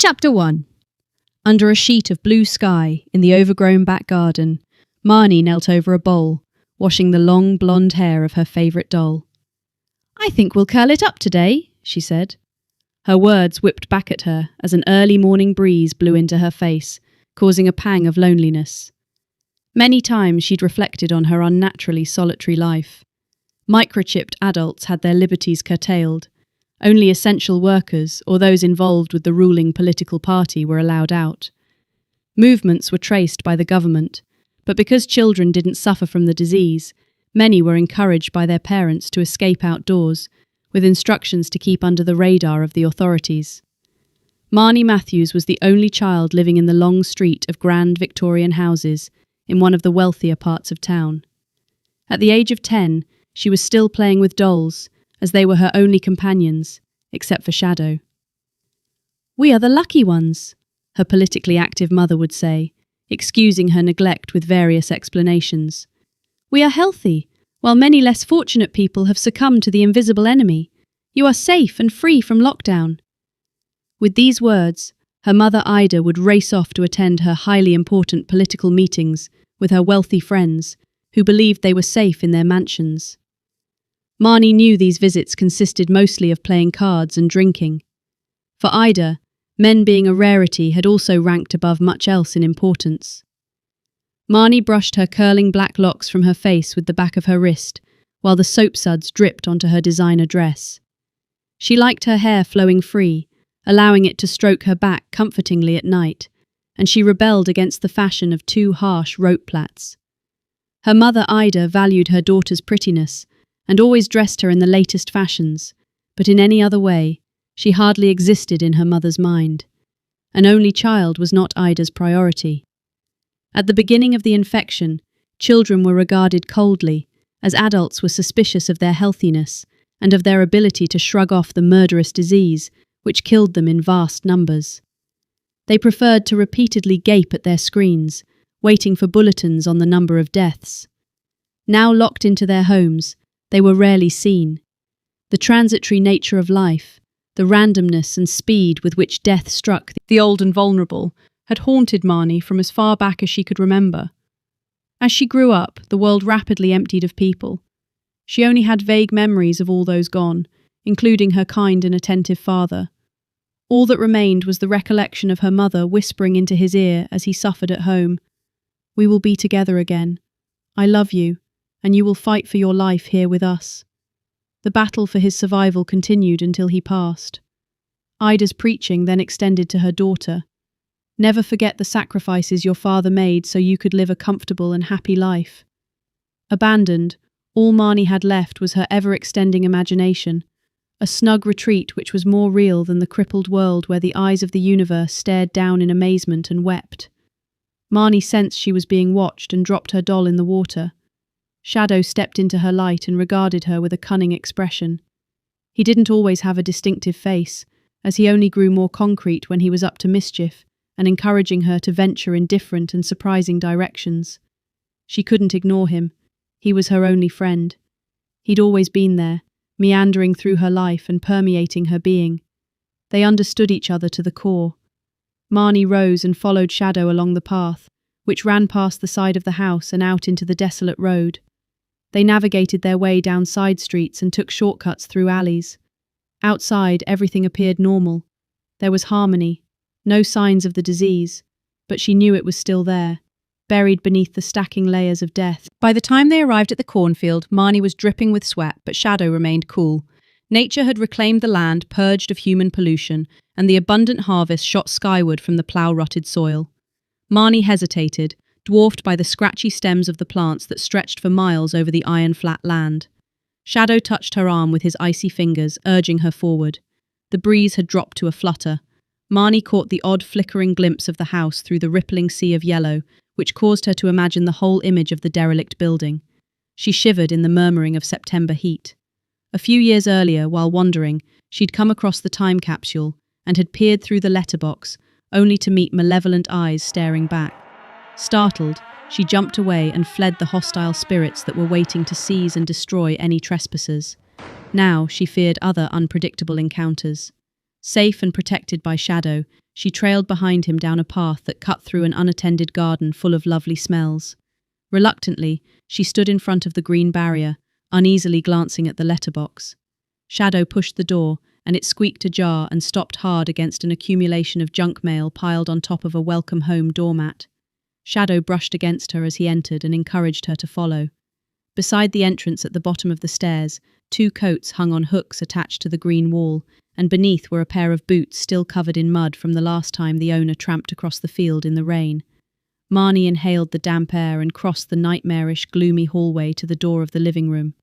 Chapter 1. Under a sheet of blue sky in the overgrown back garden, Marnie knelt over a bowl, washing the long blonde hair of her favourite doll. "I think we'll curl it up today," she said. Her words whipped back at her as an early morning breeze blew into her face, causing a pang of loneliness. Many times she'd reflected on her unnaturally solitary life. Microchipped adults had their liberties curtailed. Only essential workers or those involved with the ruling political party were allowed out. Movements were traced by the government, but because children didn't suffer from the disease, many were encouraged by their parents to escape outdoors, with instructions to keep under the radar of the authorities. Marnie Matthews was the only child living in the long street of grand Victorian houses in one of the wealthier parts of town. At the age of 10, she was still playing with dolls, as they were her only companions, except for Shadow. "We are the lucky ones," her politically active mother would say, excusing her neglect with various explanations. "We are healthy, while many less fortunate people have succumbed to the invisible enemy. You are safe and free from lockdown." With these words, her mother Ida would race off to attend her highly important political meetings with her wealthy friends, who believed they were safe in their mansions. Marnie knew these visits consisted mostly of playing cards and drinking. For Ida, men being a rarity had also ranked above much else in importance. Marnie brushed her curling black locks from her face with the back of her wrist, while the soap suds dripped onto her designer dress. She liked her hair flowing free, allowing it to stroke her back comfortingly at night, and she rebelled against the fashion of too harsh rope plaits. Her mother Ida valued her daughter's prettiness, and always dressed her in the latest fashions, but in any other way, she hardly existed in her mother's mind. An only child was not Ida's priority. At the beginning of the infection, children were regarded coldly, as adults were suspicious of their healthiness and of their ability to shrug off the murderous disease which killed them in vast numbers. They preferred to repeatedly gape at their screens, waiting for bulletins on the number of deaths. Now locked into their homes, they were rarely seen. The transitory nature of life, the randomness and speed with which death struck the old and vulnerable, had haunted Marnie from as far back as she could remember. As she grew up, the world rapidly emptied of people. She only had vague memories of all those gone, including her kind and attentive father. All that remained was the recollection of her mother whispering into his ear as he suffered at home, "We will be together again. I love you, and you will fight for your life here with us." The battle for his survival continued until he passed. Ida's preaching then extended to her daughter. "Never forget the sacrifices your father made so you could live a comfortable and happy life." Abandoned, all Marnie had left was her ever-extending imagination, a snug retreat which was more real than the crippled world where the eyes of the universe stared down in amazement and wept. Marnie sensed she was being watched and dropped her doll in the water. Shadow stepped into her light and regarded her with a cunning expression. He didn't always have a distinctive face, as he only grew more concrete when he was up to mischief and encouraging her to venture in different and surprising directions. She couldn't ignore him. He was her only friend. He'd always been there, meandering through her life and permeating her being. They understood each other to the core. Marnie rose and followed Shadow along the path, which ran past the side of the house and out into the desolate road. They navigated their way down side streets and took shortcuts through alleys. Outside, everything appeared normal. There was harmony, no signs of the disease, but she knew it was still there, buried beneath the stacking layers of death. By the time they arrived at the cornfield, Marnie was dripping with sweat, but Shadow remained cool. Nature had reclaimed the land, purged of human pollution, and the abundant harvest shot skyward from the plough-rutted soil. Marnie hesitated, dwarfed by the scratchy stems of the plants that stretched for miles over the iron-flat land. Shadow touched her arm with his icy fingers, urging her forward. The breeze had dropped to a flutter. Marnie caught the odd flickering glimpse of the house through the rippling sea of yellow, which caused her to imagine the whole image of the derelict building. She shivered in the murmuring of September heat. A few years earlier, while wandering, she'd come across the time capsule and had peered through the letterbox, only to meet malevolent eyes staring back. Startled, she jumped away and fled the hostile spirits that were waiting to seize and destroy any trespassers. Now she feared other unpredictable encounters. Safe and protected by Shadow, She trailed behind him down a path that cut through an unattended garden full of lovely smells. Reluctantly, she stood in front of the green barrier, uneasily glancing at the letterbox. Shadow pushed the door, and it squeaked ajar and stopped hard against an accumulation of junk mail piled on top of a welcome home doormat. Shadow brushed against her as he entered and encouraged her to follow. Beside the entrance at the bottom of the stairs, 2 coats hung on hooks attached to the green wall, and beneath were a pair of boots still covered in mud from the last time the owner tramped across the field in the rain. Marnie inhaled the damp air and crossed the nightmarish, gloomy hallway to the door of the living room.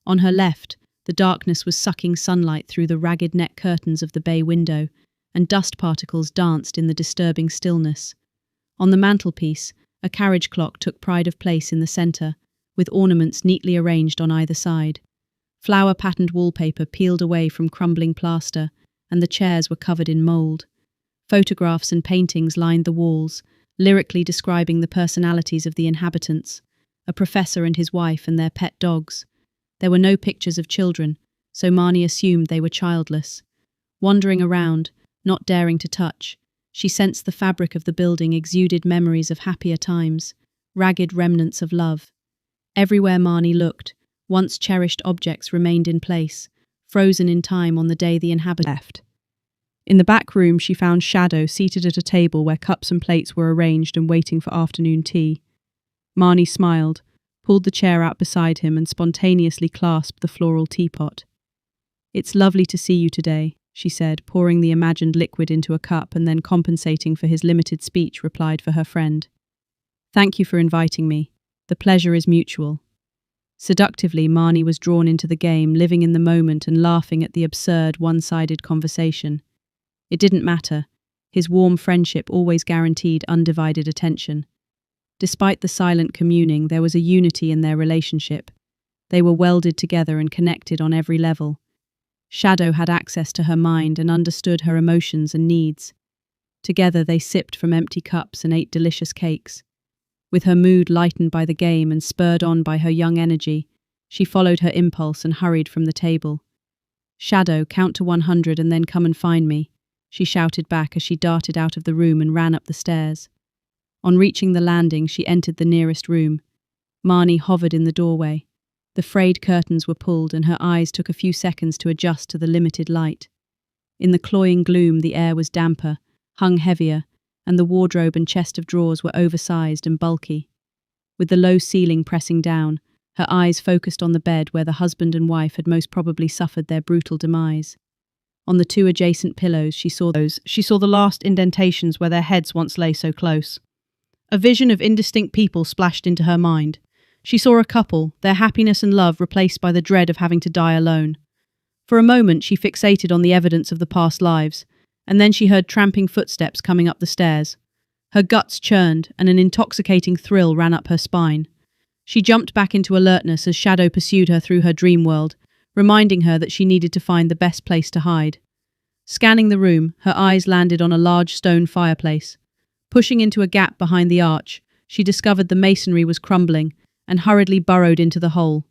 On her left, the darkness was sucking sunlight through the ragged net curtains of the bay window, and dust particles danced in the disturbing stillness. On the mantelpiece, a carriage clock took pride of place in the centre, with ornaments neatly arranged on either side. Flower-patterned wallpaper peeled away from crumbling plaster, and the chairs were covered in mould. Photographs and paintings lined the walls, lyrically describing the personalities of the inhabitants, a professor and his wife and their pet dogs. There were no pictures of children, so Marnie assumed they were childless. Wandering around, not daring to touch, she sensed the fabric of the building exuded memories of happier times, ragged remnants of love. Everywhere Marnie looked, once cherished objects remained in place, frozen in time on the day the inhabitants left. In the back room she found Shadow seated at a table where cups and plates were arranged and waiting for afternoon tea. Marnie smiled, pulled the chair out beside him and spontaneously clasped the floral teapot. "It's lovely to see you today," she said, pouring the imagined liquid into a cup and then compensating for his limited speech replied for her friend. "Thank you for inviting me. The pleasure is mutual." Seductively, Marnie was drawn into the game, living in the moment and laughing at the absurd, one-sided conversation. It didn't matter. His warm friendship always guaranteed undivided attention. Despite the silent communing, there was a unity in their relationship. They were welded together and connected on every level. Shadow had access to her mind and understood her emotions and needs. Together they sipped from empty cups and ate delicious cakes. With her mood lightened by the game and spurred on by her young energy, she followed her impulse and hurried from the table. "Shadow, count to 100 and then come and find me," she shouted back as she darted out of the room and ran up the stairs. On reaching the landing, she entered the nearest room. Marnie hovered in the doorway. The frayed curtains were pulled and her eyes took a few seconds to adjust to the limited light. In the cloying gloom, the air was damper, hung heavier, and the wardrobe and chest of drawers were oversized and bulky. With the low ceiling pressing down, her eyes focused on the bed where the husband and wife had most probably suffered their brutal demise. On the 2 adjacent pillows, she saw the last indentations where their heads once lay so close. A vision of indistinct people splashed into her mind. She saw a couple, their happiness and love replaced by the dread of having to die alone. For a moment, she fixated on the evidence of the past lives, and then she heard tramping footsteps coming up the stairs. Her guts churned, and an intoxicating thrill ran up her spine. She jumped back into alertness as Shadow pursued her through her dream world, reminding her that she needed to find the best place to hide. Scanning the room, her eyes landed on a large stone fireplace. Pushing into a gap behind the arch, she discovered the masonry was crumbling and hurriedly burrowed into the hole.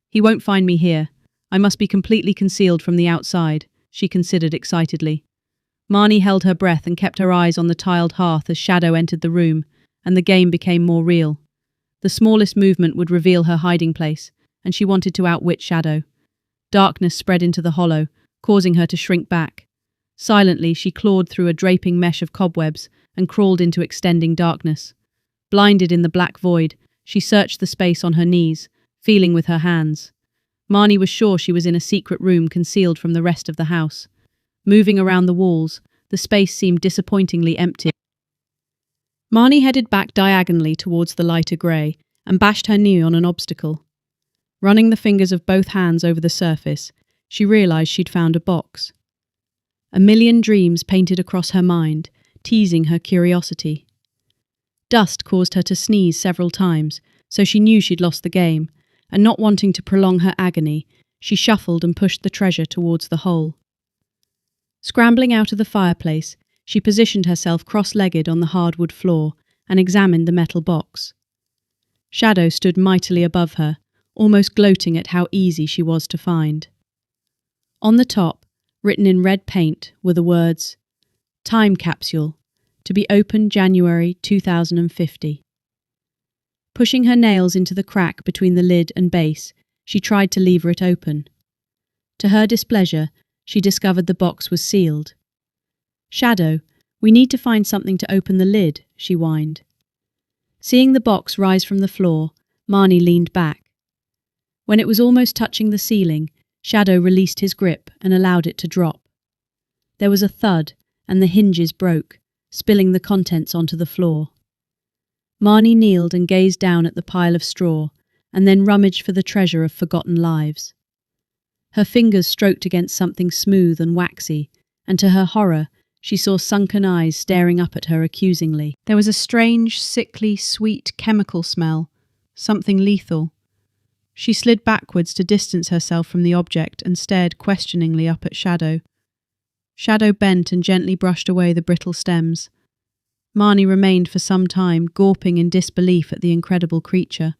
"He won't find me here. I must be completely concealed from the outside," she considered excitedly. Marnie held her breath and kept her eyes on the tiled hearth as Shadow entered the room, and the game became more real. The smallest movement would reveal her hiding place, and she wanted to outwit Shadow. Darkness spread into the hollow, causing her to shrink back. Silently, she clawed through a draping mesh of cobwebs and crawled into extending darkness. Blinded in the black void, she searched the space on her knees, feeling with her hands. Marnie was sure she was in a secret room concealed from the rest of the house. Moving around the walls, the space seemed disappointingly empty. Marnie headed back diagonally towards the lighter grey and bashed her knee on an obstacle. Running the fingers of both hands over the surface, she realised she'd found a box. A million dreams painted across her mind, teasing her curiosity. Dust caused her to sneeze several times, so she knew she'd lost the game, and not wanting to prolong her agony, she shuffled and pushed the treasure towards the hole. Scrambling out of the fireplace, she positioned herself cross-legged on the hardwood floor and examined the metal box. Shadow stood mightily above her, almost gloating at how easy she was to find. On the top, written in red paint, were the words, Time capsule, to be opened January 2050. Pushing her nails into the crack between the lid and base, she tried to lever it open. To her displeasure, she discovered the box was sealed. "Shadow, we need to find something to open the lid," she whined. Seeing the box rise from the floor, Marnie leaned back. When it was almost touching the ceiling, Shadow released his grip and allowed it to drop. There was a thud, and the hinges broke, spilling the contents onto the floor. Marnie kneeled and gazed down at the pile of straw, and then rummaged for the treasure of forgotten lives. Her fingers stroked against something smooth and waxy, and to her horror, she saw sunken eyes staring up at her accusingly. There was a strange, sickly, sweet chemical smell, something lethal. She slid backwards to distance herself from the object and stared questioningly up at Shadow. Shadow bent and gently brushed away the brittle stems. Marnie remained for some time, gawping in disbelief at the incredible creature.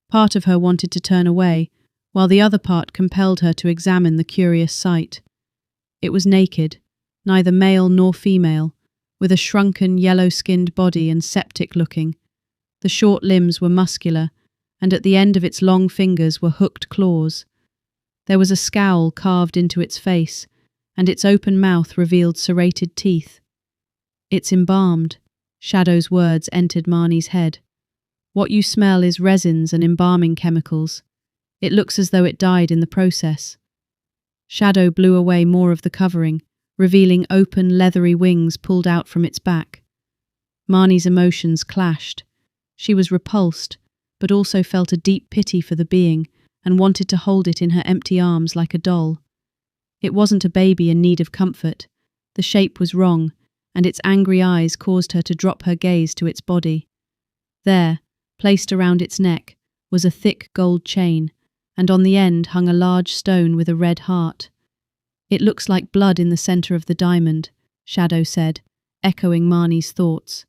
Part of her wanted to turn away, while the other part compelled her to examine the curious sight. It was naked, neither male nor female, with a shrunken, yellow-skinned body and septic-looking. The short limbs were muscular, and at the end of its long fingers were hooked claws. There was a scowl carved into its face, and its open mouth revealed serrated teeth. "It's embalmed," Shadow's words entered Marnie's head. "What you smell is resins and embalming chemicals. It looks as though it died in the process." Shadow blew away more of the covering, revealing open, leathery wings pulled out from its back. Marnie's emotions clashed. She was repulsed, but also felt a deep pity for the being and wanted to hold it in her empty arms like a doll. It wasn't a baby in need of comfort. The shape was wrong, and its angry eyes caused her to drop her gaze to its body. There, placed around its neck, was a thick gold chain, and on the end hung a large stone with a red heart. "It looks like blood in the centre of the diamond," Shadow said, echoing Marnie's thoughts.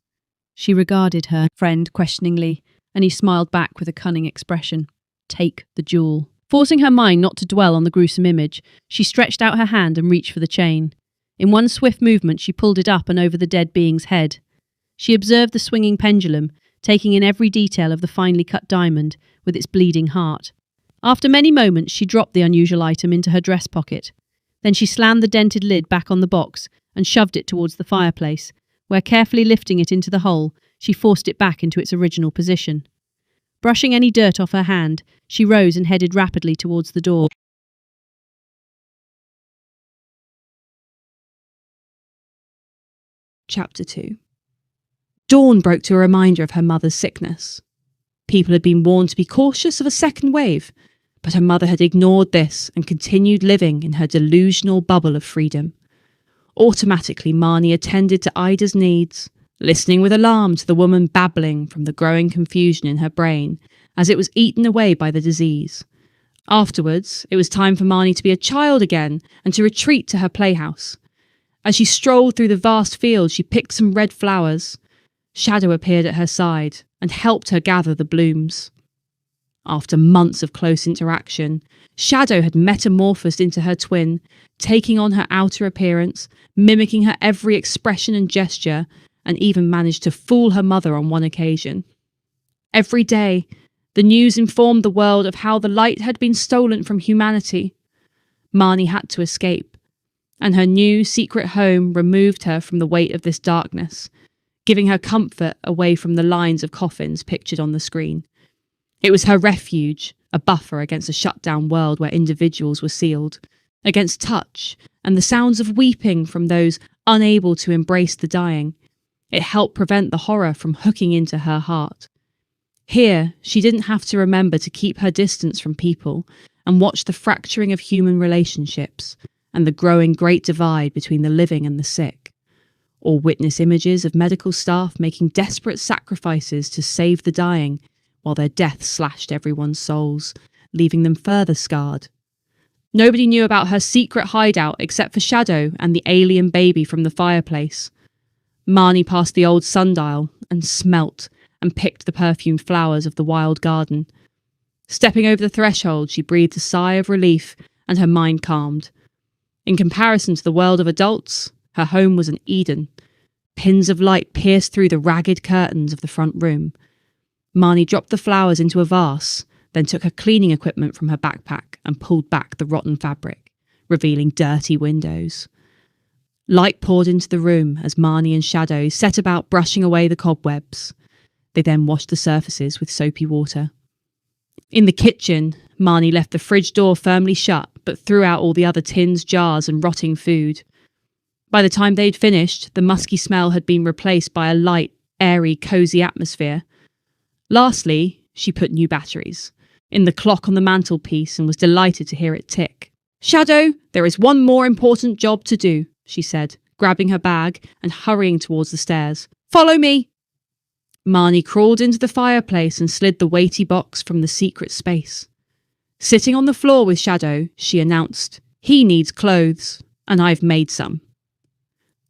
She regarded her friend questioningly, and he smiled back with a cunning expression. "Take the jewel." Forcing her mind not to dwell on the gruesome image, she stretched out her hand and reached for the chain. In one swift movement, she pulled it up and over the dead being's head. She observed the swinging pendulum, taking in every detail of the finely cut diamond with its bleeding heart. After many moments, she dropped the unusual item into her dress pocket. Then she slammed the dented lid back on the box and shoved it towards the fireplace, where, carefully lifting it into the hole, she forced it back into its original position. Brushing any dirt off her hand, she rose and headed rapidly towards the door. Chapter 2. Dawn broke to a reminder of her mother's sickness. People had been warned to be cautious of a second wave, but her mother had ignored this and continued living in her delusional bubble of freedom. Automatically, Marnie attended to Ida's needs, listening with alarm to the woman babbling from the growing confusion in her brain as it was eaten away by the disease. Afterwards, it was time for Marnie to be a child again and to retreat to her playhouse. As she strolled through the vast field, she picked some red flowers. Shadow appeared at her side and helped her gather the blooms. After months of close interaction, Shadow had metamorphosed into her twin, taking on her outer appearance, mimicking her every expression and gesture, and even managed to fool her mother on one occasion. Every day, the news informed the world of how the light had been stolen from humanity. Marnie had to escape, and her new secret home removed her from the weight of this darkness, giving her comfort away from the lines of coffins pictured on the screen. It was her refuge, a buffer against a shut-down world where individuals were sealed, against touch and the sounds of weeping from those unable to embrace the dying. It helped prevent the horror from hooking into her heart. Here, she didn't have to remember to keep her distance from people and watch the fracturing of human relationships and the growing great divide between the living and the sick, or witness images of medical staff making desperate sacrifices to save the dying while their death slashed everyone's souls, leaving them further scarred. Nobody knew about her secret hideout except for Shadow and the alien baby from the fireplace. Marnie passed the old sundial and smelt and picked the perfumed flowers of the wild garden. Stepping over the threshold, she breathed a sigh of relief and her mind calmed. In comparison to the world of adults, Her home was an Eden. Pins of light pierced through the ragged curtains of the front room. Marnie dropped the flowers into a vase, then took her cleaning equipment from her backpack and pulled back the rotten fabric, revealing dirty windows. Light poured into the room as Marnie and Shadow set about brushing away the cobwebs. They then washed the surfaces with soapy water. In the kitchen, Marnie left the fridge door firmly shut, but threw out all the other tins, jars, and rotting food. By the time they'd finished, the musky smell had been replaced by a light, airy, cosy atmosphere. Lastly, she put new batteries in the clock on the mantelpiece and was delighted to hear it tick. "Shadow, there is one more important job to do," she said, grabbing her bag and hurrying towards the stairs. "Follow me." Marnie crawled into the fireplace and slid the weighty box from the secret space. Sitting on the floor with Shadow, she announced, "He needs clothes, and I've made some."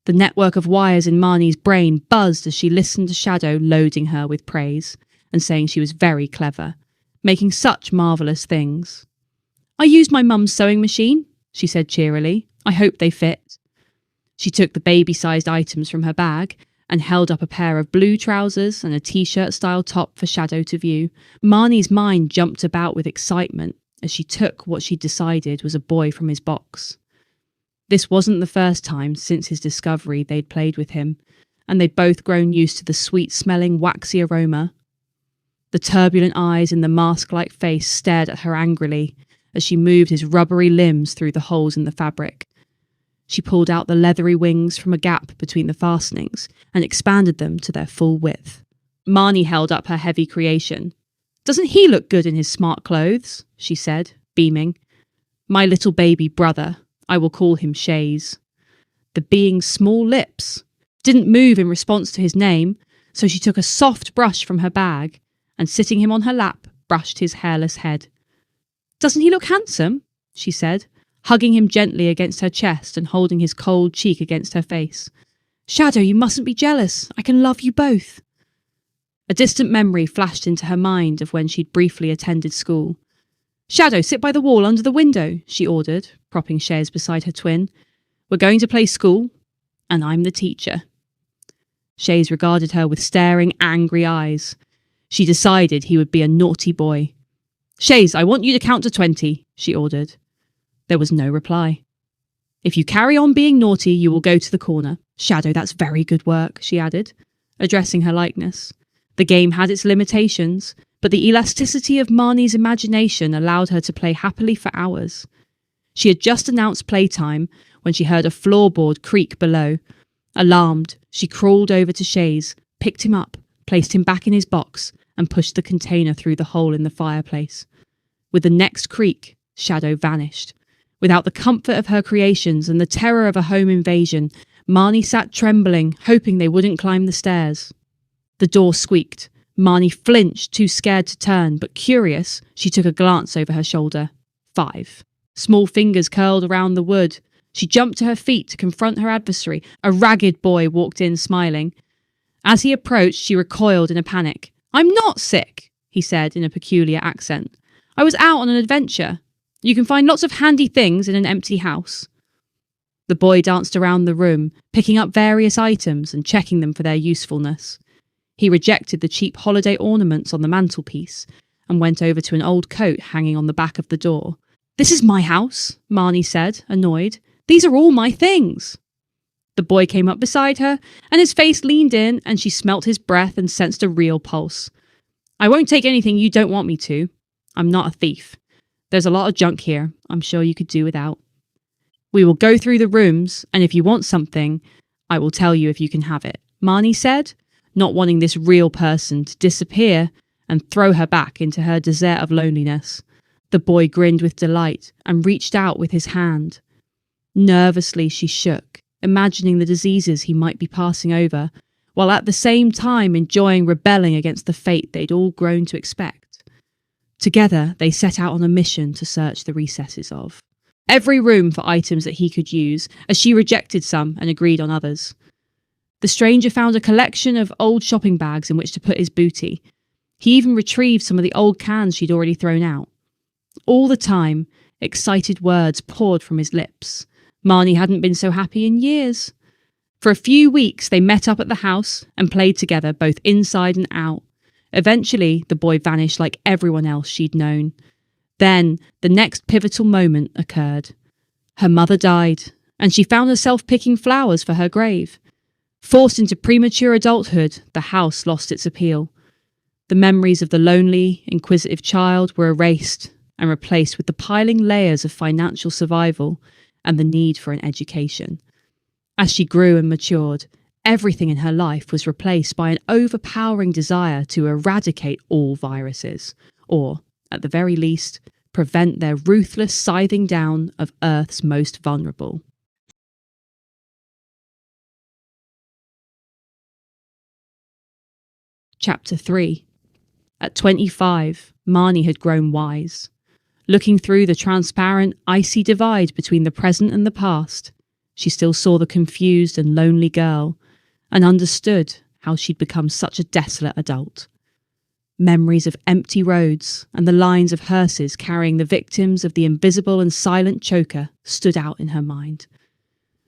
The network of wires in Marnie's brain buzzed as she listened to Shadow loading her with praise and saying she was very clever, making such marvellous things. "I used my mum's sewing machine," she said cheerily. "I hope they fit." She took the baby-sized items from her bag and held up a pair of blue trousers and a t-shirt-style top for Shadow to view. Marnie's mind jumped about with excitement as she took what she decided was a boy from his box. This wasn't the first time since his discovery they'd played with him, and they'd both grown used to the sweet-smelling, waxy aroma. The turbulent eyes in the mask-like face stared at her angrily as she moved his rubbery limbs through the holes in the fabric. She pulled out the leathery wings from a gap between the fastenings and expanded them to their full width. Marnie held up her heavy creation. "Doesn't he look good in his smart clothes?" she said, beaming. "My little baby brother. I will call him Shays." The being's small lips didn't move in response to his name, so she took a soft brush from her bag and, sitting him on her lap, brushed his hairless head. "Doesn't he look handsome?" she said, hugging him gently against her chest and holding his cold cheek against her face. "Shadow, you mustn't be jealous. I can love you both." A distant memory flashed into her mind of when she'd briefly attended school. "Shadow, sit by the wall under the window," she ordered, propping Shays beside her twin. "We're going to play school, and I'm the teacher." Shays regarded her with staring, angry eyes. She decided he would be a naughty boy. "Shays, I want you to count to 20, she ordered. There was no reply. "If you carry on being naughty, you will go to the corner. Shadow, that's very good work," she added, addressing her likeness. The game had its limitations, but the elasticity of Marnie's imagination allowed her to play happily for hours. She had just announced playtime when she heard a floorboard creak below. Alarmed, she crawled over to Shays, picked him up, placed him back in his box, and pushed the container through the hole in the fireplace. With the next creak, Shadow vanished. Without the comfort of her creations and the terror of a home invasion, Marnie sat trembling, hoping they wouldn't climb the stairs. The door squeaked. Marnie flinched, too scared to turn, but curious, she took a glance over her shoulder. 5. Small fingers curled around the wood. She jumped to her feet to confront her adversary. A ragged boy walked in, smiling. As he approached, she recoiled in a panic. "I'm not sick," he said in a peculiar accent. "I was out on an adventure. You can find lots of handy things in an empty house." The boy danced around the room, picking up various items and checking them for their usefulness. He rejected the cheap holiday ornaments on the mantelpiece and went over to an old coat hanging on the back of the door. "This is my house," Marnie said, annoyed. "These are all my things." The boy came up beside her, and his face leaned in, and she smelt his breath and sensed a real pulse. "I won't take anything you don't want me to. I'm not a thief. There's a lot of junk here I'm sure you could do without. We will go through the rooms, and if you want something, I will tell you if you can have it," Marnie said, not wanting this real person to disappear and throw her back into her desert of loneliness. The boy grinned with delight and reached out with his hand. Nervously she shook, imagining the diseases he might be passing over, while at the same time enjoying rebelling against the fate they'd all grown to expect. Together, they set out on a mission to search the recesses of every room for items that he could use, as she rejected some and agreed on others. The stranger found a collection of old shopping bags in which to put his booty. He even retrieved some of the old cans she'd already thrown out. All the time, excited words poured from his lips. Marnie hadn't been so happy in years. For a few weeks, they met up at the house and played together both inside and out. Eventually, the boy vanished like everyone else she'd known. Then, the next pivotal moment occurred. Her mother died, and she found herself picking flowers for her grave. Forced into premature adulthood, the house lost its appeal. The memories of the lonely, inquisitive child were erased and replaced with the piling layers of financial survival and the need for an education. As she grew and matured, everything in her life was replaced by an overpowering desire to eradicate all viruses, or, at the very least, prevent their ruthless scything down of Earth's most vulnerable. Chapter 3. At 25, Marnie had grown wise. Looking through the transparent, icy divide between the present and the past, she still saw the confused and lonely girl, and understood how she'd become such a desolate adult. Memories of empty roads and the lines of hearses carrying the victims of the invisible and silent choker stood out in her mind.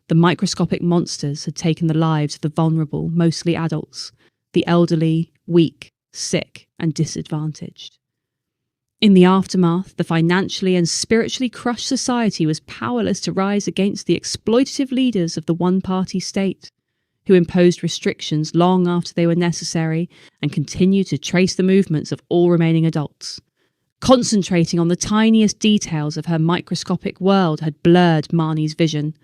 The microscopic monsters had taken the lives of the vulnerable, mostly adults, the elderly, weak, sick, and disadvantaged. In the aftermath, the financially and spiritually crushed society was powerless to rise against the exploitative leaders of the one-party state, who imposed restrictions long after they were necessary and continued to trace the movements of all remaining adults. Concentrating on the tiniest details of her microscopic world had blurred Marnie's vision.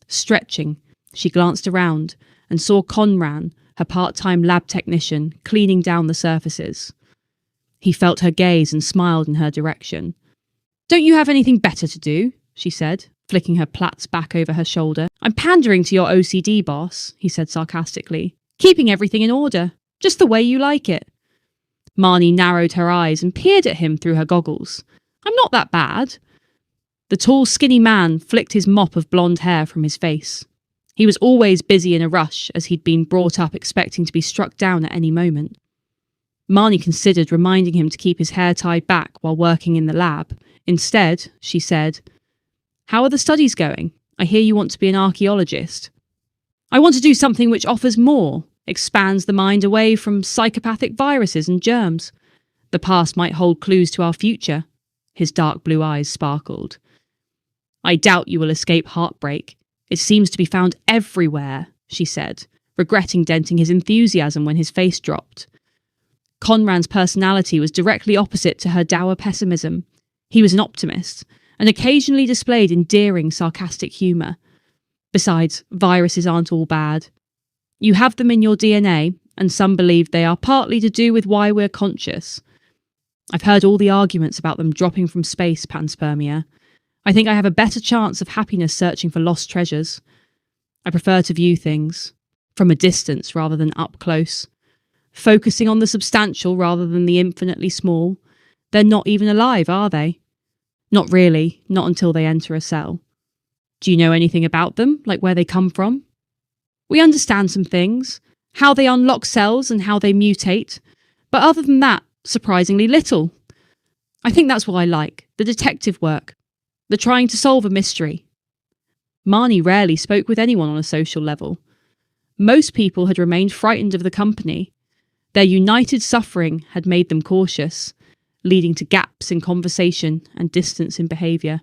Stretching, she glanced around and saw Conran, her part-time lab technician, cleaning down the surfaces. He felt her gaze and smiled in her direction. "Don't you have anything better to do?" she said, flicking her plaits back over her shoulder. "I'm pandering to your OCD boss," he said sarcastically. "Keeping everything in order, just the way you like it." Marnie narrowed her eyes and peered at him through her goggles. "I'm not that bad." The tall, skinny man flicked his mop of blonde hair from his face. He was always busy in a rush, as he'd been brought up expecting to be struck down at any moment. Marnie considered reminding him to keep his hair tied back while working in the lab. Instead, she said, "How are the studies going? I hear you want to be an archaeologist." "I want to do something which offers more, expands the mind away from psychopathic viruses and germs. The past might hold clues to our future." His dark blue eyes sparkled. "I doubt you will escape heartbreak. It seems to be found everywhere," she said, regretting denting his enthusiasm when his face dropped. Conran's personality was directly opposite to her dour pessimism. He was an optimist, and occasionally displayed endearing, sarcastic humour. Besides, viruses aren't all bad. You have them in your DNA, and some believe they are partly to do with why we're conscious. I've heard all the arguments about them dropping from space, panspermia. I think I have a better chance of happiness searching for lost treasures. I prefer to view things from a distance rather than up close. Focusing on the substantial rather than the infinitely small. They're not even alive, are they? Not really, not until they enter a cell. Do you know anything about them, like where they come from? We understand some things, how they unlock cells and how they mutate, but other than that, surprisingly little. I think that's what I like, the detective work, the trying to solve a mystery. Marnie rarely spoke with anyone on a social level. Most people had remained frightened of the company. Their united suffering had made them cautious, leading to gaps in conversation and distance in behaviour.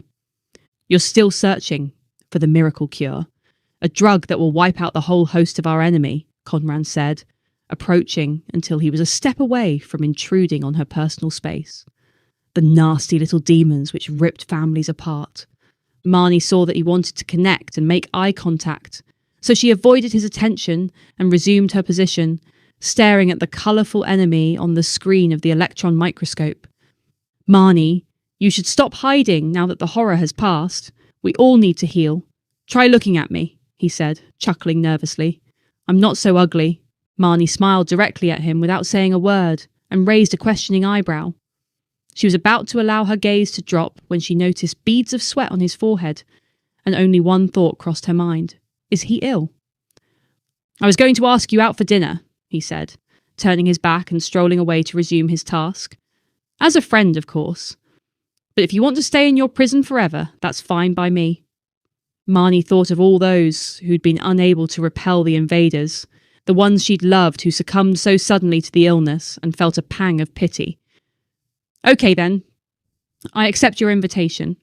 "You're still searching for the miracle cure, a drug that will wipe out the whole host of our enemy," Conran said, approaching until he was a step away from intruding on her personal space. The nasty little demons which ripped families apart. Marnie saw that he wanted to connect and make eye contact, so she avoided his attention and resumed her position, staring at the colourful enemy on the screen of the electron microscope. "Marnie, you should stop hiding now that the horror has passed. We all need to heal. Try looking at me," he said, chuckling nervously. "I'm not so ugly." Marnie smiled directly at him without saying a word and raised a questioning eyebrow. She was about to allow her gaze to drop when she noticed beads of sweat on his forehead, and only one thought crossed her mind. Is he ill? "I was going to ask you out for dinner," he said, turning his back and strolling away to resume his task. "As a friend, of course. But if you want to stay in your prison forever, that's fine by me." Marnie thought of all those who'd been unable to repel the invaders, the ones she'd loved who succumbed so suddenly to the illness, and felt a pang of pity. Okay then, I accept your invitation.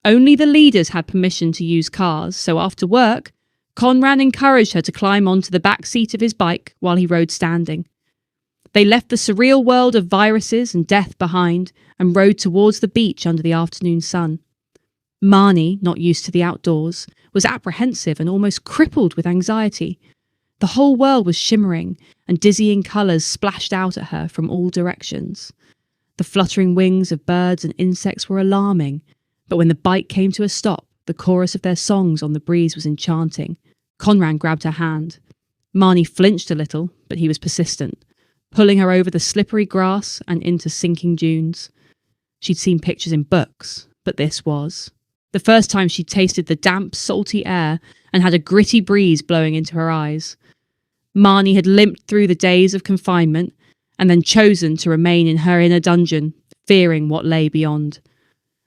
Only the leaders had permission to use cars, so after work, Conran encouraged her to climb onto the back seat of his bike while he rode standing. They left the surreal world of viruses and death behind and rode towards the beach under the afternoon sun. Marnie, not used to the outdoors, was apprehensive and almost crippled with anxiety. The whole world was shimmering, and dizzying colours splashed out at her from all directions. The fluttering wings of birds and insects were alarming, but when the bike came to a stop, the chorus of their songs on the breeze was enchanting. Conran grabbed her hand. Marnie flinched a little, but he was persistent, pulling her over the slippery grass and into sinking dunes. She'd seen pictures in books, but this was the first time she'd tasted the damp, salty air and had a gritty breeze blowing into her eyes. Marnie had limped through the days of confinement and then chosen to remain in her inner dungeon, fearing what lay beyond.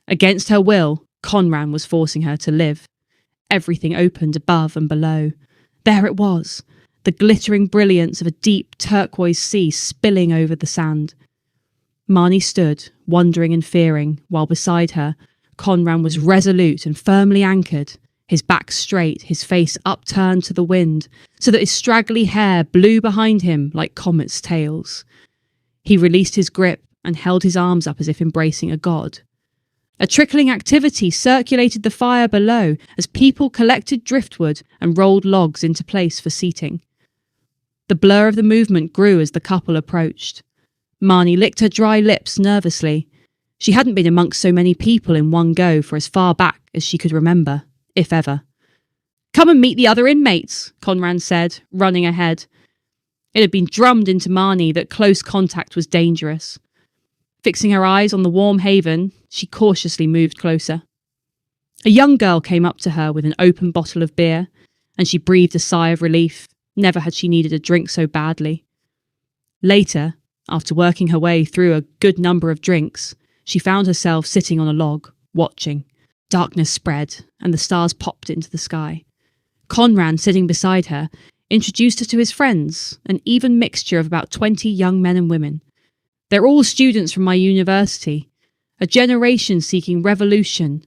Against her will, Conran was forcing her to live. Everything opened above and below. There it was, the glittering brilliance of a deep turquoise sea spilling over the sand. Marnie stood, wondering and fearing, while beside her, Conran was resolute and firmly anchored, his back straight, his face upturned to the wind, so that his straggly hair blew behind him like comets' tails. He released his grip and held his arms up as if embracing a god. A trickling activity circulated the fire below as people collected driftwood and rolled logs into place for seating. The blur of the movement grew as the couple approached. Marnie licked her dry lips nervously. She hadn't been amongst so many people in one go for as far back as she could remember, if ever. "Come and meet the other inmates," Conran said, running ahead. It had been drummed into Marnie that close contact was dangerous. Fixing her eyes on the warm haven, she cautiously moved closer. A young girl came up to her with an open bottle of beer, and she breathed a sigh of relief. Never had she needed a drink so badly. Later, after working her way through a good number of drinks, she found herself sitting on a log, watching. Darkness spread, and the stars popped into the sky. Conran, sitting beside her, introduced her to his friends, an even mixture of about 20 young men and women. "They're all students from my university, a generation seeking revolution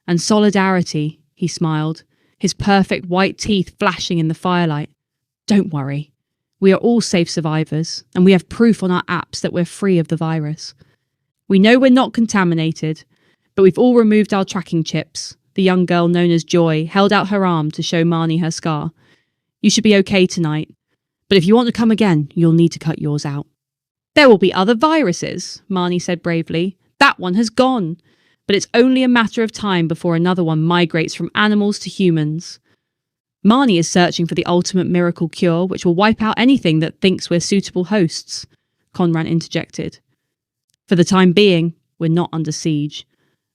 and solidarity," he smiled, his perfect white teeth flashing in the firelight. "Don't worry. We are all safe survivors, and we have proof on our apps that we're free of the virus. We know we're not contaminated, but we've all removed our tracking chips." The young girl known as Joy held out her arm to show Marnie her scar. "You should be okay tonight, but if you want to come again, you'll need to cut yours out." "There will be other viruses," Marnie said bravely. "That one has gone, but it's only a matter of time before another one migrates from animals to humans. Marnie is searching for the ultimate miracle cure which will wipe out anything that thinks we're suitable hosts," Conran interjected. "For the time being, we're not under siege,"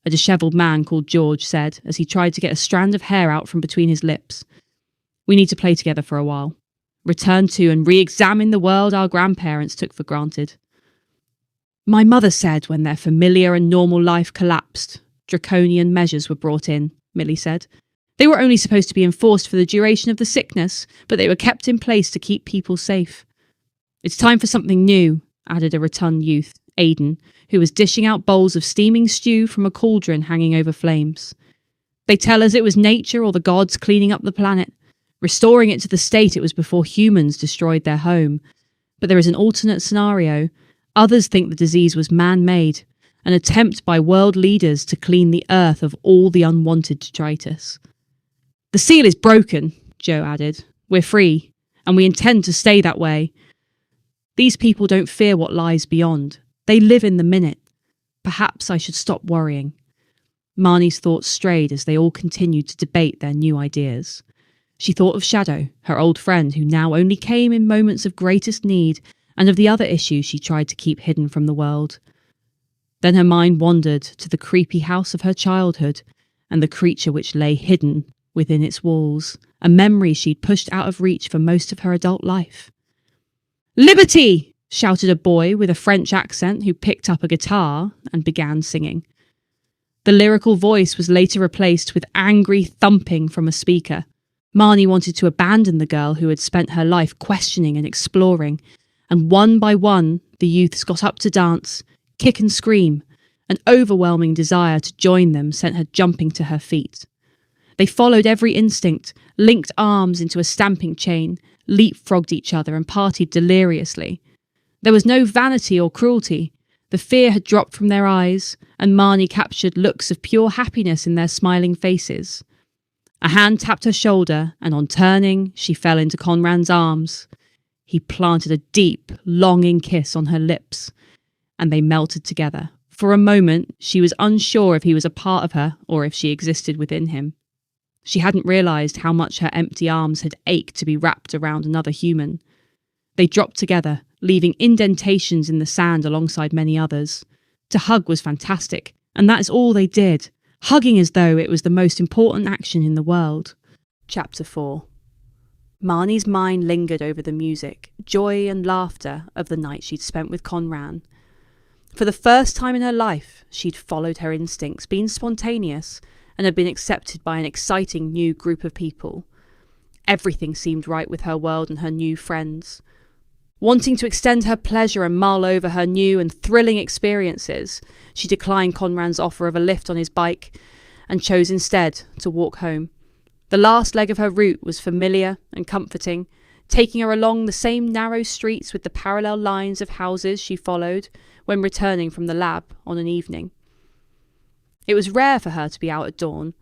a dishevelled man called George said as he tried to get a strand of hair out from between his lips. "We need to play together for a while. Return to and re-examine the world our grandparents took for granted." "My mother said when their familiar and normal life collapsed, draconian measures were brought in," Millie said. "They were only supposed to be enforced for the duration of the sickness, but they were kept in place to keep people safe." "It's time for something new," added a rotund youth, Aidan, who was dishing out bowls of steaming stew from a cauldron hanging over flames. "They tell us it was nature or the gods cleaning up the planet, restoring it to the state it was before humans destroyed their home. But there is an alternate scenario. Others think the disease was man-made, an attempt by world leaders to clean the earth of all the unwanted detritus." "The seal is broken," Joe added. "We're free, and we intend to stay that way. These people don't fear what lies beyond. They live in the minute. Perhaps I should stop worrying." Marnie's thoughts strayed as they all continued to debate their new ideas. She thought of Shadow, her old friend who now only came in moments of greatest need, and of the other issues she tried to keep hidden from the world. Then her mind wandered to the creepy house of her childhood and the creature which lay hidden within its walls, a memory she'd pushed out of reach for most of her adult life. "Liberty!" shouted a boy with a French accent who picked up a guitar and began singing. The lyrical voice was later replaced with angry thumping from a speaker. Marnie wanted to abandon the girl who had spent her life questioning and exploring, and one by one the youths got up to dance, kick and scream. An overwhelming desire to join them sent her jumping to her feet. They followed every instinct, linked arms into a stamping chain, leapfrogged each other and partied deliriously. There was no vanity or cruelty. The fear had dropped from their eyes, and Marnie captured looks of pure happiness in their smiling faces. A hand tapped her shoulder, and on turning, she fell into Conran's arms. He planted a deep, longing kiss on her lips, and they melted together. For a moment, she was unsure if he was a part of her or if she existed within him. She hadn't realised how much her empty arms had ached to be wrapped around another human. They dropped together, leaving indentations in the sand alongside many others. To hug was fantastic, and that is all they did, hugging as though it was the most important action in the world. Chapter 4. Marnie's mind lingered over the music, joy and laughter of the night she'd spent with Conran. For the first time in her life, she'd followed her instincts, been spontaneous, and had been accepted by an exciting new group of people. Everything seemed right with her world and her new friends. Wanting to extend her pleasure and mull over her new and thrilling experiences, she declined Conran's offer of a lift on his bike and chose instead to walk home. The last leg of her route was familiar and comforting, taking her along the same narrow streets with the parallel lines of houses she followed when returning from the lab on an evening. It was rare for her to be out at dawn.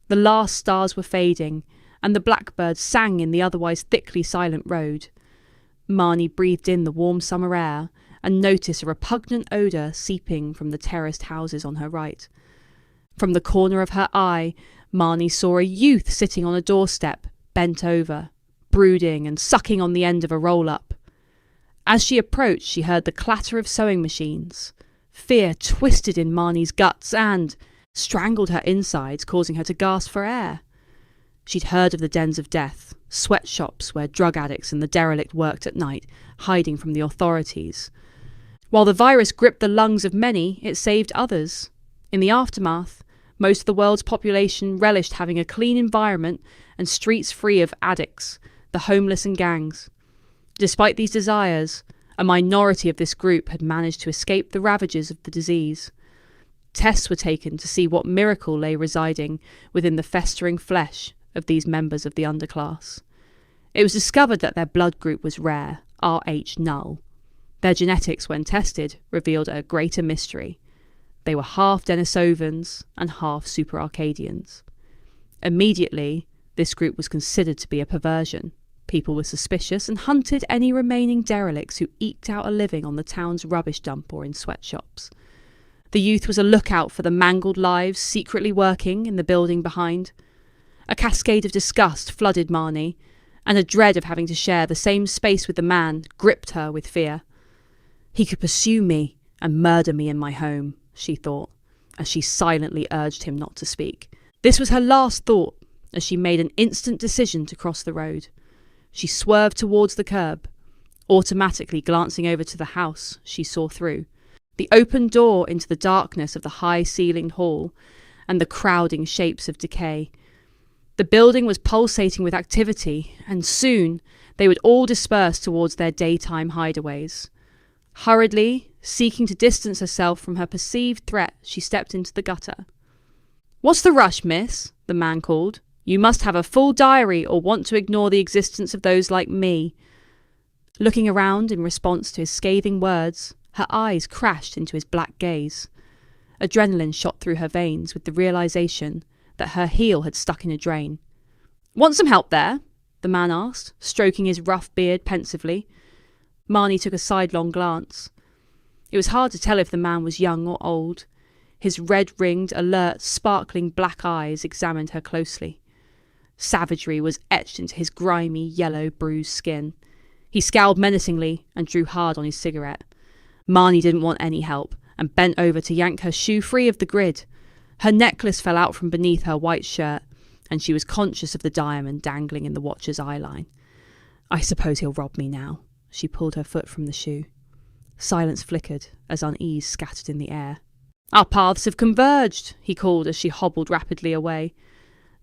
The last stars were fading, and the blackbirds sang in the otherwise thickly silent road. Marnie breathed in the warm summer air and noticed a repugnant odour seeping from the terraced houses on her right. From the corner of her eye, Marnie saw a youth sitting on a doorstep, bent over, brooding and sucking on the end of a roll-up. As she approached, she heard the clatter of sewing machines. Fear twisted in Marnie's guts and strangled her insides, causing her to gasp for air. She'd heard of the dens of death, sweatshops where drug addicts and the derelict worked at night, hiding from the authorities. While the virus gripped the lungs of many, it saved others. In the aftermath, most of the world's population relished having a clean environment and streets free of addicts, the homeless and gangs. Despite these desires, a minority of this group had managed to escape the ravages of the disease. Tests were taken to see what miracle lay residing within the festering flesh of these members of the underclass. It was discovered that their blood group was rare, Rh null. Their genetics, when tested, revealed a greater mystery. They were half Denisovans and half Super Arcadians. Immediately, this group was considered to be a perversion. People were suspicious and hunted any remaining derelicts who eked out a living on the town's rubbish dump or in sweatshops. The youth was a lookout for the mangled lives secretly working in the building behind. A cascade of disgust flooded Marnie, and a dread of having to share the same space with the man gripped her with fear. He could pursue me and murder me in my home, she thought, as she silently urged him not to speak. This was her last thought, as she made an instant decision to cross the road. She swerved towards the curb, automatically glancing over to the house she saw through, the open door into the darkness of the high-ceilinged hall and the crowding shapes of decay. The building was pulsating with activity, and soon they would all disperse towards their daytime hideaways. Hurriedly, seeking to distance herself from her perceived threat, she stepped into the gutter. "What's the rush, miss?" the man called. "You must have a full diary or want to ignore the existence of those like me." Looking around in response to his scathing words, her eyes crashed into his black gaze. Adrenaline shot through her veins with the realization that her heel had stuck in a drain. "Want some help there?" the man asked, stroking his rough beard pensively. Marnie took a sidelong glance. It was hard to tell if the man was young or old. His red-ringed, alert, sparkling black eyes examined her closely. Savagery was etched into his grimy, yellow, bruised skin. He scowled menacingly and drew hard on his cigarette. Marnie didn't want any help and bent over to yank her shoe free of the grid. Her necklace fell out from beneath her white shirt, and she was conscious of the diamond dangling in the watcher's eyeline. "I suppose he'll rob me now." She pulled her foot from the shoe. Silence flickered as unease scattered in the air. Our paths have converged, he called as she hobbled rapidly away.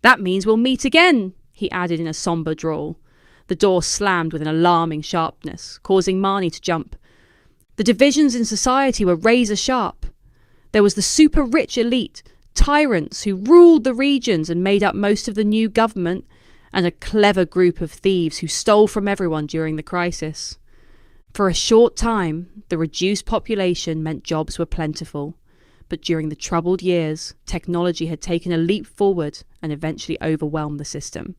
That means we'll meet again, he added in a sombre drawl. The door slammed with an alarming sharpness, causing Marnie to jump. The divisions in society were razor sharp. There was the super-rich elite, tyrants who ruled the regions and made up most of the new government, and a clever group of thieves who stole from everyone during the crisis. For a short time, the reduced population meant jobs were plentiful, but during the troubled years, technology had taken a leap forward and eventually overwhelmed the system.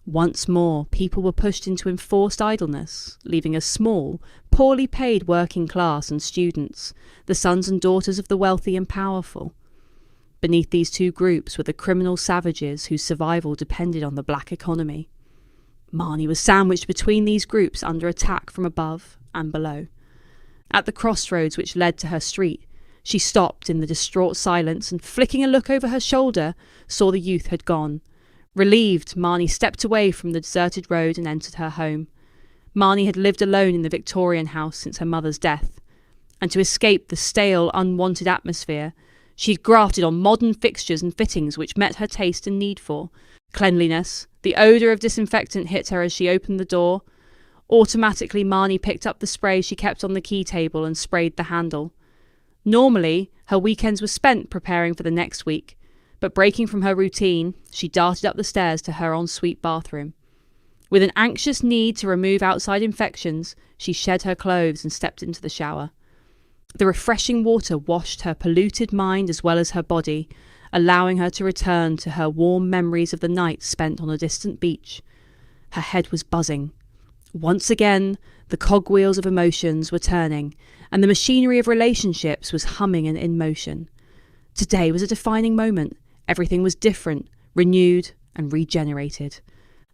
Once more, people were pushed into enforced idleness, leaving a small, poorly paid working class and students, the sons and daughters of the wealthy and powerful. Beneath these two groups were the criminal savages whose survival depended on the black economy. Marnie was sandwiched between these groups under attack from above and below. At the crossroads which led to her street, she stopped in the distraught silence and, flicking a look over her shoulder, saw the youth had gone. Relieved, Marnie stepped away from the deserted road and entered her home. Marnie had lived alone in the Victorian house since her mother's death, and to escape the stale, unwanted atmosphere, she had grafted on modern fixtures and fittings which met her taste and need for cleanliness. The odour of disinfectant hit her as she opened the door. Automatically, Marnie picked up the spray she kept on the key table and sprayed the handle. Normally, her weekends were spent preparing for the next week, but breaking from her routine, she darted up the stairs to her ensuite bathroom. With an anxious need to remove outside infections, she shed her clothes and stepped into the shower. The refreshing water washed her polluted mind as well as her body, allowing her to return to her warm memories of the night spent on a distant beach. Her head was buzzing. Once again, the cogwheels of emotions were turning, and the machinery of relationships was humming and in motion. Today was a defining moment. Everything was different, renewed, and regenerated.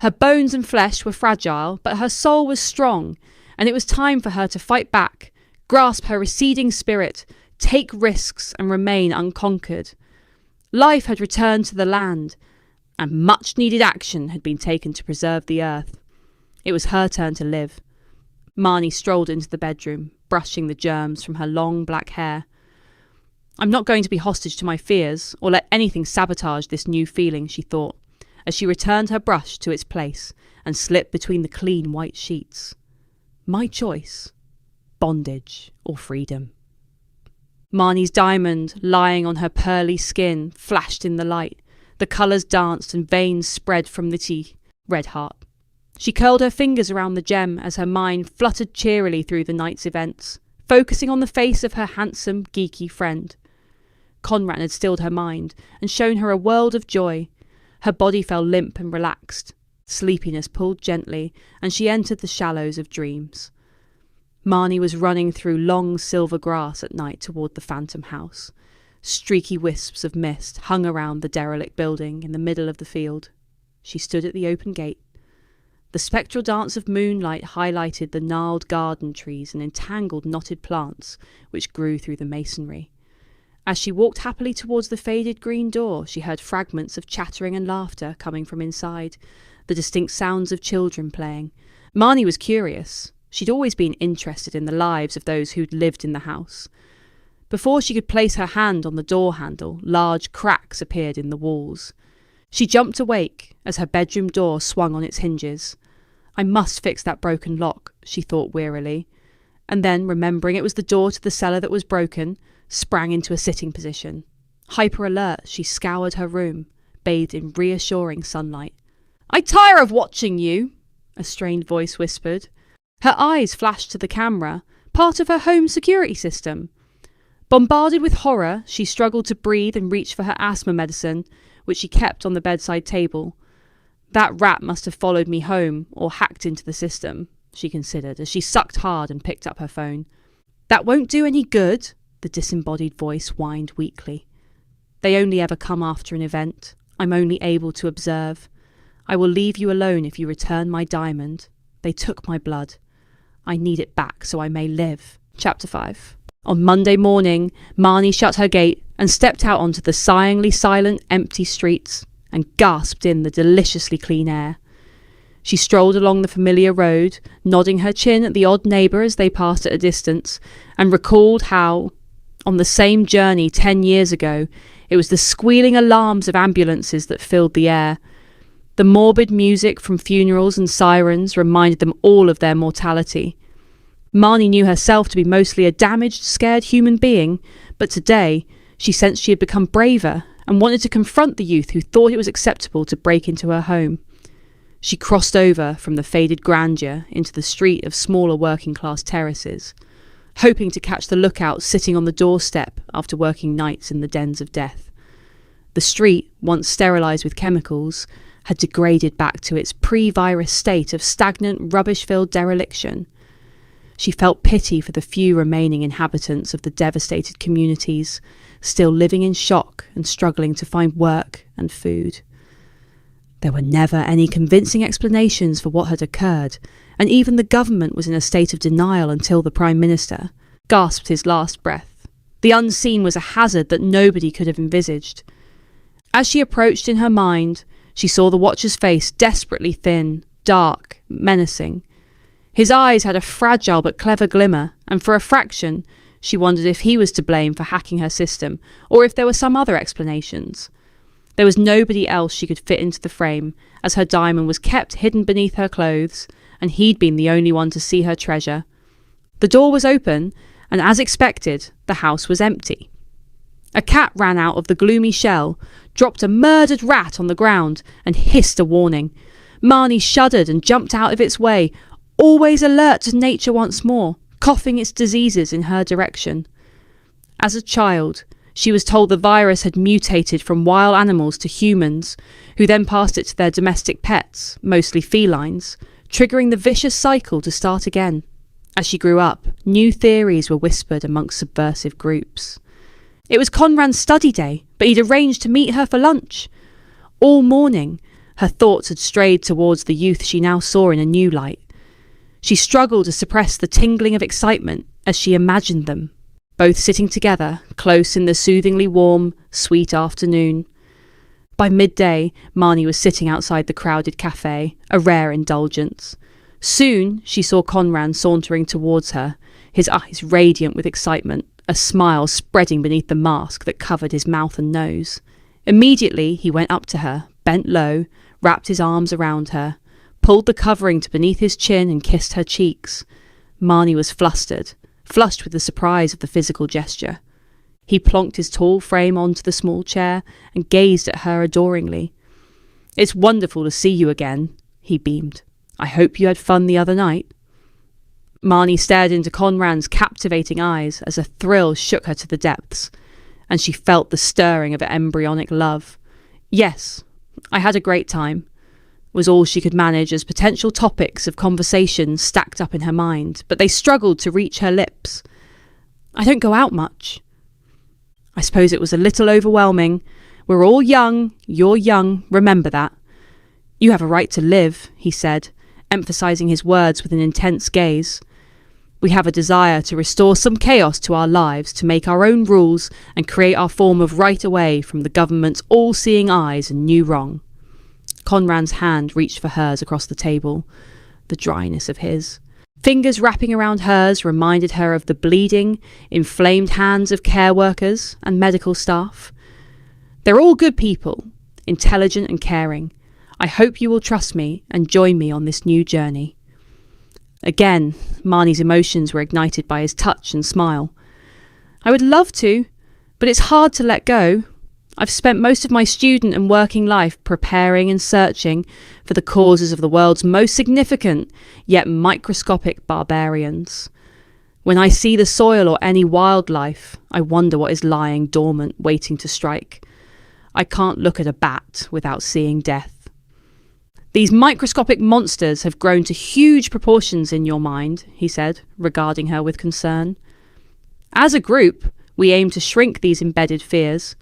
Her bones and flesh were fragile, but her soul was strong, and it was time for her to fight back, grasp her receding spirit, take risks, and remain unconquered. Life had returned to the land, and much-needed action had been taken to preserve the earth. It was her turn to live. Marnie strolled into the bedroom, brushing the germs from her long black hair. I'm not going to be hostage to my fears, or let anything sabotage this new feeling, she thought, as she returned her brush to its place and slipped between the clean white sheets. My choice. Bondage or freedom. Marnie's diamond, lying on her pearly skin, flashed in the light. The colours danced and veins spread from the tea. Red heart. She curled her fingers around the gem as her mind fluttered cheerily through the night's events, focusing on the face of her handsome, geeky friend. Conrad had stilled her mind and shown her a world of joy. Her body felt limp and relaxed. Sleepiness pulled gently, and she entered the shallows of dreams. Marnie was running through long silver grass at night toward the phantom house. Streaky wisps of mist hung around the derelict building in the middle of the field. She stood at the open gate. The spectral dance of moonlight highlighted the gnarled garden trees and entangled knotted plants which grew through the masonry. As she walked happily towards the faded green door, she heard fragments of chattering and laughter coming from inside, the distinct sounds of children playing. Marnie was curious. She'd always been interested in the lives of those who'd lived in the house. Before she could place her hand on the door handle, large cracks appeared in the walls. She jumped awake as her bedroom door swung on its hinges. I must fix that broken lock, she thought wearily, and then, remembering it was the door to the cellar that was broken, sprang into a sitting position. Hyper alert, she scoured her room, bathed in reassuring sunlight. I tire of watching you, a strained voice whispered. Her eyes flashed to the camera, part of her home security system. Bombarded with horror, she struggled to breathe and reach for her asthma medicine, which she kept on the bedside table. That rat must have followed me home or hacked into the system, she considered as she sucked hard and picked up her phone. That won't do any good, the disembodied voice whined weakly. They only ever come after an event. I'm only able to observe. I will leave you alone if you return my diamond. They took my blood. I need it back so I may live. Chapter 5. On Monday morning, Marnie shut her gate and stepped out onto the sighingly silent, empty streets and gasped in the deliciously clean air. She strolled along the familiar road, nodding her chin at the odd neighbour as they passed at a distance, and recalled how, On the same journey 10 years ago, it was the squealing alarms of ambulances that filled the air. The morbid music from funerals and sirens reminded them all of their mortality. Marnie knew herself to be mostly a damaged, scared human being, but today she sensed she had become braver and wanted to confront the youth who thought it was acceptable to break into her home. She crossed over from the faded grandeur into the street of smaller working-class terraces, hoping to catch the lookout sitting on the doorstep after working nights in the dens of death. The street, once sterilised with chemicals, had degraded back to its pre-virus state of stagnant, rubbish-filled dereliction. She felt pity for the few remaining inhabitants of the devastated communities, still living in shock and struggling to find work and food. There were never any convincing explanations for what had occurred, and even the government was in a state of denial until the Prime Minister gasped his last breath. The unseen was a hazard that nobody could have envisaged. As she approached in her mind, she saw the Watcher's face desperately thin, dark, menacing. His eyes had a fragile but clever glimmer, and for a fraction, she wondered if he was to blame for hacking her system, or if there were some other explanations. There was nobody else she could fit into the frame, as her diamond was kept hidden beneath her clothes, and he'd been the only one to see her treasure. The door was open, and as expected, the house was empty. A cat ran out of the gloomy shell, dropped a murdered rat on the ground, and hissed a warning. Marnie shuddered and jumped out of its way, always alert to nature once more, coughing its diseases in her direction. As a child, she was told the virus had mutated from wild animals to humans, who then passed it to their domestic pets, mostly felines, triggering the vicious cycle to start again. As she grew up, new theories were whispered amongst subversive groups. It was Conran's study day, but he'd arranged to meet her for lunch. All morning, her thoughts had strayed towards the youth she now saw in a new light. She struggled to suppress the tingling of excitement as she imagined them, both sitting together, close in the soothingly warm, sweet afternoon. By midday, Marnie was sitting outside the crowded cafe, a rare indulgence. Soon, she saw Conran sauntering towards her, his eyes radiant with excitement, a smile spreading beneath the mask that covered his mouth and nose. Immediately, he went up to her, bent low, wrapped his arms around her, pulled the covering to beneath his chin and kissed her cheeks. Marnie was flushed with the surprise of the physical gesture. He plonked his tall frame onto the small chair and gazed at her adoringly. "It's wonderful to see you again," he beamed. "I hope you had fun the other night." Marnie stared into Conran's captivating eyes as a thrill shook her to the depths, and she felt the stirring of embryonic love. "Yes, I had a great time," was all she could manage as potential topics of conversation stacked up in her mind, but they struggled to reach her lips. "I don't go out much." "I suppose it was a little overwhelming. We're all young, you're young, remember that." "You have a right to live," he said, emphasizing his words with an intense gaze. "We have a desire to restore some chaos to our lives, to make our own rules and create our form of right away from the government's all-seeing eyes and new wrong." Conran's hand reached for hers across the table, the dryness of his. Fingers wrapping around hers reminded her of the bleeding, inflamed hands of care workers and medical staff. "They're all good people, intelligent and caring. I hope you will trust me and join me on this new journey." Again, Marnie's emotions were ignited by his touch and smile. "I would love to, but it's hard to let go. I've spent most of my student and working life preparing and searching for the causes of the world's most significant, yet microscopic barbarians. When I see the soil or any wildlife, I wonder what is lying dormant, waiting to strike. I can't look at a bat without seeing death. These microscopic monsters have grown to huge proportions in your mind," he said, regarding her with concern. "As a group, we aim to shrink these embedded fears.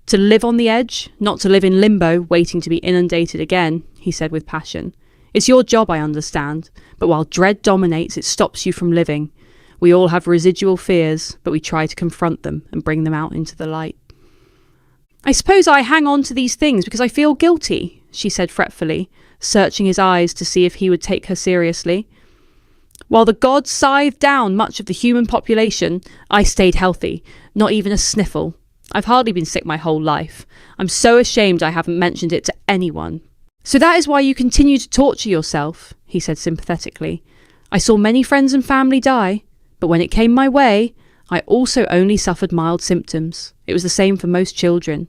To live on the edge, not to live in limbo, waiting to be inundated again," he said with passion. "It's your job, I understand, but while dread dominates, it stops you from living. We all have residual fears, but we try to confront them and bring them out into the light." "I suppose I hang on to these things because I feel guilty," she said fretfully, searching his eyes to see if he would take her seriously. "While the gods scythed down much of the human population, I stayed healthy, Not even a sniffle. I've hardly been sick my whole life. I'm so ashamed I haven't mentioned it to anyone." "So that is why you continue to torture yourself," he said sympathetically. "I saw many friends and family die, but when it came my way, I also only suffered mild symptoms. It was the same for most children.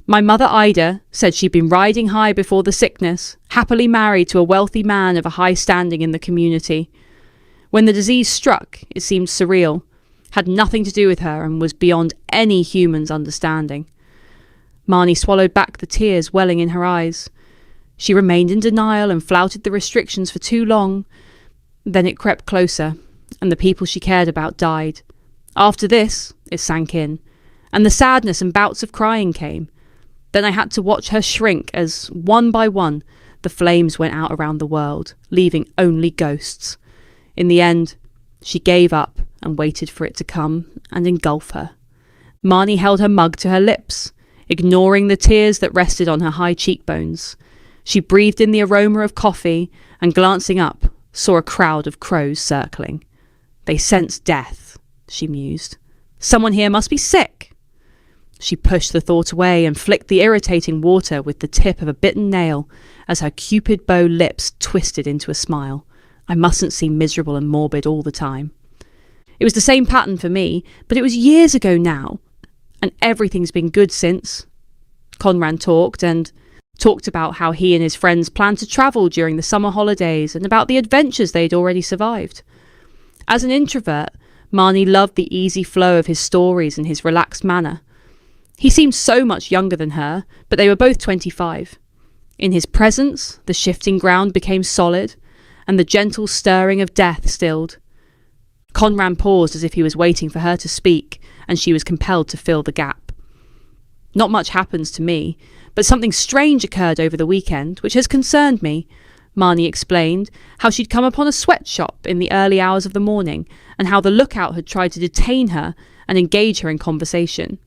My mother Ida said she'd been riding high before the sickness, happily married to a wealthy man of a high standing in the community. When the disease struck, it seemed surreal, had nothing to do with her and was beyond any human's understanding." Marnie swallowed back the tears welling in her eyes. She remained in denial and flouted the restrictions for too long. Then it crept closer, and the people she cared about died. After this, it sank in, and the sadness and bouts of crying came. Then I had to watch her shrink as, one by one, the flames went out around the world, leaving only ghosts. In the end, she gave up and waited for it to come and engulf her. Marnie held her mug to her lips, ignoring the tears that rested on her high cheekbones. She breathed in the aroma of coffee and, glancing up, saw a crowd of crows circling. "They sense death," she mused. "Someone here must be sick." She pushed the thought away and flicked the irritating water with the tip of a bitten nail as her cupid bow lips twisted into a smile. I mustn't seem miserable and morbid all the time. It was the same pattern for me, but it was years ago now, and everything's been good since. Conran talked about how he and his friends planned to travel during the summer holidays and about the adventures they'd already survived. As an introvert, Marnie loved the easy flow of his stories and his relaxed manner. He seemed so much younger than her, but they were both 25. In his presence, the shifting ground became solid, and the gentle stirring of death stilled. Conran paused as if he was waiting for her to speak, and she was compelled to fill the gap. "Not much happens to me, but something strange occurred over the weekend, which has concerned me," Marnie explained, how she'd come upon a sweatshop in the early hours of the morning, and how the lookout had tried to detain her and engage her in conversation.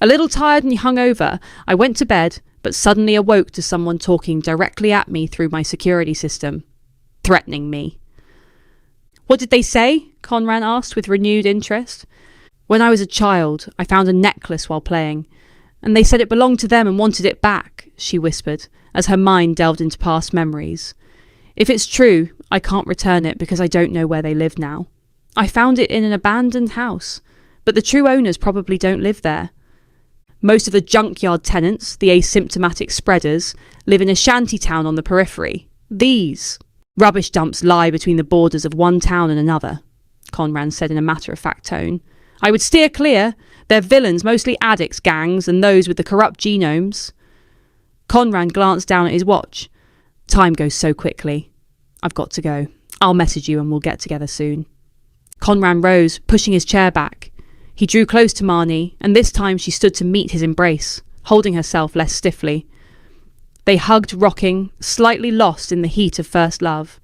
"A little tired and hungover, I went to bed, but suddenly awoke to someone talking directly at me through my security system, threatening me." "What did they say?" Conran asked with renewed interest. "When I was a child, I found a necklace while playing, and they said it belonged to them and wanted it back," she whispered, as her mind delved into past memories. "If it's true, I can't return it because I don't know where they live now. I found it in an abandoned house, but the true owners probably don't live there. Most of the junkyard tenants, the asymptomatic spreaders, live in a shanty town on the periphery. These rubbish dumps lie between the borders of one town and another," Conran said in a matter-of-fact tone. "I would steer clear. They're villains, mostly addicts, gangs, and those with the corrupt genomes." Conran glanced down at his watch. "Time goes so quickly. I've got to go. I'll message you and we'll get together soon." Conran rose, pushing his chair back. He drew close to Marnie, and this time she stood to meet his embrace, holding herself less stiffly. They hugged, rocking, slightly lost in the heat of first love.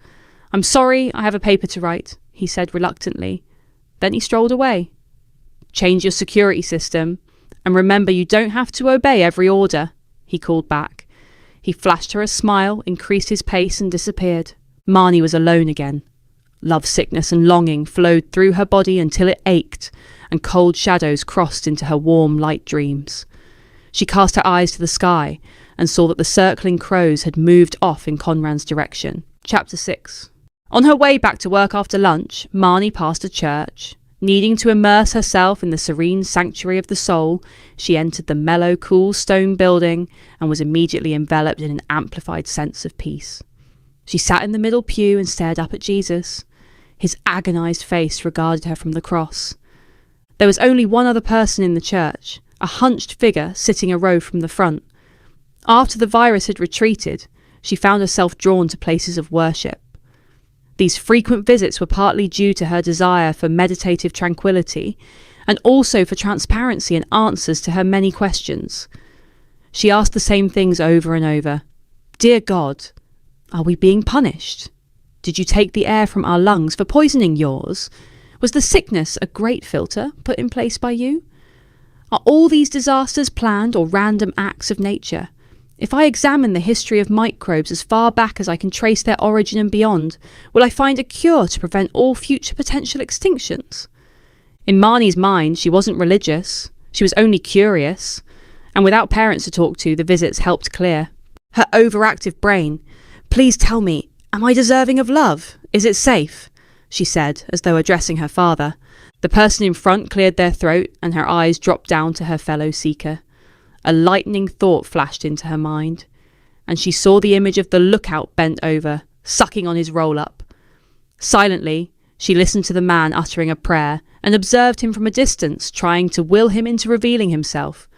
"I'm sorry, I have a paper to write," he said reluctantly. Then he strolled away. "Change your security system, and remember you don't have to obey every order," he called back. He flashed her a smile, increased his pace, and disappeared. Marnie was alone again. Love sickness and longing flowed through her body until it ached, and cold shadows crossed into her warm, light dreams. She cast her eyes to the sky and saw that the circling crows had moved off in Conran's direction. Chapter 6. On her way back to work after lunch, Marnie passed a church. Needing to immerse herself in the serene sanctuary of the soul, she entered the mellow, cool stone building and was immediately enveloped in an amplified sense of peace. She sat in the middle pew and stared up at Jesus. His agonized face regarded her from the cross. There was only one other person in the church, a hunched figure sitting a row from the front. After the virus had retreated, she found herself drawn to places of worship. These frequent visits were partly due to her desire for meditative tranquility, and also for transparency and answers to her many questions. She asked the same things over and over. "Dear God, are we being punished? Did you take the air from our lungs for poisoning yours? Was the sickness a great filter put in place by you? Are all these disasters planned or random acts of nature? If I examine the history of microbes as far back as I can trace their origin and beyond, will I find a cure to prevent all future potential extinctions? In Marnie's mind, she wasn't religious. She was only curious. And without parents to talk to, the visits helped clear her overactive brain. "Please tell me, am I deserving of love? Is it safe?" she said, as though addressing her father. The person in front cleared their throat, and her eyes dropped down to her fellow seeker. A lightning thought flashed into her mind, and she saw the image of the lookout bent over, sucking on his roll-up. Silently, she listened to the man uttering a prayer and observed him from a distance, trying to will him into revealing himself.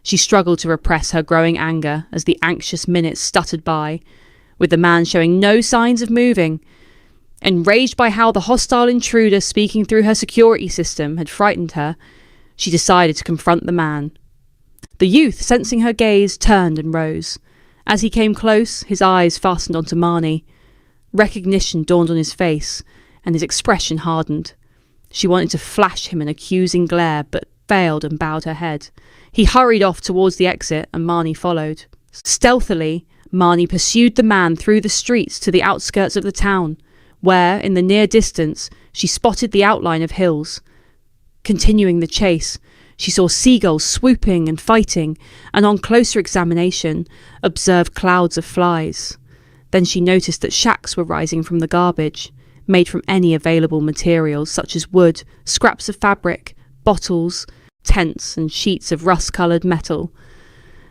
She struggled to repress her growing anger as the anxious minutes stuttered by, with the man showing no signs of moving. Enraged by how the hostile intruder speaking through her security system had frightened her, she decided to confront the man. The youth, sensing her gaze, turned and rose. As he came close, his eyes fastened onto Marnie. Recognition dawned on his face, and his expression hardened. She wanted to flash him an accusing glare, but failed and bowed her head. He hurried off towards the exit, and Marnie followed. Stealthily, Marnie pursued the man through the streets to the outskirts of the town, where, in the near distance, she spotted the outline of hills. Continuing the chase, she saw seagulls swooping and fighting, and on closer examination, observed clouds of flies. Then she noticed that shacks were rising from the garbage, made from any available materials such as wood, scraps of fabric, bottles, tents, and sheets of rust-coloured metal.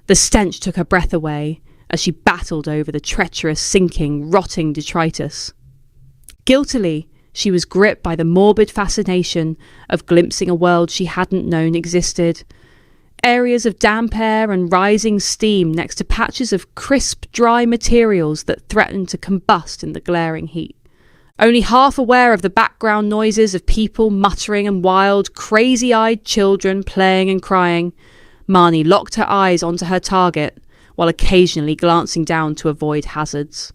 The stench took her breath away as she battled over the treacherous, sinking, rotting detritus. Guiltily, she was gripped by the morbid fascination of glimpsing a world she hadn't known existed. Areas of damp air and rising steam next to patches of crisp, dry materials that threatened to combust in the glaring heat. Only half aware of the background noises of people muttering and wild, crazy-eyed children playing and crying, Marnie locked her eyes onto her target while occasionally glancing down to avoid hazards.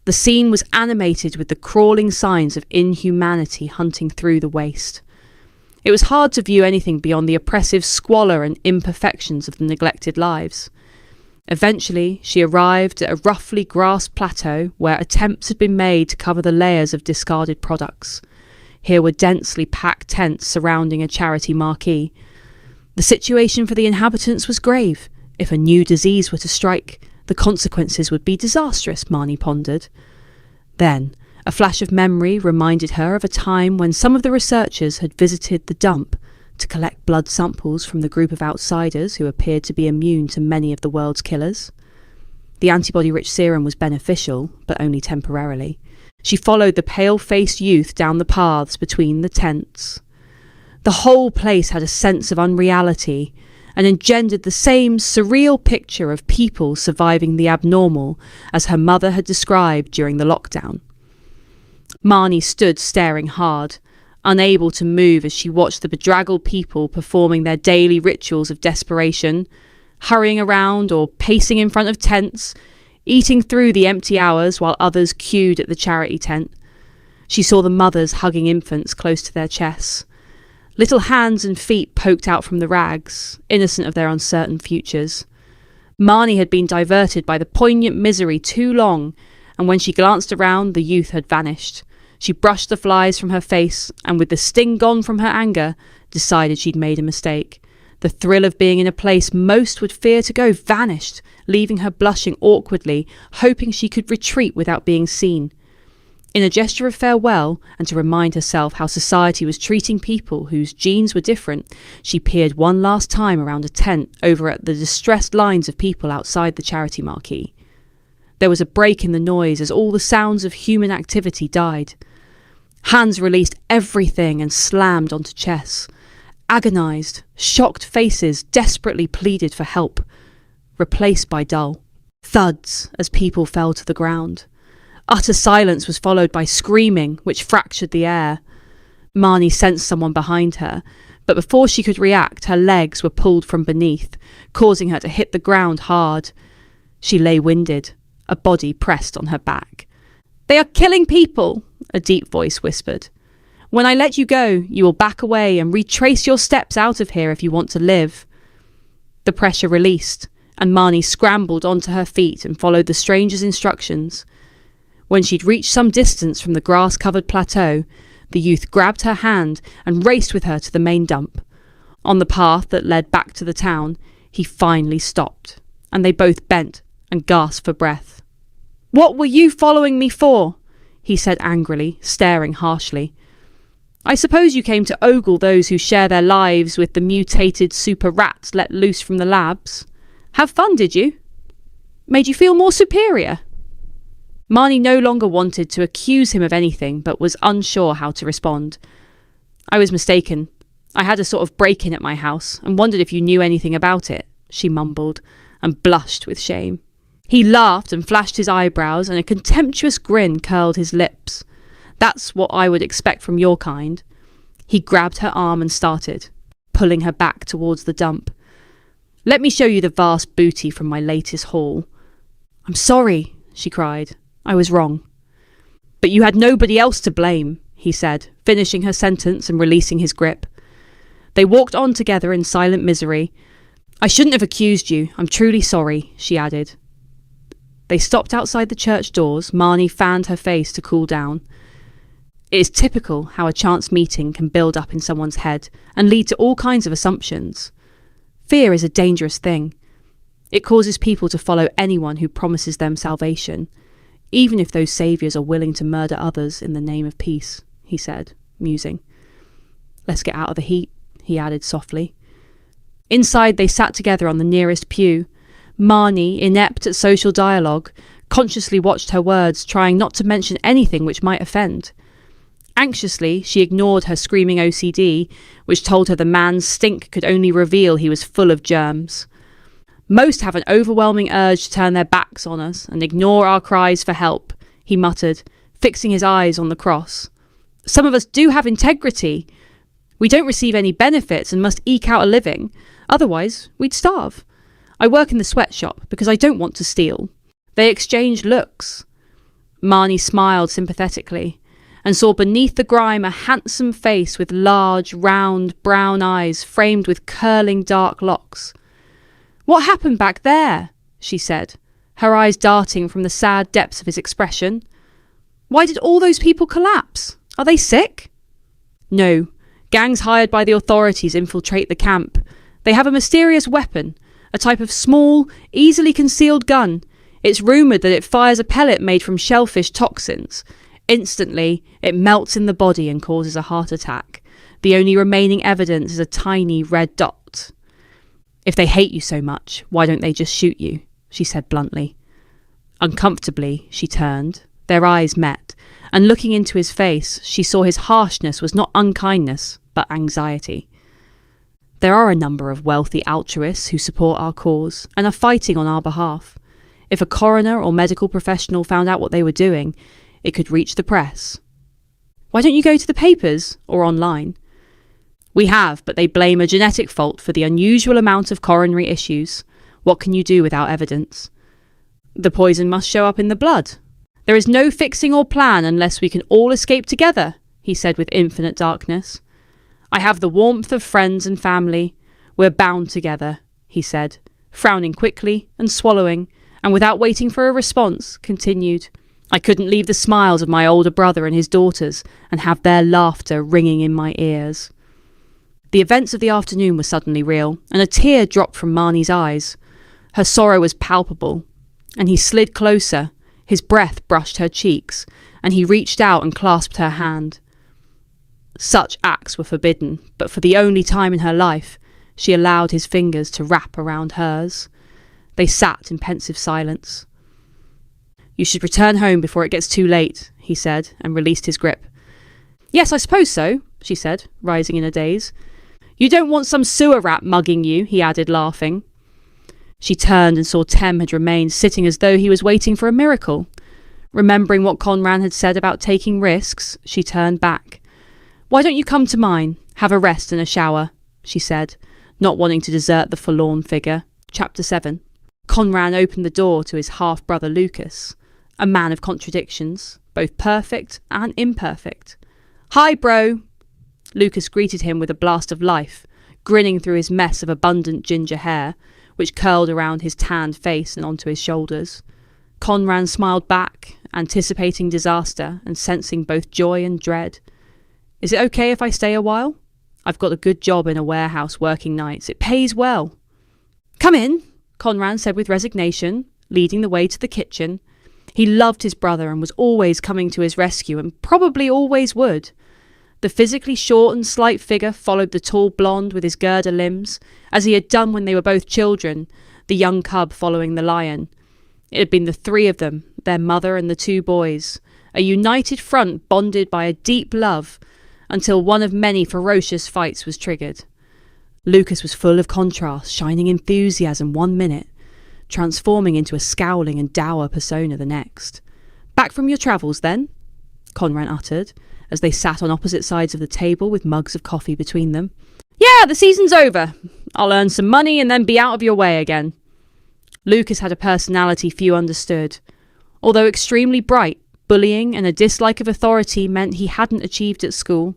The scene was animated with the crawling signs of inhumanity hunting through the waste. It was hard to view anything beyond the oppressive squalor and imperfections of the neglected lives. Eventually, she arrived at a roughly grassed plateau where attempts had been made to cover the layers of discarded products. Here were densely packed tents surrounding a charity marquee. The situation for the inhabitants was grave. If a new disease were to strike, the consequences would be disastrous, Marnie pondered. Then, a flash of memory reminded her of a time when some of the researchers had visited the dump to collect blood samples from the group of outsiders who appeared to be immune to many of the world's killers. The antibody-rich serum was beneficial, but only temporarily. She followed the pale-faced youth down the paths between the tents. The whole place had a sense of unreality and engendered the same surreal picture of people surviving the abnormal as her mother had described during the lockdown. Marnie stood staring hard, unable to move as she watched the bedraggled people performing their daily rituals of desperation, hurrying around or pacing in front of tents, eating through the empty hours while others queued at the charity tent. She saw the mothers hugging infants close to their chests. Little hands and feet poked out from the rags, innocent of their uncertain futures. Marnie had been diverted by the poignant misery too long, and when she glanced around, the youth had vanished. She brushed the flies from her face, and with the sting gone from her anger, decided she'd made a mistake. The thrill of being in a place most would fear to go vanished, leaving her blushing awkwardly, hoping she could retreat without being seen. In a gesture of farewell, and to remind herself how society was treating people whose genes were different, she peered one last time around a tent over at the distressed lines of people outside the charity marquee. There was a break in the noise as all the sounds of human activity died. Hands released everything and slammed onto chests. Agonised, shocked faces desperately pleaded for help, replaced by dull thuds as people fell to the ground. Utter silence was followed by screaming, which fractured the air. Marnie sensed someone behind her, but before she could react, her legs were pulled from beneath, causing her to hit the ground hard. She lay winded, a body pressed on her back. "They are killing people," a deep voice whispered. "When I let you go, you will back away and retrace your steps out of here if you want to live." The pressure released, and Marnie scrambled onto her feet and followed the stranger's instructions. When she'd reached some distance from the grass-covered plateau, The youth grabbed her hand and raced with her to the main dump. On the path that led back to the town, he finally stopped, and they both bent and gasped for breath. "What were you following me for?" he said angrily, staring harshly. "I suppose you came to ogle those who share their lives with the mutated super rats let loose from the labs. Have fun, did you? Made you feel more superior?" Marnie no longer wanted to accuse him of anything, but was unsure how to respond. "I was mistaken. I had a sort of break-in at my house and wondered if you knew anything about it," she mumbled, and blushed with shame. He laughed and flashed his eyebrows, and a contemptuous grin curled his lips. "That's what I would expect from your kind." He grabbed her arm and started, pulling her back towards the dump. "Let me show you the vast booty from my latest haul." "I'm sorry," she cried. "I was wrong." "But you had nobody else to blame," he said, finishing her sentence and releasing his grip. They walked on together in silent misery. "I shouldn't have accused you. I'm truly sorry," she added. They stopped outside the church doors. Marnie fanned her face to cool down. It is typical how a chance meeting can build up in someone's head and lead to all kinds of assumptions. Fear is a dangerous thing. It causes people to follow anyone who promises them salvation, even if those saviours are willing to murder others in the name of peace, he said, musing. "Let's get out of the heat," he added softly. Inside, they sat together on the nearest pew. Marnie, inept at social dialogue, consciously watched her words, trying not to mention anything which might offend. Anxiously, she ignored her screaming OCD, which told her the man's stink could only reveal he was full of germs. "Most have an overwhelming urge to turn their backs on us and ignore our cries for help," he muttered, fixing his eyes on the cross. "Some of us do have integrity. We don't receive any benefits and must eke out a living. Otherwise, we'd starve. I work in the sweatshop because I don't want to steal." They exchanged looks. Marnie smiled sympathetically and saw beneath the grime a handsome face with large, round, brown eyes framed with curling dark locks. "What happened back there?" she said, her eyes darting from the sad depths of his expression. "Why did all those people collapse? Are they sick?" "No. Gangs hired by the authorities infiltrate the camp. They have a mysterious weapon, a type of small, easily concealed gun. It's rumoured that it fires a pellet made from shellfish toxins. Instantly, it melts in the body and causes a heart attack. The only remaining evidence is a tiny red dot. If they hate you so much, why don't they just shoot you?" she said bluntly. Uncomfortably, she turned. Their eyes met, and looking into his face, she saw his harshness was not unkindness, but anxiety. "There are a number of wealthy altruists who support our cause and are fighting on our behalf. If a coroner or medical professional found out what they were doing, it could reach the press." "Why don't you go to the papers or online?" "We have, but they blame a genetic fault for the unusual amount of coronary issues. What can you do without evidence?" "The poison must show up in the blood. There is no fixing or plan unless we can all escape together," he said with infinite darkness. "I have the warmth of friends and family. We're bound together," he said, frowning quickly and swallowing, and without waiting for a response, continued, "I couldn't leave the smiles of my older brother and his daughters and have their laughter ringing in my ears." The events of the afternoon were suddenly real, and a tear dropped from Marnie's eyes. Her sorrow was palpable, and he slid closer. His breath brushed her cheeks, and he reached out and clasped her hand. Such acts were forbidden, but for the only time in her life, she allowed his fingers to wrap around hers. They sat in pensive silence. "You should return home before it gets too late," he said, and released his grip. "Yes, I suppose so," she said, rising in a daze. "You don't want some sewer rat mugging you," he added, laughing. She turned and saw Tem had remained sitting as though he was waiting for a miracle. Remembering what Conran had said about taking risks, she turned back. "Why don't you come to mine? Have a rest and a shower," she said, not wanting to desert the forlorn figure. Chapter 7. Conran opened the door to his half-brother Lucas, a man of contradictions, both perfect and imperfect. "Hi, bro!" Lucas greeted him with a blast of life, grinning through his mess of abundant ginger hair, which curled around his tanned face and onto his shoulders. Conran smiled back, anticipating disaster and sensing both joy and dread. Is it okay if I stay a while? I've got a good job in a warehouse working nights. It pays well. Come in, Conran said with resignation, leading the way to the kitchen. He loved his brother and was always coming to his rescue, and probably always would. The physically short and slight figure followed the tall blonde with his girder limbs, as he had done when they were both children, the young cub following the lion. It had been the three of them, their mother and the two boys, a united front bonded by a deep love, until one of many ferocious fights was triggered. Lucas was full of contrast, shining enthusiasm 1 minute, transforming into a scowling and dour persona the next. Back from your travels, then? Conran uttered, as they sat on opposite sides of the table with mugs of coffee between them. Yeah, the season's over. I'll earn some money and then be out of your way again. Lucas had a personality few understood. Although extremely bright, bullying and a dislike of authority meant he hadn't achieved at school.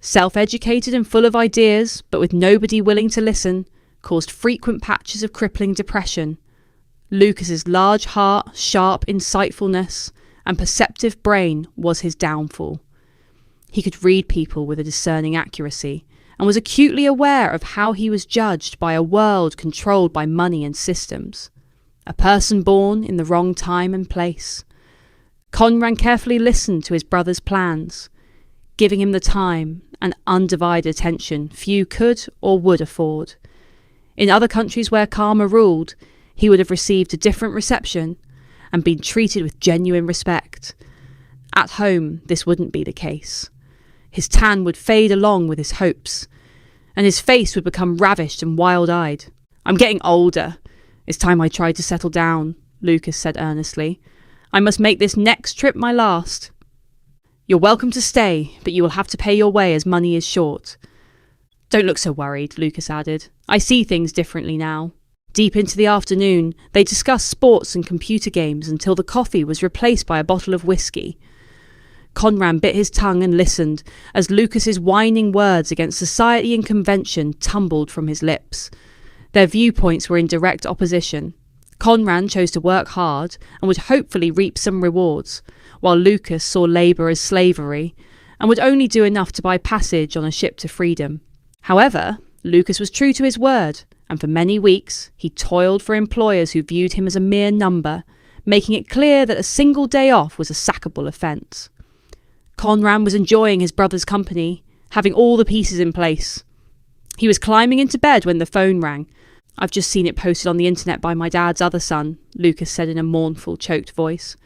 Self-educated and full of ideas, but with nobody willing to listen, caused frequent patches of crippling depression. Lucas's large heart, sharp insightfulness, and perceptive brain was his downfall. He could read people with a discerning accuracy, and was acutely aware of how he was judged by a world controlled by money and systems. A person born in the wrong time and place. Conran carefully listened to his brother's plans, giving him the time and undivided attention few could or would afford. In other countries where karma ruled, he would have received a different reception and been treated with genuine respect. At home, this wouldn't be the case. His tan would fade along with his hopes, and his face would become ravished and wild-eyed. I'm getting older. It's time I tried to settle down, Lucas said earnestly. I must make this next trip my last. You're welcome to stay, but you will have to pay your way as money is short. Don't look so worried, Lucas added. I see things differently now. Deep into the afternoon, they discussed sports and computer games until the coffee was replaced by a bottle of whiskey. Conran bit his tongue and listened as Lucas's whining words against society and convention tumbled from his lips. Their viewpoints were in direct opposition. Conran chose to work hard and would hopefully reap some rewards, while Lucas saw labour as slavery and would only do enough to buy passage on a ship to freedom. However, Lucas was true to his word, and for many weeks he toiled for employers who viewed him as a mere number, making it clear that a single day off was a sackable offence. Conran was enjoying his brother's company, having all the pieces in place. He was climbing into bed when the phone rang. I've just seen it posted on the internet by my dad's other son, Lucas said in a mournful, choked voice.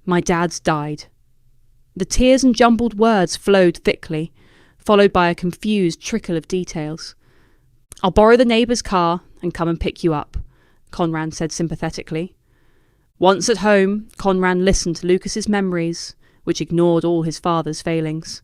My dad's died. The tears and jumbled words flowed thickly, followed by a confused trickle of details. I'll borrow the neighbour's car and come and pick you up, Conran said sympathetically. Once at home, Conran listened to Lucas's memories, which ignored all his father's failings.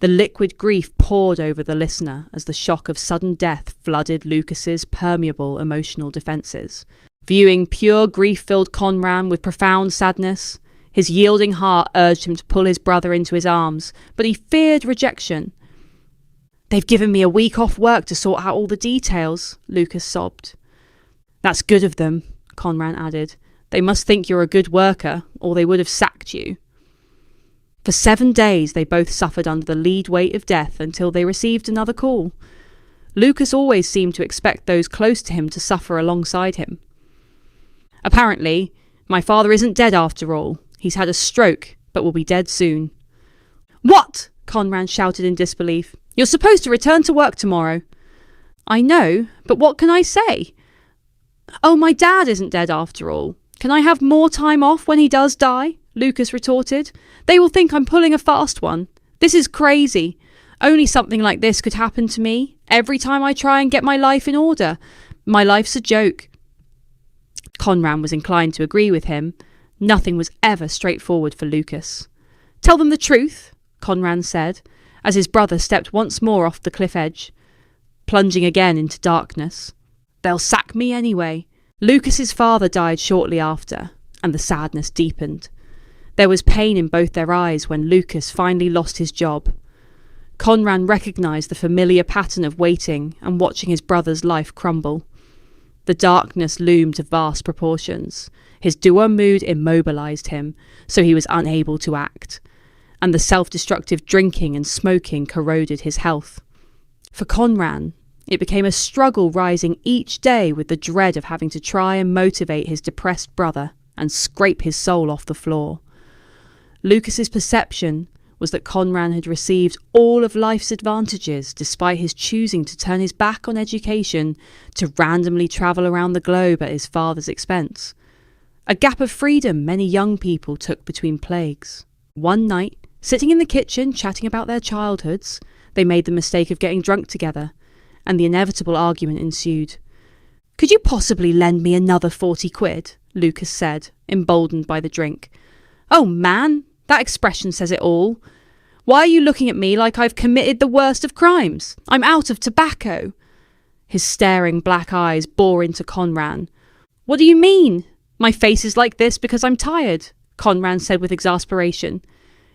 The liquid grief poured over the listener as the shock of sudden death flooded Lucas's permeable emotional defences. Viewing pure grief-filled Conran with profound sadness, his yielding heart urged him to pull his brother into his arms, but he feared rejection. They've given me a week off work to sort out all the details, Lucas sobbed. That's good of them, Conran added. They must think you're a good worker, or they would have sacked you. For 7 days they both suffered under the lead weight of death until they received another call. Lucas always seemed to expect those close to him to suffer alongside him. Apparently, my father isn't dead after all. He's had a stroke, but will be dead soon. What? Conran shouted in disbelief. You're supposed to return to work tomorrow. I know, but what can I say? Oh, my dad isn't dead after all. Can I have more time off when he does die? Lucas retorted. They will think I'm pulling a fast one. This is crazy. Only something like this could happen to me every time I try and get my life in order. My life's a joke. Conran was inclined to agree with him. Nothing was ever straightforward for Lucas. Tell them the truth, Conran said, as his brother stepped once more off the cliff edge, plunging again into darkness. They'll sack me anyway. Lucas's father died shortly after, and the sadness deepened. There was pain in both their eyes when Lucas finally lost his job. Conran recognised the familiar pattern of waiting and watching his brother's life crumble. The darkness loomed to vast proportions. His dour mood immobilised him, so he was unable to act. and the self-destructive drinking and smoking corroded his health. For Conran, it became a struggle rising each day with the dread of having to try and motivate his depressed brother and scrape his soul off the floor. Lucas's perception was that Conran had received all of life's advantages despite his choosing to turn his back on education to randomly travel around the globe at his father's expense. A gap of freedom many young people took between plagues. One night, sitting in the kitchen chatting about their childhoods, they made the mistake of getting drunk together, and the inevitable argument ensued. "Could you possibly lend me another 40 quid?" Lucas said, emboldened by the drink. "Oh man, that expression says it all. Why are you looking at me like I've committed the worst of crimes? I'm out of tobacco." His staring black eyes bore into Conran. "What do you mean? My face is like this because I'm tired," Conran said with exasperation.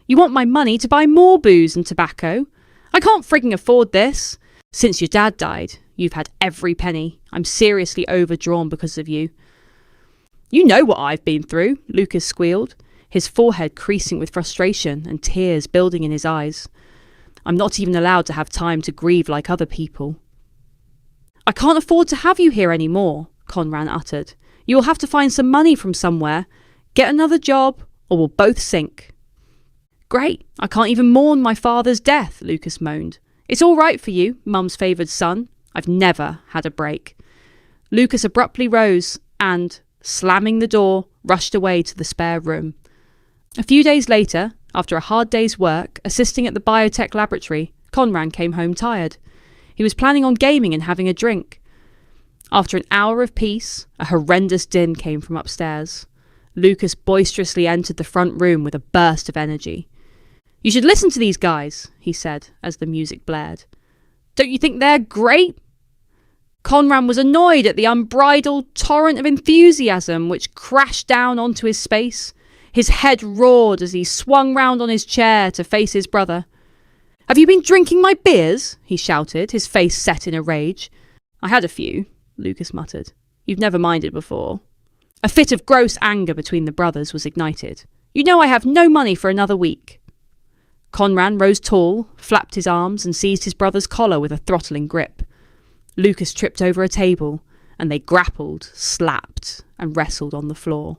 "You want my money to buy more booze and tobacco? I can't frigging afford this. Since your dad died, you've had every penny. I'm seriously overdrawn because of you." "You know what I've been through," Lucas squealed, his forehead creasing with frustration and tears building in his eyes. "I'm not even allowed to have time to grieve like other people." "I can't afford to have you here anymore," Conran uttered. "You will have to find some money from somewhere. Get another job, or we'll both sink." "Great, I can't even mourn my father's death," Lucas moaned. "It's all right for you, Mum's favoured son. I've never had a break." Lucas abruptly rose and, slamming the door, rushed away to the spare room. A few days later, after a hard day's work, assisting at the biotech laboratory, Conran came home tired. He was planning on gaming and having a drink. After an hour of peace, a horrendous din came from upstairs. Lucas boisterously entered the front room with a burst of energy. "You should listen to these guys," he said as the music blared. "Don't you think they're great?" Conran was annoyed at the unbridled torrent of enthusiasm which crashed down onto his space. His head roared as he swung round on his chair to face his brother. "Have you been drinking my beers?" he shouted, his face set in a rage. "I had a few," Lucas muttered. "You've never minded before." A fit of gross anger between the brothers was ignited. "You know I have no money for another week." Conran rose tall, flapped his arms and seized his brother's collar with a throttling grip. Lucas tripped over a table, and they grappled, slapped, and wrestled on the floor.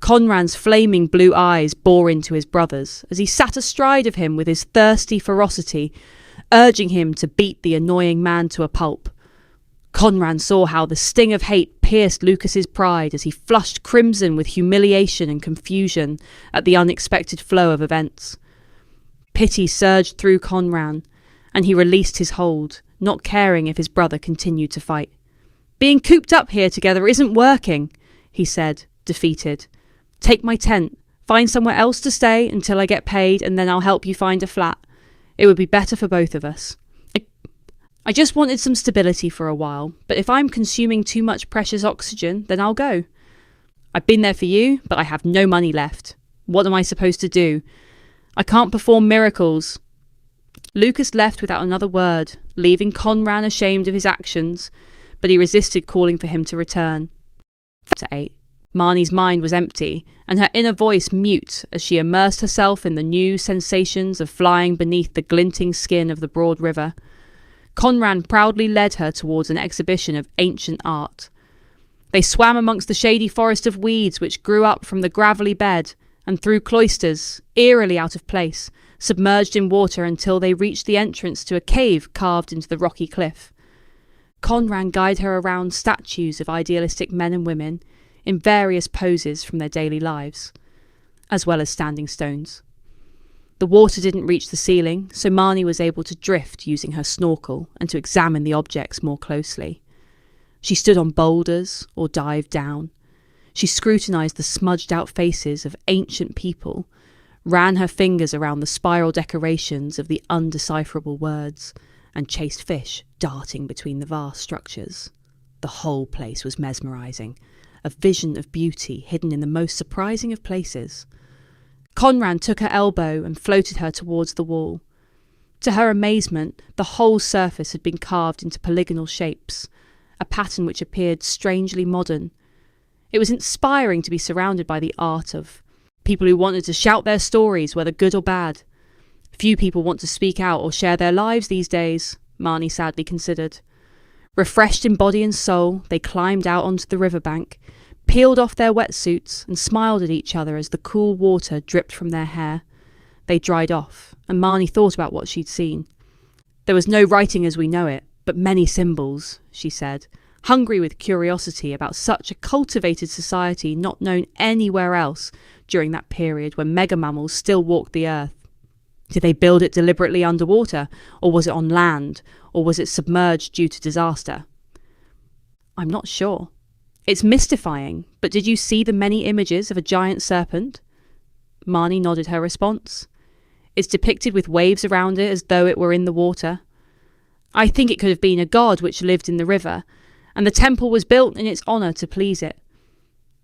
Conran's flaming blue eyes bore into his brother's as he sat astride of him with his thirsty ferocity, urging him to beat the annoying man to a pulp. Conran saw how the sting of hate pierced Lucas's pride as he flushed crimson with humiliation and confusion at the unexpected flow of events. Pity surged through Conran, and he released his hold, not caring if his brother continued to fight. "Being cooped up here together isn't working," he said, defeated. "Take my tent, find somewhere else to stay until I get paid, and then I'll help you find a flat. It would be better for both of us. I just wanted some stability for a while, but if I'm consuming too much precious oxygen, then I'll go. I've been there for you, but I have no money left. What am I supposed to do? I can't perform miracles." Lucas left without another word, leaving Conran ashamed of his actions, but he resisted calling for him to return. Chapter 8. Marnie's mind was empty, and her inner voice mute as she immersed herself in the new sensations of flying beneath the glinting skin of the broad river. Conran proudly led her towards an exhibition of ancient art. They swam amongst the shady forest of weeds which grew up from the gravelly bed, and through cloisters, eerily out of place, submerged in water until they reached the entrance to a cave carved into the rocky cliff. Conran guided her around statues of idealistic men and women in various poses from their daily lives, as well as standing stones. The water didn't reach the ceiling, so Marnie was able to drift using her snorkel and to examine the objects more closely. She stood on boulders or dived down. She scrutinised the smudged-out faces of ancient people, ran her fingers around the spiral decorations of the undecipherable words, and chased fish darting between the vast structures. The whole place was mesmerising, a vision of beauty hidden in the most surprising of places. Conran took her elbow and floated her towards the wall. To her amazement, the whole surface had been carved into polygonal shapes, a pattern which appeared strangely modern. It was inspiring to be surrounded by the art of people who wanted to shout their stories, whether good or bad. Few people want to speak out or share their lives these days, Marnie sadly considered. Refreshed in body and soul, they climbed out onto the riverbank, peeled off their wetsuits and smiled at each other as the cool water dripped from their hair. They dried off, and Marnie thought about what she'd seen. There was no writing as we know it, but many symbols, she said, hungry with curiosity about such a cultivated society not known anywhere else during that period when mega-mammals still walked the earth. Did they build it deliberately underwater, or was it on land, or was it submerged due to disaster? I'm not sure. It's mystifying, but did you see the many images of a giant serpent? Marnie nodded her response. It's depicted with waves around it as though it were in the water. I think it could have been a god which lived in the river, and the temple was built in its honour to please it.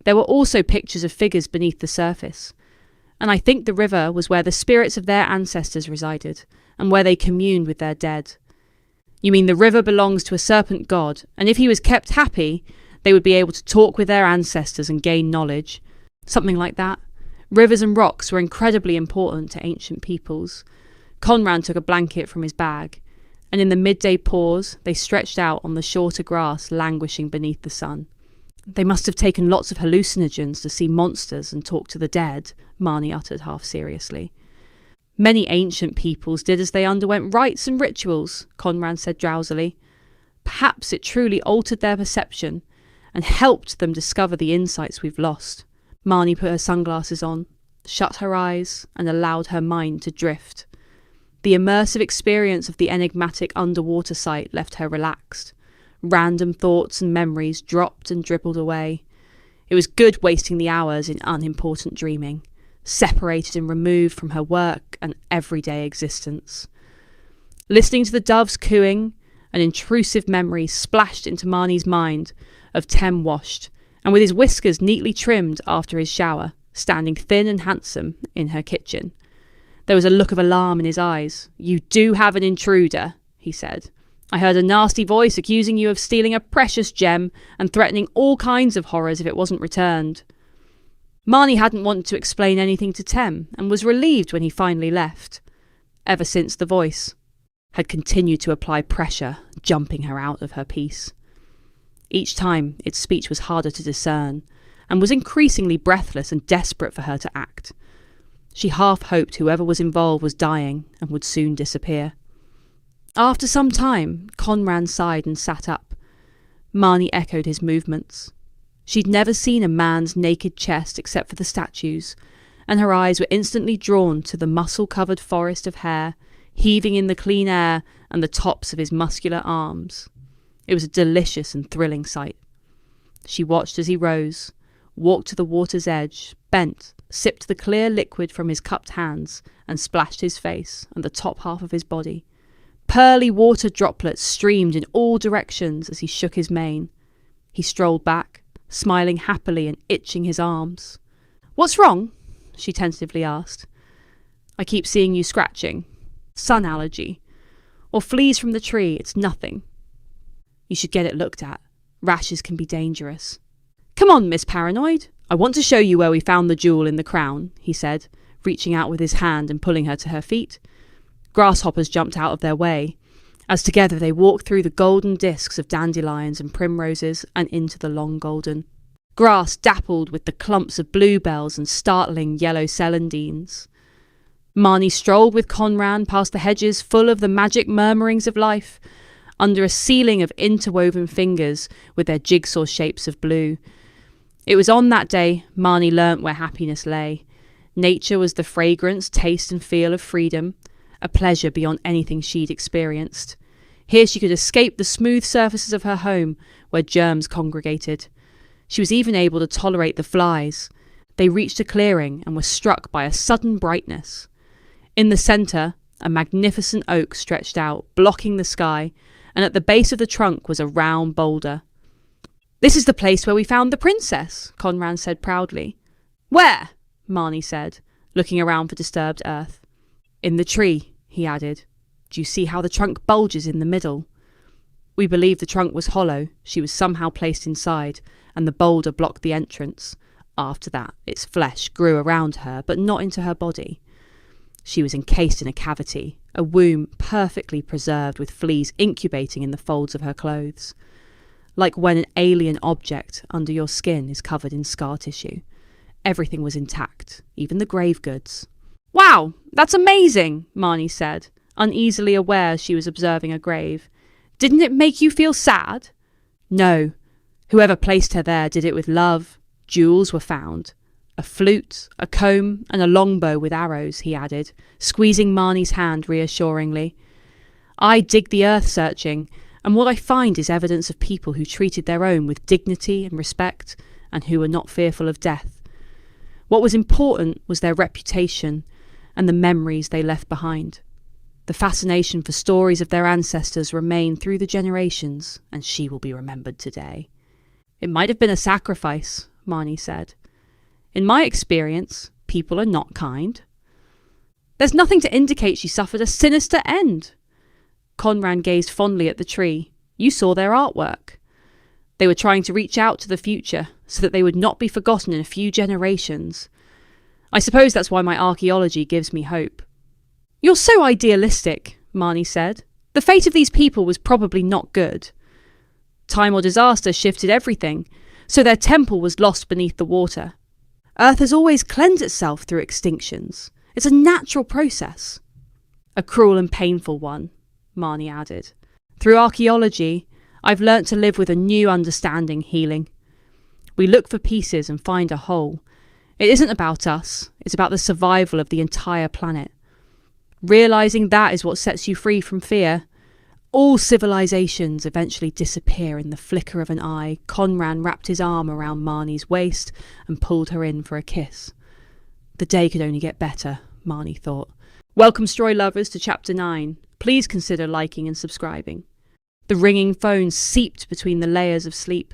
There were also pictures of figures beneath the surface, and I think the river was where the spirits of their ancestors resided, and where they communed with their dead. You mean the river belongs to a serpent god, and if he was kept happy, they would be able to talk with their ancestors and gain knowledge. Something like that. Rivers and rocks were incredibly important to ancient peoples. Conran took a blanket from his bag, and in the midday pause, they stretched out on the shorter grass languishing beneath the sun. They must have taken lots of hallucinogens to see monsters and talk to the dead, Marnie uttered half seriously. Many ancient peoples did as they underwent rites and rituals, Conran said drowsily. Perhaps it truly altered their perception and helped them discover the insights we've lost. Marnie put her sunglasses on, shut her eyes, and allowed her mind to drift. The immersive experience of the enigmatic underwater site left her relaxed. Random thoughts and memories dropped and dribbled away. It was good wasting the hours in unimportant dreaming, separated and removed from her work and everyday existence. Listening to the doves cooing, an intrusive memory splashed into Marnie's mind of Tem washed, and with his whiskers neatly trimmed after his shower, standing thin and handsome in her kitchen. There was a look of alarm in his eyes. "You do have an intruder," he said. "I heard a nasty voice accusing you of stealing a precious gem and threatening all kinds of horrors if it wasn't returned." Marnie hadn't wanted to explain anything to Tem and was relieved when he finally left. Ever since the voice had continued to apply pressure, jumping her out of her peace. Each time its speech was harder to discern and was increasingly breathless and desperate for her to act. She half hoped whoever was involved was dying and would soon disappear. After some time, Conran sighed and sat up. Marnie echoed his movements. She'd never seen a man's naked chest except for the statues, and her eyes were instantly drawn to the muscle-covered forest of hair, heaving in the clean air and the tops of his muscular arms. It was a delicious and thrilling sight. She watched as he rose, walked to the water's edge, bent, sipped the clear liquid from his cupped hands, and splashed his face and the top half of his body. Pearly water droplets streamed in all directions as he shook his mane. He strolled back, smiling happily and itching his arms. "What's wrong?" she tentatively asked. "I keep seeing you scratching. Sun allergy. Or fleas from the tree, it's nothing." "You should get it looked at. Rashes can be dangerous." "Come on, Miss Paranoid. I want to show you where we found the jewel in the crown," he said, reaching out with his hand and pulling her to her feet. Grasshoppers jumped out of their way, as together they walked through the golden discs of dandelions and primroses and into the long golden grass dappled with the clumps of bluebells and startling yellow celandines. Marnie strolled with Conran past the hedges full of the magic murmurings of life, under a ceiling of interwoven fingers with their jigsaw shapes of blue. It was on that day Marnie learnt where happiness lay. Nature was the fragrance, taste and feel of freedom, a pleasure beyond anything she'd experienced. Here she could escape the smooth surfaces of her home where germs congregated. She was even able to tolerate the flies. They reached a clearing and were struck by a sudden brightness. In the centre, a magnificent oak stretched out, blocking the sky, and at the base of the trunk was a round boulder. "This is the place where we found the princess," Conran said proudly. "Where?" Marnie said, looking around for disturbed earth. "In the tree," he added. "Do you see how the trunk bulges in the middle? We believe the trunk was hollow. She was somehow placed inside, and the boulder blocked the entrance. After that, its flesh grew around her, but not into her body. She was encased in a cavity, a womb perfectly preserved with fleas incubating in the folds of her clothes. Like when an alien object under your skin is covered in scar tissue. Everything was intact, even the grave goods. "Wow, that's amazing," Marnie said, uneasily aware she was observing a grave. "Didn't it make you feel sad?" "No. Whoever placed her there did it with love. Jewels were found. A flute, a comb, and a longbow with arrows," he added, squeezing Marnie's hand reassuringly. "I dig the earth searching, and what I find is evidence of people who treated their own with dignity and respect, and who were not fearful of death. What was important was their reputation and the memories they left behind. The fascination for stories of their ancestors remained through the generations, and she will be remembered today." "It might have been a sacrifice," Marnie said. "In my experience, people are not kind." "There's nothing to indicate she suffered a sinister end." Conran gazed fondly at the tree. "You saw their artwork. They were trying to reach out to the future so that they would not be forgotten in a few generations. I suppose that's why my archaeology gives me hope." "You're so idealistic," Marnie said. "The fate of these people was probably not good. Time or disaster shifted everything, so their temple was lost beneath the water. Earth has always cleansed itself through extinctions. It's a natural process." "A cruel and painful one," Marnie added. "Through archaeology, I've learnt to live with a new understanding healing. We look for pieces and find a whole. It isn't about us, it's about the survival of the entire planet. Realising that is what sets you free from fear. All civilizations eventually disappear in the flicker of an eye." Conran wrapped his arm around Marnie's waist and pulled her in for a kiss. The day could only get better, Marnie thought. Welcome, story lovers, to Chapter 9. Please consider liking and subscribing. The ringing phone seeped between the layers of sleep.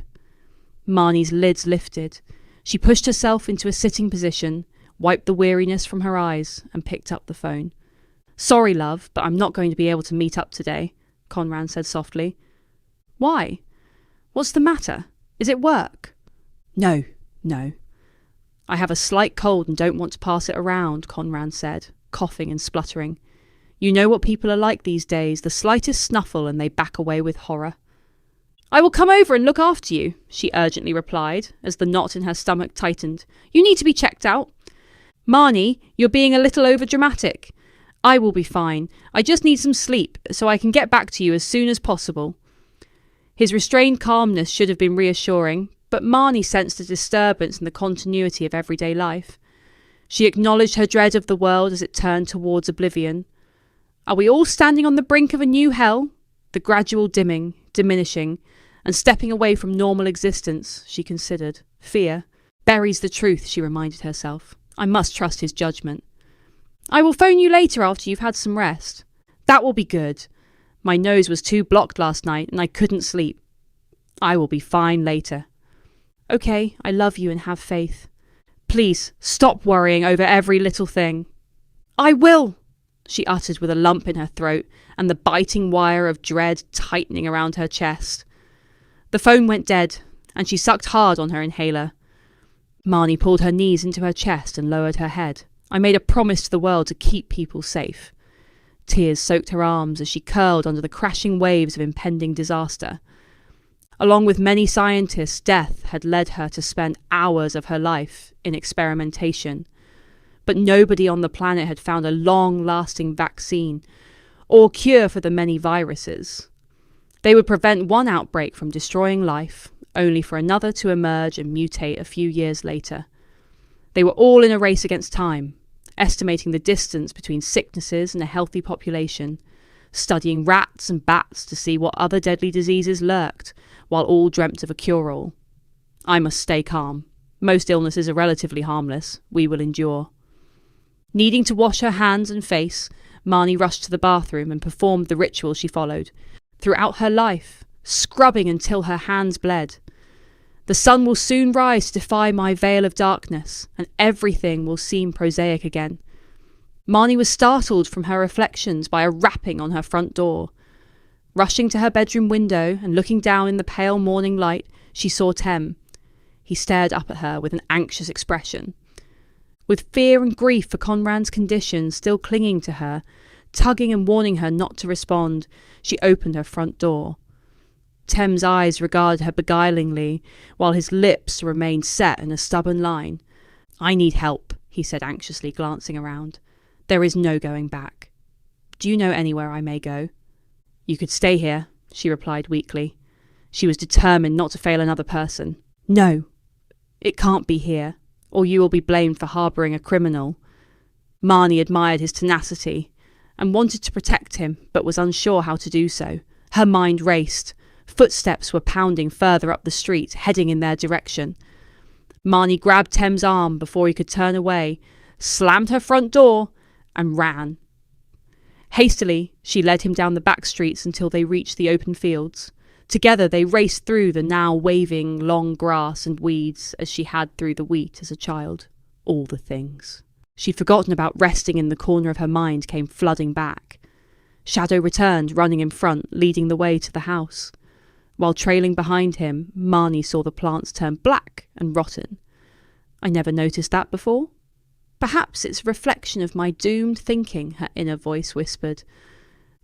Marnie's lids lifted. She pushed herself into a sitting position, wiped the weariness from her eyes, and picked up the phone. "Sorry, love, but I'm not going to be able to meet up today," Conran said softly. "Why? What's the matter? Is it work?" No. "I have a slight cold and don't want to pass it around," Conran said, coughing and spluttering. "You know what people are like these days, the slightest snuffle and they back away with horror." "I will come over and look after you," she urgently replied, as the knot in her stomach tightened. "You need to be checked out." "Marnie, you're being a little overdramatic. I will be fine. I just need some sleep, so I can get back to you as soon as possible." His restrained calmness should have been reassuring, but Marnie sensed a disturbance in the continuity of everyday life. She acknowledged her dread of the world as it turned towards oblivion. Are we all standing on the brink of a new hell? The gradual dimming, diminishing, and stepping away from normal existence, she considered. Fear buries the truth, she reminded herself. I must trust his judgment. "I will phone you later after you've had some rest." "That will be good. My nose was too blocked last night and I couldn't sleep." "I will be fine later." "Okay, I love you and have faith. Please, stop worrying over every little thing." "I will," she uttered with a lump in her throat and the biting wire of dread tightening around her chest. The phone went dead and she sucked hard on her inhaler. Marnie pulled her knees into her chest and lowered her head. I made a promise to the world to keep people safe. Tears soaked her arms as she curled under the crashing waves of impending disaster. Along with many scientists, death had led her to spend hours of her life in experimentation. But nobody on the planet had found a long-lasting vaccine or cure for the many viruses. They would prevent one outbreak from destroying life, only for another to emerge and mutate a few years later. They were all in a race against time, estimating the distance between sicknesses and a healthy population, studying rats and bats to see what other deadly diseases lurked, while all dreamt of a cure-all. I must stay calm. Most illnesses are relatively harmless. We will endure. Needing to wash her hands and face, Marnie rushed to the bathroom and performed the ritual she followed. Throughout her life, scrubbing until her hands bled. The sun will soon rise to defy my veil of darkness, and everything will seem prosaic again. Marnie was startled from her reflections by a rapping on her front door. Rushing to her bedroom window and looking down in the pale morning light, she saw Tem. He stared up at her with an anxious expression. With fear and grief for Conran's condition still clinging to her, tugging and warning her not to respond, she opened her front door. Tem's eyes regarded her beguilingly, while his lips remained set in a stubborn line. "I need help," he said anxiously, glancing around. "There is no going back. Do you know anywhere I may go?" "You could stay here," she replied weakly. She was determined not to fail another person. "No, it can't be here, or you will be blamed for harbouring a criminal." Marnie admired his tenacity and wanted to protect him, but was unsure how to do so. Her mind raced. Footsteps were pounding further up the street, heading in their direction. Marnie grabbed Tem's arm before he could turn away, slammed her front door, and ran. Hastily, she led him down the back streets until they reached the open fields. Together they raced through the now waving long grass and weeds as she had through the wheat as a child. All the things she'd forgotten about resting in the corner of her mind came flooding back. Shadow returned, running in front, leading the way to the house. While trailing behind him, Marnie saw the plants turn black and rotten. "I never noticed that before." "Perhaps it's a reflection of my doomed thinking," her inner voice whispered.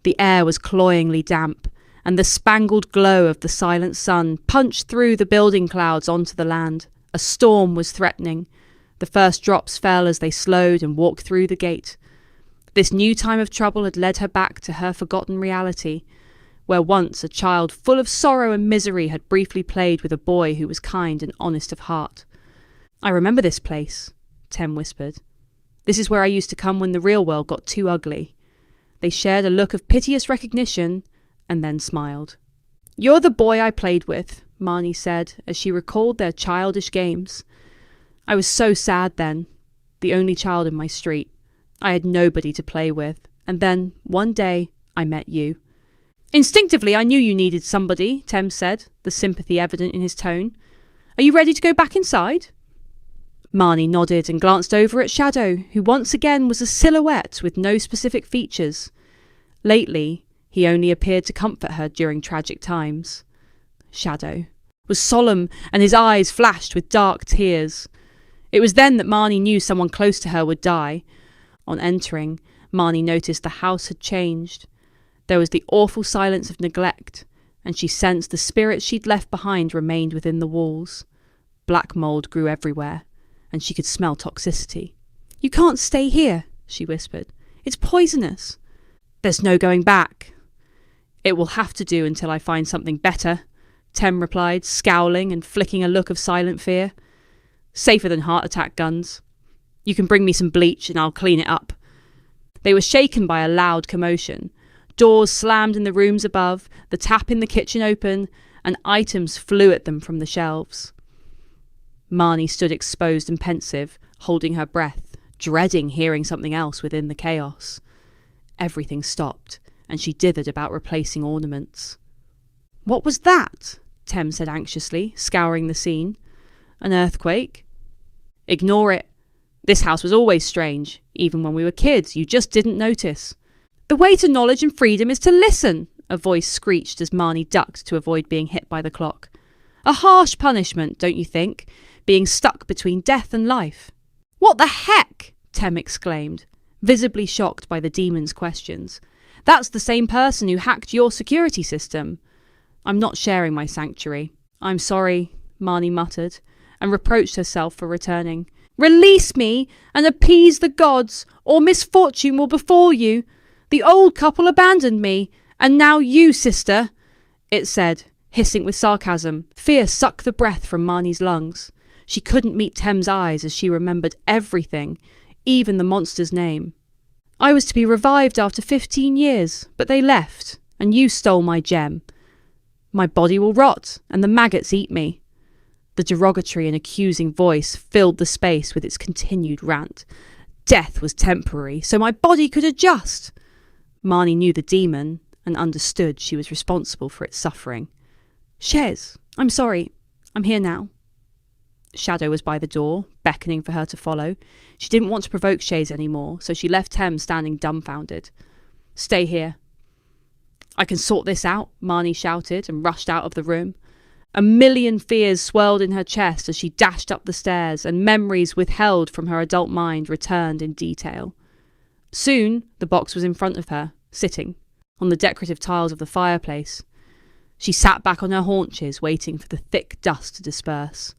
The air was cloyingly damp, and the spangled glow of the silent sun punched through the building clouds onto the land. A storm was threatening. The first drops fell as they slowed and walked through the gate. This new time of trouble had led her back to her forgotten reality, where once a child full of sorrow and misery had briefly played with a boy who was kind and honest of heart. "I remember this place," Tem whispered. "This is where I used to come when the real world got too ugly." They shared a look of piteous recognition and then smiled. "You're the boy I played with," Marnie said as she recalled their childish games. "I was so sad then, the only child in my street. I had nobody to play with, and then, one day, I met you." "Instinctively, I knew you needed somebody," Tem said, the sympathy evident in his tone. "Are you ready to go back inside?" Marnie nodded and glanced over at Shadow, who once again was a silhouette with no specific features. Lately, he only appeared to comfort her during tragic times. Shadow was solemn, and his eyes flashed with dark tears. It was then that Marnie knew someone close to her would die. On entering, Marnie noticed the house had changed. There was the awful silence of neglect, and she sensed the spirits she'd left behind remained within the walls. Black mould grew everywhere, and she could smell toxicity. "You can't stay here," she whispered. "It's poisonous." "There's no going back." "It will have to do until I find something better," Tem replied, scowling and flicking a look of silent fear. "Safer than heart attack guns. You can bring me some bleach and I'll clean it up." They were shaken by a loud commotion. Doors slammed in the rooms above, the tap in the kitchen opened, and items flew at them from the shelves. Marnie stood exposed and pensive, holding her breath, dreading hearing something else within the chaos. Everything stopped, and she dithered about replacing ornaments. "What was that?" Tem said anxiously, scouring the scene. "An earthquake?" "Ignore it. This house was always strange. Even when we were kids, you just didn't notice." "The way to knowledge and freedom is to listen," a voice screeched as Marnie ducked to avoid being hit by the clock. "A harsh punishment, don't you think? Being stuck between death and life." "What the heck?" Tem exclaimed, visibly shocked by the demon's questions. "That's the same person who hacked your security system." "I'm not sharing my sanctuary." "I'm sorry," Marnie muttered, and reproached herself for returning. "Release me and appease the gods, or misfortune will befall you. The old couple abandoned me, and now you, sister," it said, hissing with sarcasm. Fear sucked the breath from Marnie's lungs. She couldn't meet Tem's eyes as she remembered everything, even the monster's name. "I was to be revived after 15 years, but they left, and you stole my gem. My body will rot, and the maggots eat me." The derogatory and accusing voice filled the space with its continued rant. "Death was temporary, so my body could adjust." Marnie knew the demon and understood she was responsible for its suffering. "Shez, I'm sorry. I'm here now." Shadow was by the door, beckoning for her to follow. She didn't want to provoke Shez anymore, so she left Tem standing dumbfounded. "Stay here." "I can sort this out," Marnie shouted and rushed out of the room. A million fears swirled in her chest as she dashed up the stairs, and memories withheld from her adult mind returned in detail. Soon, the box was in front of her, sitting on the decorative tiles of the fireplace. She sat back on her haunches, waiting for the thick dust to disperse.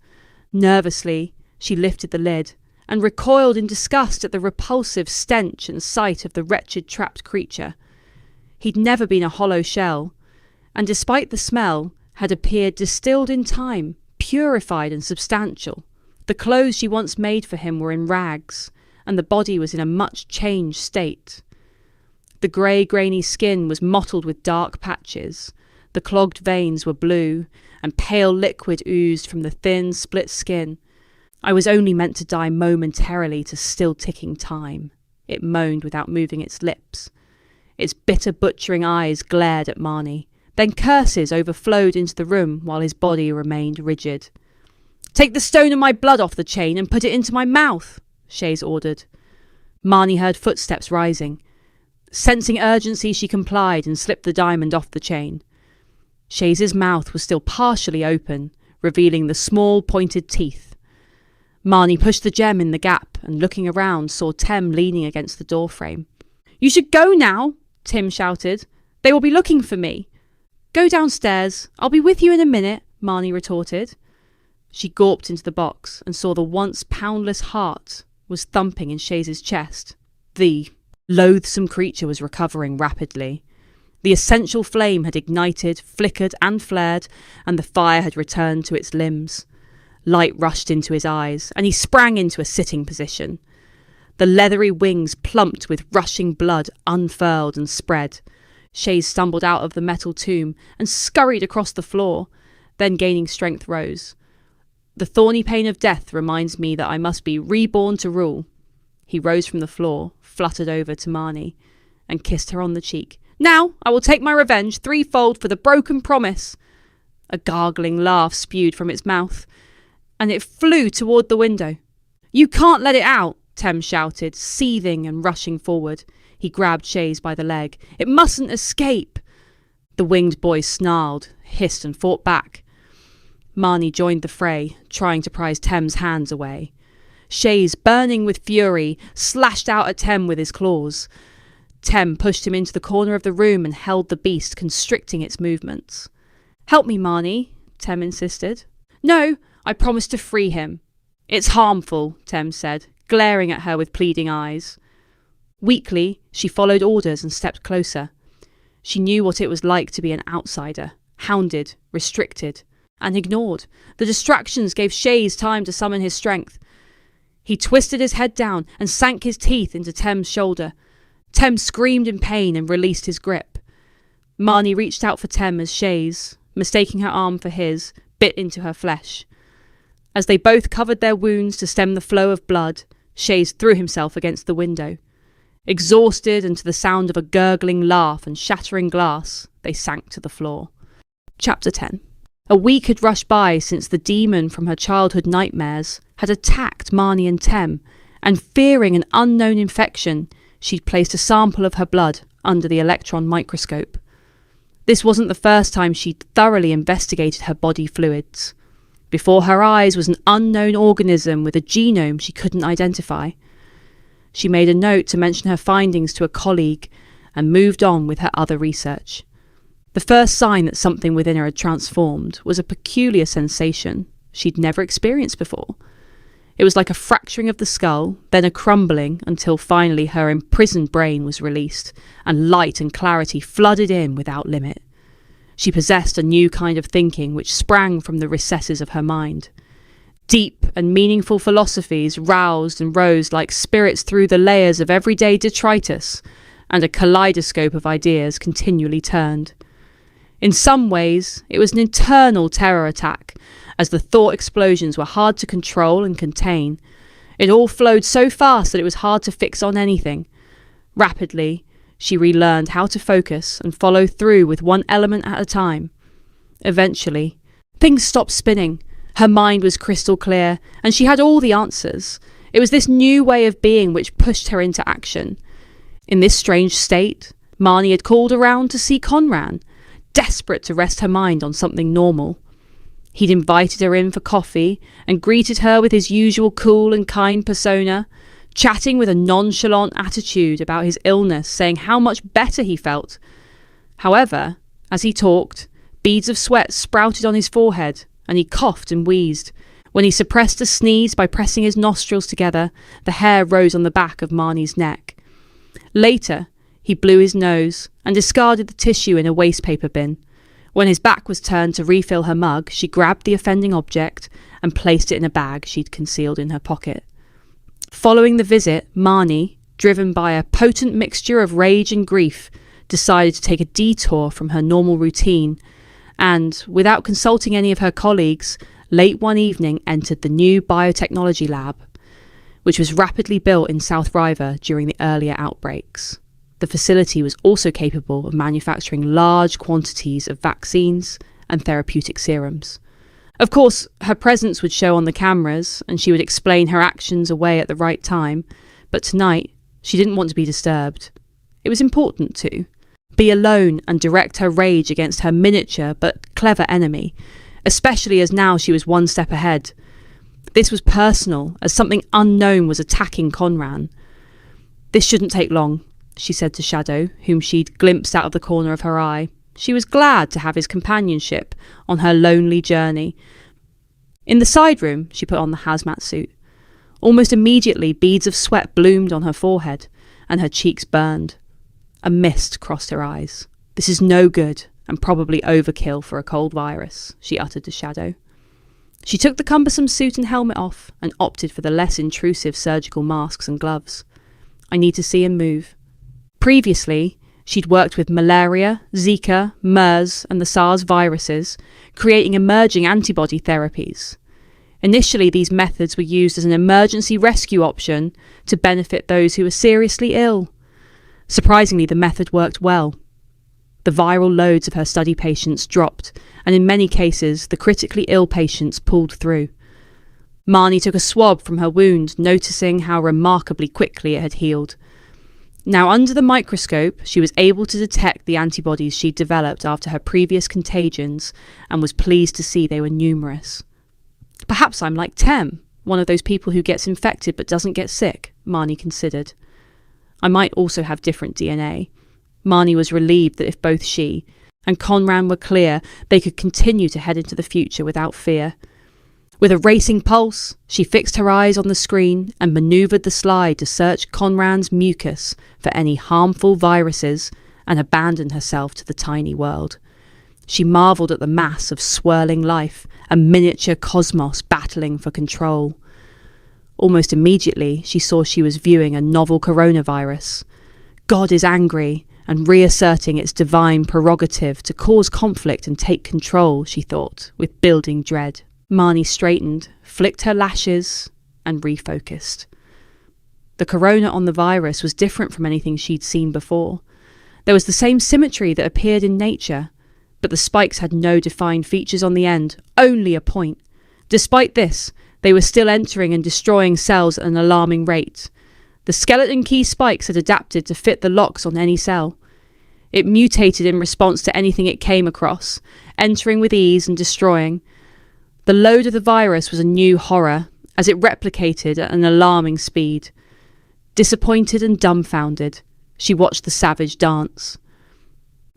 Nervously, she lifted the lid and recoiled in disgust at the repulsive stench and sight of the wretched trapped creature. He'd never been a hollow shell, and despite the smell, had appeared distilled in time, purified and substantial. The clothes she once made for him were in rags, and the body was in a much changed state. The grey, grainy skin was mottled with dark patches. The clogged veins were blue, and pale liquid oozed from the thin, split skin. I was only meant to die momentarily to still ticking time, it moaned without moving its lips. Its bitter, butchering eyes glared at Marnie. Then curses overflowed into the room while his body remained rigid. "Take the stone of my blood off the chain and put it into my mouth," Shays ordered. Marnie heard footsteps rising. Sensing urgency, she complied and slipped the diamond off the chain. Shays's mouth was still partially open, revealing the small, pointed teeth. Marnie pushed the gem in the gap and, looking around, saw Tem leaning against the doorframe. "You should go now," Tim shouted. "They will be looking for me." "Go downstairs. I'll be with you in a minute," Marnie retorted. She gawped into the box and saw the once poundless heart was thumping in Shays's chest. The loathsome creature was recovering rapidly. The essential flame had ignited, flickered and flared, and the fire had returned to its limbs. Light rushed into his eyes, and he sprang into a sitting position. The leathery wings, plumped with rushing blood, unfurled and spread. Shays stumbled out of the metal tomb and scurried across the floor, then gaining strength rose. "The thorny pain of death reminds me that I must be reborn to rule." He rose from the floor, fluttered over to Marnie, and kissed her on the cheek. "Now I will take my revenge threefold for the broken promise." A gargling laugh spewed from its mouth, and it flew toward the window. "You can't let it out," Tem shouted, seething and rushing forward. He grabbed Shays by the leg. "It mustn't escape." The winged boy snarled, hissed and fought back. Marnie joined the fray, trying to prise Tem's hands away. Shays, burning with fury, slashed out at Tem with his claws. Tem pushed him into the corner of the room and held the beast, constricting its movements. "Help me, Marnie," Tem insisted. "No, I promised to free him." "It's harmful," Tem said, glaring at her with pleading eyes. Weakly, she followed orders and stepped closer. She knew what it was like to be an outsider, hounded, restricted, and ignored. The distractions gave Shays time to summon his strength. He twisted his head down and sank his teeth into Tem's shoulder. Tem screamed in pain and released his grip. Marnie reached out for Tem as Shays, mistaking her arm for his, bit into her flesh. As they both covered their wounds to stem the flow of blood, Shays threw himself against the window. Exhausted and to the sound of a gurgling laugh and shattering glass, they sank to the floor. Chapter 10. A week had rushed by since the demon from her childhood nightmares had attacked Marnie and Tem, and fearing an unknown infection, she'd placed a sample of her blood under the electron microscope. This wasn't the first time she'd thoroughly investigated her body fluids. Before her eyes was an unknown organism with a genome she couldn't identify. She made a note to mention her findings to a colleague and moved on with her other research. The first sign that something within her had transformed was a peculiar sensation she'd never experienced before. It was like a fracturing of the skull, then a crumbling until finally her imprisoned brain was released and light and clarity flooded in without limit. She possessed a new kind of thinking which sprang from the recesses of her mind. Deep and meaningful philosophies roused and rose like spirits through the layers of everyday detritus, and a kaleidoscope of ideas continually turned. In some ways, it was an internal terror attack, as the thought explosions were hard to control and contain. It all flowed so fast that it was hard to fix on anything. Rapidly, she relearned how to focus and follow through with one element at a time. Eventually, things stopped spinning. Her mind was crystal clear, and she had all the answers. It was this new way of being which pushed her into action. In this strange state, Marnie had called around to see Conran, desperate to rest her mind on something normal. He'd invited her in for coffee and greeted her with his usual cool and kind persona, chatting with a nonchalant attitude about his illness, saying how much better he felt. However, as he talked, beads of sweat sprouted on his forehead, and he coughed and wheezed. When he suppressed a sneeze by pressing his nostrils together, the hair rose on the back of Marnie's neck. Later, he blew his nose and discarded the tissue in a wastepaper bin. When his back was turned to refill her mug, she grabbed the offending object and placed it in a bag she'd concealed in her pocket. Following the visit, Marnie, driven by a potent mixture of rage and grief, decided to take a detour from her normal routine and, without consulting any of her colleagues, late one evening entered the new biotechnology lab, which was rapidly built in South River during the earlier outbreaks. The facility was also capable of manufacturing large quantities of vaccines and therapeutic serums. Of course, her presence would show on the cameras, and she would explain her actions away at the right time, but tonight she didn't want to be disturbed. It was important to be alone and direct her rage against her miniature but clever enemy, especially as now she was one step ahead. This was personal, as something unknown was attacking Conran. "This shouldn't take long," she said to Shadow, whom she'd glimpsed out of the corner of her eye. She was glad to have his companionship on her lonely journey. In the side room, she put on the hazmat suit. Almost immediately, beads of sweat bloomed on her forehead, and her cheeks burned. A mist crossed her eyes. "This is no good, and probably overkill for a cold virus," she uttered to Shadow. She took the cumbersome suit and helmet off, and opted for the less intrusive surgical masks and gloves. "I need to see him move." Previously, she'd worked with malaria, Zika, MERS, and the SARS viruses, creating emerging antibody therapies. Initially, these methods were used as an emergency rescue option to benefit those who were seriously ill. Surprisingly, the method worked well. The viral loads of her study patients dropped, and in many cases, the critically ill patients pulled through. Marnie took a swab from her wound, noticing how remarkably quickly it had healed. Now, under the microscope, she was able to detect the antibodies she'd developed after her previous contagions, and was pleased to see they were numerous. "Perhaps I'm like Tem, one of those people who gets infected but doesn't get sick," Marnie considered. "I might also have different DNA." Marnie was relieved that if both she and Conran were clear, they could continue to head into the future without fear. With a racing pulse, she fixed her eyes on the screen and manoeuvred the slide to search Conran's mucus for any harmful viruses and abandoned herself to the tiny world. She marvelled at the mass of swirling life, a miniature cosmos battling for control. Almost immediately, she saw she was viewing a novel coronavirus. God is angry and reasserting its divine prerogative to cause conflict and take control, she thought, with building dread. Marnie straightened, flicked her lashes, and refocused. The corona on the virus was different from anything she'd seen before. There was the same symmetry that appeared in nature, but the spikes had no defined features on the end, only a point. Despite this, they were still entering and destroying cells at an alarming rate. The skeleton key spikes had adapted to fit the locks on any cell. It mutated in response to anything it came across, entering with ease and destroying. The load of the virus was a new horror, as it replicated at an alarming speed. Disappointed and dumbfounded, she watched the savage dance.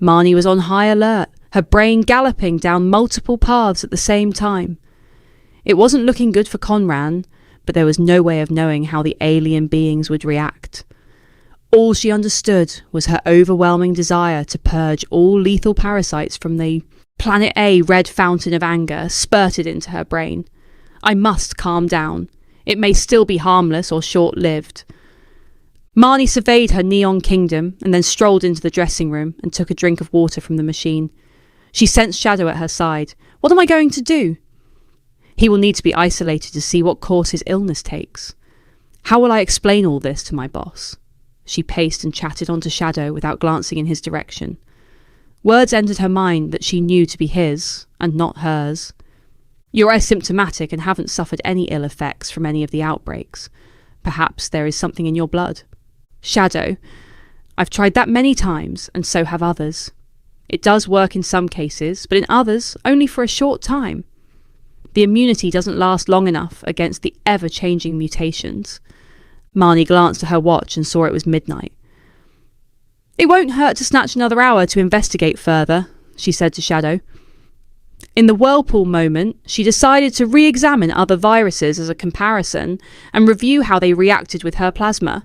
Marnie was on high alert, her brain galloping down multiple paths at the same time. It wasn't looking good for Conran, but there was no way of knowing how the alien beings would react. All she understood was her overwhelming desire to purge all lethal parasites from the Planet A red fountain of anger spurted into her brain. I must calm down. It may still be harmless or short-lived. Marnie surveyed her neon kingdom and then strolled into the dressing room and took a drink of water from the machine. She sensed Shadow at her side. What am I going to do? He will need to be isolated to see what course his illness takes. How will I explain all this to my boss? She paced and chatted on to Shadow without glancing in his direction. Words entered her mind that she knew to be his, and not hers. You're asymptomatic and haven't suffered any ill effects from any of the outbreaks. Perhaps there is something in your blood. Shadow, I've tried that many times, and so have others. It does work in some cases, but in others, only for a short time. The immunity doesn't last long enough against the ever-changing mutations. Marnie glanced at her watch and saw it was midnight. It won't hurt to snatch another hour to investigate further, she said to Shadow. In the whirlpool moment, she decided to re-examine other viruses as a comparison and review how they reacted with her plasma.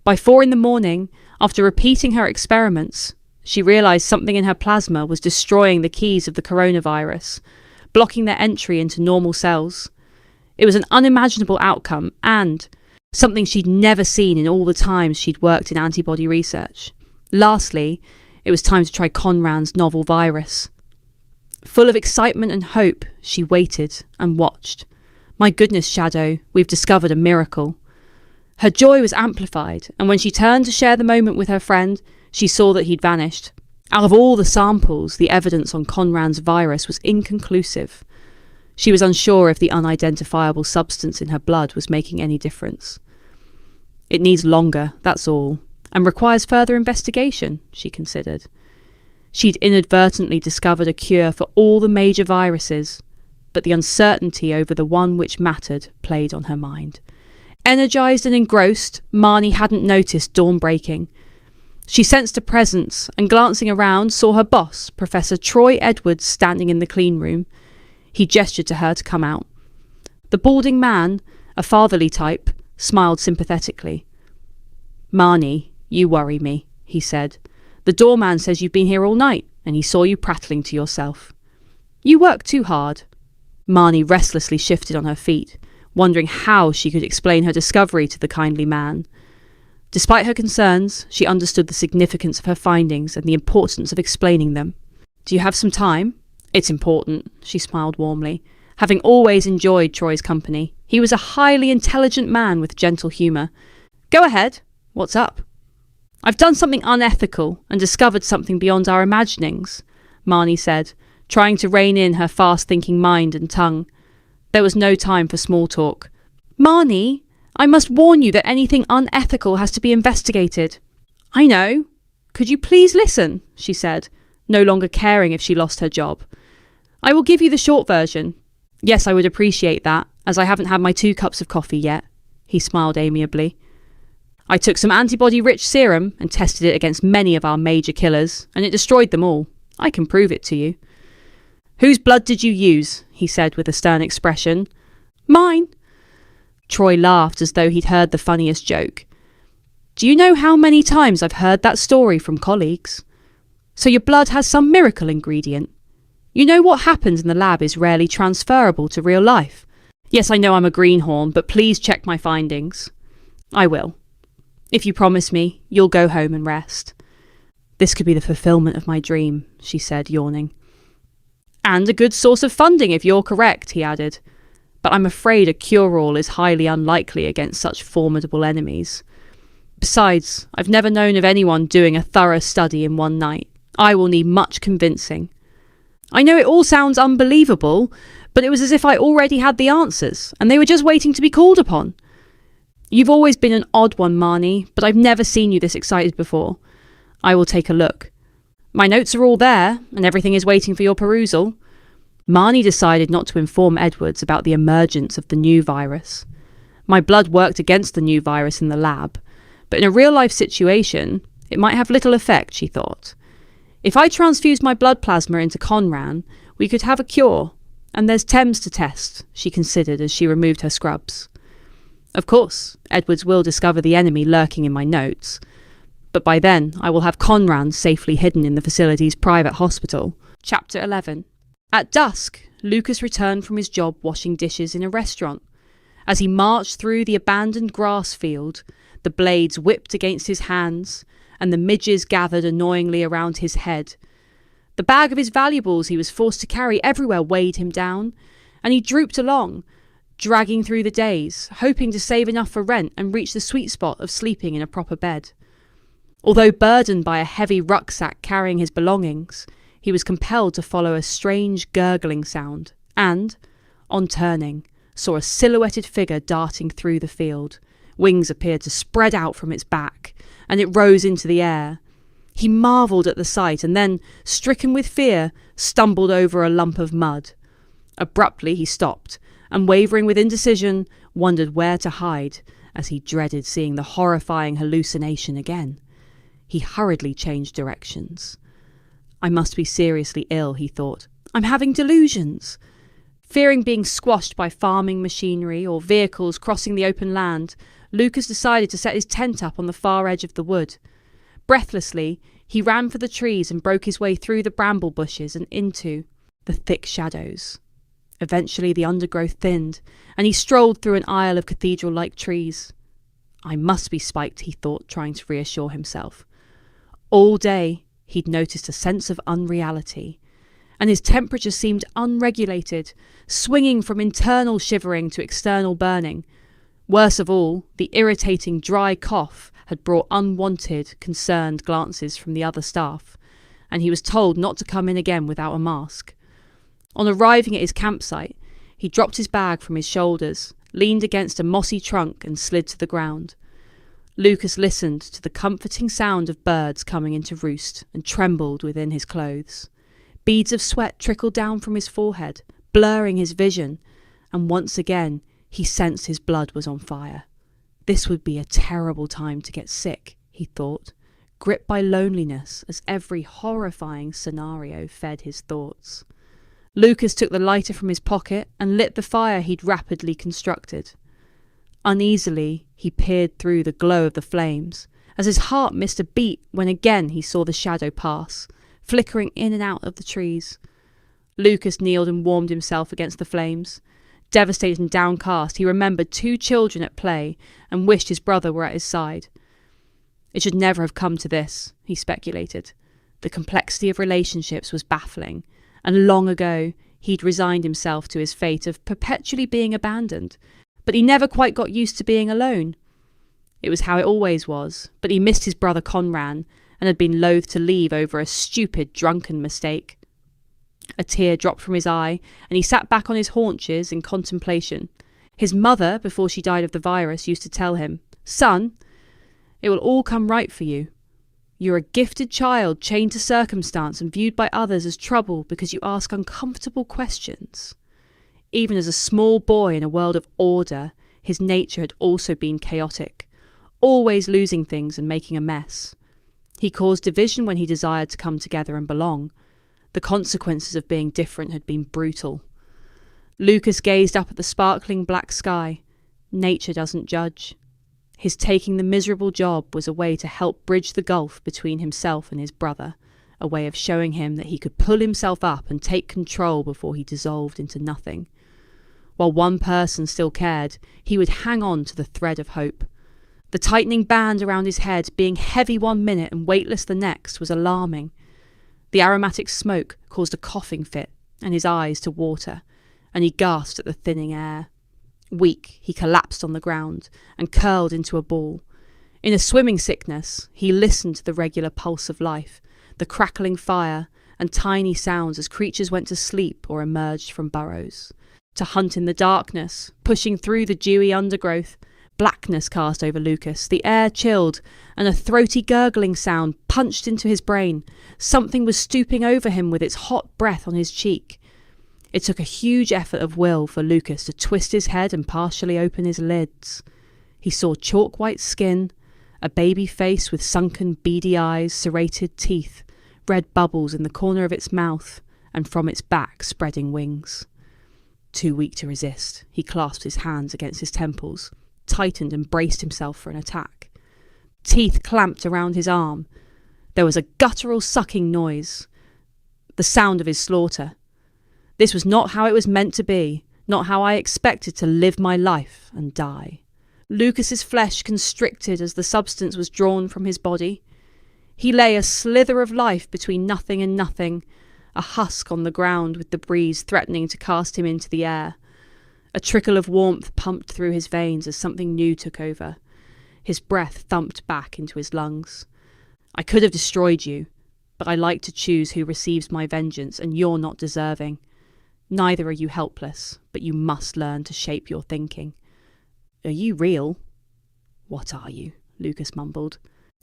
By 4 a.m, after repeating her experiments, she realised something in her plasma was destroying the keys of the coronavirus, blocking their entry into normal cells. It was an unimaginable outcome and something she'd never seen in all the times she'd worked in antibody research. Lastly, it was time to try Conran's novel virus. Full of excitement and hope, she waited and watched. My goodness, Shadow, we've discovered a miracle. Her joy was amplified, and when she turned to share the moment with her friend, she saw that he'd vanished. Out of all the samples, the evidence on Conran's virus was inconclusive. She was unsure if the unidentifiable substance in her blood was making any difference. It needs longer, that's all, and requires further investigation, she considered. She'd inadvertently discovered a cure for all the major viruses, but the uncertainty over the one which mattered played on her mind. Energised and engrossed, Marnie hadn't noticed dawn breaking. She sensed a presence and, glancing around, saw her boss, Professor Troy Edwards, standing in the clean room. He gestured to her to come out. The balding man, a fatherly type, smiled sympathetically. Marnie, you worry me, he said. The doorman says you've been here all night, and he saw you prattling to yourself. You work too hard. Marnie restlessly shifted on her feet, wondering how she could explain her discovery to the kindly man. Despite her concerns, she understood the significance of her findings and the importance of explaining them. Do you have some time? It's important, she smiled warmly. Having always enjoyed Troy's company, he was a highly intelligent man with gentle humour. Go ahead. What's up? I've done something unethical and discovered something beyond our imaginings, Marnie said, trying to rein in her fast-thinking mind and tongue. There was no time for small talk. Marnie, I must warn you that anything unethical has to be investigated. I know. Could you please listen, she said, no longer caring if she lost her job. I will give you the short version. Yes, I would appreciate that, as I haven't had my 2 cups of coffee yet, he smiled amiably. I took some antibody-rich serum and tested it against many of our major killers, and it destroyed them all. I can prove it to you. Whose blood did you use? He said with a stern expression. Mine. Troy laughed as though he'd heard the funniest joke. Do you know how many times I've heard that story from colleagues? So your blood has some miracle ingredient. You know what happens in the lab is rarely transferable to real life. Yes, I know I'm a greenhorn, but please check my findings. I will. If you promise me, you'll go home and rest. This could be the fulfillment of my dream, she said, yawning. And a good source of funding if you're correct, he added. But I'm afraid a cure-all is highly unlikely against such formidable enemies. Besides, I've never known of anyone doing a thorough study in one night. I will need much convincing. I know it all sounds unbelievable, but it was as if I already had the answers, and they were just waiting to be called upon. You've always been an odd one, Marnie, but I've never seen you this excited before. I will take a look. My notes are all there, and everything is waiting for your perusal. Marnie decided not to inform Edwards about the emergence of the new virus. My blood worked against the new virus in the lab, but in a real-life situation, it might have little effect, she thought. If I transfused my blood plasma into Conran, we could have a cure, and there's Thames to test, she considered as she removed her scrubs. Of course, Edwards will discover the enemy lurking in my notes, but by then I will have Conran safely hidden in the facility's private hospital. Chapter 11. At dusk, Lucas returned from his job washing dishes in a restaurant. As he marched through the abandoned grass field, the blades whipped against his hands, and the midges gathered annoyingly around his head. The bag of his valuables he was forced to carry everywhere weighed him down, and he drooped along, dragging through the days, hoping to save enough for rent and reach the sweet spot of sleeping in a proper bed. Although burdened by a heavy rucksack carrying his belongings, he was compelled to follow a strange gurgling sound, and, on turning, saw a silhouetted figure darting through the field. Wings appeared to spread out from its back, and it rose into the air. He marvelled at the sight, and then, stricken with fear, stumbled over a lump of mud. Abruptly he stopped, and wavering with indecision, wondered where to hide, as he dreaded seeing the horrifying hallucination again. He hurriedly changed directions. I must be seriously ill, he thought. I'm having delusions. Fearing being squashed by farming machinery or vehicles crossing the open land, Lucas decided to set his tent up on the far edge of the wood. Breathlessly, he ran for the trees and broke his way through the bramble bushes and into the thick shadows. Eventually the undergrowth thinned, and he strolled through an aisle of cathedral-like trees. I must be spiked, he thought, trying to reassure himself. All day he'd noticed a sense of unreality, and his temperature seemed unregulated, swinging from internal shivering to external burning. Worse of all, the irritating dry cough had brought unwanted, concerned glances from the other staff, and he was told not to come in again without a mask. On arriving at his campsite, he dropped his bag from his shoulders, leaned against a mossy trunk and slid to the ground. Lucas listened to the comforting sound of birds coming into roost and trembled within his clothes. Beads of sweat trickled down from his forehead, blurring his vision, and once again he sensed his blood was on fire. This would be a terrible time to get sick, he thought, gripped by loneliness as every horrifying scenario fed his thoughts. Lucas took the lighter from his pocket and lit the fire he'd rapidly constructed. Uneasily, he peered through the glow of the flames, as his heart missed a beat when again he saw the shadow pass, flickering in and out of the trees. Lucas kneeled and warmed himself against the flames. Devastated and downcast, he remembered 2 children at play and wished his brother were at his side. It should never have come to this, he speculated. The complexity of relationships was baffling, and long ago he'd resigned himself to his fate of perpetually being abandoned, but he never quite got used to being alone. It was how it always was, but he missed his brother Conran and had been loath to leave over a stupid, drunken mistake. A tear dropped from his eye, and he sat back on his haunches in contemplation. His mother, before she died of the virus, used to tell him, "Son, it will all come right for you. You're a gifted child chained to circumstance and viewed by others as trouble because you ask uncomfortable questions." Even as a small boy in a world of order, his nature had also been chaotic, always losing things and making a mess. He caused division when he desired to come together and belong. The consequences of being different had been brutal. Lucas gazed up at the sparkling black sky. Nature doesn't judge. His taking the miserable job was a way to help bridge the gulf between himself and his brother, a way of showing him that he could pull himself up and take control before he dissolved into nothing. While one person still cared, he would hang on to the thread of hope. The tightening band around his head, being heavy one minute and weightless the next, was alarming. The aromatic smoke caused a coughing fit and his eyes to water, and he gasped at the thinning air. Weak, he collapsed on the ground and curled into a ball. In a swimming sickness, he listened to the regular pulse of life, the crackling fire, and tiny sounds as creatures went to sleep or emerged from burrows. To hunt in the darkness, pushing through the dewy undergrowth, blackness cast over Lucas, the air chilled, and a throaty gurgling sound punched into his brain. Something was stooping over him with its hot breath on his cheek. It took a huge effort of will for Lucas to twist his head and partially open his lids. He saw chalk-white skin, a baby face with sunken, beady eyes, serrated teeth, red bubbles in the corner of its mouth, and from its back spreading wings. Too weak to resist, he clasped his hands against his temples, tightened and braced himself for an attack. Teeth clamped around his arm. There was a guttural sucking noise, the sound of his slaughter. This was not how it was meant to be, not how I expected to live my life and die. Lucas's flesh constricted as the substance was drawn from his body. He lay a slither of life between nothing and nothing, a husk on the ground with the breeze threatening to cast him into the air. A trickle of warmth pumped through his veins as something new took over. His breath thumped back into his lungs. I could have destroyed you, but I like to choose who receives my vengeance, and you're not deserving. Neither are you helpless, but you must learn to shape your thinking. Are you real? What are you? Lucas mumbled.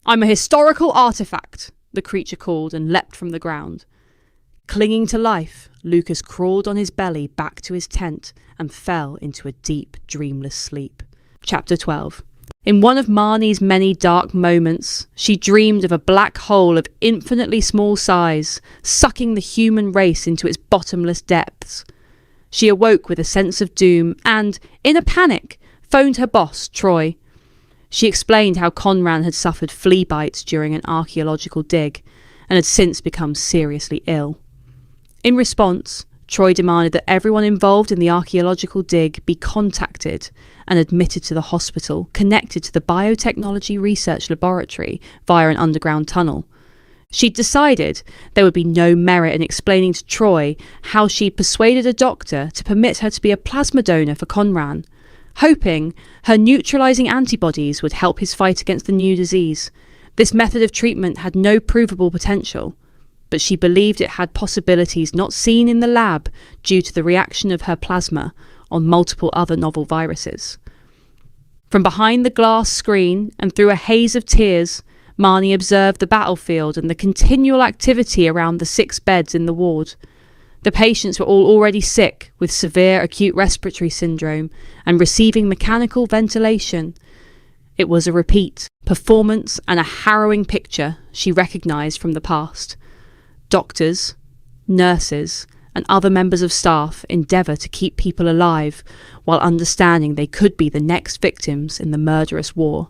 I'm a historical artifact, the creature called and leapt from the ground. Clinging to life, Lucas crawled on his belly back to his tent and fell into a deep, dreamless sleep. Chapter 12. In one of Marnie's many dark moments, she dreamed of a black hole of infinitely small size, sucking the human race into its bottomless depths. She awoke with a sense of doom and, in a panic, phoned her boss, Troy. She explained how Conran had suffered flea bites during an archaeological dig and had since become seriously ill. In response, Troy demanded that everyone involved in the archaeological dig be contacted and admitted to the hospital connected to the biotechnology research laboratory via an underground tunnel. She'd decided there would be no merit in explaining to Troy how she'd persuaded a doctor to permit her to be a plasma donor for Conran, hoping her neutralizing antibodies would help his fight against the new disease. This method of treatment had no provable potential, but she believed it had possibilities not seen in the lab due to the reaction of her plasma on multiple other novel viruses. From behind the glass screen and through a haze of tears, Marnie observed the battlefield and the continual activity around the 6 beds in the ward. The patients were all already sick with severe acute respiratory syndrome and receiving mechanical ventilation. It was a repeat, performance and a harrowing picture she recognised from the past. Doctors, nurses, and other members of staff endeavour to keep people alive while understanding they could be the next victims in the murderous war.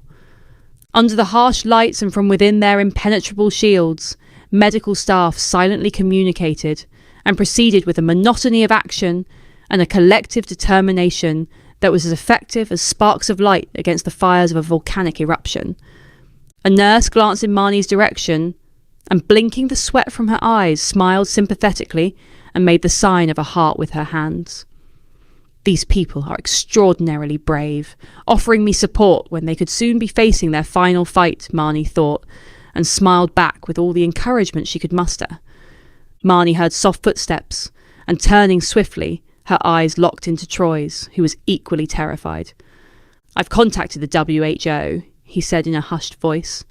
Under the harsh lights and from within their impenetrable shields, medical staff silently communicated and proceeded with a monotony of action and a collective determination that was as effective as sparks of light against the fires of a volcanic eruption. A nurse glanced in Marnie's direction and, blinking the sweat from her eyes, smiled sympathetically and made the sign of a heart with her hands. These people are extraordinarily brave, offering me support when they could soon be facing their final fight, Marnie thought, and smiled back with all the encouragement she could muster. Marnie heard soft footsteps, and turning swiftly, her eyes locked into Troy's, who was equally terrified. "I've contacted the WHO," he said in a hushed voice.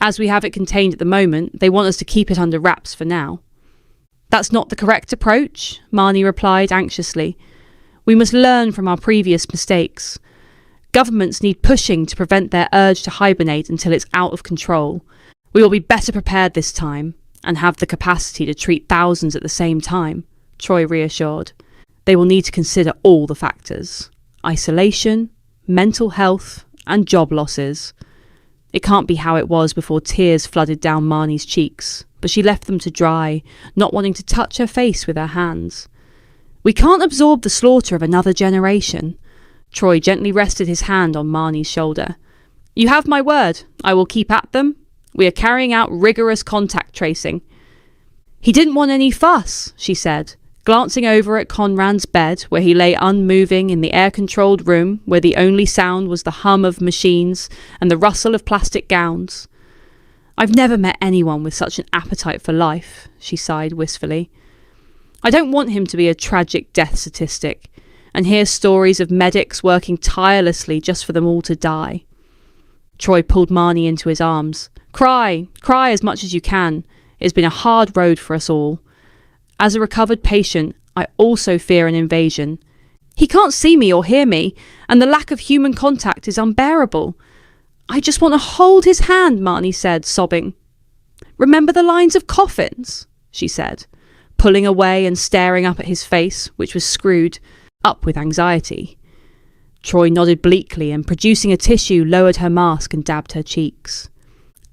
"As we have it contained at the moment, they want us to keep it under wraps for now." "That's not the correct approach," Marnie replied anxiously. "We must learn from our previous mistakes. Governments need pushing to prevent their urge to hibernate until it's out of control. We will be better prepared this time, and have the capacity to treat thousands at the same time," Troy reassured. "They will need to consider all the factors: isolation, mental health, and job losses. It can't be how it was before tears flooded down Marnie's cheeks, but she left them to dry, not wanting to touch her face with her hands. "We can't absorb the slaughter of another generation." Troy gently rested his hand on Marnie's shoulder. "You have my word, I will keep at them. We are carrying out rigorous contact tracing." "He didn't want any fuss," she said, glancing over at Conran's bed, where he lay unmoving in the air-controlled room, where the only sound was the hum of machines and the rustle of plastic gowns. "I've never met anyone with such an appetite for life," she sighed wistfully. "I don't want him to be a tragic death statistic, and hear stories of medics working tirelessly just for them all to die." Troy pulled Marnie into his arms. Cry as much as you can. It's been a hard road for us all. As a recovered patient, I also fear an invasion. He can't see me or hear me, and the lack of human contact is unbearable. I just want to hold his hand," Marnie said, sobbing. "Remember the lines of coffins?" she said, pulling away and staring up at his face, which was screwed up with anxiety. Troy nodded bleakly and, producing a tissue, lowered her mask and dabbed her cheeks.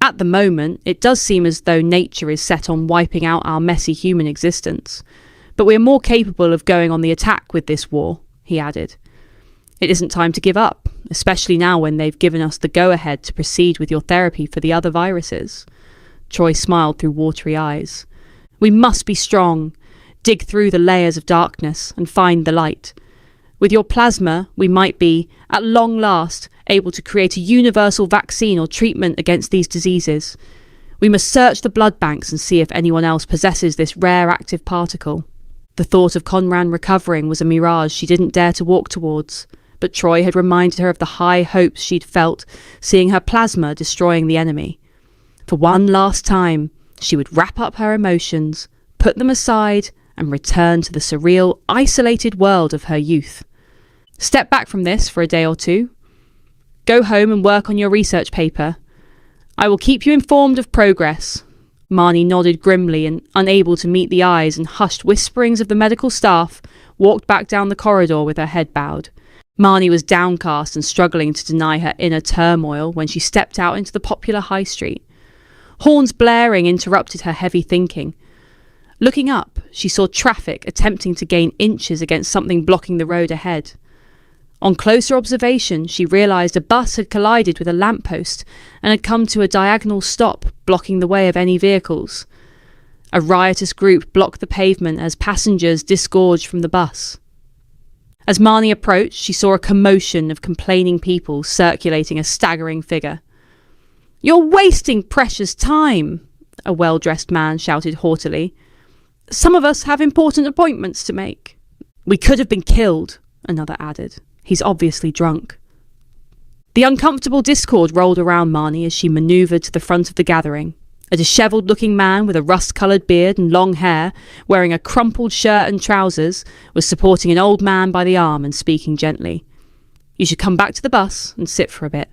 "At the moment, it does seem as though nature is set on wiping out our messy human existence. But we are more capable of going on the attack with this war," he added. "It isn't time to give up, especially now when they've given us the go-ahead to proceed with your therapy for the other viruses." Troy smiled through watery eyes. "We must be strong, dig through the layers of darkness and find the light. With your plasma, we might be, at long last, able to create a universal vaccine or treatment against these diseases. We must search the blood banks and see if anyone else possesses this rare active particle." The thought of Conran recovering was a mirage she didn't dare to walk towards, but Troy had reminded her of the high hopes she'd felt seeing her plasma destroying the enemy. For one last time, she would wrap up her emotions, put them aside, and return to the surreal, isolated world of her youth. Step back from this for a day or two. Go home and work on your research paper. I will keep you informed of progress. Marnie nodded grimly and, unable to meet the eyes and hushed whisperings of the medical staff, walked back down the corridor with her head bowed. Marnie was downcast and struggling to deny her inner turmoil when she stepped out into the popular high street. Horns blaring interrupted her heavy thinking. Looking up, she saw traffic attempting to gain inches against something blocking the road ahead. On closer observation, she realised a bus had collided with a lamppost and had come to a diagonal stop, blocking the way of any vehicles. A riotous group blocked the pavement as passengers disgorged from the bus. As Marnie approached, she saw a commotion of complaining people circulating a staggering figure. "You're wasting precious time," a well-dressed man shouted haughtily. "Some of us have important appointments to make." "We could have been killed," another added. "He's obviously drunk." The uncomfortable discord rolled around Marnie as she manoeuvred to the front of the gathering. A dishevelled-looking man with a rust-coloured beard and long hair, wearing a crumpled shirt and trousers, was supporting an old man by the arm and speaking gently. "You should come back to the bus and sit for a bit."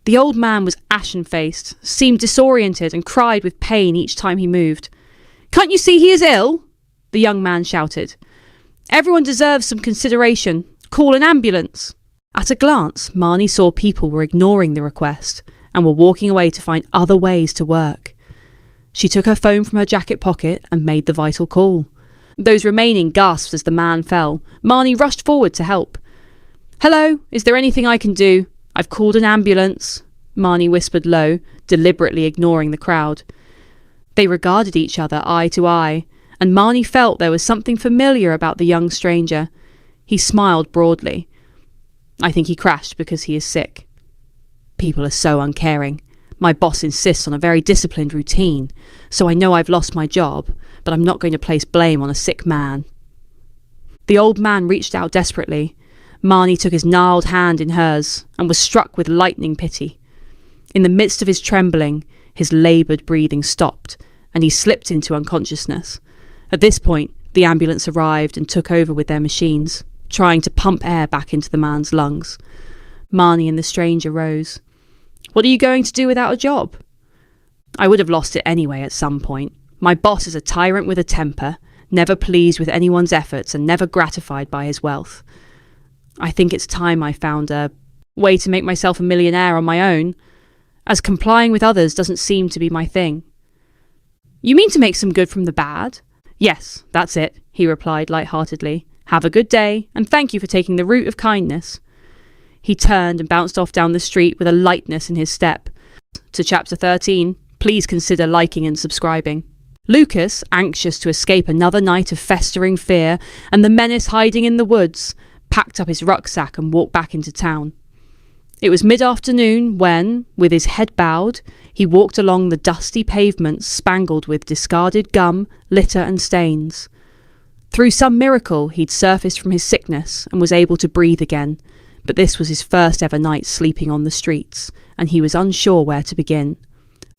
The old man was ashen-faced, seemed disoriented, and cried with pain each time he moved. "Can't you see he is ill?" the young man shouted. "Everyone deserves some consideration. Call an ambulance." At a glance, Marnie saw people were ignoring the request and were walking away to find other ways to work. She took her phone from her jacket pocket and made the vital call. Those remaining gasped as the man fell. Marnie rushed forward to help. "Hello, is there anything I can do? I've called an ambulance," Marnie whispered low, deliberately ignoring the crowd. They regarded each other eye to eye, and Marnie felt there was something familiar about the young stranger. He smiled broadly. "I think he crashed because he is sick." "People are so uncaring. My boss insists on a very disciplined routine, so I know I've lost my job, but I'm not going to place blame on a sick man." The old man reached out desperately. Marnie took his gnarled hand in hers and was struck with lightning pity. In the midst of his trembling, his laboured breathing stopped, and he slipped into unconsciousness. At this point, the ambulance arrived and took over with their machines, trying to pump air back into the man's lungs. Marnie and the stranger rose. "What are you going to do without a job?" "I would have lost it anyway at some point. My boss is a tyrant with a temper, never pleased with anyone's efforts and never gratified by his wealth. I think it's time I found a way to make myself a millionaire on my own, as complying with others doesn't seem to be my thing." "You mean to make some good from the bad?" "Yes, that's it," he replied light-heartedly. "Have a good day, and thank you for taking the route of kindness." He turned and bounced off down the street with a lightness in his step. To Chapter 13, please consider liking and subscribing. Lucas, anxious to escape another night of festering fear and the menace hiding in the woods, packed up his rucksack and walked back into town. It was mid-afternoon when, with his head bowed, he walked along the dusty pavements spangled with discarded gum, litter and stains. Through some miracle, he'd surfaced from his sickness and was able to breathe again, but this was his first ever night sleeping on the streets, and he was unsure where to begin.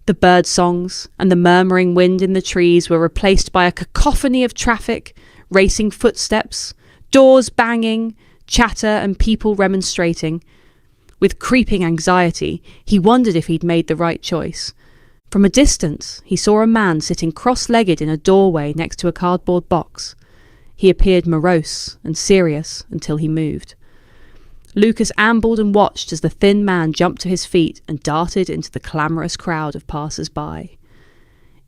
The bird songs and the murmuring wind in the trees were replaced by a cacophony of traffic, racing footsteps, doors banging, chatter and people remonstrating. With creeping anxiety, he wondered if he'd made the right choice. From a distance, he saw a man sitting cross-legged in a doorway next to a cardboard box. He appeared morose and serious until he moved. Lucas ambled and watched as the thin man jumped to his feet and darted into the clamorous crowd of passers-by.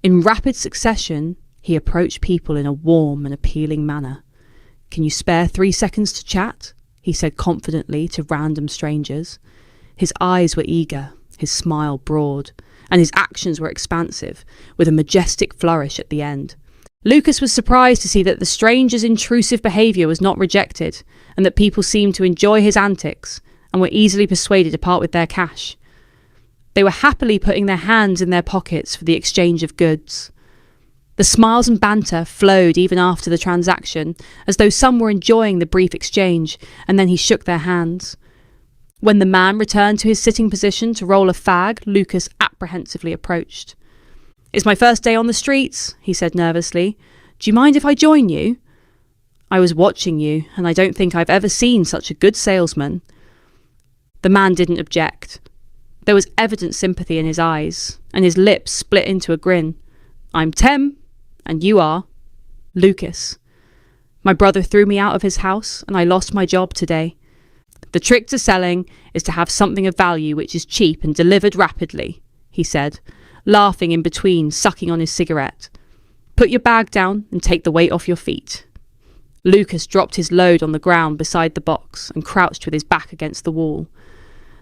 In rapid succession, he approached people in a warm and appealing manner. "Can you spare 3 seconds to chat?" he said confidently to random strangers. His eyes were eager, his smile broad, and his actions were expansive, with a majestic flourish at the end. Lucas was surprised to see that the stranger's intrusive behaviour was not rejected, and that people seemed to enjoy his antics and were easily persuaded to part with their cash. They were happily putting their hands in their pockets for the exchange of goods. The smiles and banter flowed even after the transaction, as though some were enjoying the brief exchange, and then he shook their hands. When the man returned to his sitting position to roll a fag, Lucas apprehensively approached. "It's my first day on the streets," he said nervously. "Do you mind if I join you?" "I was watching you, and I don't think I've ever seen such a good salesman." The man didn't object. There was evident sympathy in his eyes, and his lips split into a grin. "I'm Tem, and you are?" "Lucas. My brother threw me out of his house, and I lost my job today. The trick to selling is to have something of value which is cheap and delivered rapidly," he said, laughing in between, sucking on his cigarette. "Put your bag down and take the weight off your feet." Lucas dropped his load on the ground beside the box and crouched with his back against the wall.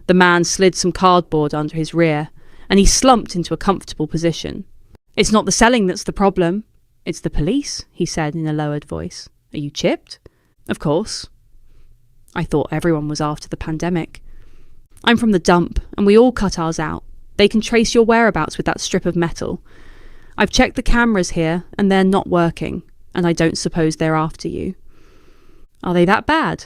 The man slid some cardboard under his rear, and he slumped into a comfortable position. "It's not the selling that's the problem. It's the police," he said in a lowered voice. "Are you chipped?" "Of course. I thought everyone was after the pandemic. I'm from the dump, and we all cut ours out. They can trace your whereabouts with that strip of metal. I've checked the cameras here, and they're not working, and I don't suppose they're after you." "Are they that bad?"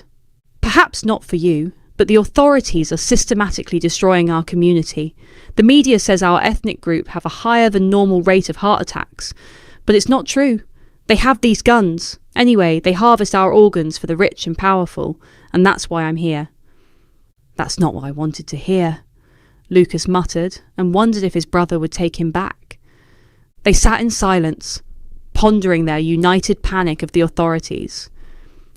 "Perhaps not for you, but the authorities are systematically destroying our community. The media says our ethnic group have a higher than normal rate of heart attacks, but it's not true. They have these guns. Anyway, they harvest our organs for the rich and powerful, and that's why I'm here." "That's not what I wanted to hear," Lucas muttered, and wondered if his brother would take him back. They sat in silence, pondering their united panic of the authorities.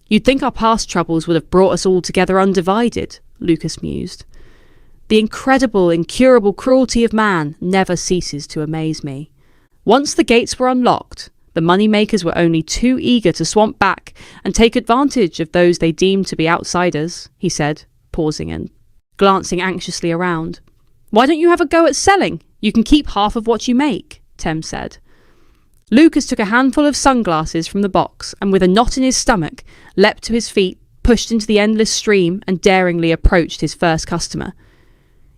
"You'd think our past troubles would have brought us all together undivided," Lucas mused. "The incredible, incurable cruelty of man never ceases to amaze me. Once the gates were unlocked, the moneymakers were only too eager to swamp back and take advantage of those they deemed to be outsiders," he said, pausing and glancing anxiously around. "Why don't you have a go at selling? You can keep half of what you make," Tem said. Lucas took a handful of sunglasses from the box and, with a knot in his stomach, leapt to his feet, pushed into the endless stream, and daringly approached his first customer.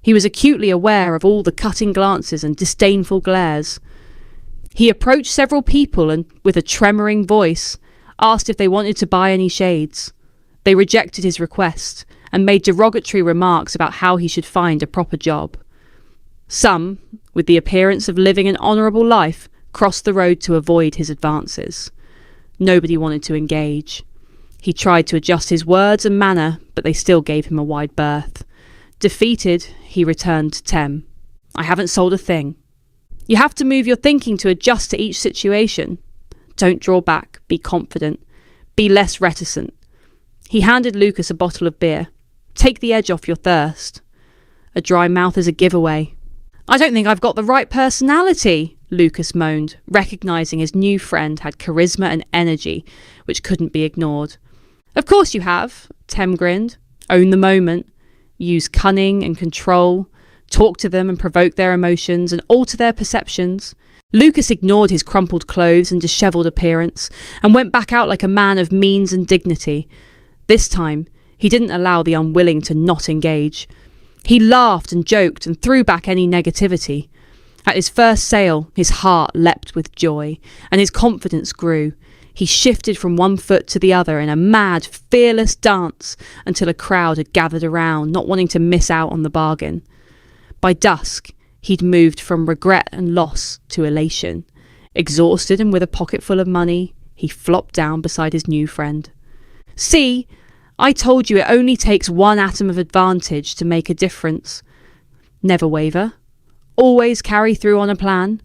He was acutely aware of all the cutting glances and disdainful glares. He approached several people and, with a tremoring voice, asked if they wanted to buy any shades. They rejected his request and made derogatory remarks about how he should find a proper job. Some, with the appearance of living an honourable life, crossed the road to avoid his advances. Nobody wanted to engage. He tried to adjust his words and manner, but they still gave him a wide berth. Defeated, he returned to Tem. "I haven't sold a thing." "You have to move your thinking to adjust to each situation. Don't draw back, be confident, be less reticent." He handed Lucas a bottle of beer. "Take the edge off your thirst. A dry mouth is a giveaway." "I don't think I've got the right personality," Lucas moaned, recognising his new friend had charisma and energy which couldn't be ignored. "Of course you have," Tem grinned. "Own the moment. Use cunning and control. Talk to them and provoke their emotions and alter their perceptions." Lucas ignored his crumpled clothes and dishevelled appearance and went back out like a man of means and dignity. This time, he didn't allow the unwilling to not engage. He laughed and joked and threw back any negativity. At his first sale, his heart leapt with joy, and his confidence grew. He shifted from one foot to the other in a mad, fearless dance until a crowd had gathered around, not wanting to miss out on the bargain. By dusk, he'd moved from regret and loss to elation. Exhausted and with a pocket full of money, he flopped down beside his new friend. "See, I told you it only takes one atom of advantage to make a difference. Never waver. Always carry through on a plan.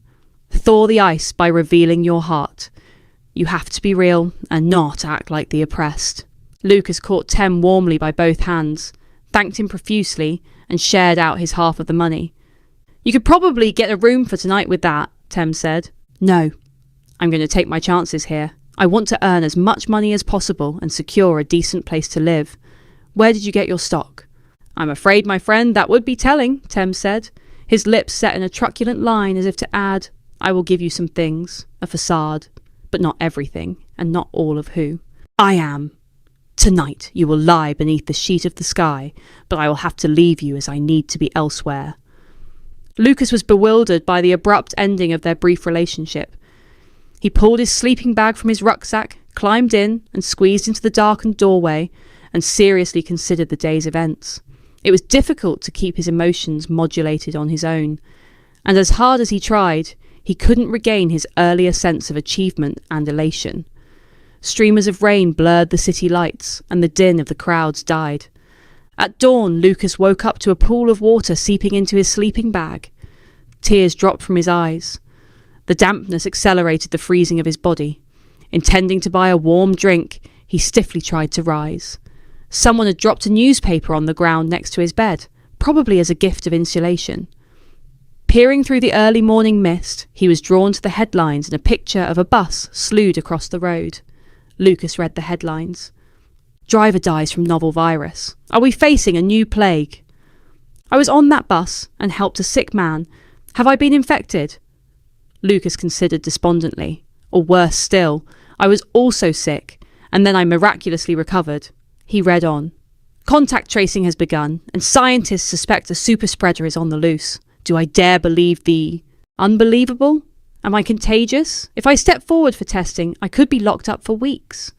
Thaw the ice by revealing your heart. You have to be real and not act like the oppressed." Lucas caught Tem warmly by both hands, thanked him profusely, and shared out his half of the money. "You could probably get a room for tonight with that," Tem said. "No, I'm going to take my chances here. I want to earn as much money as possible and secure a decent place to live. Where did you get your stock?" "I'm afraid, my friend, that would be telling," Tem said, his lips set in a truculent line as if to add, "I will give you some things, a facade, but not everything, and not all of who. I am. Tonight you will lie beneath the sheet of the sky, but I will have to leave you as I need to be elsewhere." Lucas was bewildered by the abrupt ending of their brief relationship. He pulled his sleeping bag from his rucksack, climbed in, and squeezed into the darkened doorway, and seriously considered the day's events. It was difficult to keep his emotions modulated on his own, and as hard as he tried, he couldn't regain his earlier sense of achievement and elation. Streamers of rain blurred the city lights, and the din of the crowds died. At dawn, Lucas woke up to a pool of water seeping into his sleeping bag. Tears dropped from his eyes. The dampness accelerated the freezing of his body. Intending to buy a warm drink, he stiffly tried to rise. Someone had dropped a newspaper on the ground next to his bed, probably as a gift of insulation. Peering through the early morning mist, he was drawn to the headlines and a picture of a bus slewed across the road. Lucas read the headlines. Driver dies from novel virus. Are we facing a new plague? I was on that bus and helped a sick man. Have I been infected? Lucas considered despondently. Or worse still, I was also sick, and then I miraculously recovered. He read on. Contact tracing has begun, and scientists suspect a super spreader is on the loose. Do I dare believe the unbelievable? Am I contagious? If I step forward for testing, I could be locked up for weeks.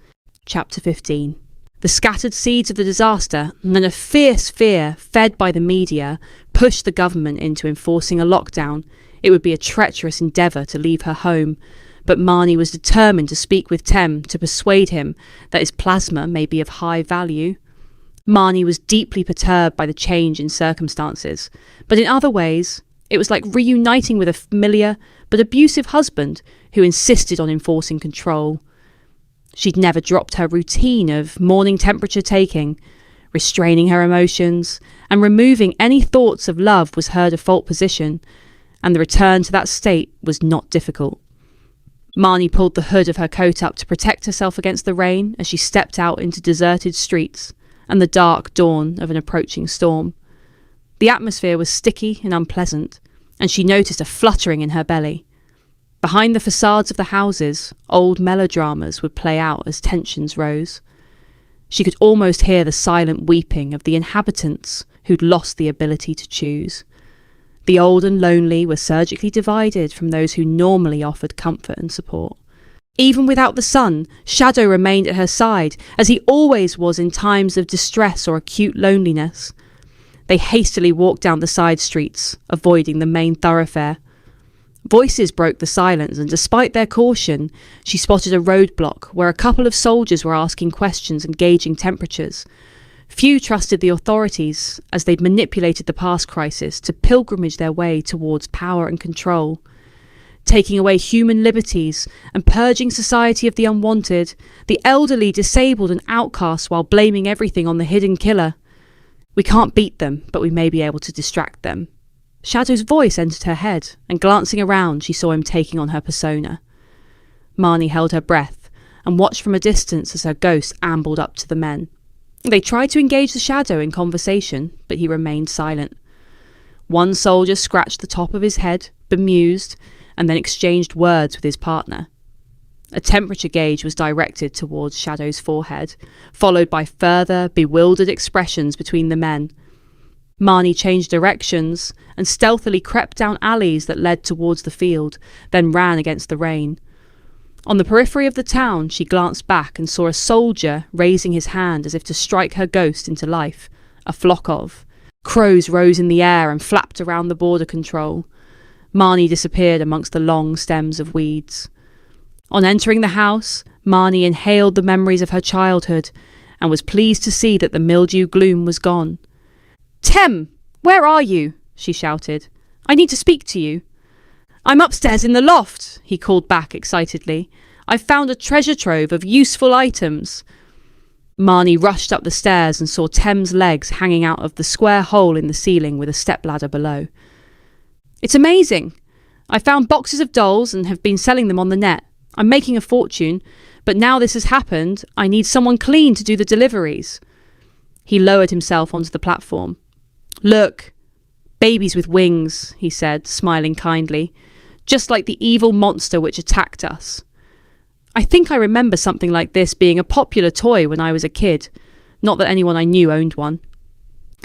Chapter 15. The scattered seeds of the disaster, and then a fierce fear, fed by the media, pushed the government into enforcing a lockdown. It would be a treacherous endeavour to leave her home, but Marnie was determined to speak with Tem to persuade him that his plasma may be of high value. Marnie was deeply perturbed by the change in circumstances, but in other ways, it was like reuniting with a familiar but abusive husband who insisted on enforcing control. She'd never dropped her routine of morning temperature taking. Restraining her emotions and removing any thoughts of love was her default position, and the return to that state was not difficult. Marnie pulled the hood of her coat up to protect herself against the rain as she stepped out into deserted streets and the dark dawn of an approaching storm. The atmosphere was sticky and unpleasant, and she noticed a fluttering in her belly. Behind the facades of the houses, old melodramas would play out as tensions rose. She could almost hear the silent weeping of the inhabitants who'd lost the ability to choose. The old and lonely were surgically divided from those who normally offered comfort and support. Even without the sun, Shadow remained at her side, as he always was in times of distress or acute loneliness. They hastily walked down the side streets, avoiding the main thoroughfare. Voices broke the silence, and despite their caution, she spotted a roadblock where a couple of soldiers were asking questions and gauging temperatures. Few trusted the authorities, as they'd manipulated the past crisis to pilgrimage their way towards power and control. Taking away human liberties and purging society of the unwanted, the elderly, disabled and outcast while blaming everything on the hidden killer. We can't beat them, but we may be able to distract them. Shadow's voice entered her head, and glancing around, she saw him taking on her persona. Marnie held her breath and watched from a distance as her ghost ambled up to the men. They tried to engage the Shadow in conversation, but he remained silent. One soldier scratched the top of his head, bemused, and then exchanged words with his partner. A temperature gauge was directed towards Shadow's forehead, followed by further, bewildered expressions between the men. Marnie changed directions and stealthily crept down alleys that led towards the field, then ran against the rain. On the periphery of the town, she glanced back and saw a soldier raising his hand as if to strike her ghost into life. A flock of crows rose in the air and flapped around the border control. Marnie disappeared amongst the long stems of weeds. On entering the house, Marnie inhaled the memories of her childhood and was pleased to see that the mildew gloom was gone. "Tem, where are you?" she shouted. "I need to speak to you." "I'm upstairs in the loft," he called back excitedly. "I've found a treasure trove of useful items." Marnie rushed up the stairs and saw Tem's legs hanging out of the square hole in the ceiling with a stepladder below. "It's amazing. I found boxes of dolls and have been selling them on the net. I'm making a fortune, but now this has happened, I need someone clean to do the deliveries." He lowered himself onto the platform. "Look, babies with wings," he said, smiling kindly, "just like the evil monster which attacked us. I think I remember something like this being a popular toy when I was a kid, not that anyone I knew owned one.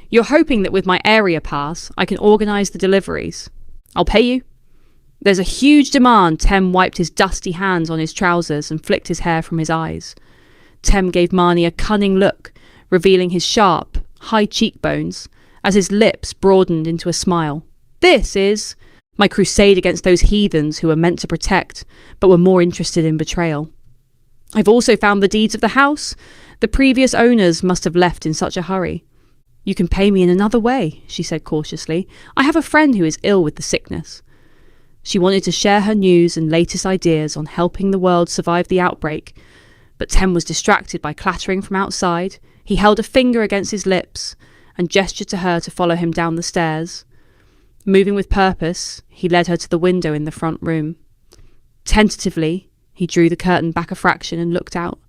You're hoping that with my area pass, I can organise the deliveries. I'll pay you." "There's a huge demand." Tem wiped his dusty hands on his trousers and flicked his hair from his eyes. Tem gave Marnie a cunning look, revealing his sharp, high cheekbones, as his lips broadened into a smile. "This is..." My crusade against those heathens who were meant to protect, but were more interested in betrayal. I've also found the deeds of the house. The previous owners must have left in such a hurry. You can pay me in another way, she said cautiously. I have a friend who is ill with the sickness. She wanted to share her news and latest ideas on helping the world survive the outbreak, but Tem was distracted by clattering from outside. He held a finger against his lips and gestured to her to follow him down the stairs. Moving with purpose, he led her to the window in the front room. Tentatively, he drew the curtain back a fraction and looked out.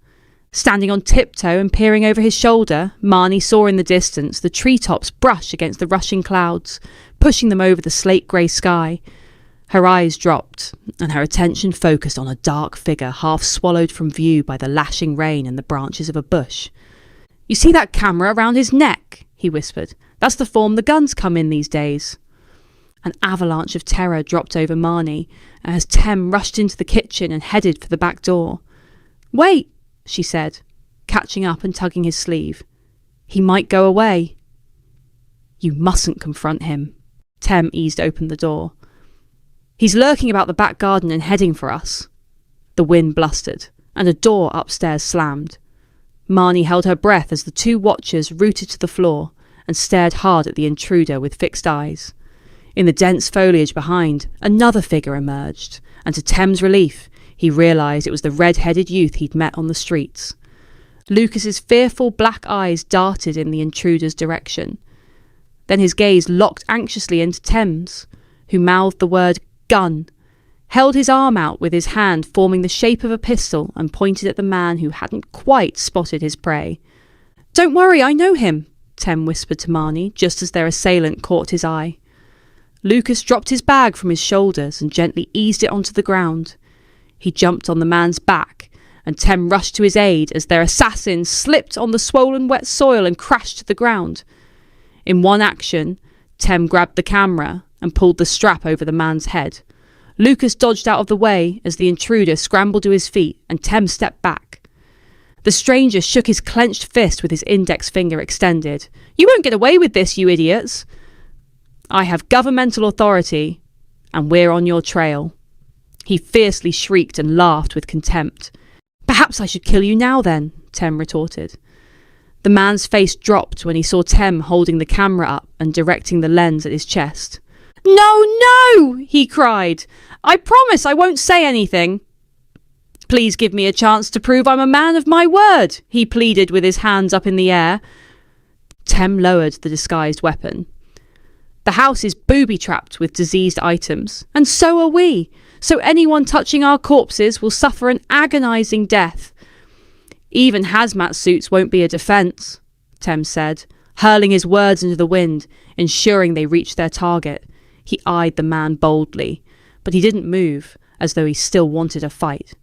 Standing on tiptoe and peering over his shoulder, Marnie saw in the distance the treetops brush against the rushing clouds, pushing them over the slate-grey sky. Her eyes dropped, and her attention focused on a dark figure half swallowed from view by the lashing rain and the branches of a bush. "You see that camera around his neck?" he whispered. "That's the form the guns come in these days." An avalanche of terror dropped over Marnie as Tem rushed into the kitchen and headed for the back door. "Wait," she said, catching up and tugging his sleeve. "He might go away." "You mustn't confront him." Tem eased open the door. "He's lurking about the back garden and heading for us." The wind blustered, and a door upstairs slammed. Marnie held her breath as the two watchers rooted to the floor and stared hard at the intruder with fixed eyes. In the dense foliage behind, another figure emerged, and to Tem's relief, he realised it was the red-headed youth he'd met on the streets. Lucas's fearful black eyes darted in the intruder's direction. Then his gaze locked anxiously into Tem's, who mouthed the word gun, held his arm out with his hand forming the shape of a pistol and pointed at the man who hadn't quite spotted his prey. "Don't worry, I know him," Tem whispered to Marnie just as their assailant caught his eye. Lucas dropped his bag from his shoulders and gently eased it onto the ground. He jumped on the man's back, and Tem rushed to his aid as their assassin slipped on the swollen wet soil and crashed to the ground. In one action, Tem grabbed the camera and pulled the strap over the man's head. Lucas dodged out of the way as the intruder scrambled to his feet, and Tem stepped back. The stranger shook his clenched fist with his index finger extended. "You won't get away with this, you idiots! I have governmental authority, and we're on your trail." He fiercely shrieked and laughed with contempt. "Perhaps I should kill you now then," Tem retorted. The man's face dropped when he saw Tem holding the camera up and directing the lens at his chest. "No, no!" he cried. "I promise I won't say anything." "Please give me a chance to prove I'm a man of my word," he pleaded with his hands up in the air. Tem lowered the disguised weapon. "The house is booby-trapped with diseased items, and so are we, so anyone touching our corpses will suffer an agonising death. Even hazmat suits won't be a defence," Tem said, hurling his words into the wind, ensuring they reached their target. He eyed the man boldly, but he didn't move, as though he still wanted a fight.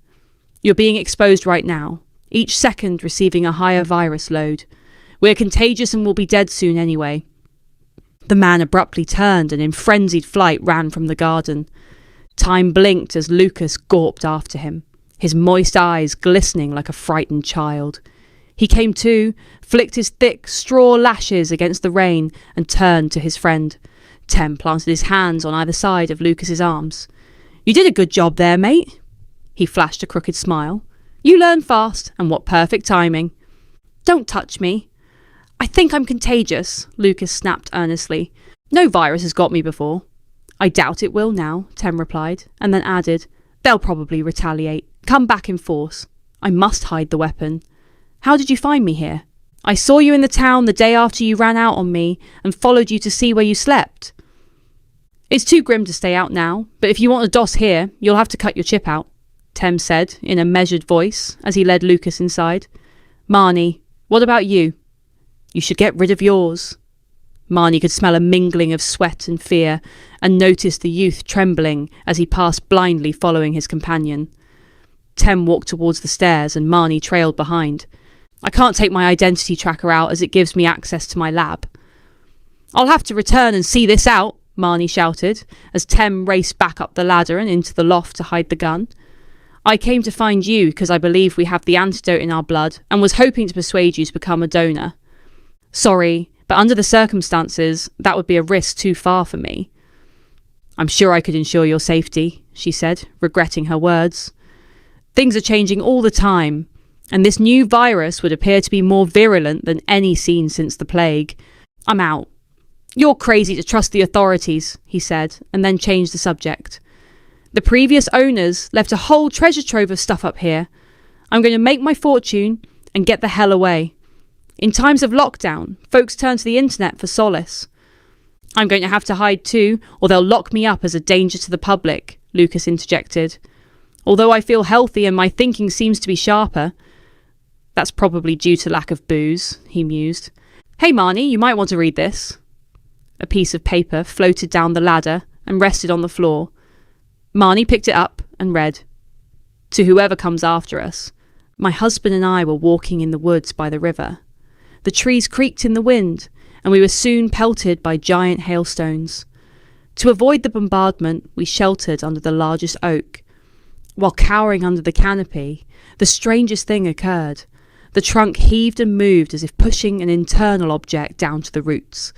"You're being exposed right now, each second receiving a higher virus load. We're contagious and will be dead soon anyway." The man abruptly turned and in frenzied flight ran from the garden. Time blinked as Lucas gawped after him, his moist eyes glistening like a frightened child. He came to, flicked his thick straw lashes against the rain and turned to his friend. Tem planted his hands on either side of Lucas's arms. "You did a good job there, mate." He flashed a crooked smile. "You learn fast, and what perfect timing." "Don't touch me." "I think I'm contagious," Lucas snapped earnestly. "No virus has got me before." "I doubt it will now," Tem replied, and then added, "They'll probably retaliate. Come back in force. I must hide the weapon. How did you find me here?" "I saw you in the town the day after you ran out on me and followed you to see where you slept." "It's too grim to stay out now, but if you want a DOS here, you'll have to cut your chip out," Tem said in a measured voice as he led Lucas inside. "Marnie, what about you?" "You should get rid of yours." Marnie could smell a mingling of sweat and fear and noticed the youth trembling as he passed blindly following his companion. Tem walked towards the stairs and Marnie trailed behind. "I can't take my identity tracker out as it gives me access to my lab." "I'll have to return and see this out," Marnie shouted as Tem raced back up the ladder and into the loft to hide the gun. "I came to find you because I believe we have the antidote in our blood and was hoping to persuade you to become a donor. Sorry, but under the circumstances, that would be a risk too far for me." I'm sure I could ensure your safety, she said, regretting her words. Things are changing all the time, and this new virus would appear to be more virulent than any seen since the plague. I'm out. You're crazy to trust the authorities, he said, and then changed the subject. The previous owners left a whole treasure trove of stuff up here. I'm going to make my fortune and get the hell away. In times of lockdown, folks turn to the internet for solace. I'm going to have to hide too, or they'll lock me up as a danger to the public, Lucas interjected. Although I feel healthy and my thinking seems to be sharper. That's probably due to lack of booze, he mused. Hey Marnie, you might want to read this. A piece of paper floated down the ladder and rested on the floor. Marnie picked it up and read. To whoever comes after us. My husband and I were walking in the woods by the river. The trees creaked in the wind, and we were soon pelted by giant hailstones. To avoid the bombardment, we sheltered under the largest oak. While cowering under the canopy, the strangest thing occurred. The trunk heaved and moved as if pushing an internal object down to the roots.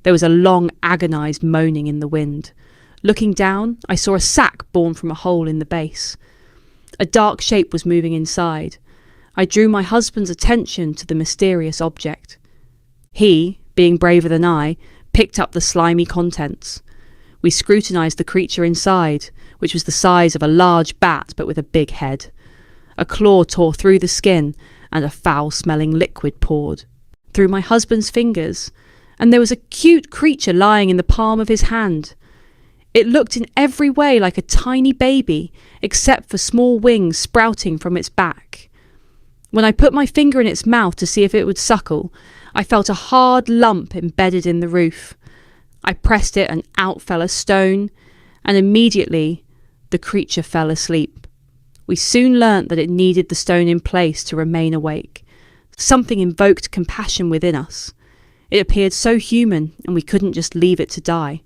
There was a long, agonized moaning in the wind. Looking down, I saw a sack born from a hole in the base. A dark shape was moving inside. I drew my husband's attention to the mysterious object. He, being braver than I, picked up the slimy contents. We scrutinized the creature inside, which was the size of a large bat but with a big head. A claw tore through the skin, and a foul-smelling liquid poured through my husband's fingers, and there was a cute creature lying in the palm of his hand. It looked in every way like a tiny baby, except for small wings sprouting from its back. When I put my finger in its mouth to see if it would suckle, I felt a hard lump embedded in the roof. I pressed it and out fell a stone, and immediately the creature fell asleep. We soon learnt that it needed the stone in place to remain awake. Something invoked compassion within us. It appeared so human, and we couldn't just leave it to die.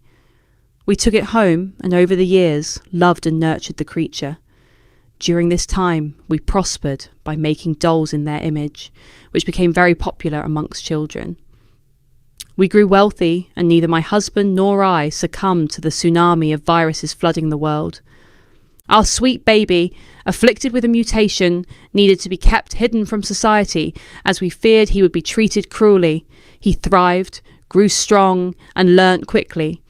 We took it home, and over the years, loved and nurtured the creature. During this time, we prospered by making dolls in their image, which became very popular amongst children. We grew wealthy, and neither my husband nor I succumbed to the tsunami of viruses flooding the world. Our sweet baby, afflicted with a mutation, needed to be kept hidden from society, as we feared he would be treated cruelly. He thrived, grew strong, and learnt quickly.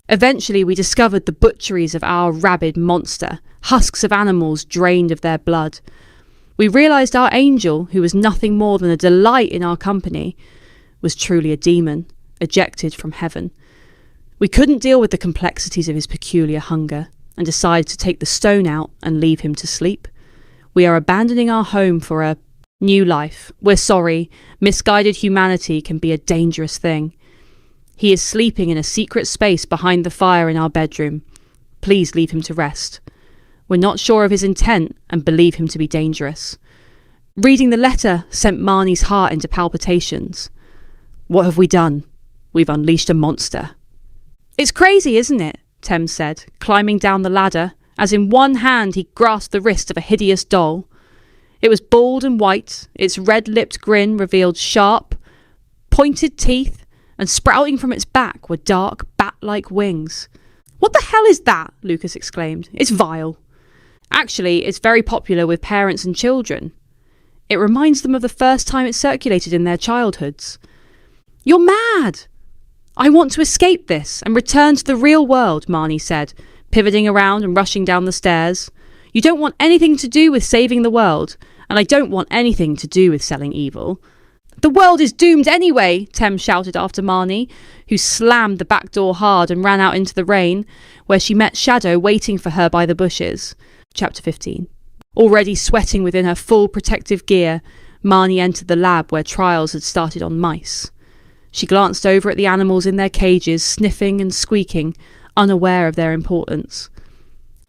Eventually we discovered the butcheries of our rabid monster, husks of animals drained of their blood. We realised our angel, who was nothing more than a delight in our company, was truly a demon, ejected from heaven. We couldn't deal with the complexities of his peculiar hunger, and decided to take the stone out and leave him to sleep. We are abandoning our home for a new life. We're sorry, misguided humanity can be a dangerous thing. He is sleeping in a secret space behind the fire in our bedroom. Please leave him to rest. We're not sure of his intent and believe him to be dangerous. Reading the letter sent Marnie's heart into palpitations. What have we done? We've unleashed a monster. It's crazy, isn't it? Thames said, climbing down the ladder, as in one hand he grasped the wrist of a hideous doll. It was bald and white, its red-lipped grin revealed sharp, pointed teeth, and sprouting from its back were dark, bat-like wings. What the hell is that? Lucas exclaimed. It's vile. Actually, it's very popular with parents and children. It reminds them of the first time it circulated in their childhoods. You're mad! I want to escape this and return to the real world, Marnie said, pivoting around and rushing down the stairs. You don't want anything to do with saving the world, and I don't want anything to do with selling evil. The world is doomed anyway, Thames shouted after Marnie, who slammed the back door hard and ran out into the rain, where she met Shadow waiting for her by the bushes. Chapter 15. Already sweating within her full protective gear, Marnie entered the lab where trials had started on mice. She glanced over at the animals in their cages, sniffing and squeaking, unaware of their importance.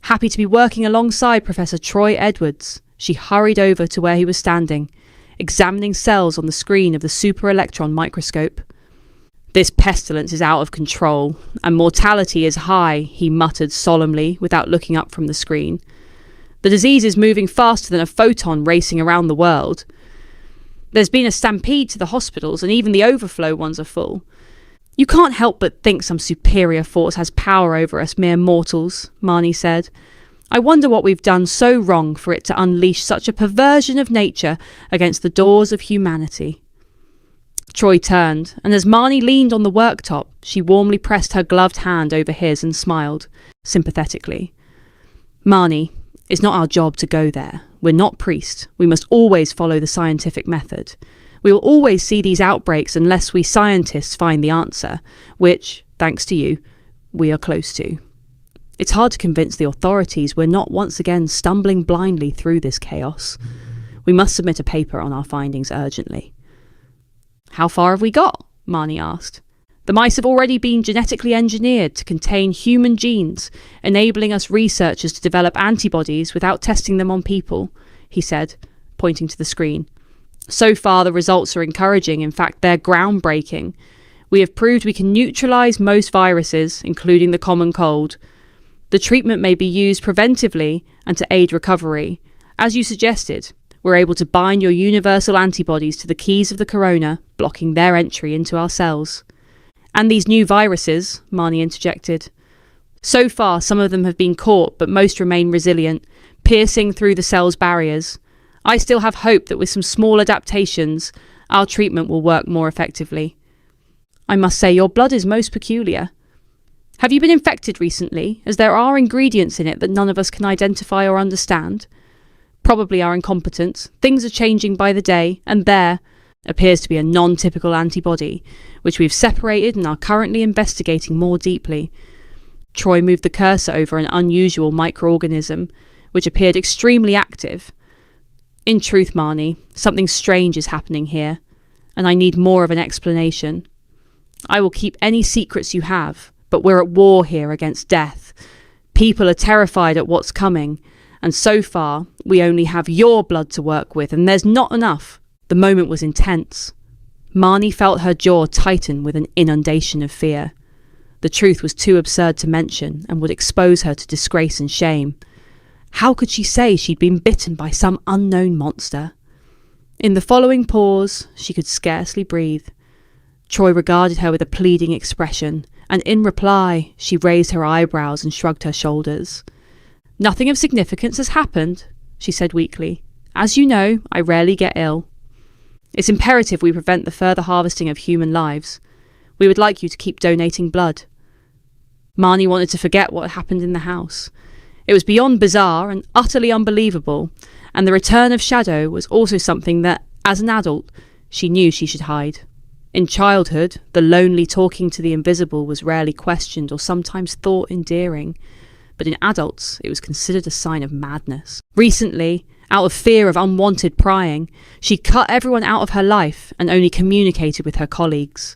Happy to be working alongside Professor Troy Edwards, she hurried over to where he was standing, examining cells on the screen of the super-electron microscope. This pestilence is out of control, and mortality is high, he muttered solemnly without looking up from the screen. The disease is moving faster than a photon racing around the world. There's been a stampede to the hospitals, and even the overflow ones are full. You can't help but think some superior force has power over us mere mortals, Marnie said. I wonder what we've done so wrong for it to unleash such a perversion of nature against the doors of humanity. Troy turned, and as Marnie leaned on the worktop, she warmly pressed her gloved hand over his and smiled, sympathetically. Marnie, it's not our job to go there. We're not priests. We must always follow the scientific method. We will always see these outbreaks unless we scientists find the answer, which, thanks to you, we are close to. It's hard to convince the authorities we're not once again stumbling blindly through this chaos. We must submit a paper on our findings urgently. How far have we got? Marnie asked. The mice have already been genetically engineered to contain human genes, enabling us researchers to develop antibodies without testing them on people, he said, pointing to the screen. So far, the results are encouraging. In fact, they're groundbreaking. We have proved we can neutralise most viruses, including the common cold. The treatment may be used preventively and to aid recovery. As you suggested, we're able to bind your universal antibodies to the keys of the corona, blocking their entry into our cells. And these new viruses, Marnie interjected. So far, some of them have been caught, but most remain resilient, piercing through the cell's barriers. I still have hope that with some small adaptations, our treatment will work more effectively. I must say your blood is most peculiar. Have you been infected recently, as there are ingredients in it that none of us can identify or understand? Probably our incompetence. Things are changing by the day, and there appears to be a non-typical antibody, which we've separated and are currently investigating more deeply. Troy moved the cursor over an unusual microorganism, which appeared extremely active. In truth, Marnie, something strange is happening here, and I need more of an explanation. I will keep any secrets you have, but we're at war here against death. People are terrified at what's coming, and so far, we only have your blood to work with, and there's not enough. The moment was intense. Marnie felt her jaw tighten with an inundation of fear. The truth was too absurd to mention and would expose her to disgrace and shame. How could she say she'd been bitten by some unknown monster? In the following pause, she could scarcely breathe. Troy regarded her with a pleading expression, and in reply, she raised her eyebrows and shrugged her shoulders. Nothing of significance has happened, she said weakly. As you know, I rarely get ill. It's imperative we prevent the further harvesting of human lives. We would like you to keep donating blood. Marnie wanted to forget what had happened in the house. It was beyond bizarre and utterly unbelievable, and the return of Shadow was also something that, as an adult, she knew she should hide. In childhood, the lonely talking to the invisible was rarely questioned or sometimes thought endearing, but in adults it was considered a sign of madness. Recently, out of fear of unwanted prying, she cut everyone out of her life and only communicated with her colleagues.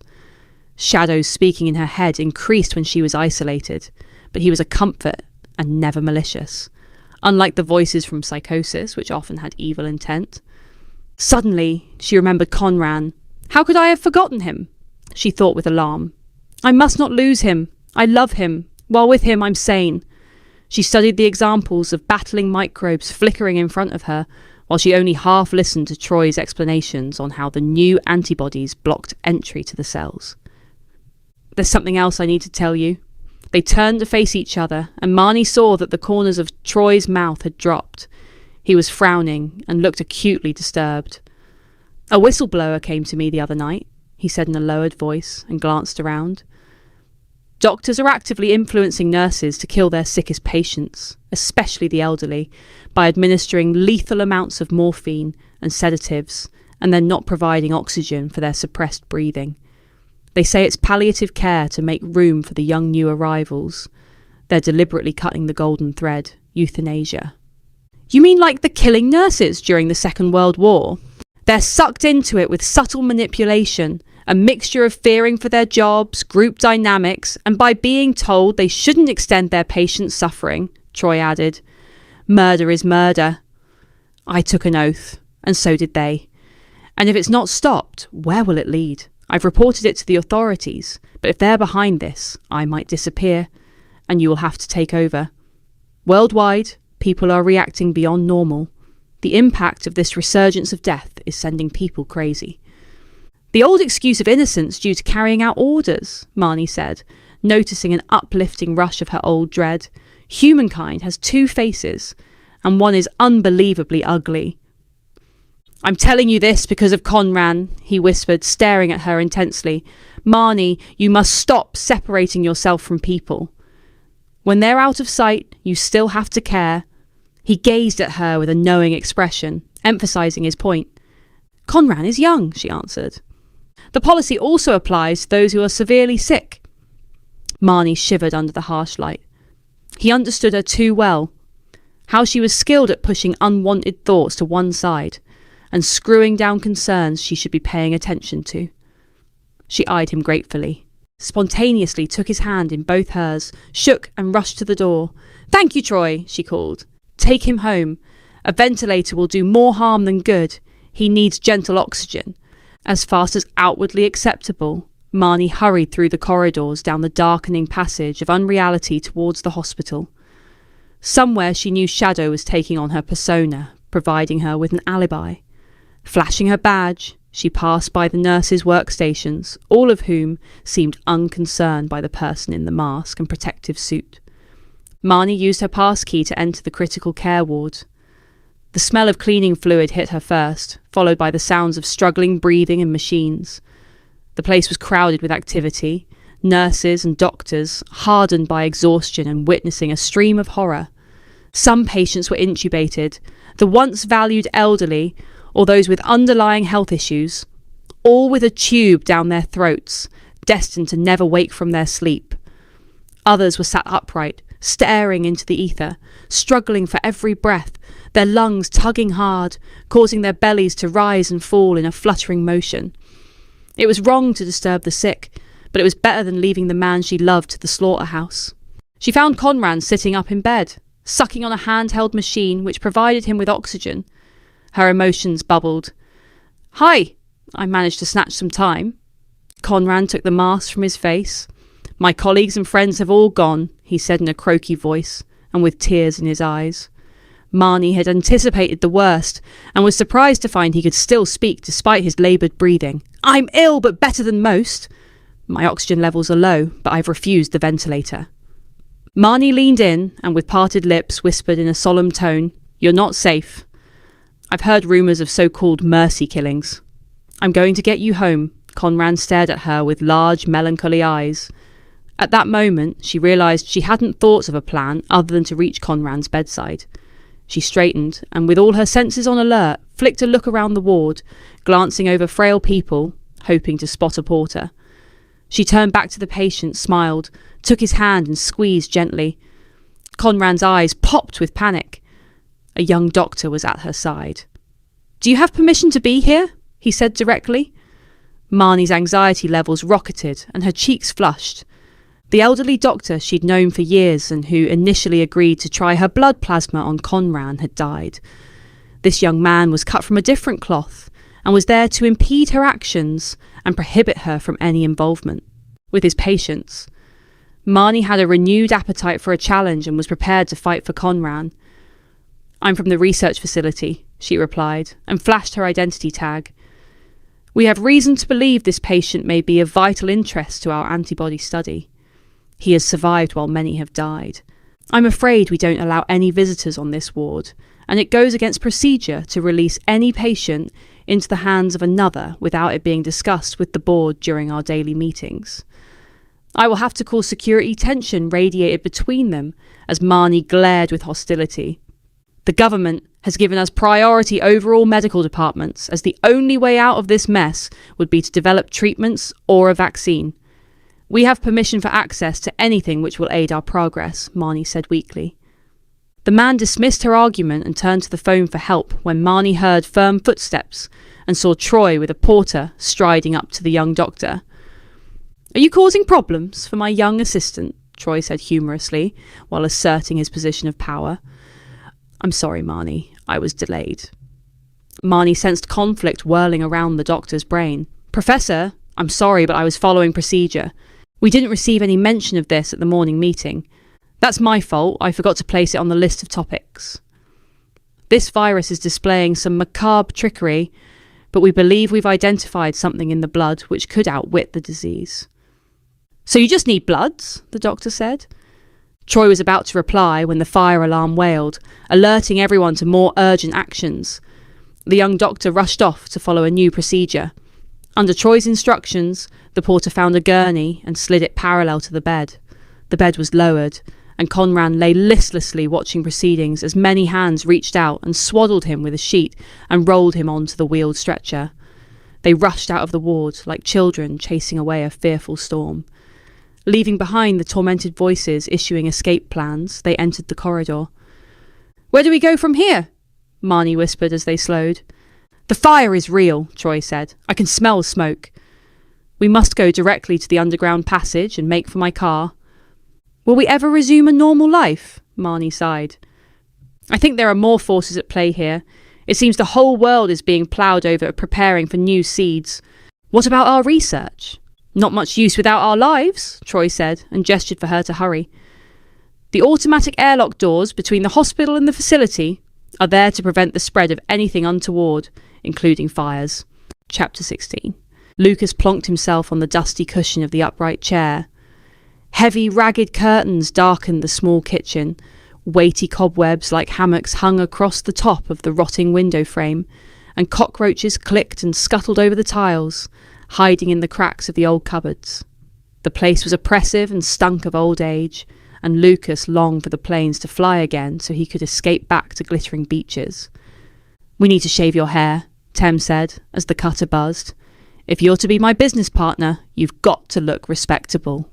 Shadows speaking in her head increased when she was isolated, but he was a comfort and never malicious, unlike the voices from psychosis, which often had evil intent. Suddenly, she remembered Conran. How could I have forgotten him? She thought with alarm. I must not lose him. I love him. While with him, I'm sane. She studied the examples of battling microbes flickering in front of her, while she only half listened to Troy's explanations on how the new antibodies blocked entry to the cells. There's something else I need to tell you. They turned to face each other, and Marnie saw that the corners of Troy's mouth had dropped. He was frowning and looked acutely disturbed. A whistleblower came to me the other night, he said in a lowered voice, and glanced around. Doctors are actively influencing nurses to kill their sickest patients, especially the elderly, by administering lethal amounts of morphine and sedatives, and then not providing oxygen for their suppressed breathing. They say it's palliative care to make room for the young new arrivals. They're deliberately cutting the golden thread, euthanasia. You mean like the killing nurses during the Second World War? They're sucked into it with subtle manipulation, a mixture of fearing for their jobs, group dynamics, and by being told they shouldn't extend their patients' suffering, Troy added. Murder is murder. I took an oath, and so did they. And if it's not stopped, where will it lead? I've reported it to the authorities, but if they're behind this, I might disappear, and you will have to take over. Worldwide, people are reacting beyond normal. The impact of this resurgence of death is sending people crazy. The old excuse of innocence due to carrying out orders, Marnie said, noticing an uplifting rush of her old dread. Humankind has two faces, and one is unbelievably ugly. I'm telling you this because of Conran, he whispered, staring at her intensely. Marnie, you must stop separating yourself from people. When they're out of sight, you still have to care. He gazed at her with a knowing expression, emphasising his point. Conran is young, she answered. The policy also applies to those who are severely sick. Marnie shivered under the harsh light. He understood her too well. How she was skilled at pushing unwanted thoughts to one side and screwing down concerns she should be paying attention to. She eyed him gratefully, spontaneously took his hand in both hers, shook and rushed to the door. Thank you, Troy, she called. Take him home. A ventilator will do more harm than good. He needs gentle oxygen. As fast as outwardly acceptable, Marnie hurried through the corridors down the darkening passage of unreality towards the hospital. Somewhere she knew Shadow was taking on her persona, providing her with an alibi. Flashing her badge, she passed by the nurses' workstations, all of whom seemed unconcerned by the person in the mask and protective suit. Marnie used her passkey to enter the critical care ward. The smell of cleaning fluid hit her first, followed by the sounds of struggling breathing in machines. The place was crowded with activity, nurses and doctors, hardened by exhaustion and witnessing a stream of horror. Some patients were intubated, the once valued elderly, or those with underlying health issues, all with a tube down their throats, destined to never wake from their sleep. Others were sat upright, staring into the ether, struggling for every breath, their lungs tugging hard, causing their bellies to rise and fall in a fluttering motion. It was wrong to disturb the sick, but it was better than leaving the man she loved to the slaughterhouse. She found Conran sitting up in bed, sucking on a handheld machine which provided him with oxygen. Her emotions bubbled. Hi, I managed to snatch some time. Conran took the mask from his face. My colleagues and friends have all gone, he said in a croaky voice, and with tears in his eyes. Marnie had anticipated the worst, and was surprised to find he could still speak despite his laboured breathing. I'm ill, but better than most. My oxygen levels are low, but I've refused the ventilator. Marnie leaned in, and with parted lips whispered in a solemn tone, You're not safe. I've heard rumours of so-called mercy killings. I'm going to get you home. Conran stared at her with large, melancholy eyes. At that moment, she realised she hadn't thought of a plan other than to reach Conran's bedside. She straightened, and with all her senses on alert, flicked a look around the ward, glancing over frail people, hoping to spot a porter. She turned back to the patient, smiled, took his hand and squeezed gently. Conran's eyes popped with panic. A young doctor was at her side. Do you have permission to be here? He said directly. Marnie's anxiety levels rocketed and her cheeks flushed. The elderly doctor she'd known for years and who initially agreed to try her blood plasma on Conran had died. This young man was cut from a different cloth and was there to impede her actions and prohibit her from any involvement with his patients. Marnie had a renewed appetite for a challenge and was prepared to fight for Conran. I'm from the research facility, she replied, and flashed her identity tag. We have reason to believe this patient may be of vital interest to our antibody study. He has survived while many have died. I'm afraid we don't allow any visitors on this ward, and it goes against procedure to release any patient into the hands of another without it being discussed with the board during our daily meetings. I will have to call security tension radiated between them as Marnie glared with hostility. The government has given us priority over all medical departments, as the only way out of this mess would be to develop treatments or a vaccine. We have permission for access to anything which will aid our progress, Marnie said weakly. The man dismissed her argument and turned to the phone for help when Marnie heard firm footsteps and saw Troy with a porter striding up to the young doctor. Are you causing problems for my young assistant? Troy said humorously, while asserting his position of power. I'm sorry, Marnie. I was delayed. Marnie sensed conflict whirling around the doctor's brain. Professor, I'm sorry, but I was following procedure. We didn't receive any mention of this at the morning meeting. That's my fault. I forgot to place it on the list of topics. This virus is displaying some macabre trickery. but we believe we've identified something in the blood which could outwit the disease." "So you just need bloods?" the doctor said. Troy was about to reply when the fire alarm wailed, alerting everyone to more urgent actions. The young doctor rushed off to follow a new procedure. Under Troy's instructions, the porter found a gurney and slid it parallel to the bed. The bed was lowered, and Conran lay listlessly watching proceedings as many hands reached out and swaddled him with a sheet and rolled him onto the wheeled stretcher. They rushed out of the ward like children chasing away a fearful storm. Leaving behind the tormented voices issuing escape plans, they entered the corridor. "Where do we go from here?" Marnie whispered as they slowed. "The fire is real," Troy said. "I can smell smoke. We must go directly to the underground passage and make for my car." "Will we ever resume a normal life?" Marnie sighed. "I think there are more forces at play here. It seems the whole world is being ploughed over preparing for new seeds. What about our research?" "Not much use without our lives," Troy said, and gestured for her to hurry. "The automatic airlock doors between the hospital and the facility are there to prevent the spread of anything untoward, including fires." Chapter 16. Lucas plonked himself on the dusty cushion of the upright chair. Heavy, ragged curtains darkened the small kitchen. Weighty cobwebs like hammocks hung across the top of the rotting window frame, and cockroaches clicked and scuttled over the tiles, hiding in the cracks of the old cupboards. The place was oppressive and stunk of old age, and Lucas longed for the planes to fly again so he could escape back to glittering beaches. "We need to shave your hair," Tem said, as the cutter buzzed. "If you're to be my business partner, you've got to look respectable."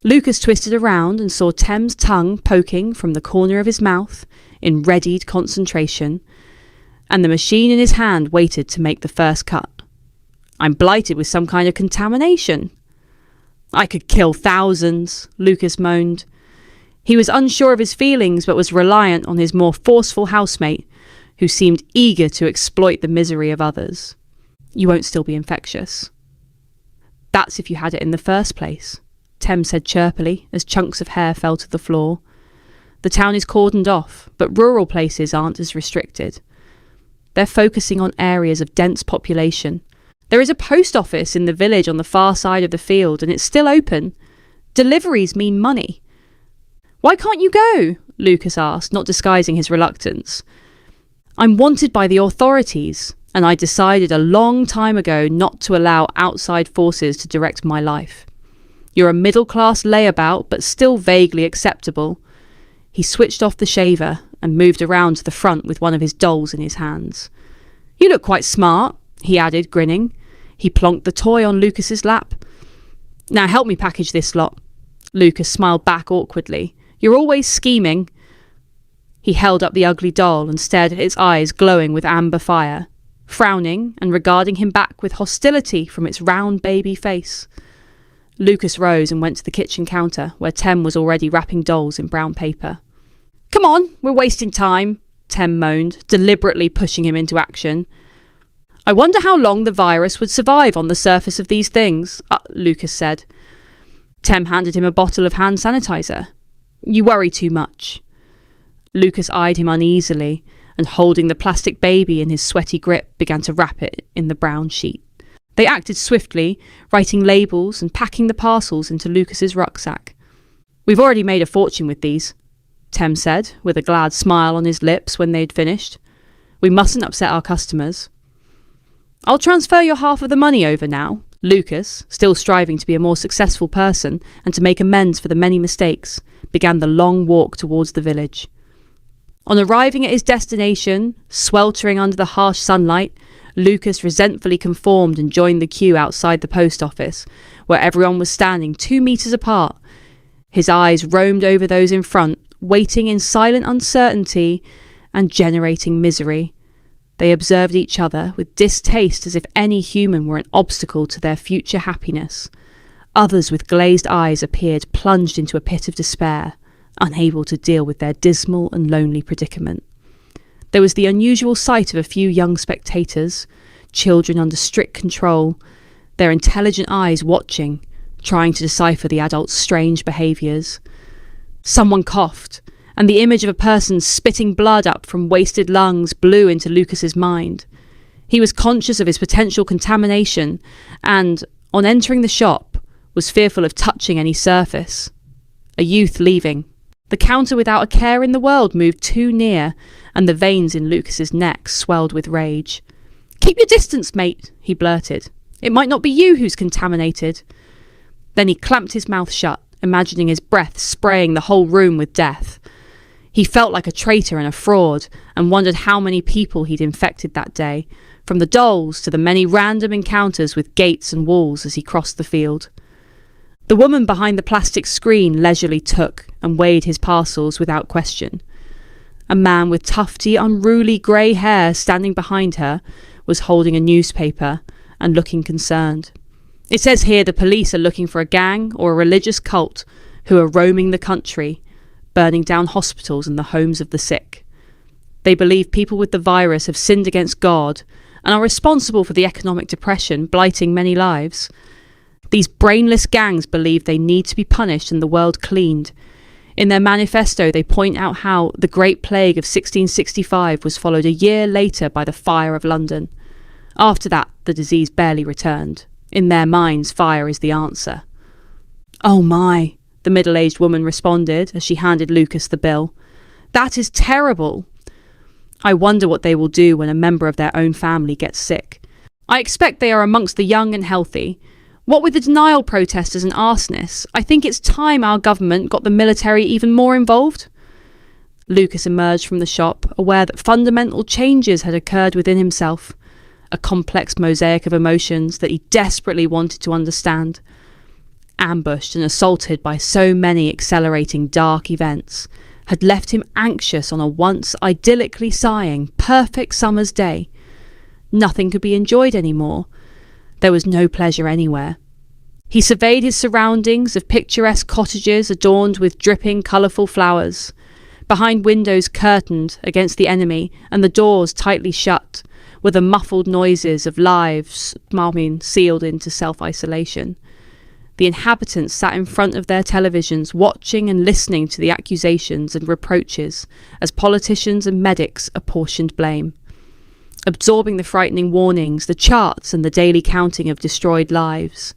Lucas twisted around and saw Tem's tongue poking from the corner of his mouth in readied concentration, and the machine in his hand waited to make the first cut. "I'm blighted with some kind of contamination." "I could kill thousands," Lucas moaned. He was unsure of his feelings, but was reliant on his more forceful housemate, who seemed eager to exploit the misery of others. "You won't still be infectious." "That's if you had it in the first place," Tem said chirpily as chunks of hair fell to the floor. "The town is cordoned off, but rural places aren't as restricted. They're focusing on areas of dense population. There is a post office in the village on the far side of the field, and it's still open. Deliveries mean money." "Why can't you go?" Lucas asked, not disguising his reluctance. "I'm wanted by the authorities, and I decided a long time ago not to allow outside forces to direct my life. You're a middle-class layabout, but still vaguely acceptable." He switched off the shaver and moved around to the front with one of his dolls in his hands. "You look quite smart," he added, grinning. He plonked the toy on Lucas's lap. "Now help me package this lot." Lucas smiled back awkwardly. "You're always scheming." He held up the ugly doll and stared at its eyes glowing with amber fire, frowning and regarding him back with hostility from its round baby face. Lucas rose and went to the kitchen counter, where Tem was already wrapping dolls in brown paper. "Come on, we're wasting time," Tem moaned, deliberately pushing him into action. "I wonder how long the virus would survive on the surface of these things," Lucas said. Tem handed him a bottle of hand sanitizer. "You worry too much." Lucas eyed him uneasily, and holding the plastic baby in his sweaty grip, began to wrap it in the brown sheet. They acted swiftly, writing labels and packing the parcels into Lucas's rucksack. "We've already made a fortune with these," Tem said, with a glad smile on his lips when they'd finished. "We mustn't upset our customers." "I'll transfer your half of the money over now." Lucas, still striving to be a more successful person and to make amends for the many mistakes, began the long walk towards the village. On arriving at his destination, sweltering under the harsh sunlight, Lucas resentfully conformed and joined the queue outside the post office, where everyone was standing 2 meters apart. His eyes roamed over those in front, waiting in silent uncertainty and generating misery. They observed each other with distaste, as if any human were an obstacle to their future happiness. Others with glazed eyes appeared plunged into a pit of despair, unable to deal with their dismal and lonely predicament. There was the unusual sight of a few young spectators, children under strict control, their intelligent eyes watching, trying to decipher the adults' strange behaviours. Someone coughed, and the image of a person spitting blood up from wasted lungs blew into Lucas's mind. He was conscious of his potential contamination and, on entering the shop, was fearful of touching any surface. A youth leaving. The counter without a care in the world moved too near, and the veins in Lucas's neck swelled with rage. "Keep your distance, mate," he blurted. "It might not be you who's contaminated." Then he clamped his mouth shut, imagining his breath spraying the whole room with death. He felt like a traitor and a fraud, and wondered how many people he'd infected that day, from the dolls to the many random encounters with gates and walls as he crossed the field. The woman behind the plastic screen leisurely took and weighed his parcels without question. A man with tufty, unruly grey hair standing behind her was holding a newspaper and looking concerned. "It says here the police are looking for a gang or a religious cult who are roaming the country, burning down hospitals and the homes of the sick. They believe people with the virus have sinned against God and are responsible for the economic depression blighting many lives. These brainless gangs believe they need to be punished and the world cleaned. In their manifesto, they point out how the Great Plague of 1665 was followed a year later by the Fire of London. After that, the disease barely returned. In their minds, fire is the answer." "Oh my," the middle-aged woman responded as she handed Lucas the bill. "That is terrible. I wonder what they will do when a member of their own family gets sick. I expect they are amongst the young and healthy. What with the denial protesters and arsonists, I think it's time our government got the military even more involved." Lucas emerged from the shop, aware that fundamental changes had occurred within himself, a complex mosaic of emotions that he desperately wanted to understand. Ambushed and assaulted by so many accelerating dark events, had left him anxious on a once idyllically sighing, perfect summer's day. Nothing could be enjoyed anymore. There was no pleasure anywhere. He surveyed his surroundings of picturesque cottages adorned with dripping, colourful flowers, behind windows curtained against the enemy and the doors tightly shut, with the muffled noises of lives sealed into self-isolation. The inhabitants sat in front of their televisions, watching and listening to the accusations and reproaches as politicians and medics apportioned blame, absorbing the frightening warnings, the charts and the daily counting of destroyed lives.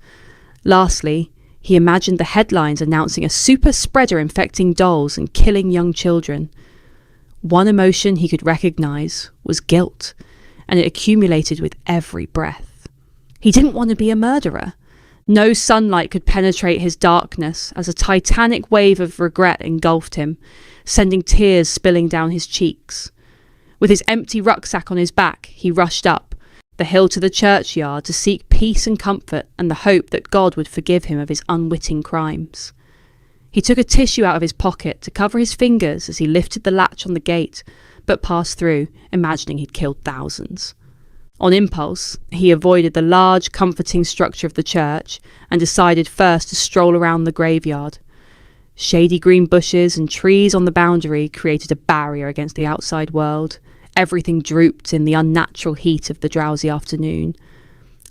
Lastly, he imagined the headlines announcing a super spreader infecting dolls and killing young children. One emotion he could recognise was guilt, and it accumulated with every breath. He didn't want to be a murderer. No sunlight could penetrate his darkness as a titanic wave of regret engulfed him, sending tears spilling down his cheeks. With his empty rucksack on his back, he rushed up the hill to the churchyard to seek peace and comfort and the hope that God would forgive him of his unwitting crimes. He took a tissue out of his pocket to cover his fingers as he lifted the latch on the gate, but passed through, imagining he'd killed thousands. On impulse, he avoided the large, comforting structure of the church and decided first to stroll around the graveyard. Shady green bushes and trees on the boundary created a barrier against the outside world. Everything drooped in the unnatural heat of the drowsy afternoon.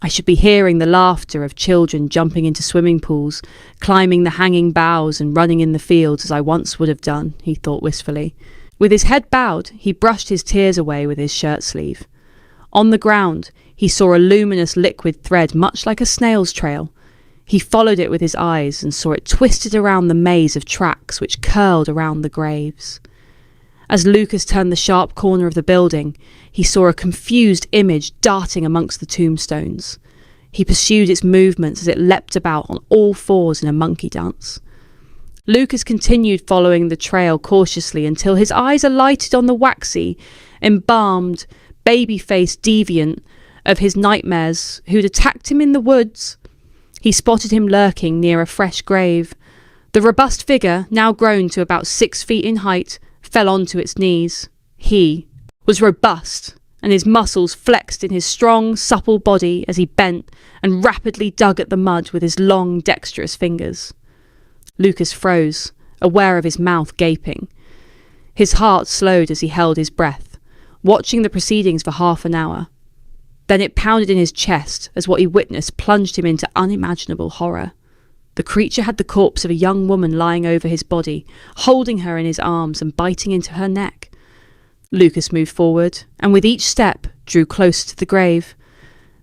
I should be hearing the laughter of children jumping into swimming pools, climbing the hanging boughs and running in the fields as I once would have done, he thought wistfully. With his head bowed, he brushed his tears away with his shirt sleeve. On the ground, he saw a luminous liquid thread much like a snail's trail. He followed it with his eyes and saw it twisted around the maze of tracks which curled around the graves. As Lucas turned the sharp corner of the building, he saw a confused image darting amongst the tombstones. He pursued its movements as it leapt about on all fours in a monkey dance. Lucas continued following the trail cautiously until his eyes alighted on the waxy, embalmed, baby-faced deviant of his nightmares who'd attacked him in the woods. He spotted him lurking near a fresh grave. The robust figure, now grown to about 6 feet in height, fell onto its knees. He was robust, and his muscles flexed in his strong, supple body as he bent and rapidly dug at the mud with his long, dexterous fingers. Lucas froze, aware of his mouth gaping. His heart slowed as he held his breath, watching the proceedings for half an hour. Then it pounded in his chest as what he witnessed plunged him into unimaginable horror. The creature had the corpse of a young woman lying over his body, holding her in his arms and biting into her neck. Lucas moved forward, and with each step, drew closer to the grave.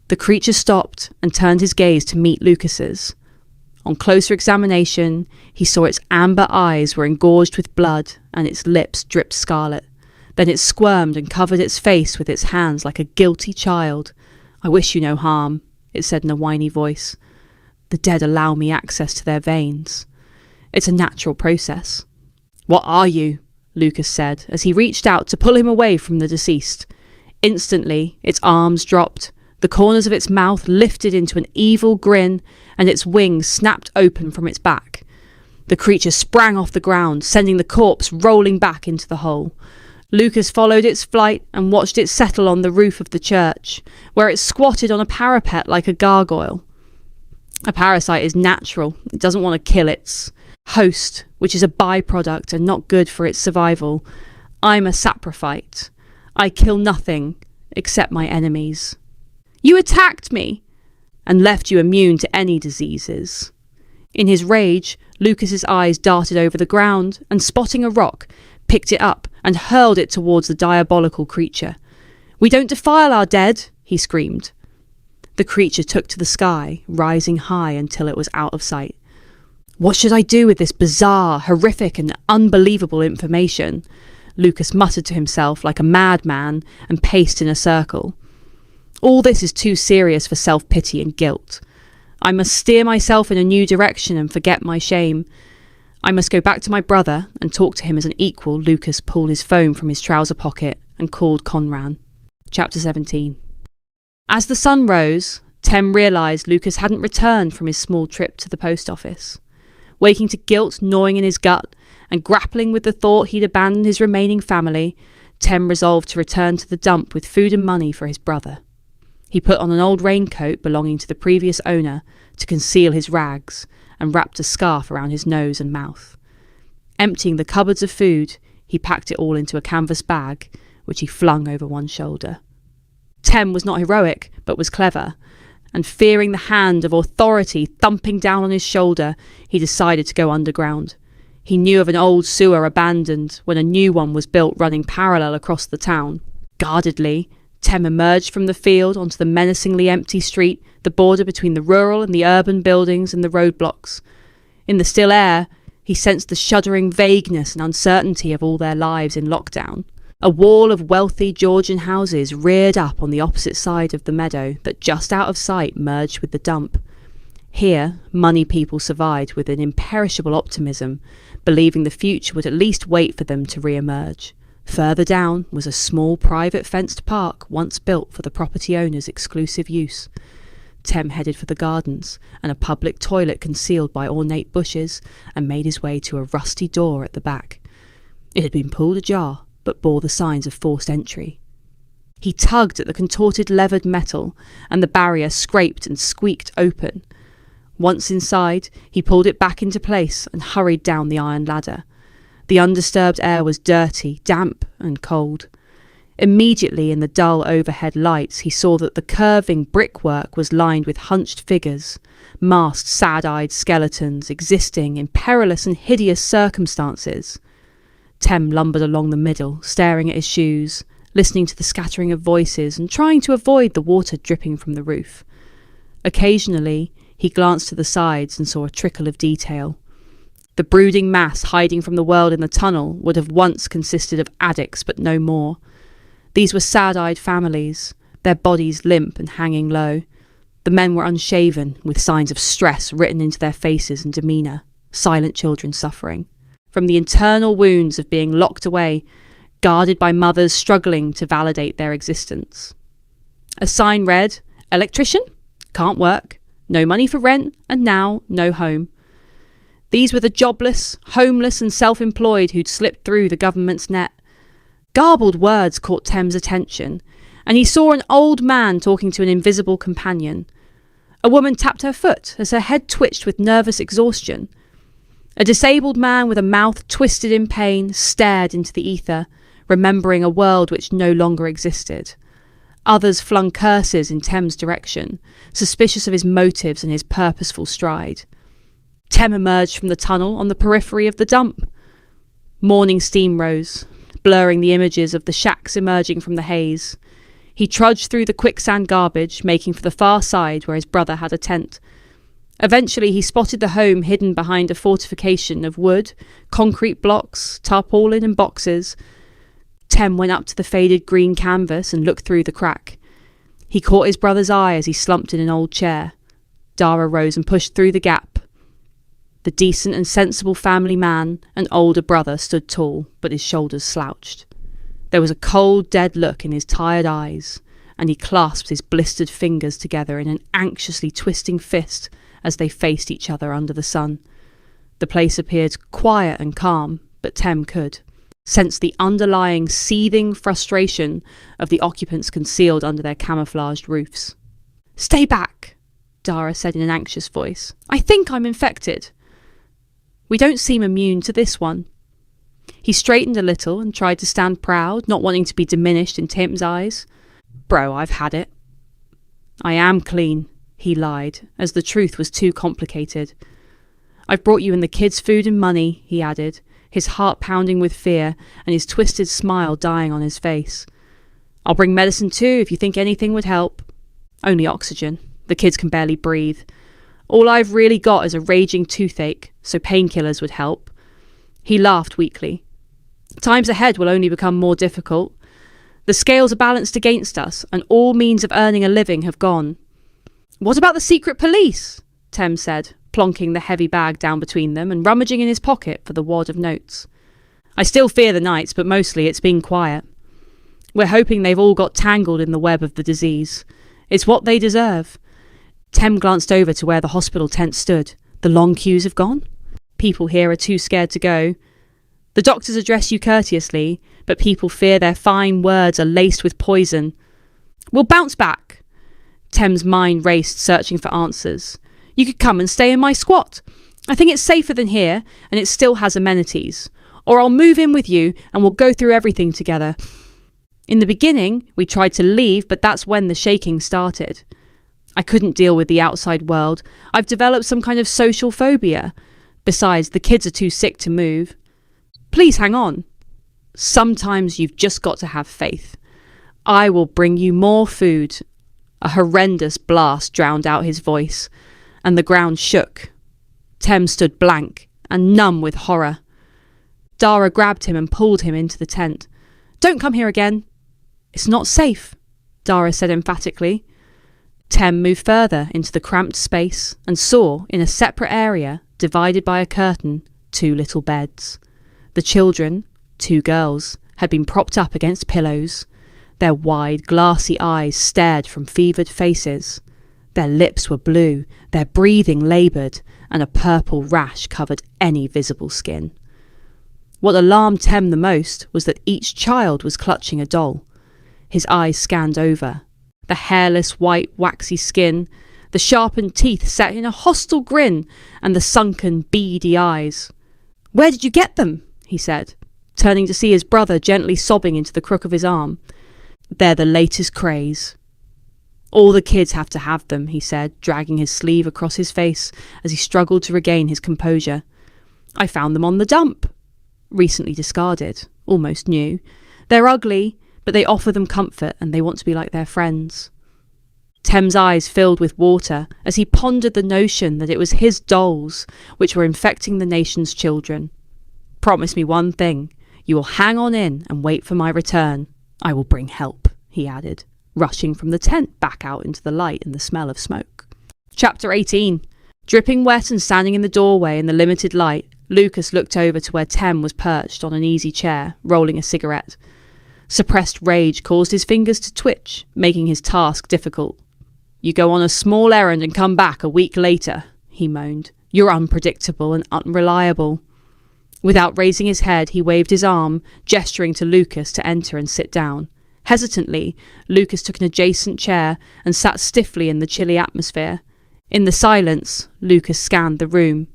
The creature stopped and turned his gaze to meet Lucas's. On closer examination, he saw its amber eyes were engorged with blood and its lips dripped scarlet. Then it squirmed and covered its face with its hands like a guilty child. "I wish you no harm," it said in a whiny voice. "The dead allow me access to their veins. It's a natural process." "What are you?" Lucas said as he reached out to pull him away from the deceased. Instantly, its arms dropped. The corners of its mouth lifted into an evil grin, and its wings snapped open from its back. The creature sprang off the ground, sending the corpse rolling back into the hole. Lucas followed its flight and watched it settle on the roof of the church, where it squatted on a parapet like a gargoyle. A parasite is natural. It doesn't want to kill its host, which is a byproduct and not good for its survival. I'm a saprophyte. I kill nothing except my enemies. "You attacked me and left you immune to any diseases." In his rage, Lucas's eyes darted over the ground and, spotting a rock, picked it up and hurled it towards the diabolical creature. "We don't defile our dead," he screamed. The creature took to the sky, rising high until it was out of sight. "What should I do with this bizarre, horrific and unbelievable information?" Lucas muttered to himself like a madman and paced in a circle. "All this is too serious for self-pity and guilt. I must steer myself in a new direction and forget my shame. I must go back to my brother and talk to him as an equal." Lucas pulled his phone from his trouser pocket and called Conran. Chapter 17. As the sun rose, Tem realised Lucas hadn't returned from his small trip to the post office. Waking to guilt gnawing in his gut and grappling with the thought he'd abandoned his remaining family, Tem resolved to return to the dump with food and money for his brother. He put on an old raincoat belonging to the previous owner to conceal his rags and wrapped a scarf around his nose and mouth. Emptying the cupboards of food, he packed it all into a canvas bag, which he flung over one shoulder. Tem was not heroic, but was clever, and fearing the hand of authority thumping down on his shoulder, he decided to go underground. He knew of an old sewer abandoned when a new one was built running parallel across the town. Guardedly, Tem emerged from the field onto the menacingly empty street, the border between the rural and the urban buildings and the roadblocks. In the still air, he sensed the shuddering vagueness and uncertainty of all their lives in lockdown. A wall of wealthy Georgian houses reared up on the opposite side of the meadow that just out of sight merged with the dump. Here, money people survived with an imperishable optimism, believing the future would at least wait for them to re-emerge. Further down was a small private fenced park once built for the property owner's exclusive use. Tem headed for the gardens and a public toilet concealed by ornate bushes and made his way to a rusty door at the back. It had been pulled ajar, but bore the signs of forced entry. He tugged at the contorted levered metal, and the barrier scraped and squeaked open. Once inside, he pulled it back into place and hurried down the iron ladder. The undisturbed air was dirty, damp and cold. Immediately in the dull overhead lights, he saw that the curving brickwork was lined with hunched figures, masked, sad-eyed skeletons existing in perilous and hideous circumstances. Tem lumbered along the middle, staring at his shoes, listening to the scattering of voices and trying to avoid the water dripping from the roof. Occasionally, he glanced to the sides and saw a trickle of detail. The brooding mass hiding from the world in the tunnel would have once consisted of addicts, but no more. These were sad-eyed families, their bodies limp and hanging low. The men were unshaven, with signs of stress written into their faces and demeanour, silent children suffering from the internal wounds of being locked away, guarded by mothers struggling to validate their existence. A sign read, "Electrician? Can't work. No money for rent, and now no home." These were the jobless, homeless and self-employed who'd slipped through the government's net. Garbled words caught Tem's attention, and he saw an old man talking to an invisible companion. A woman tapped her foot as her head twitched with nervous exhaustion. A disabled man with a mouth twisted in pain stared into the ether, remembering a world which no longer existed. Others flung curses in Tem's direction, suspicious of his motives and his purposeful stride. Tem emerged from the tunnel on the periphery of the dump. Morning steam rose, blurring the images of the shacks emerging from the haze. He trudged through the quicksand garbage, making for the far side where his brother had a tent. Eventually, he spotted the home hidden behind a fortification of wood, concrete blocks, tarpaulin and boxes. Tem went up to the faded green canvas and looked through the crack. He caught his brother's eye as he slumped in an old chair. Dara rose and pushed through the gap. The decent and sensible family man, an older brother, stood tall, but his shoulders slouched. There was a cold, dead look in his tired eyes, and he clasped his blistered fingers together in an anxiously twisting fist as they faced each other under the sun. The place appeared quiet and calm, but Tem could sense the underlying, seething frustration of the occupants concealed under their camouflaged roofs. "Stay back," Dara said in an anxious voice. "I think I'm infected." "We don't seem immune to this one." He straightened a little and tried to stand proud, not wanting to be diminished in Tim's eyes. "Bro, I've had it." "I am clean," he lied, as the truth was too complicated. "I've brought you and the kids food and money," he added, his heart pounding with fear and his twisted smile dying on his face. "I'll bring medicine too if you think anything would help." "Only oxygen. The kids can barely breathe. All I've really got is a raging toothache, so painkillers would help." He laughed weakly. "Times ahead will only become more difficult. The scales are balanced against us, and all means of earning a living have gone." "What about the secret police?" Tem said, plonking the heavy bag down between them and rummaging in his pocket for the wad of notes. "I still fear the nights, but mostly it's been quiet. We're hoping they've all got tangled in the web of the disease. It's what they deserve." Tem glanced over to where the hospital tent stood. "The long queues have gone? People here are too scared to go. The doctors address you courteously, but people fear their fine words are laced with poison." "We'll bounce back." Tem's mind raced, searching for answers. "You could come and stay in my squat. I think it's safer than here, and it still has amenities. Or I'll move in with you, and we'll go through everything together. In the beginning, we tried to leave, but that's when the shaking started. I couldn't deal with the outside world. I've developed some kind of social phobia. Besides, the kids are too sick to move. Please hang on. Sometimes you've just got to have faith. I will bring you more food." A horrendous blast drowned out his voice, and the ground shook. Tem stood blank and numb with horror. Dara grabbed him and pulled him into the tent. "Don't come here again." "It's not safe," Dara said emphatically. Tem moved further into the cramped space and saw, in a separate area, divided by a curtain, 2 little beds. The children, 2 girls, had been propped up against pillows. Their wide, glassy eyes stared from fevered faces. Their lips were blue, their breathing laboured, and a purple rash covered any visible skin. What alarmed Tem the most was that each child was clutching a doll. His eyes scanned over. The hairless, white, waxy skin, the sharpened teeth set in a hostile grin, and the sunken, beady eyes. "Where did you get them?" he said, turning to see his brother gently sobbing into the crook of his arm. "They're the latest craze. All the kids have to have them," he said, dragging his sleeve across his face as he struggled to regain his composure. "I found them on the dump. Recently discarded, almost new. They're ugly, but they offer them comfort and they want to be like their friends." Tem's eyes filled with water as he pondered the notion that it was his dolls which were infecting the nation's children. "Promise me one thing. You will hang on in and wait for my return. I will bring help," he added, rushing from the tent back out into the light and the smell of smoke. Chapter 18. Dripping wet and standing in the doorway in the limited light, Lucas looked over to where Tem was perched on an easy chair, rolling a cigarette. Suppressed rage caused his fingers to twitch, making his task difficult. "You go on a small errand and come back a week later," he moaned. "You're unpredictable and unreliable." Without raising his head, he waved his arm, gesturing to Lucas to enter and sit down. Hesitantly, Lucas took an adjacent chair and sat stiffly in the chilly atmosphere. In the silence, Lucas scanned the room.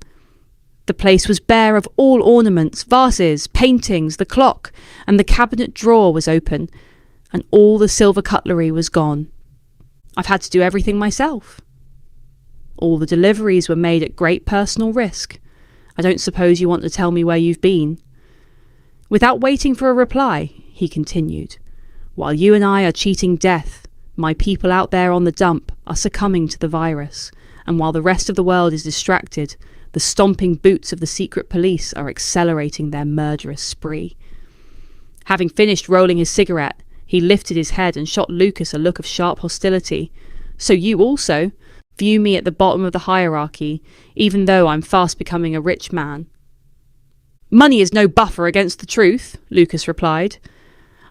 The place was bare of all ornaments, vases, paintings, the clock, and the cabinet drawer was open, and all the silver cutlery was gone. "I've had to do everything myself." "All the deliveries were made at great personal risk. I don't suppose you want to tell me where you've been?" Without waiting for a reply, he continued. While you and I are cheating death, my people out there on the dump are succumbing to the virus, and while the rest of the world is distracted, the stomping boots of the secret police are accelerating their murderous spree." Having finished rolling his cigarette, he lifted his head and shot Lucas a look of sharp hostility. "So you also view me at the bottom of the hierarchy, even though I'm fast becoming a rich man." "Money is no buffer against the truth," Lucas replied.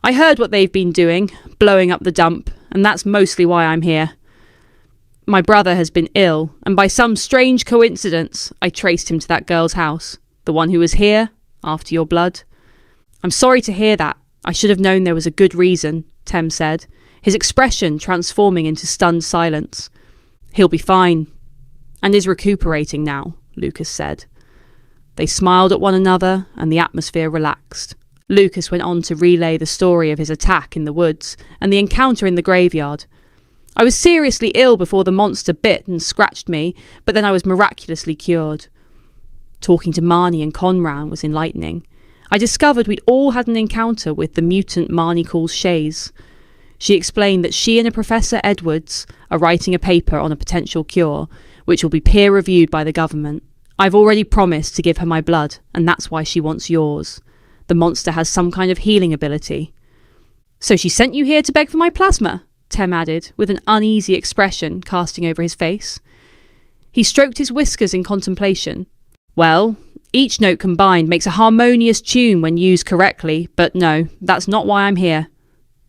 "I heard what they've been doing, blowing up the dump, and that's mostly why I'm here. My brother has been ill, and by some strange coincidence, I traced him to that girl's house, the one who was here, after your blood." "I'm sorry to hear that. I should have known there was a good reason," Tem said, his expression transforming into stunned silence. "He'll be fine, and is recuperating now," Lucas said. They smiled at one another, and the atmosphere relaxed. Lucas went on to relay the story of his attack in the woods and the encounter in the graveyard. "I was seriously ill before the monster bit and scratched me, but then I was miraculously cured." Talking to Marnie and Conran was enlightening. "I discovered we'd all had an encounter with the mutant Marnie calls Shays." She explained that she and a Professor Edwards are writing a paper on a potential cure, which will be peer-reviewed by the government. "I've already promised to give her my blood, and that's why she wants yours. The monster has some kind of healing ability." "So she sent you here to beg for my plasma?" Tem added, with an uneasy expression casting over his face. He stroked his whiskers in contemplation. "Well, each note combined makes a harmonious tune when used correctly, but no, that's not why I'm here,"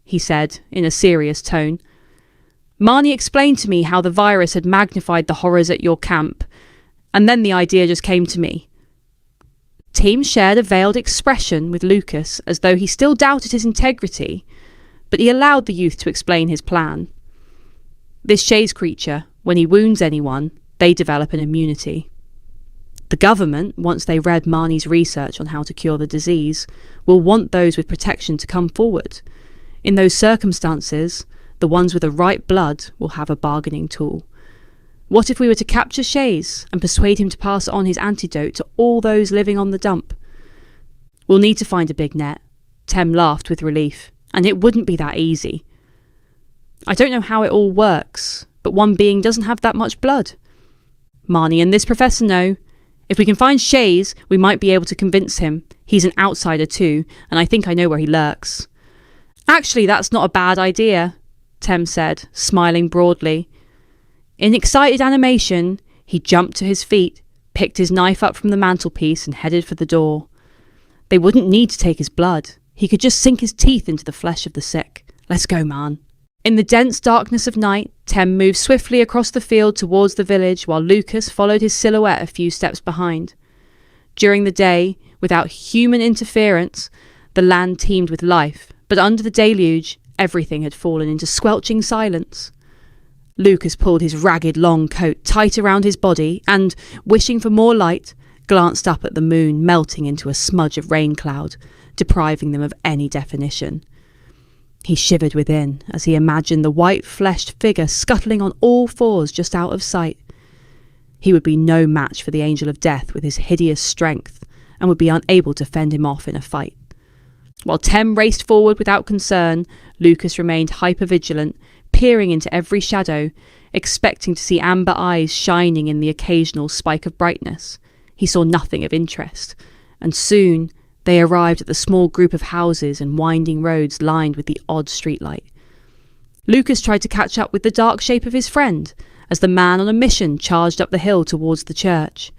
he said, in a serious tone. "Marnie explained to me how the virus had magnified the horrors at your camp, and then the idea just came to me." Tim shared a veiled expression with Lucas, as though he still doubted his integrity, but he allowed the youth to explain his plan. "This Shays creature, when he wounds anyone, they develop an immunity. The government, once they read Marnie's research on how to cure the disease, will want those with protection to come forward. In those circumstances, the ones with the right blood will have a bargaining tool. What if we were to capture Shays and persuade him to pass on his antidote to all those living on the dump?" "We'll need to find a big net." Tem laughed with relief. "And it wouldn't be that easy. I don't know how it all works, but one being doesn't have that much blood. Marnie and this professor know. If we can find Shays, we might be able to convince him. He's an outsider too, and I think I know where he lurks." "Actually, that's not a bad idea," Tem said, smiling broadly. In excited animation, he jumped to his feet, picked his knife up from the mantelpiece and headed for the door. They wouldn't need to take his blood. He could just sink his teeth into the flesh of the sick. "Let's go, man." In the dense darkness of night, Tem moved swiftly across the field towards the village, while Lucas followed his silhouette a few steps behind. During the day, without human interference, the land teemed with life, but under the deluge, everything had fallen into squelching silence. Lucas pulled his ragged long coat tight around his body and, wishing for more light, glanced up at the moon melting into a smudge of rain cloud, depriving them of any definition. He shivered within as he imagined the white-fleshed figure scuttling on all fours just out of sight. He would be no match for the Angel of Death with his hideous strength, and would be unable to fend him off in a fight. While Tem raced forward without concern, Lucas remained hyper-vigilant, peering into every shadow, expecting to see amber eyes shining in the occasional spike of brightness. He saw nothing of interest, and soon they arrived at the small group of houses and winding roads lined with the odd streetlight. Lucas tried to catch up with the dark shape of his friend, as the man on a mission charged up the hill towards the church.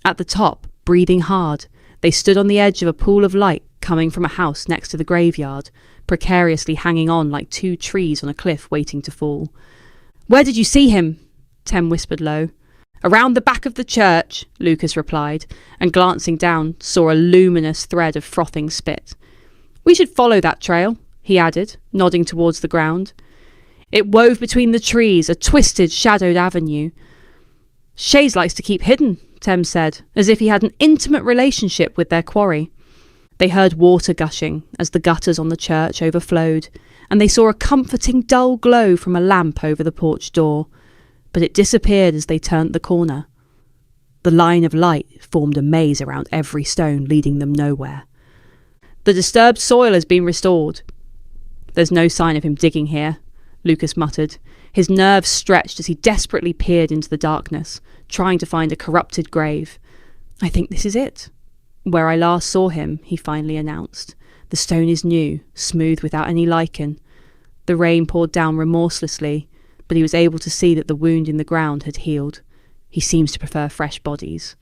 At the top, breathing hard, they stood on the edge of a pool of light coming from a house next to the graveyard, precariously hanging on like two trees on a cliff waiting to fall. "Where did you see him?" Tem whispered low. "Around the back of the church," Lucas replied, and glancing down, saw a luminous thread of frothing spit. "We should follow that trail," he added, nodding towards the ground. It wove between the trees, a twisted, shadowed avenue. "Shays likes to keep hidden," Tem said, as if he had an intimate relationship with their quarry. They heard water gushing as the gutters on the church overflowed, and they saw a comforting dull glow from a lamp over the porch door, but it disappeared as they turned the corner. The line of light formed a maze around every stone, leading them nowhere. "The disturbed soil has been restored." There's no sign of him digging here, Lucas muttered. His nerves stretched as he desperately peered into the darkness, trying to find a corrupted grave. I think this is it. Where I last saw him, he finally announced. The stone is new, smooth without any lichen. The rain poured down remorselessly, but he was able to see that the wound in the ground had healed. He seems to prefer fresh bodies.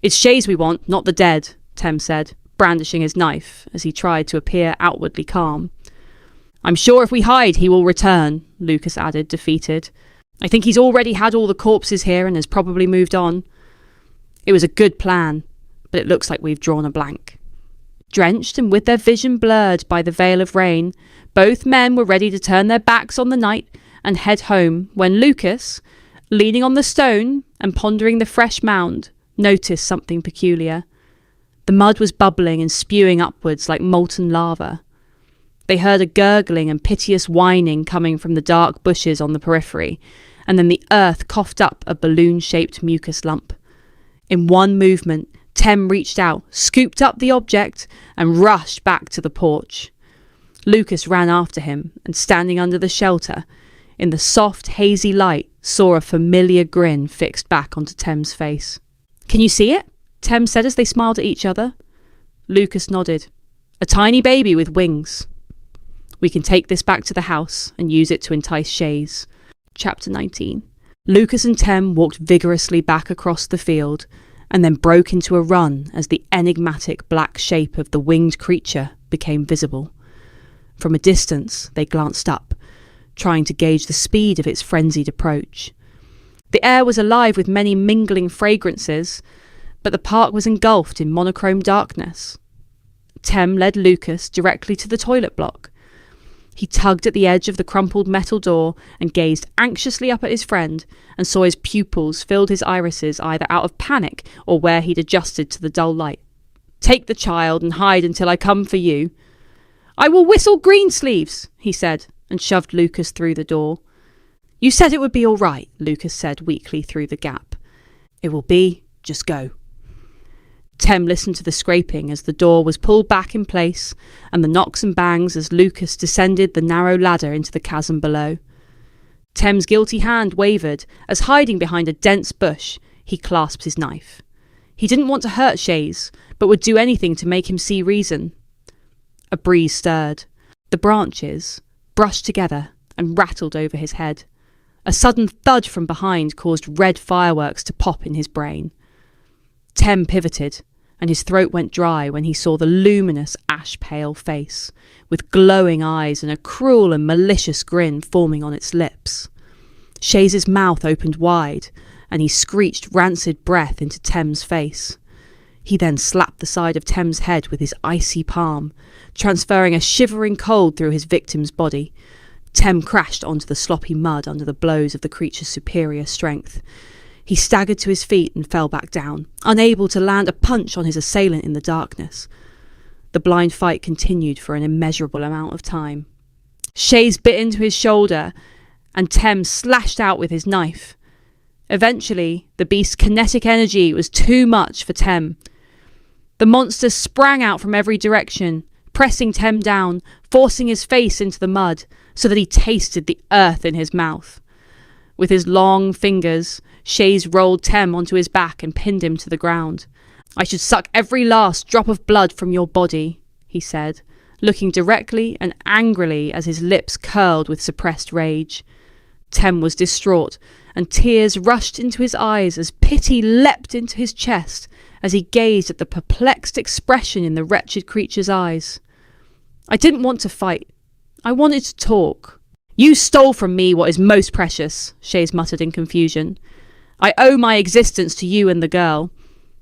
It's Shays we want, not the dead, Tem said, brandishing his knife as he tried to appear outwardly calm. I'm sure if we hide, he will return, Lucas added, defeated. I think he's already had all the corpses here and has probably moved on. It was a good plan, but it looks like we've drawn a blank. Drenched and with their vision blurred by the veil of rain, both men were ready to turn their backs on the night and head home when Lucas, leaning on the stone and pondering the fresh mound, noticed something peculiar. The mud was bubbling and spewing upwards like molten lava. They heard a gurgling and piteous whining coming from the dark bushes on the periphery, and then the earth coughed up a balloon-shaped mucus lump. In one movement, Tem reached out, scooped up the object, and rushed back to the porch. Lucas ran after him, and standing under the shelter, in the soft, hazy light, saw a familiar grin fixed back onto Tem's face. Can you see it? Tem said as they smiled at each other. Lucas nodded. A tiny baby with wings. We can take this back to the house and use it to entice Shays. Chapter 19. Lucas and Tem walked vigorously back across the field and then broke into a run as the enigmatic black shape of the winged creature became visible. From a distance, they glanced up, trying to gauge the speed of its frenzied approach. The air was alive with many mingling fragrances, but the park was engulfed in monochrome darkness. Tem led Lucas directly to the toilet block. He tugged at the edge of the crumpled metal door and gazed anxiously up at his friend and saw his pupils filled his irises either out of panic or where he'd adjusted to the dull light. Take the child and hide until I come for you. I will whistle Greensleeves, he said, and shoved Lucas through the door. You said it would be all right, Lucas said weakly through the gap. It will be. Just go. Tem listened to the scraping as the door was pulled back in place and the knocks and bangs as Lucas descended the narrow ladder into the chasm below. Tem's guilty hand wavered as, hiding behind a dense bush, he clasped his knife. He didn't want to hurt Shays, but would do anything to make him see reason. A breeze stirred. The branches brushed together and rattled over his head. A sudden thud from behind caused red fireworks to pop in his brain. Tem pivoted, and his throat went dry when he saw the luminous ash-pale face, with glowing eyes and a cruel and malicious grin forming on its lips. Shays' mouth opened wide, and he screeched rancid breath into Tem's face. He then slapped the side of Tem's head with his icy palm, transferring a shivering cold through his victim's body. Tem crashed onto the sloppy mud under the blows of the creature's superior strength. He staggered to his feet and fell back down, unable to land a punch on his assailant in the darkness. The blind fight continued for an immeasurable amount of time. Shays bit into his shoulder, and Tem slashed out with his knife. Eventually, the beast's kinetic energy was too much for Tem. The monster sprang out from every direction, pressing Tem down, forcing his face into the mud, so that he tasted the earth in his mouth. With his long fingers, Shays rolled Tem onto his back and pinned him to the ground. I should suck every last drop of blood from your body, he said, looking directly and angrily as his lips curled with suppressed rage. Tem was distraught, and tears rushed into his eyes as pity leapt into his chest as he gazed at the perplexed expression in the wretched creature's eyes. I didn't want to fight. I wanted to talk. You stole from me what is most precious, Shays muttered in confusion. I owe my existence to you and the girl.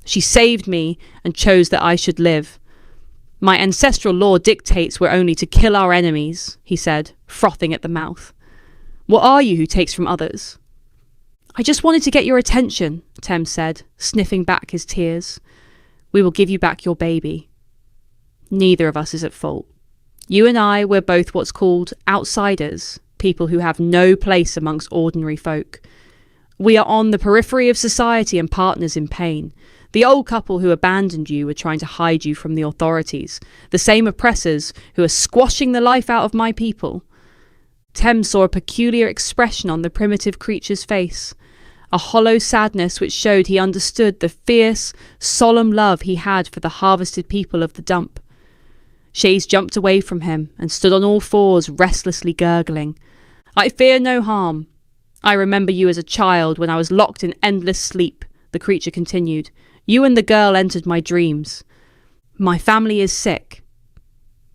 She saved me and chose that I should live. My ancestral law dictates we're only to kill our enemies, he said, frothing at the mouth. What are you who takes from others? I just wanted to get your attention, Tem said, sniffing back his tears. We will give you back your baby. Neither of us is at fault. You and I, we're both what's called outsiders, people who have no place amongst ordinary folk. We are on the periphery of society and partners in pain. The old couple who abandoned you were trying to hide you from the authorities, the same oppressors who are squashing the life out of my people. Tem saw a peculiar expression on the primitive creature's face, a hollow sadness which showed he understood the fierce, solemn love he had for the harvested people of the dump. Shays jumped away from him and stood on all fours, restlessly gurgling. I fear no harm. I remember you as a child when I was locked in endless sleep, the creature continued. You and the girl entered my dreams. My family is sick.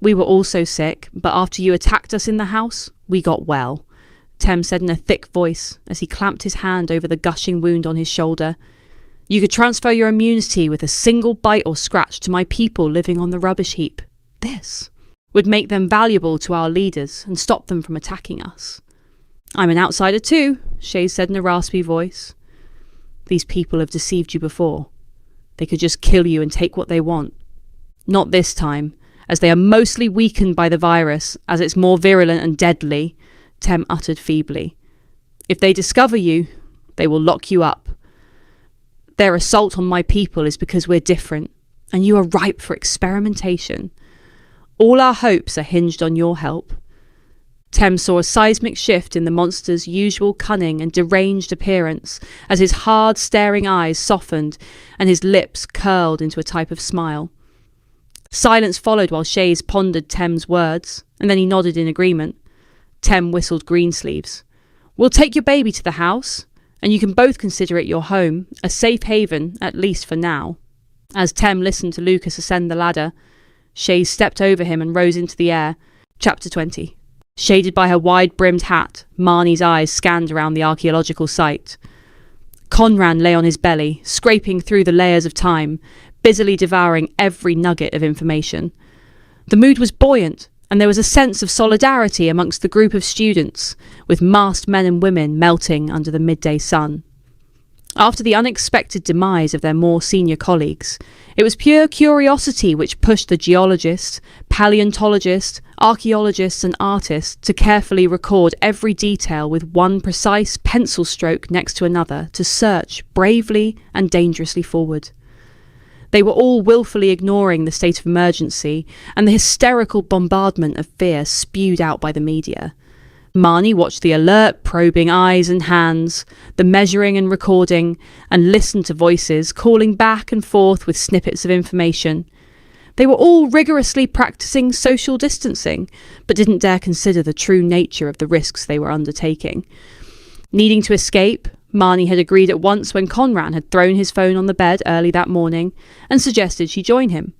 We were also sick, but after you attacked us in the house, we got well, Tem said in a thick voice as he clamped his hand over the gushing wound on his shoulder. You could transfer your immunity with a single bite or scratch to my people living on the rubbish heap. This would make them valuable to our leaders and stop them from attacking us. I'm an outsider too, Shays said in a raspy voice. These people have deceived you before. They could just kill you and take what they want. Not this time, as they are mostly weakened by the virus, as it's more virulent and deadly, Tem uttered feebly. If they discover you, they will lock you up. Their assault on my people is because we're different, and you are ripe for experimentation. All our hopes are hinged on your help. Tem saw a seismic shift in the monster's usual cunning and deranged appearance as his hard, staring eyes softened and his lips curled into a type of smile. Silence followed while Shays pondered Tem's words, and then he nodded in agreement. Tem whistled Greensleeves. We'll take your baby to the house, and you can both consider it your home, a safe haven, at least for now. As Tem listened to Lucas ascend the ladder, Shays stepped over him and rose into the air. Chapter 20. Shaded by her wide-brimmed hat, Marnie's eyes scanned around the archaeological site. Conran lay on his belly, scraping through the layers of time, busily devouring every nugget of information. The mood was buoyant, and there was a sense of solidarity amongst the group of students, with masked men and women melting under the midday sun. After the unexpected demise of their more senior colleagues, it was pure curiosity which pushed the geologist, paleontologist, archaeologists and artists to carefully record every detail with one precise pencil stroke next to another to search bravely and dangerously forward. They were all willfully ignoring the state of emergency and the hysterical bombardment of fear spewed out by the media. Marnie watched the alert, probing eyes and hands, the measuring and recording, and listened to voices calling back and forth with snippets of information. They were all rigorously practicing social distancing, but didn't dare consider the true nature of the risks they were undertaking. Needing to escape, Marnie had agreed at once when Conran had thrown his phone on the bed early that morning and suggested she join him,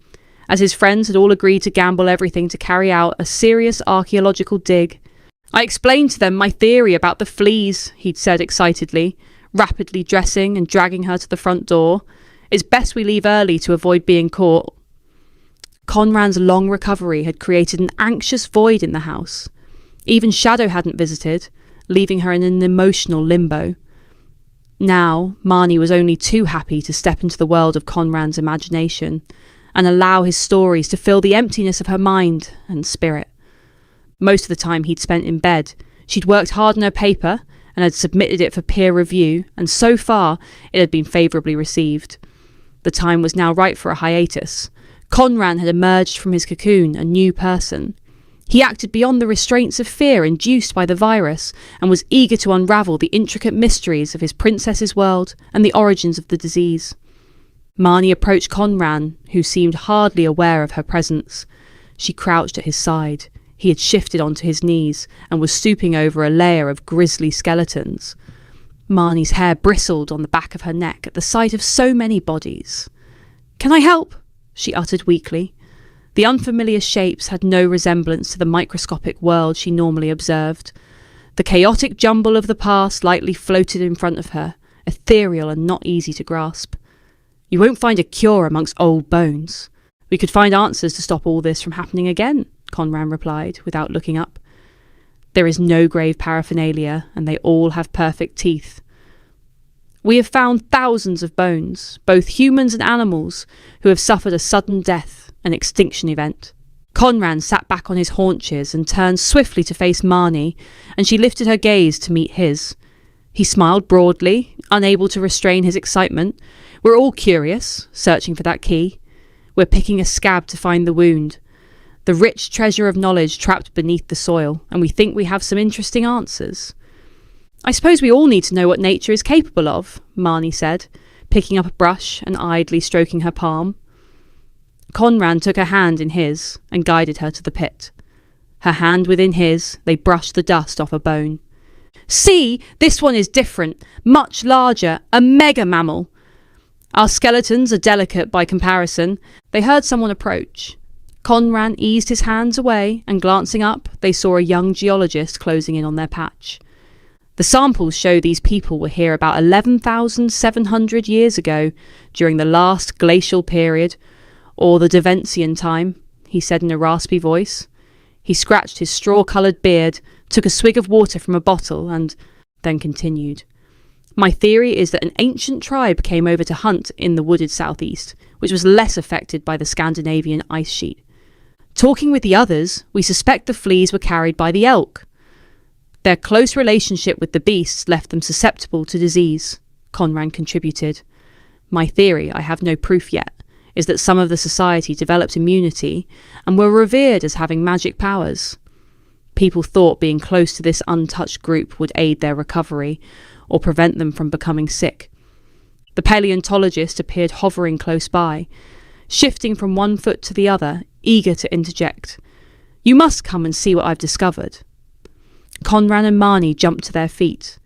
as his friends had all agreed to gamble everything to carry out a serious archaeological dig. I explained to them my theory about the fleas, he'd said excitedly, rapidly dressing and dragging her to the front door. It's best we leave early to avoid being caught. Conran's long recovery had created an anxious void in the house. Even Shadow hadn't visited, leaving her in an emotional limbo. Now, Marnie was only too happy to step into the world of Conran's imagination and allow his stories to fill the emptiness of her mind and spirit. Most of the time he'd spent in bed. She'd worked hard on her paper and had submitted it for peer review, and so far it had been favourably received. The time was now right for a hiatus. Conran had emerged from his cocoon a new person. He acted beyond the restraints of fear induced by the virus and was eager to unravel the intricate mysteries of his princess's world and the origins of the disease. Marnie approached Conran, who seemed hardly aware of her presence. She crouched at his side. He had shifted onto his knees and was stooping over a layer of grisly skeletons. Marnie's hair bristled on the back of her neck at the sight of so many bodies. "Can I help?" she uttered weakly. The unfamiliar shapes had no resemblance to the microscopic world she normally observed. The chaotic jumble of the past lightly floated in front of her, ethereal and not easy to grasp. "You won't find a cure amongst old bones. We could find answers to stop all this from happening again," Conran replied, without looking up. "There is no grave paraphernalia, and they all have perfect teeth. We have found thousands of bones, both humans and animals, who have suffered a sudden death, an extinction event." Conran sat back on his haunches and turned swiftly to face Marnie, and she lifted her gaze to meet his. He smiled broadly, unable to restrain his excitement, We're all curious, searching for that key. We're picking a scab to find the wound. The rich treasure of knowledge trapped beneath the soil, and we think we have some interesting answers. I suppose we all need to know what nature is capable of, Marnie said, picking up a brush and idly stroking her palm. Conran took her hand in his and guided her to the pit. Her hand within his, they brushed the dust off a bone. See, this one is different, much larger, a mega mammal. Our skeletons are delicate by comparison. They heard someone approach. Conran eased his hands away, and glancing up, they saw a young geologist closing in on their patch. The samples show these people were here about 11,700 years ago, during the last glacial period, or the Deventian time, he said in a raspy voice. He scratched his straw-coloured beard, took a swig of water from a bottle, and then continued. My theory is that an ancient tribe came over to hunt in the wooded southeast, which was less affected by the Scandinavian ice sheet. Talking with the others, we suspect the fleas were carried by the elk. Their close relationship with the beasts left them susceptible to disease, Conran contributed. My theory, I have no proof yet, is that some of the society developed immunity and were revered as having magic powers. People thought being close to this untouched group would aid their recovery or prevent them from becoming sick. The paleontologist appeared hovering close by, shifting from one foot to the other, eager to interject. You must come and see what I've discovered. Conran and Marnie jumped to their feet,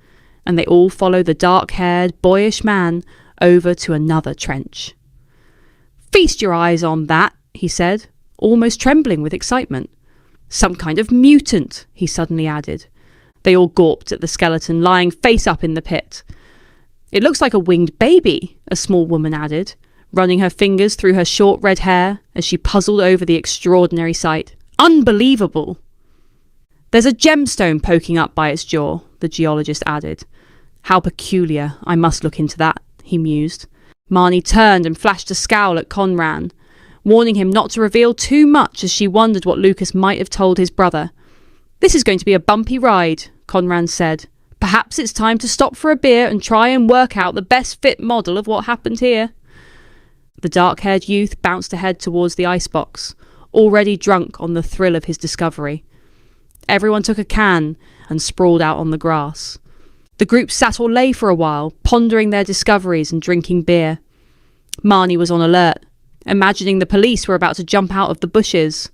and they all followed the dark-haired, boyish man over to another trench. Feast your eyes on that, he said, almost trembling with excitement. Some kind of mutant, he suddenly added. They all gawped at the skeleton lying face up in the pit. It looks like a winged baby, a small woman added, running her fingers through her short red hair as she puzzled over the extraordinary sight. Unbelievable! There's a gemstone poking up by its jaw, the geologist added. How peculiar, I must look into that, he mused. Marnie turned and flashed a scowl at Conran, warning him not to reveal too much as she wondered what Lucas might have told his brother. This is going to be a bumpy ride, Conran said. Perhaps it's time to stop for a beer and try and work out the best fit model of what happened here. The dark-haired youth bounced ahead towards the icebox, already drunk on the thrill of his discovery. Everyone took a can and sprawled out on the grass. The group sat or lay for a while, pondering their discoveries and drinking beer. Marnie was on alert, imagining the police were about to jump out of the bushes.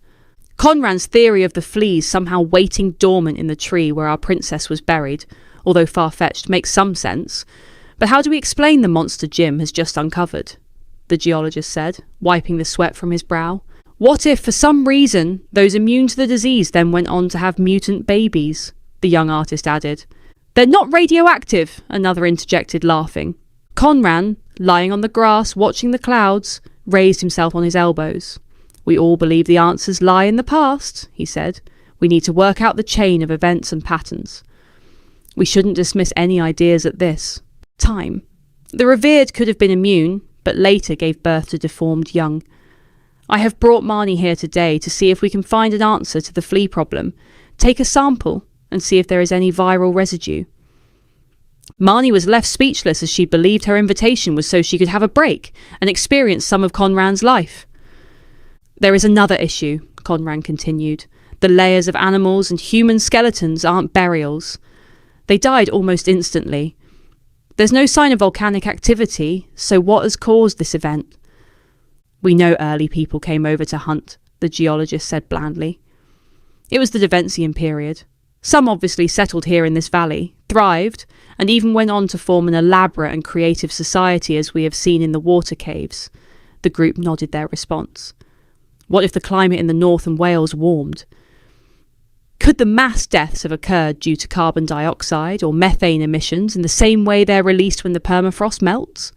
Conran's theory of the fleas somehow waiting dormant in the tree where our princess was buried, although far-fetched, makes some sense. But how do we explain the monster Jim has just uncovered? The geologist said, wiping the sweat from his brow. What if, for some reason, those immune to the disease then went on to have mutant babies? The young artist added. They're not radioactive, another interjected, laughing. Conran, lying on the grass watching the clouds, raised himself on his elbows. We all believe the answers lie in the past, he said. We need to work out the chain of events and patterns. We shouldn't dismiss any ideas at this time. The revered could have been immune, but later gave birth to deformed young. I have brought Marnie here today to see if we can find an answer to the flea problem, take a sample, and see if there is any viral residue. Marnie was left speechless as she believed her invitation was so she could have a break and experience some of Conran's life. There is another issue, Conran continued. The layers of animals and human skeletons aren't burials. They died almost instantly. There's no sign of volcanic activity, so what has caused this event? We know early people came over to hunt, the geologist said blandly. It was the Deventian period. Some obviously settled here in this valley, thrived, and even went on to form an elaborate and creative society as we have seen in the water caves. The group nodded their response. What if the climate in the north and Wales warmed? Could the mass deaths have occurred due to carbon dioxide or methane emissions in the same way they're released when the permafrost melts?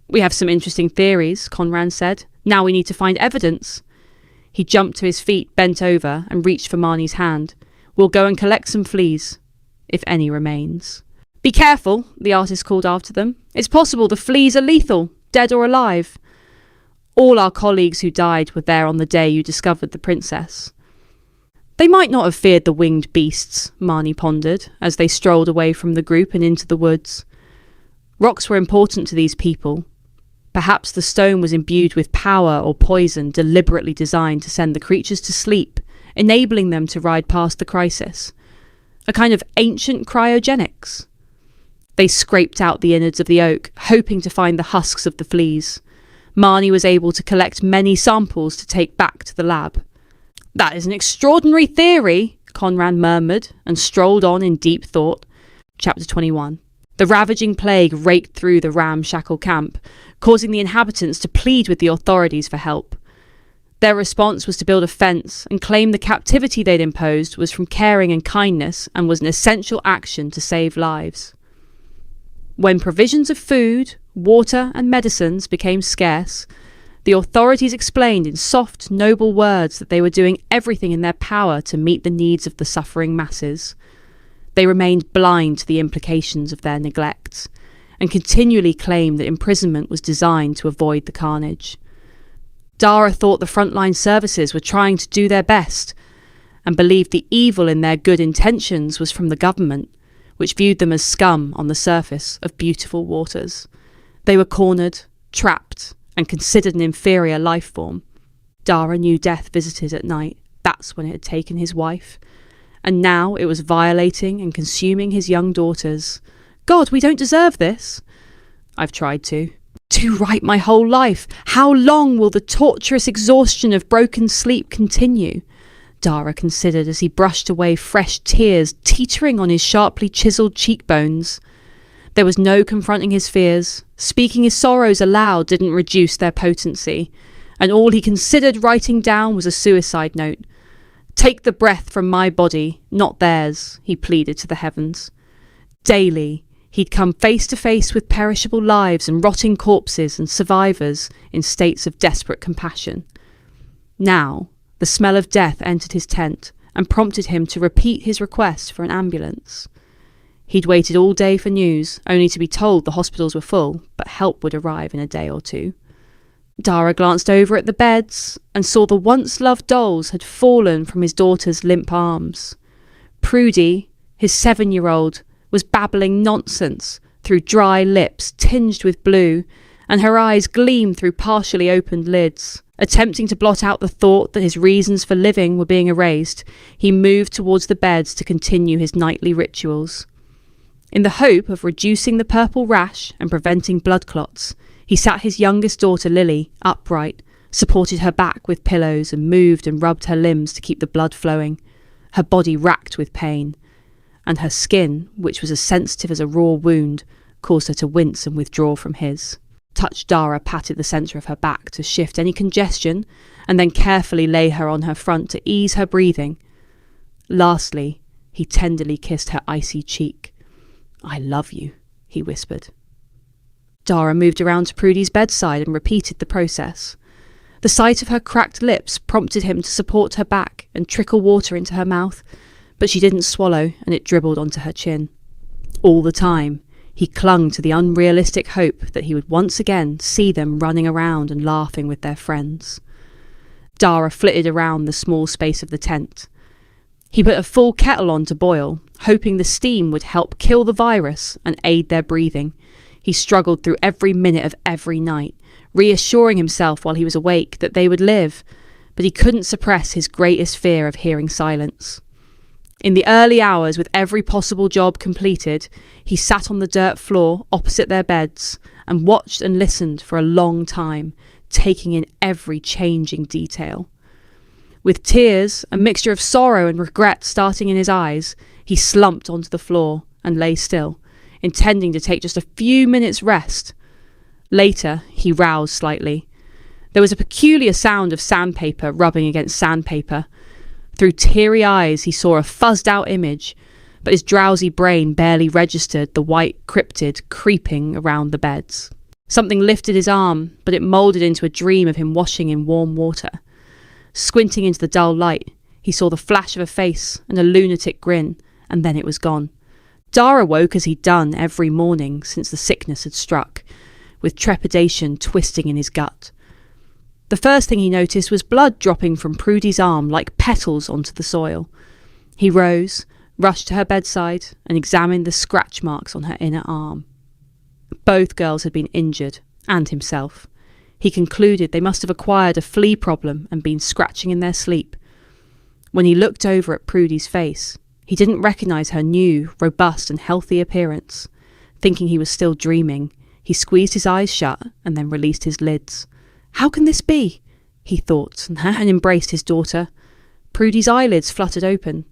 We have some interesting theories, Conran said. Now we need to find evidence. He jumped to his feet, bent over, and reached for Marnie's hand. We'll go and collect some fleas, if any remains. Be careful, the artist called after them. It's possible the fleas are lethal, dead or alive. All our colleagues who died were there on the day you discovered the princess. They might not have feared the winged beasts, Marnie pondered, as they strolled away from the group and into the woods. Rocks were important to these people. Perhaps the stone was imbued with power or poison deliberately designed to send the creatures to sleep, enabling them to ride past the crisis. A kind of ancient cryogenics. They scraped out the innards of the oak, hoping to find the husks of the fleas. Marnie was able to collect many samples to take back to the lab. "That is an extraordinary theory," Conrad murmured and strolled on in deep thought. Chapter 21. The ravaging plague raked through the ramshackle camp, causing the inhabitants to plead with the authorities for help. Their response was to build a fence and claim the captivity they'd imposed was from caring and kindness and was an essential action to save lives. When provisions of food, water and medicines became scarce, the authorities explained in soft, noble words that they were doing everything in their power to meet the needs of the suffering masses. They remained blind to the implications of their neglect, and continually claimed that imprisonment was designed to avoid the carnage. Dara thought the frontline services were trying to do their best, and believed the evil in their good intentions was from the government, which viewed them as scum on the surface of beautiful waters. They were cornered, trapped, and considered an inferior life form. Dara knew death visited at night. That's when it had taken his wife. And now it was violating and consuming his young daughters. God, we don't deserve this. I've tried to. To write my whole life. How long will the torturous exhaustion of broken sleep continue? Dara considered as he brushed away fresh tears teetering on his sharply chiselled cheekbones. There was no confronting his fears. Speaking his sorrows aloud didn't reduce their potency, and all he considered writing down was a suicide note. "Take the breath from my body, not theirs," he pleaded to the heavens. Daily, he'd come face to face with perishable lives and rotting corpses and survivors in states of desperate compassion. Now, the smell of death entered his tent and prompted him to repeat his request for an ambulance. He'd waited all day for news, only to be told the hospitals were full, but help would arrive in a day or two. Dara glanced over at the beds and saw the once-loved dolls had fallen from his daughter's limp arms. Prudy, his 7-year-old, was babbling nonsense through dry lips tinged with blue, and her eyes gleamed through partially opened lids. Attempting to blot out the thought that his reasons for living were being erased, he moved towards the beds to continue his nightly rituals. In the hope of reducing the purple rash and preventing blood clots, he sat his youngest daughter Lily upright, supported her back with pillows and moved and rubbed her limbs to keep the blood flowing, her body racked with pain, and her skin, which was as sensitive as a raw wound, caused her to wince and withdraw from his. Touch Dara patted the centre of her back to shift any congestion, and then carefully lay her on her front to ease her breathing. Lastly, he tenderly kissed her icy cheek. "I love you," he whispered. Dara moved around to Prudy's bedside and repeated the process. The sight of her cracked lips prompted him to support her back and trickle water into her mouth, but she didn't swallow and it dribbled onto her chin. All the time, he clung to the unrealistic hope that he would once again see them running around and laughing with their friends. Dara flitted around the small space of the tent. He put a full kettle on to boil, hoping the steam would help kill the virus and aid their breathing. He struggled through every minute of every night, reassuring himself while he was awake that they would live, but he couldn't suppress his greatest fear of hearing silence. In the early hours, with every possible job completed, he sat on the dirt floor opposite their beds and watched and listened for a long time, taking in every changing detail. With tears, a mixture of sorrow and regret starting in his eyes, he slumped onto the floor and lay still, intending to take just a few minutes' rest. Later, he roused slightly. There was a peculiar sound of sandpaper rubbing against sandpaper. Through teary eyes, he saw a fuzzed-out image, but his drowsy brain barely registered the white cryptid creeping around the beds. Something lifted his arm, but it moulded into a dream of him washing in warm water. Squinting into the dull light, he saw the flash of a face and a lunatic grin, and then it was gone. Dara woke as he'd done every morning since the sickness had struck, with trepidation twisting in his gut. The first thing he noticed was blood dropping from Prudy's arm like petals onto the soil. He rose, rushed to her bedside, and examined the scratch marks on her inner arm. Both girls had been injured, and himself. He concluded they must have acquired a flea problem and been scratching in their sleep. When he looked over at Prudy's face, he didn't recognise her new, robust and healthy appearance. Thinking he was still dreaming, he squeezed his eyes shut and then released his lids. How can this be? He thought, and embraced his daughter. Prudy's eyelids fluttered open.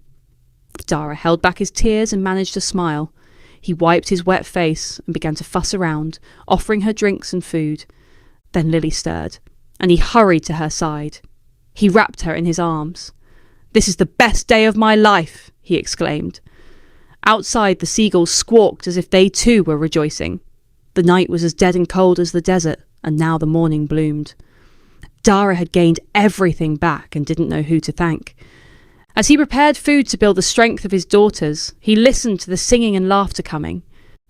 Dara held back his tears and managed a smile. He wiped his wet face and began to fuss around, offering her drinks and food. Then Lily stirred, and he hurried to her side. He wrapped her in his arms. "This is the best day of my life," he exclaimed. Outside, the seagulls squawked as if they too were rejoicing. The night was as dead and cold as the desert, and now the morning bloomed. Dara had gained everything back and didn't know who to thank. As he prepared food to build the strength of his daughters, he listened to the singing and laughter coming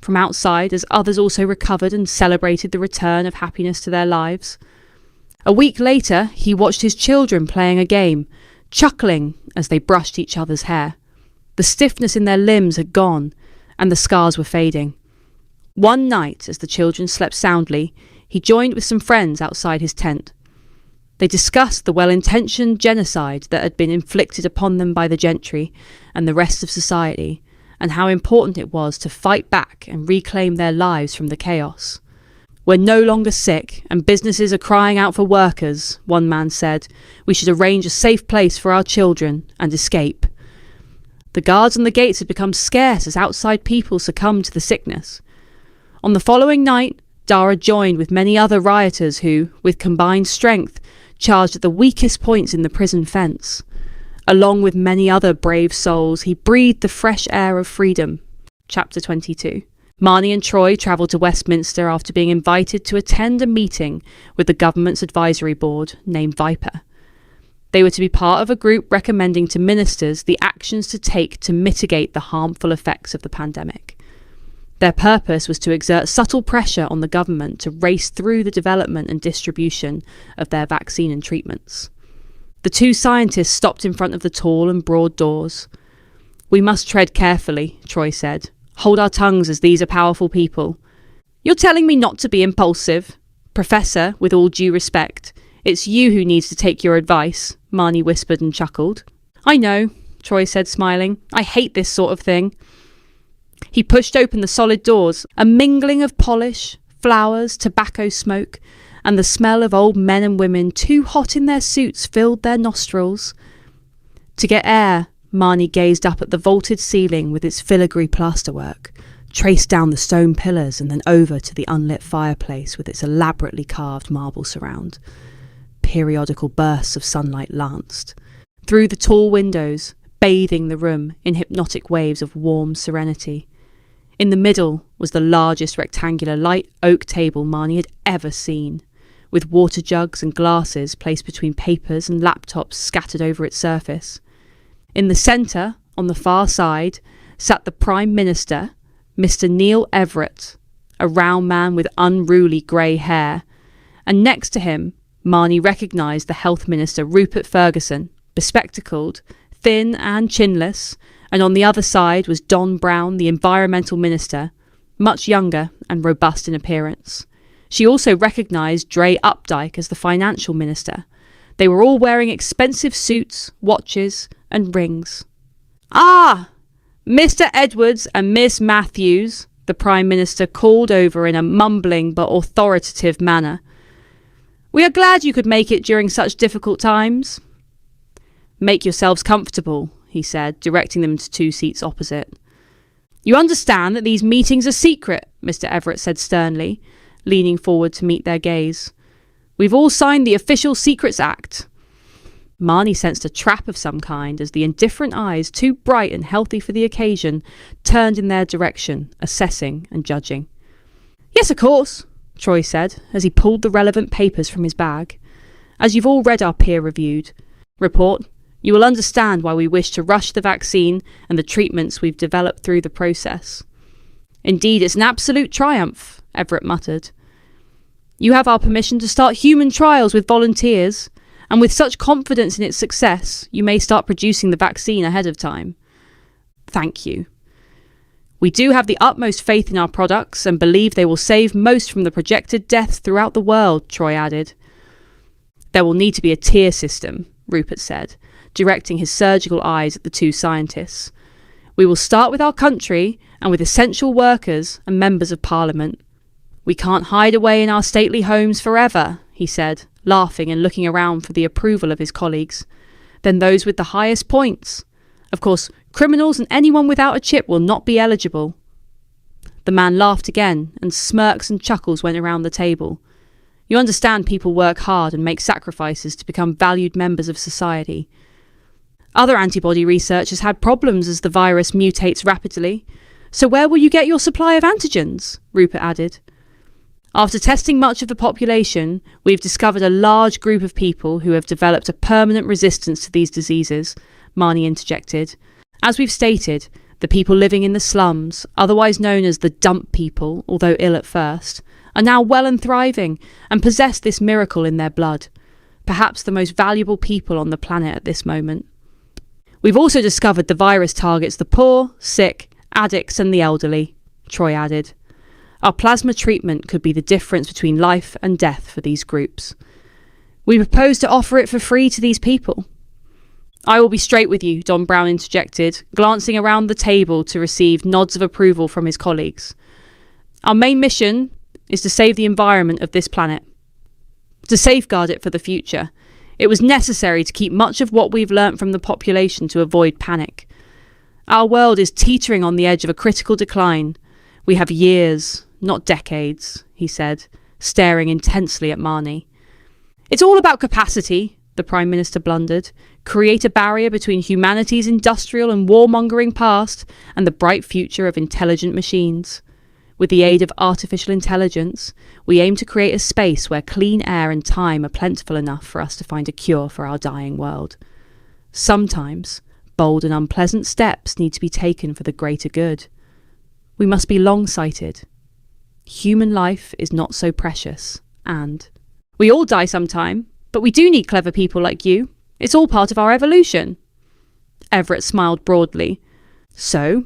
from outside as others also recovered and celebrated the return of happiness to their lives. A week later, he watched his children playing a game, chuckling as they brushed each other's hair. The stiffness in their limbs had gone, and the scars were fading. One night, as the children slept soundly, he joined with some friends outside his tent. They discussed the well-intentioned genocide that had been inflicted upon them by the gentry and the rest of society, and how important it was to fight back and reclaim their lives from the chaos. "We're no longer sick, and businesses are crying out for workers," one man said. "We should arrange a safe place for our children and escape." The guards on the gates had become scarce as outside people succumbed to the sickness. On the following night, Dara joined with many other rioters who, with combined strength, charged at the weakest points in the prison fence. Along with many other brave souls, he breathed the fresh air of freedom. Chapter 22. Marnie and Troy travelled to Westminster after being invited to attend a meeting with the government's advisory board named Viper. They were to be part of a group recommending to ministers the actions to take to mitigate the harmful effects of the pandemic. Their purpose was to exert subtle pressure on the government to race through the development and distribution of their vaccine and treatments. The two scientists stopped in front of the tall and broad doors. "We must tread carefully," Troy said. "Hold our tongues as these are powerful people." "You're telling me not to be impulsive?" "Professor, with all due respect, it's you who needs to take your advice," Marnie whispered and chuckled. "I know," Troy said, smiling. "I hate this sort of thing." He pushed open the solid doors. A mingling of polish, flowers, tobacco smoke, and the smell of old men and women too hot in their suits filled their nostrils. To get air, Marnie gazed up at the vaulted ceiling with its filigree plasterwork, traced down the stone pillars and then over to the unlit fireplace with its elaborately carved marble surround. Periodical bursts of sunlight lanced through the tall windows, bathing the room in hypnotic waves of warm serenity. In the middle was the largest rectangular light oak table Marnie had ever seen, with water jugs and glasses placed between papers and laptops scattered over its surface. In the centre, on the far side, sat the Prime Minister, Mr. Neil Everett, a round man with unruly grey hair, and next to him, Marnie recognised the Health Minister Rupert Ferguson, bespectacled, thin and chinless, and on the other side was Don Brown, the Environmental Minister, much younger and robust in appearance. She also recognised Dre Updike as the Financial Minister. They were all wearing expensive suits, watches, and rings. "Ah! Mr. Edwards and Miss Matthews," the Prime Minister called over in a mumbling but authoritative manner. "We are glad you could make it during such difficult times." "Make yourselves comfortable," he said, directing them to two seats opposite. "You understand that these meetings are secret," Mr. Everett said sternly, leaning forward to meet their gaze. "We've all signed the Official Secrets Act." Marnie sensed a trap of some kind as the indifferent eyes, too bright and healthy for the occasion, turned in their direction, assessing and judging. "Yes, of course," Troy said, as he pulled the relevant papers from his bag. "As you've all read our peer-reviewed report, you will understand why we wish to rush the vaccine and the treatments we've developed through the process." "Indeed, it's an absolute triumph," Everett muttered. "You have our permission to start human trials with volunteers, and with such confidence in its success, you may start producing the vaccine ahead of time." "Thank you." We do have the utmost faith in our products and believe they will save most from the projected deaths throughout the world, Troy added. There will need to be a tier system, Rupert said, directing his surgical eyes at the two scientists. We will start with our country and with essential workers and members of parliament. We can't hide away in our stately homes forever, he said, laughing and looking around for the approval of his colleagues. Then those with the highest points. Of course, criminals and anyone without a chip will not be eligible. The man laughed again, and smirks and chuckles went around the table. You understand people work hard and make sacrifices to become valued members of society. Other antibody research has had problems as the virus mutates rapidly. So where will you get your supply of antigens? Rupert added. After testing much of the population, we've discovered a large group of people who have developed a permanent resistance to these diseases, Marnie interjected. As we've stated, the people living in the slums, otherwise known as the dump people, although ill at first, are now well and thriving and possess this miracle in their blood, perhaps the most valuable people on the planet at this moment. We've also discovered the virus targets the poor, sick, addicts and the elderly, Troy added. Our plasma treatment could be the difference between life and death for these groups. We propose to offer it for free to these people. I will be straight with you, Don Brown interjected, glancing around the table to receive nods of approval from his colleagues. Our main mission is to save the environment of this planet, to safeguard it for the future. It was necessary to keep much of what we've learnt from the population to avoid panic. Our world is teetering on the edge of a critical decline. We have years, not decades, he said, staring intensely at Marnie. It's all about capacity, the Prime Minister blundered. Create a barrier between humanity's industrial and warmongering past and the bright future of intelligent machines. With the aid of artificial intelligence, we aim to create a space where clean air and time are plentiful enough for us to find a cure for our dying world. Sometimes, bold and unpleasant steps need to be taken for the greater good. We must be long-sighted. Human life is not so precious, and we all die sometime, but we do need clever people like you. It's all part of our evolution. Everett smiled broadly. So,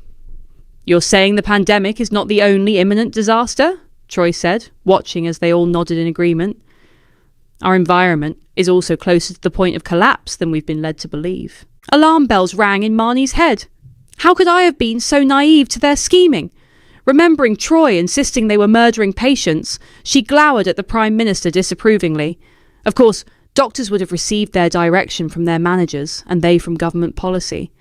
you're saying the pandemic is not the only imminent disaster? Troy said, watching as they all nodded in agreement. Our environment is also closer to the point of collapse than we've been led to believe. Alarm bells rang in Marnie's head. How could I have been so naive to their scheming? Remembering Troy insisting they were murdering patients, she glowered at the Prime Minister disapprovingly. Of course, doctors would have received their direction from their managers, and they from government policy.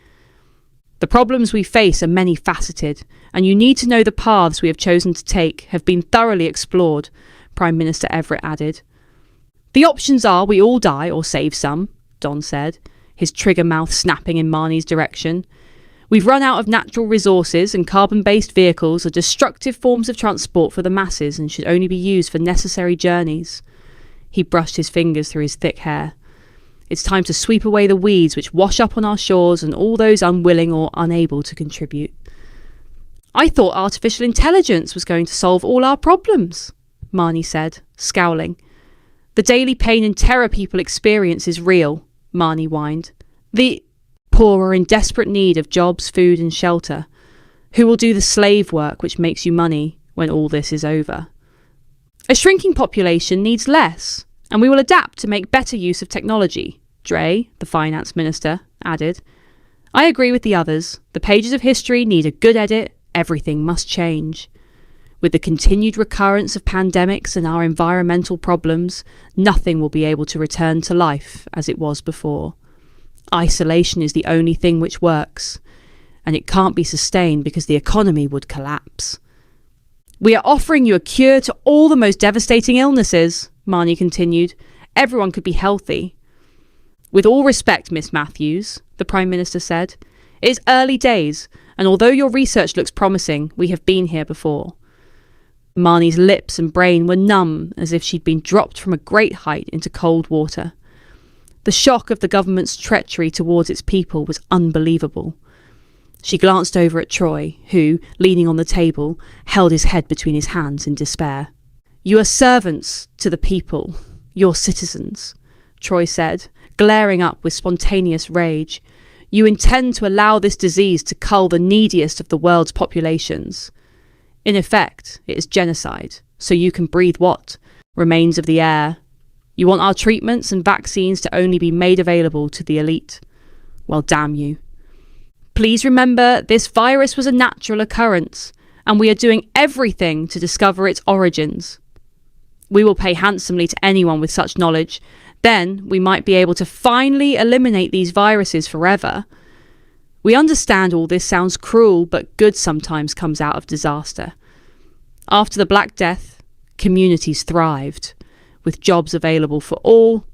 The problems we face are many-faceted, and you need to know the paths we have chosen to take have been thoroughly explored, Prime Minister Everett added. The options are we all die or save some, Don said, his trigger mouth snapping in Marnie's direction. We've run out of natural resources, and carbon-based vehicles are destructive forms of transport for the masses and should only be used for necessary journeys. He brushed his fingers through his thick hair. It's time to sweep away the weeds which wash up on our shores and all those unwilling or unable to contribute. I thought artificial intelligence was going to solve all our problems, Marnie said, scowling. The daily pain and terror people experience is real, Marnie whined. The poor are in desperate need of jobs, food and shelter. Who will do the slave work which makes you money when all this is over? A shrinking population needs less, and we will adapt to make better use of technology, Dre, the finance minister, added. I agree with the others. The pages of history need a good edit. Everything must change. With the continued recurrence of pandemics and our environmental problems, nothing will be able to return to life as it was before. Isolation is the only thing which works, and it can't be sustained because the economy would collapse. We are offering you a cure to all the most devastating illnesses, Marnie continued. Everyone could be healthy. With all respect, Miss Matthews, the Prime Minister said, it is early days, and although your research looks promising, we have been here before. Marnie's lips and brain were numb, as if she'd been dropped from a great height into cold water. The shock of the government's treachery towards its people was unbelievable. She glanced over at Troy, who, leaning on the table, held his head between his hands in despair. You are servants to the people, your citizens, Troy said, glaring up with spontaneous rage. You intend to allow this disease to cull the neediest of the world's populations. In effect, it is genocide, so you can breathe what? Remains of the air. You want our treatments and vaccines to only be made available to the elite. Well, damn you. Please remember, this virus was a natural occurrence, and we are doing everything to discover its origins. We will pay handsomely to anyone with such knowledge. Then we might be able to finally eliminate these viruses forever. We understand all this sounds cruel, but good sometimes comes out of disaster. After the Black Death, communities thrived, with jobs available for all,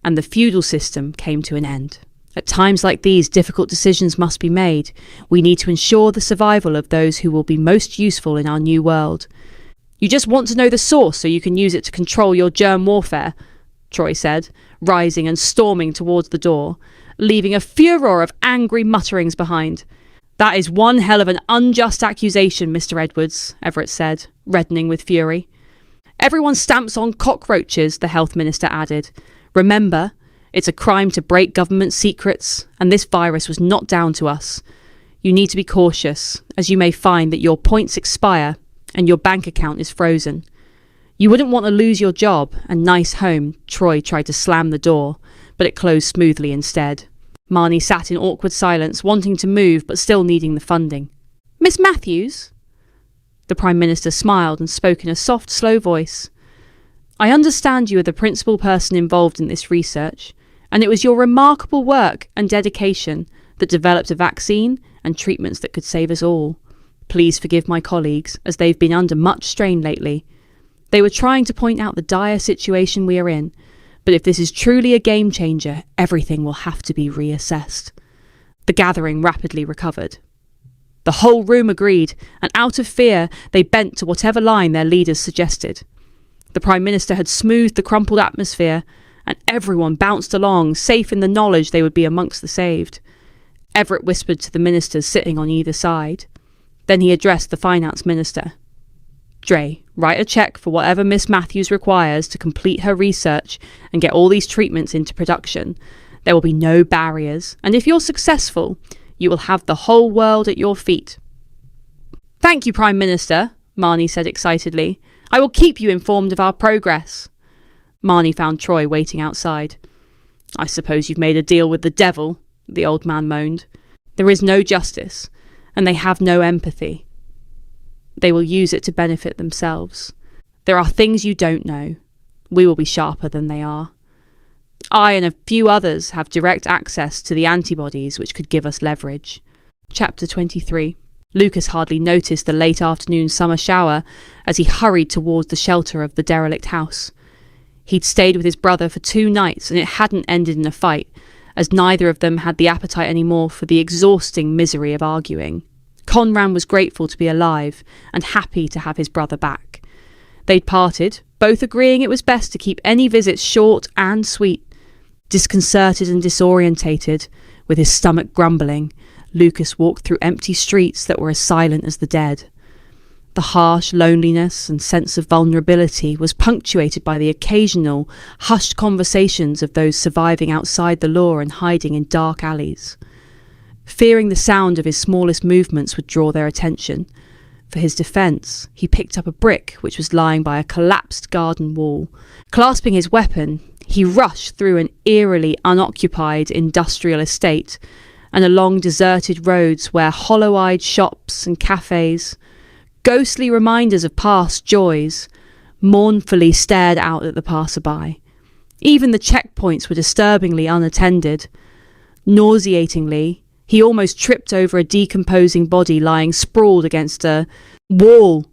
and the feudal system came to an end. At times like these, difficult decisions must be made. We need to ensure the survival of those who will be most useful in our new world. You just want to know the source so you can use it to control your germ warfare, Troy said, rising and storming towards the door, leaving a furor of angry mutterings behind. That is one hell of an unjust accusation, Mr. Edwards, Everett said, reddening with fury. Everyone stamps on cockroaches, the health minister added. Remember, it's a crime to break government secrets, and this virus was not down to us. You need to be cautious, as you may find that your points expire and your bank account is frozen. You wouldn't want to lose your job and nice home. Troy tried to slam the door, but it closed smoothly instead. Marnie sat in awkward silence, wanting to move but still needing the funding. Miss Matthews? The Prime Minister smiled and spoke in a soft, slow voice. I understand you are the principal person involved in this research, and it was your remarkable work and dedication that developed a vaccine and treatments that could save us all. Please forgive my colleagues, as they've been under much strain lately. They were trying to point out the dire situation we are in, but if this is truly a game changer, everything will have to be reassessed. The gathering rapidly recovered. The whole room agreed, and out of fear, they bent to whatever line their leaders suggested. The Prime Minister had smoothed the crumpled atmosphere, and everyone bounced along, safe in the knowledge they would be amongst the saved. Everett whispered to the ministers sitting on either side. Then he addressed the Finance Minister. Dre, write a cheque for whatever Miss Matthews requires to complete her research and get all these treatments into production. There will be no barriers, and if you're successful, you will have the whole world at your feet. Thank you, Prime Minister, Marnie said excitedly. I will keep you informed of our progress. Marnie found Troy waiting outside. I suppose you've made a deal with the devil, the old man moaned. There is no justice, and they have no empathy. They will use it to benefit themselves. There are things you don't know. We will be sharper than they are. I and a few others have direct access to the antibodies which could give us leverage. Chapter 23. Lucas hardly noticed the late afternoon summer shower as he hurried towards the shelter of the derelict house. He'd stayed with his brother for 2 nights, and it hadn't ended in a fight, as neither of them had the appetite anymore for the exhausting misery of arguing. Conran was grateful to be alive and happy to have his brother back. They'd parted, both agreeing it was best to keep any visits short and sweet. Disconcerted and disorientated, with his stomach grumbling, Lucas walked through empty streets that were as silent as the dead. The harsh loneliness and sense of vulnerability was punctuated by the occasional, hushed conversations of those surviving outside the law and hiding in dark alleys. Fearing the sound of his smallest movements would draw their attention, for his defence, he picked up a brick which was lying by a collapsed garden wall. Clasping his weapon, he rushed through an eerily unoccupied industrial estate and along deserted roads where hollow-eyed shops and cafes, ghostly reminders of past joys, mournfully stared out at the passer-by. Even the checkpoints were disturbingly unattended. Nauseatingly, he almost tripped over a decomposing body lying sprawled against a wall.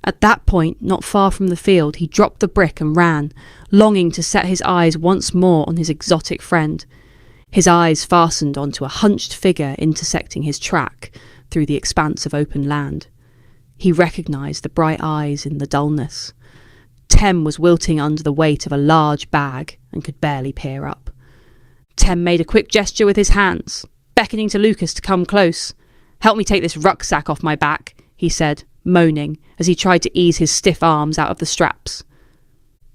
At that point, not far from the field, he dropped the brick and ran, longing to set his eyes once more on his exotic friend. His eyes fastened onto a hunched figure intersecting his track through the expanse of open land. He recognised the bright eyes in the dullness. Tem was wilting under the weight of a large bag and could barely peer up. Tem made a quick gesture with his hands, beckoning to Lucas to come close. "Help me take this rucksack off my back," he said, moaning, as he tried to ease his stiff arms out of the straps.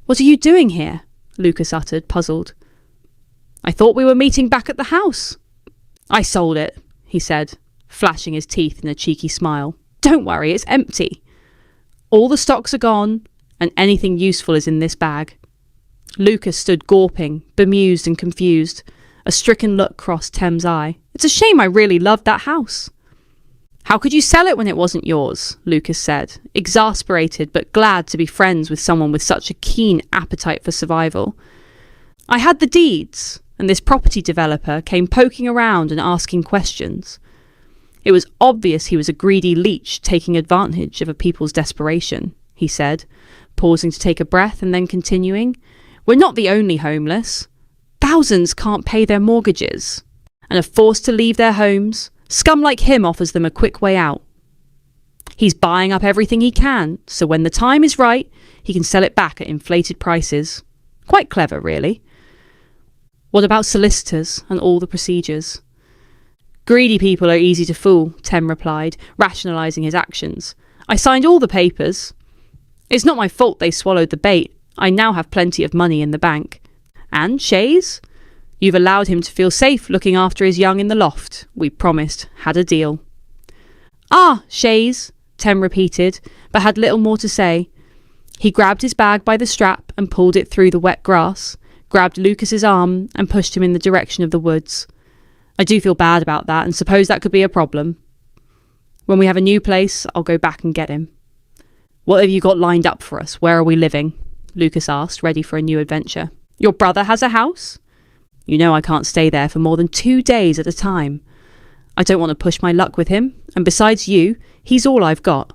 "What are you doing here?" Lucas uttered, puzzled. "I thought we were meeting back at the house," I sold it, he said, flashing his teeth in a cheeky smile. Don't worry, it's empty. All the stocks are gone, and anything useful is in this bag. Lucas stood gawping, bemused and confused. A stricken look crossed Tem's eye. It's a shame, I really loved that house. How could you sell it when it wasn't yours? Lucas said, exasperated but glad to be friends with someone with such a keen appetite for survival. I had the deeds, and this property developer came poking around and asking questions. It was obvious he was a greedy leech taking advantage of a people's desperation, he said, pausing to take a breath and then continuing. We're not the only homeless. Thousands can't pay their mortgages and are forced to leave their homes. Scum like him offers them a quick way out. He's buying up everything he can, so when the time is right, he can sell it back at inflated prices. Quite clever, really. What about solicitors and all the procedures? Greedy people are easy to fool, Tem replied, rationalising his actions. I signed all the papers. It's not my fault they swallowed the bait. I now have plenty of money in the bank. And Shays? You've allowed him to feel safe looking after his young in the loft. We promised. Had a deal. Ah, Shays, Tem repeated, but had little more to say. He grabbed his bag by the strap and pulled it through the wet grass, grabbed Lucas's arm and pushed him in the direction of the woods. I do feel bad about that and suppose that could be a problem. When we have a new place, I'll go back and get him. What have you got lined up for us? Where are we living? Lucas asked, ready for a new adventure. Your brother has a house? You know I can't stay there for more than 2 days at a time. I don't want to push my luck with him, and besides you, he's all I've got.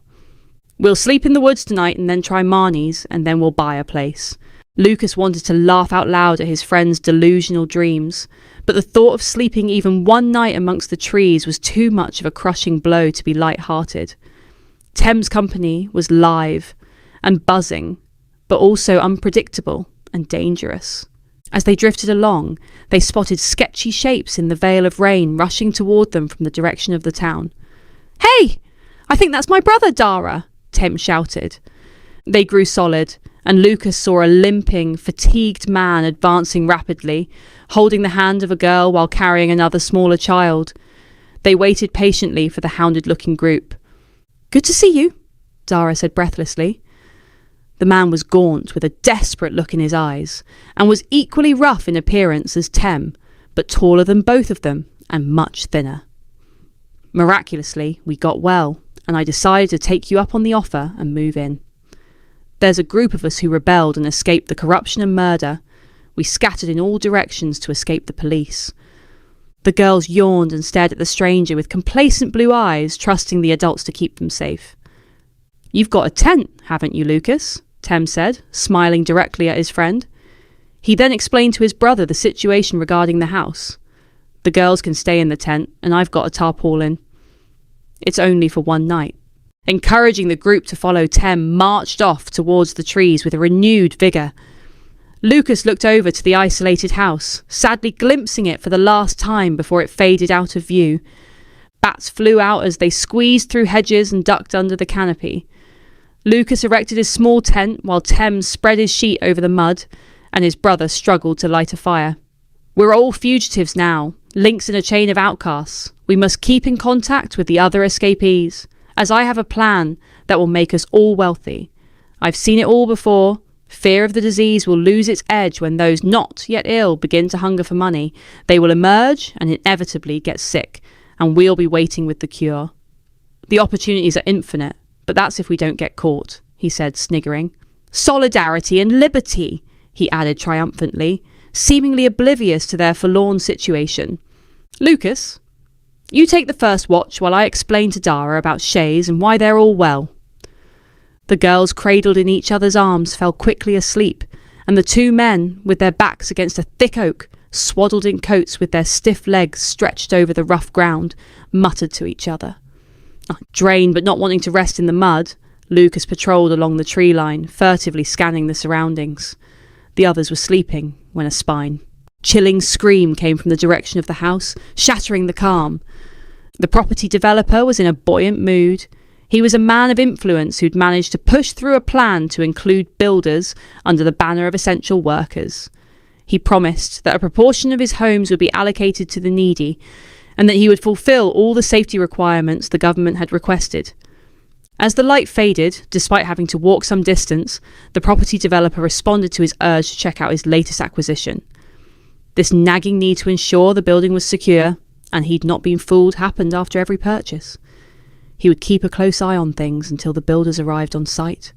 We'll sleep in the woods tonight and then try Marnie's, and then we'll buy a place. Lucas wanted to laugh out loud at his friend's delusional dreams, but the thought of sleeping even one night amongst the trees was too much of a crushing blow to be light-hearted. Tem's company was live and buzzing, but also unpredictable and dangerous. As they drifted along, they spotted sketchy shapes in the veil of rain rushing toward them from the direction of the town. Hey! I think that's my brother, Dara! Tem shouted. They grew solid, and Lucas saw a limping, fatigued man advancing rapidly, holding the hand of a girl while carrying another smaller child. They waited patiently for the hounded-looking group. Good to see you, Dara said breathlessly. The man was gaunt, with a desperate look in his eyes, and was equally rough in appearance as Tem, but taller than both of them, and much thinner. Miraculously, we got well, and I decided to take you up on the offer and move in. There's a group of us who rebelled and escaped the corruption and murder. We scattered in all directions to escape the police. The girls yawned and stared at the stranger with complacent blue eyes, trusting the adults to keep them safe. You've got a tent, haven't you, Lucas? Tem said, smiling directly at his friend. He then explained to his brother the situation regarding the house. The girls can stay in the tent, and I've got a tarpaulin. It's only for one night. Encouraging the group to follow, Tem marched off towards the trees with a renewed vigour. Lucas looked over to the isolated house, sadly glimpsing it for the last time before it faded out of view. Bats flew out as they squeezed through hedges and ducked under the canopy. Lucas erected his small tent while Tem spread his sheet over the mud, and his brother struggled to light a fire. We're all fugitives now, links in a chain of outcasts. We must keep in contact with the other escapees, as I have a plan that will make us all wealthy. I've seen it all before. Fear of the disease will lose its edge when those not yet ill begin to hunger for money. They will emerge and inevitably get sick, and we'll be waiting with the cure. The opportunities are infinite, but that's if we don't get caught, he said, sniggering. Solidarity and liberty, he added triumphantly, seemingly oblivious to their forlorn situation. Lucas, you take the first watch while I explain to Dara about Shays and why they're all well. The girls, cradled in each other's arms, fell quickly asleep, and the two men, with their backs against a thick oak, swaddled in coats with their stiff legs stretched over the rough ground, muttered to each other. Drained but not wanting to rest in the mud, Lucas patrolled along the tree line, furtively scanning the surroundings. The others were sleeping when a spine. Chilling scream came from the direction of the house, shattering the calm. The property developer was in a buoyant mood. He was a man of influence who'd managed to push through a plan to include builders under the banner of essential workers. He promised that a proportion of his homes would be allocated to the needy, and that he would fulfill all the safety requirements the government had requested. As the light faded, despite having to walk some distance, the property developer responded to his urge to check out his latest acquisition. This nagging need to ensure the building was secure, and he'd not been fooled, happened after every purchase. He would keep a close eye on things until the builders arrived on site.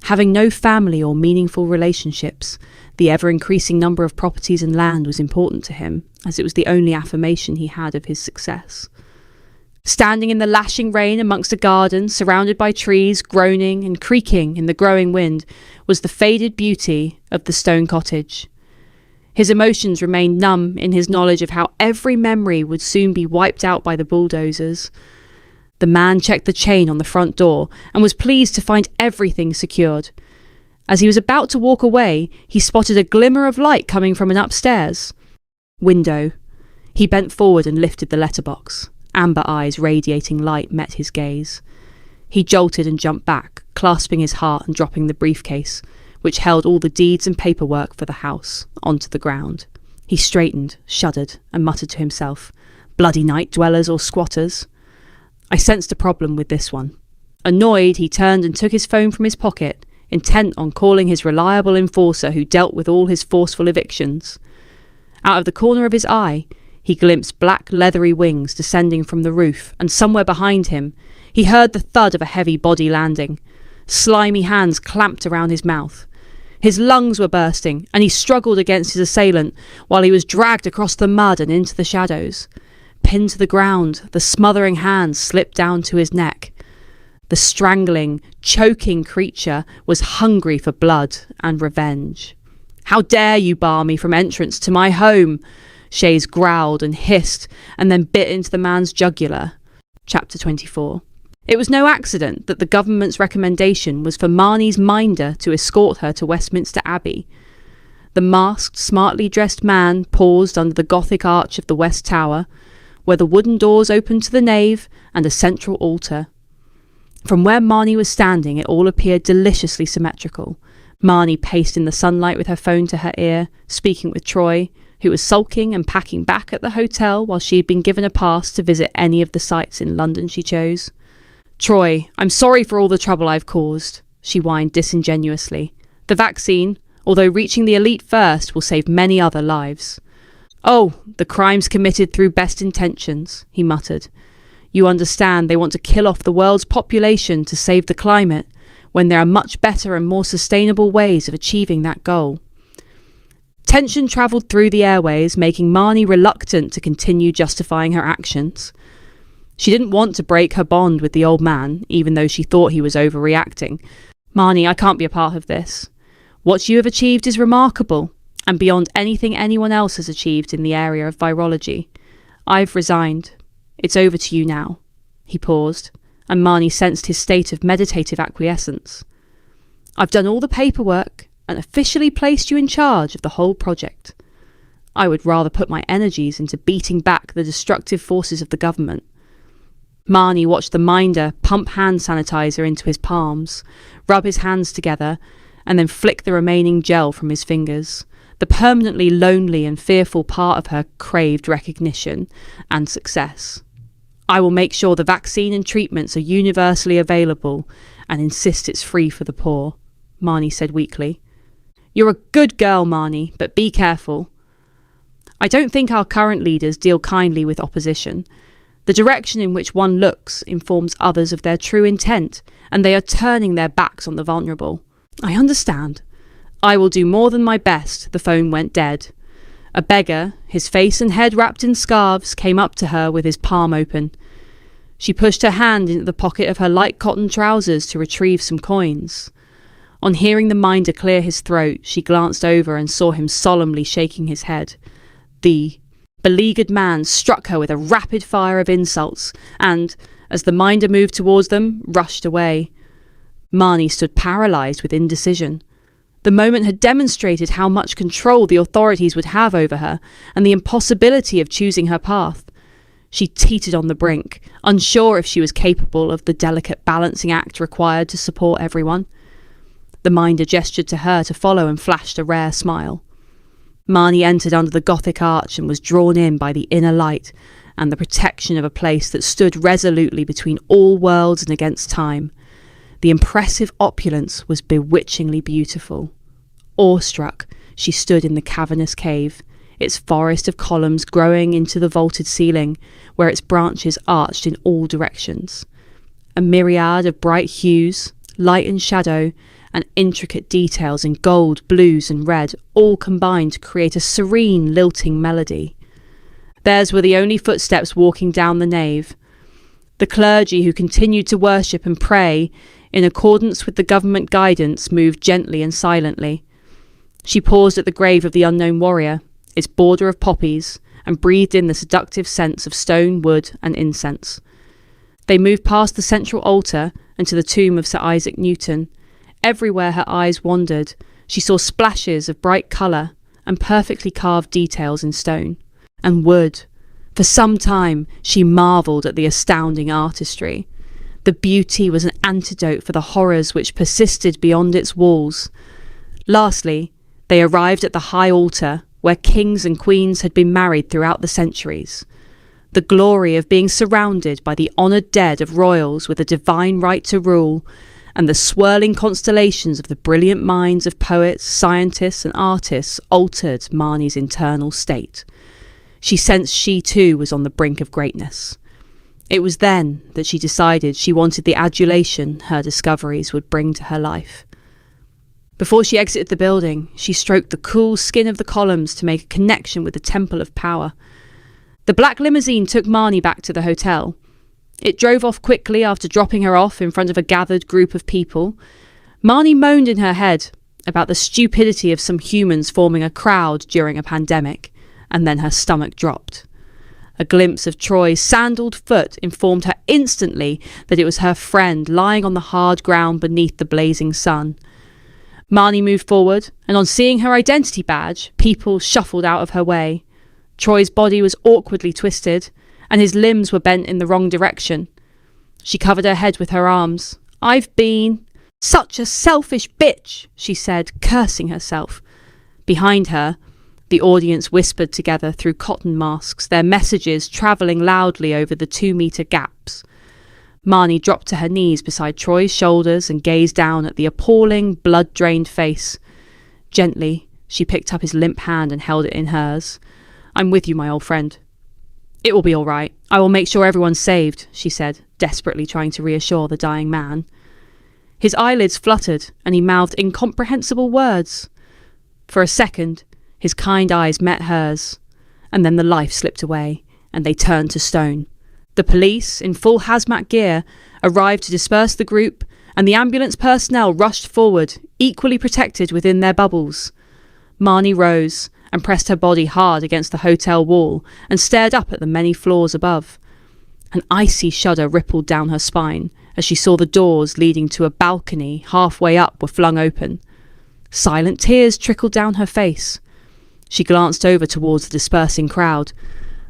Having no family or meaningful relationships, the ever-increasing number of properties and land was important to him, as it was the only affirmation he had of his success. Standing in the lashing rain amongst a garden surrounded by trees groaning and creaking in the growing wind was the faded beauty of the stone cottage. His emotions remained numb in his knowledge of how every memory would soon be wiped out by the bulldozers. The man checked the chain on the front door and was pleased to find everything secured. As he was about to walk away, he spotted a glimmer of light coming from an upstairs window. He bent forward and lifted the letterbox. Amber eyes radiating light met his gaze. He jolted and jumped back, clasping his heart and dropping the briefcase, which held all the deeds and paperwork for the house, onto the ground. He straightened, shuddered, and muttered to himself, "Bloody night dwellers or squatters." I sensed a problem with this one. Annoyed, he turned and took his phone from his pocket, intent on calling his reliable enforcer who dealt with all his forceful evictions. Out of the corner of his eye, he glimpsed black leathery wings descending from the roof, and somewhere behind him, he heard the thud of a heavy body landing. Slimy hands clamped around his mouth. His lungs were bursting, and he struggled against his assailant while he was dragged across the mud and into the shadows. Pinned to the ground, the smothering hands slipped down to his neck. The strangling, choking creature was hungry for blood and revenge. "How dare you bar me from entrance to my home?" Shays growled and hissed, and then bit into the man's jugular. Chapter 24. It was no accident that the government's recommendation was for Marnie's minder to escort her to Westminster Abbey. The masked, smartly dressed man paused under the Gothic arch of the West Tower, where the wooden doors opened to the nave and a central altar. From where Marnie was standing, it all appeared deliciously symmetrical. Marnie paced in the sunlight with her phone to her ear, speaking with Troy, who was sulking and packing back at the hotel while she had been given a pass to visit any of the sites in London she chose. "Troy, I'm sorry for all the trouble I've caused," she whined disingenuously. "The vaccine, although reaching the elite first, will save many other lives." "Oh, the crimes committed through best intentions," he muttered. "You understand they want to kill off the world's population to save the climate, when there are much better and more sustainable ways of achieving that goal." Tension travelled through the airways, making Marnie reluctant to continue justifying her actions. She didn't want to break her bond with the old man, even though she thought he was overreacting. "Marnie, I can't be a part of this. What you have achieved is remarkable, and beyond anything anyone else has achieved in the area of virology. I've resigned. It's over to you now." He paused, and Marnie sensed his state of meditative acquiescence. "I've done all the paperwork and officially placed you in charge of the whole project. I would rather put my energies into beating back the destructive forces of the government." Marnie watched the minder pump hand sanitizer into his palms, rub his hands together, and then flick the remaining gel from his fingers. The permanently lonely and fearful part of her craved recognition and success. "I will make sure the vaccine and treatments are universally available and insist it's free for the poor," Marnie said weakly. "You're a good girl, Marnie, but be careful. I don't think our current leaders deal kindly with opposition. The direction in which one looks informs others of their true intent, and they are turning their backs on the vulnerable." "I understand. I will do more than my best." The phone went dead. A beggar, his face and head wrapped in scarves, came up to her with his palm open. She pushed her hand into the pocket of her light cotton trousers to retrieve some coins. On hearing the minder clear his throat, she glanced over and saw him solemnly shaking his head. The beleaguered man struck her with a rapid fire of insults and, as the minder moved towards them, rushed away. Marnie stood paralysed with indecision. The moment had demonstrated how much control the authorities would have over her and the impossibility of choosing her path. She teetered on the brink, unsure if she was capable of the delicate balancing act required to support everyone. The minder gestured to her to follow and flashed a rare smile. Marnie entered under the Gothic arch and was drawn in by the inner light and the protection of a place that stood resolutely between all worlds and against time. The impressive opulence was bewitchingly beautiful. Awestruck, she stood in the cavernous cave, its forest of columns growing into the vaulted ceiling, where its branches arched in all directions. A myriad of bright hues, light and shadow, and intricate details in gold, blues and red all combined to create a serene, lilting melody. Theirs were the only footsteps walking down the nave. The clergy who continued to worship and pray in accordance with the government guidance moved gently and silently. She paused at the grave of the unknown warrior, its border of poppies, and breathed in the seductive scents of stone, wood and incense. They moved past the central altar and to the tomb of Sir Isaac Newton. Everywhere her eyes wandered, she saw splashes of bright colour and perfectly carved details in stone and wood. For some time she marvelled at the astounding artistry. The beauty was an antidote for the horrors which persisted beyond its walls. Lastly, they arrived at the high altar where kings and queens had been married throughout the centuries. The glory of being surrounded by the honoured dead of royals with a divine right to rule, and the swirling constellations of the brilliant minds of poets, scientists and artists altered Marnie's internal state. She sensed she too was on the brink of greatness. It was then that she decided she wanted the adulation her discoveries would bring to her life. Before she exited the building, she stroked the cool skin of the columns to make a connection with the Temple of Power. The black limousine took Marnie back to the hotel. It drove off quickly after dropping her off in front of a gathered group of people. Marnie moaned in her head about the stupidity of some humans forming a crowd during a pandemic, and then her stomach dropped. A glimpse of Troy's sandaled foot informed her instantly that it was her friend lying on the hard ground beneath the blazing sun. Marnie moved forward, and on seeing her identity badge, people shuffled out of her way. Troy's body was awkwardly twisted, and his limbs were bent in the wrong direction. She covered her head with her arms. "I've been such a selfish bitch," she said, cursing herself. Behind her, the audience whispered together through cotton masks, their messages travelling loudly over the 2-metre gaps. Marnie dropped to her knees beside Troy's shoulders and gazed down at the appalling, blood-drained face. Gently, she picked up his limp hand and held it in hers. "I'm with you, my old friend." "It will be all right. I will make sure everyone's saved," she said, desperately trying to reassure the dying man. His eyelids fluttered, and he mouthed incomprehensible words. For a second, his kind eyes met hers, and then the life slipped away, and they turned to stone. The police, in full hazmat gear, arrived to disperse the group, and the ambulance personnel rushed forward, equally protected within their bubbles. Marnie rose and pressed her body hard against the hotel wall and stared up at the many floors above. An icy shudder rippled down her spine as she saw the doors leading to a balcony halfway up were flung open. Silent tears trickled down her face. She glanced over towards the dispersing crowd.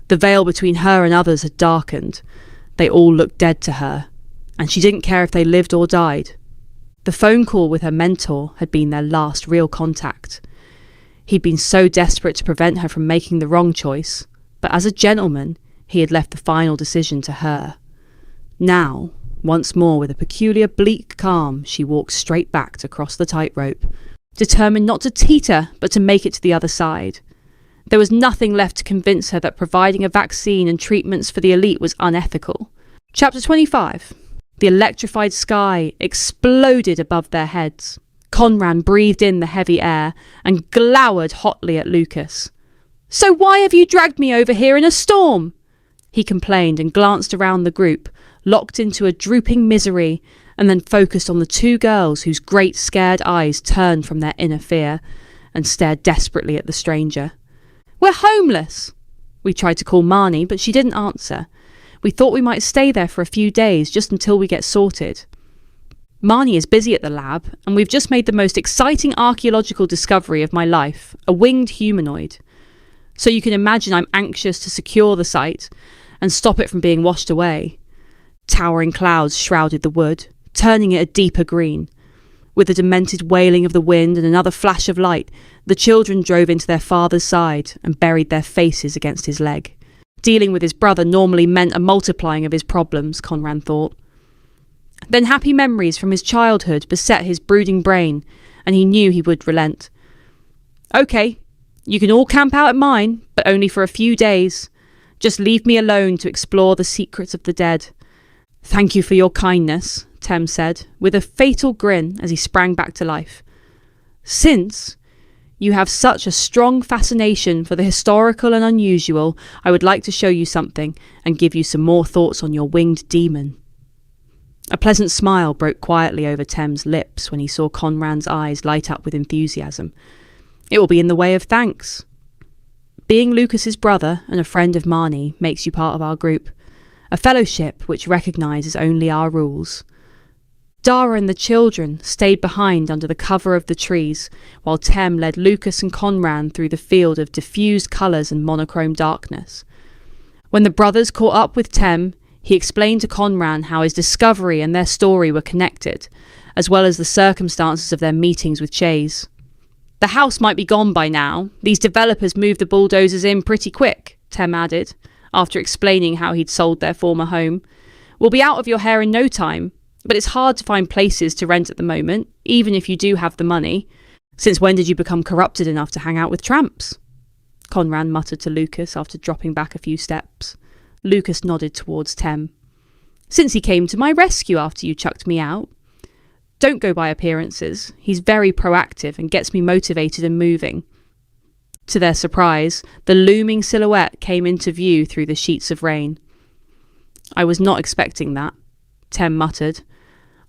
The veil between her and others had darkened. They all looked dead to her, and she didn't care if they lived or died. The phone call with her mentor had been their last real contact. He'd been so desperate to prevent her from making the wrong choice, but as a gentleman, he had left the final decision to her. Now, once more with a peculiar bleak calm, she walked straight back to cross the tightrope, determined not to teeter, but to make it to the other side. There was nothing left to convince her that providing a vaccine and treatments for the elite was unethical. Chapter 25. The electrified sky exploded above their heads. Conran breathed in the heavy air and glowered hotly at Lucas. "So why have you dragged me over here in a storm?" he complained and glanced around the group, locked into a drooping misery, and then focused on the two girls whose great scared eyes turned from their inner fear and stared desperately at the stranger. "We're homeless." We tried to call Marnie, but she didn't answer. We thought we might stay there for a few days just until we get sorted. Marnie is busy at the lab, and we've just made the most exciting archaeological discovery of my life, a winged humanoid. So you can imagine I'm anxious to secure the site and stop it from being washed away. Towering clouds shrouded the wood, turning it a deeper green. With a demented wailing of the wind and another flash of light, the children drove into their father's side and buried their faces against his leg. Dealing with his brother normally meant a multiplying of his problems, Conran thought. Then happy memories from his childhood beset his brooding brain, and he knew he would relent. "Okay, you can all camp out at mine, but only for a few days. Just leave me alone to explore the secrets of the dead." "Thank you for your kindness," Tem said, with a fatal grin as he sprang back to life. "Since you have such a strong fascination for the historical and unusual, I would like to show you something and give you some more thoughts on your winged demon." A pleasant smile broke quietly over Tem's lips when he saw Conran's eyes light up with enthusiasm. "It will be in the way of thanks. Being Lucas's brother and a friend of Marnie makes you part of our group, a fellowship which recognises only our rules." Dara and the children stayed behind under the cover of the trees, while Tem led Lucas and Conran through the field of diffused colours and monochrome darkness. When the brothers caught up with Tem, he explained to Conran how his discovery and their story were connected, as well as the circumstances of their meetings with Shays. "The house might be gone by now. These developers moved the bulldozers in pretty quick," Tem added, after explaining how he'd sold their former home. "We'll be out of your hair in no time, but it's hard to find places to rent at the moment, even if you do have the money. Since when did you become corrupted enough to hang out with tramps?" Conran muttered to Lucas after dropping back a few steps. Lucas nodded towards Tem. "Since he came to my rescue after you chucked me out. Don't go by appearances. He's very proactive and gets me motivated and moving." To their surprise, the looming silhouette came into view through the sheets of rain. "I was not expecting that," Tem muttered.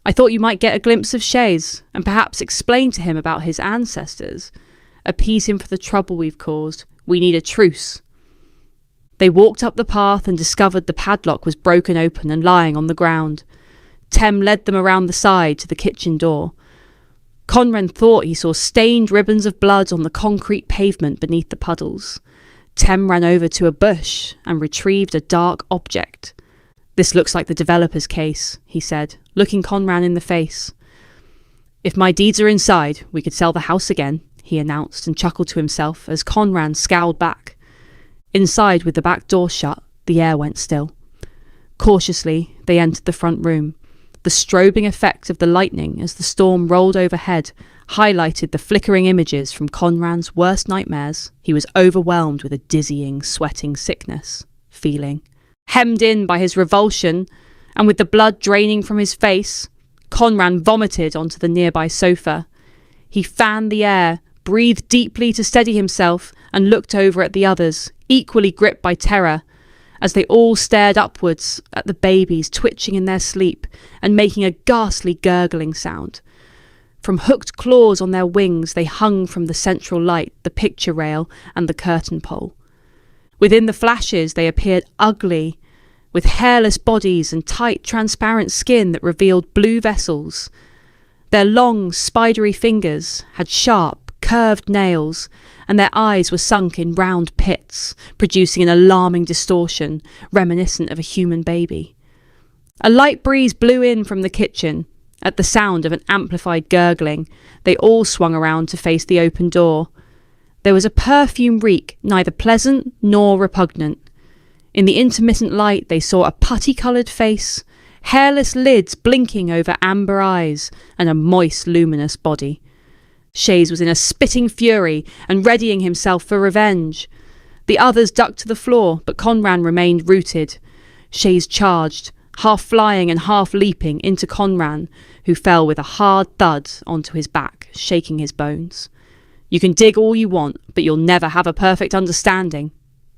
"I thought you might get a glimpse of Shays and perhaps explain to him about his ancestors. Appease him for the trouble we've caused. We need a truce." They walked up the path and discovered the padlock was broken open and lying on the ground. Tem led them around the side to the kitchen door. Conran thought he saw stained ribbons of blood on the concrete pavement beneath the puddles. Tem ran over to a bush and retrieved a dark object. "This looks like the developer's case," he said, looking Conran in the face. "If my deeds are inside, we could sell the house again," he announced and chuckled to himself as Conran scowled back. Inside, with the back door shut, the air went still. Cautiously, they entered the front room. The strobing effect of the lightning as the storm rolled overhead highlighted the flickering images from Conran's worst nightmares. He was overwhelmed with a dizzying, sweating sickness feeling. Hemmed in by his revulsion, and with the blood draining from his face, Conran vomited onto the nearby sofa. He fanned the air, breathed deeply to steady himself, and looked over at the others, equally gripped by terror, as they all stared upwards at the babies twitching in their sleep and making a ghastly gurgling sound. From hooked claws on their wings they hung from the central light, the picture rail, and the curtain pole. Within the flashes they appeared ugly, with hairless bodies and tight, transparent skin that revealed blue vessels. Their long, spidery fingers had sharp, curved nails, and their eyes were sunk in round pits, producing an alarming distortion reminiscent of a human baby. A light breeze blew in from the kitchen. At the sound of an amplified gurgling, they all swung around to face the open door. There was a perfume reek, neither pleasant nor repugnant. In the intermittent light they saw a putty-coloured face, hairless lids blinking over amber eyes, and a moist, luminous body. Shays was in a spitting fury and readying himself for revenge. The others ducked to the floor, but Conran remained rooted. Shays charged, half flying and half leaping into Conran, who fell with a hard thud onto his back, shaking his bones. "You can dig all you want, but you'll never have a perfect understanding."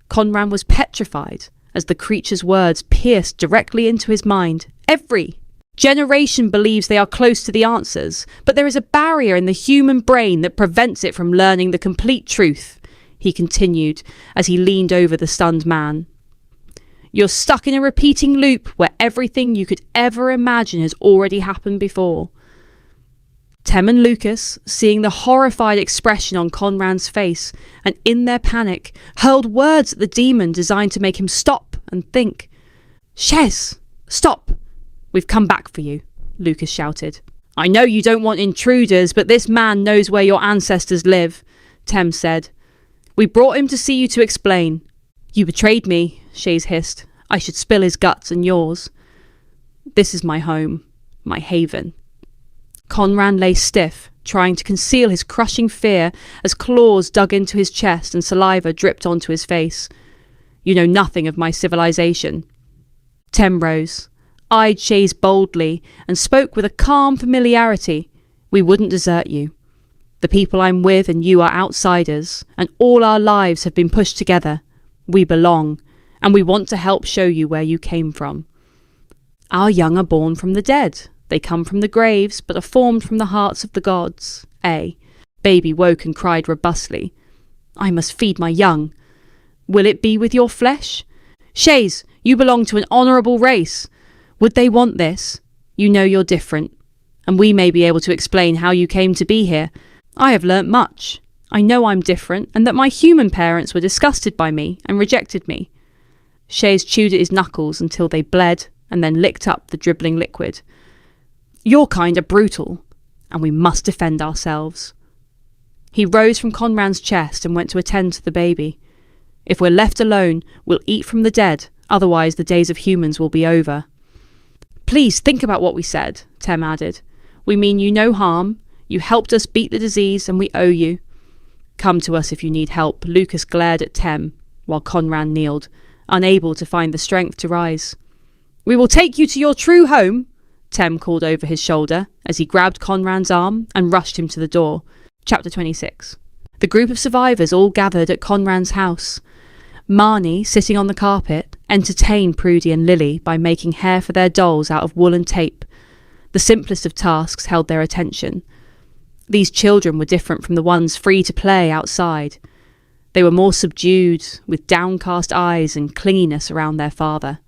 Conran was petrified as the creature's words pierced directly into his mind. "Every generation believes they are close to the answers, but there is a barrier in the human brain that prevents it from learning the complete truth," he continued as he leaned over the stunned man. "You're stuck in a repeating loop where everything you could ever imagine has already happened before." Tem and Lucas, seeing the horrified expression on Conran's face, and in their panic, hurled words at the demon designed to make him stop and think. "Shez, stop! We've come back for you," Lucas shouted. "I know you don't want intruders, but this man knows where your ancestors live," Tem said. "We brought him to see you to explain. You betrayed me, Shays hissed. I should spill his guts and yours. This is my home, my haven. Conran lay stiff, trying to conceal his crushing fear as claws dug into his chest and saliva dripped onto his face. You know nothing of my civilization. Tem rose, eyed Shays boldly, and spoke with a calm familiarity. We wouldn't desert you. The people I'm with and you are outsiders, and all our lives have been pushed together. We belong, and we want to help show you where you came from. Our young are born from the dead. They come from the graves, but are formed from the hearts of the gods. Baby woke and cried robustly. I must feed my young. Will it be with your flesh? Shays, you belong to an honourable race. Would they want this? You know you're different, and we may be able to explain how you came to be here. I have learnt much. I know I'm different, and that my human parents were disgusted by me and rejected me. Shays chewed at his knuckles until they bled, and then licked up the dribbling liquid. Your kind are brutal, and we must defend ourselves. He rose from Conran's chest and went to attend to the baby. If we're left alone, we'll eat from the dead, otherwise the days of humans will be over. Please think about what we said, Tem added. We mean you no harm. You helped us beat the disease, and we owe you. Come to us if you need help. Lucas glared at Tem, while Conran kneeled, unable to find the strength to rise. We will take you to your true home, Tem called over his shoulder as he grabbed Conran's arm and rushed him to the door. Chapter 26. The group of survivors all gathered at Conran's house. Marnie, sitting on the carpet, entertained Prudy and Lily by making hair for their dolls out of wool and tape. The simplest of tasks held their attention. These children were different from the ones free to play outside. They were more subdued, with downcast eyes and clinginess around their father.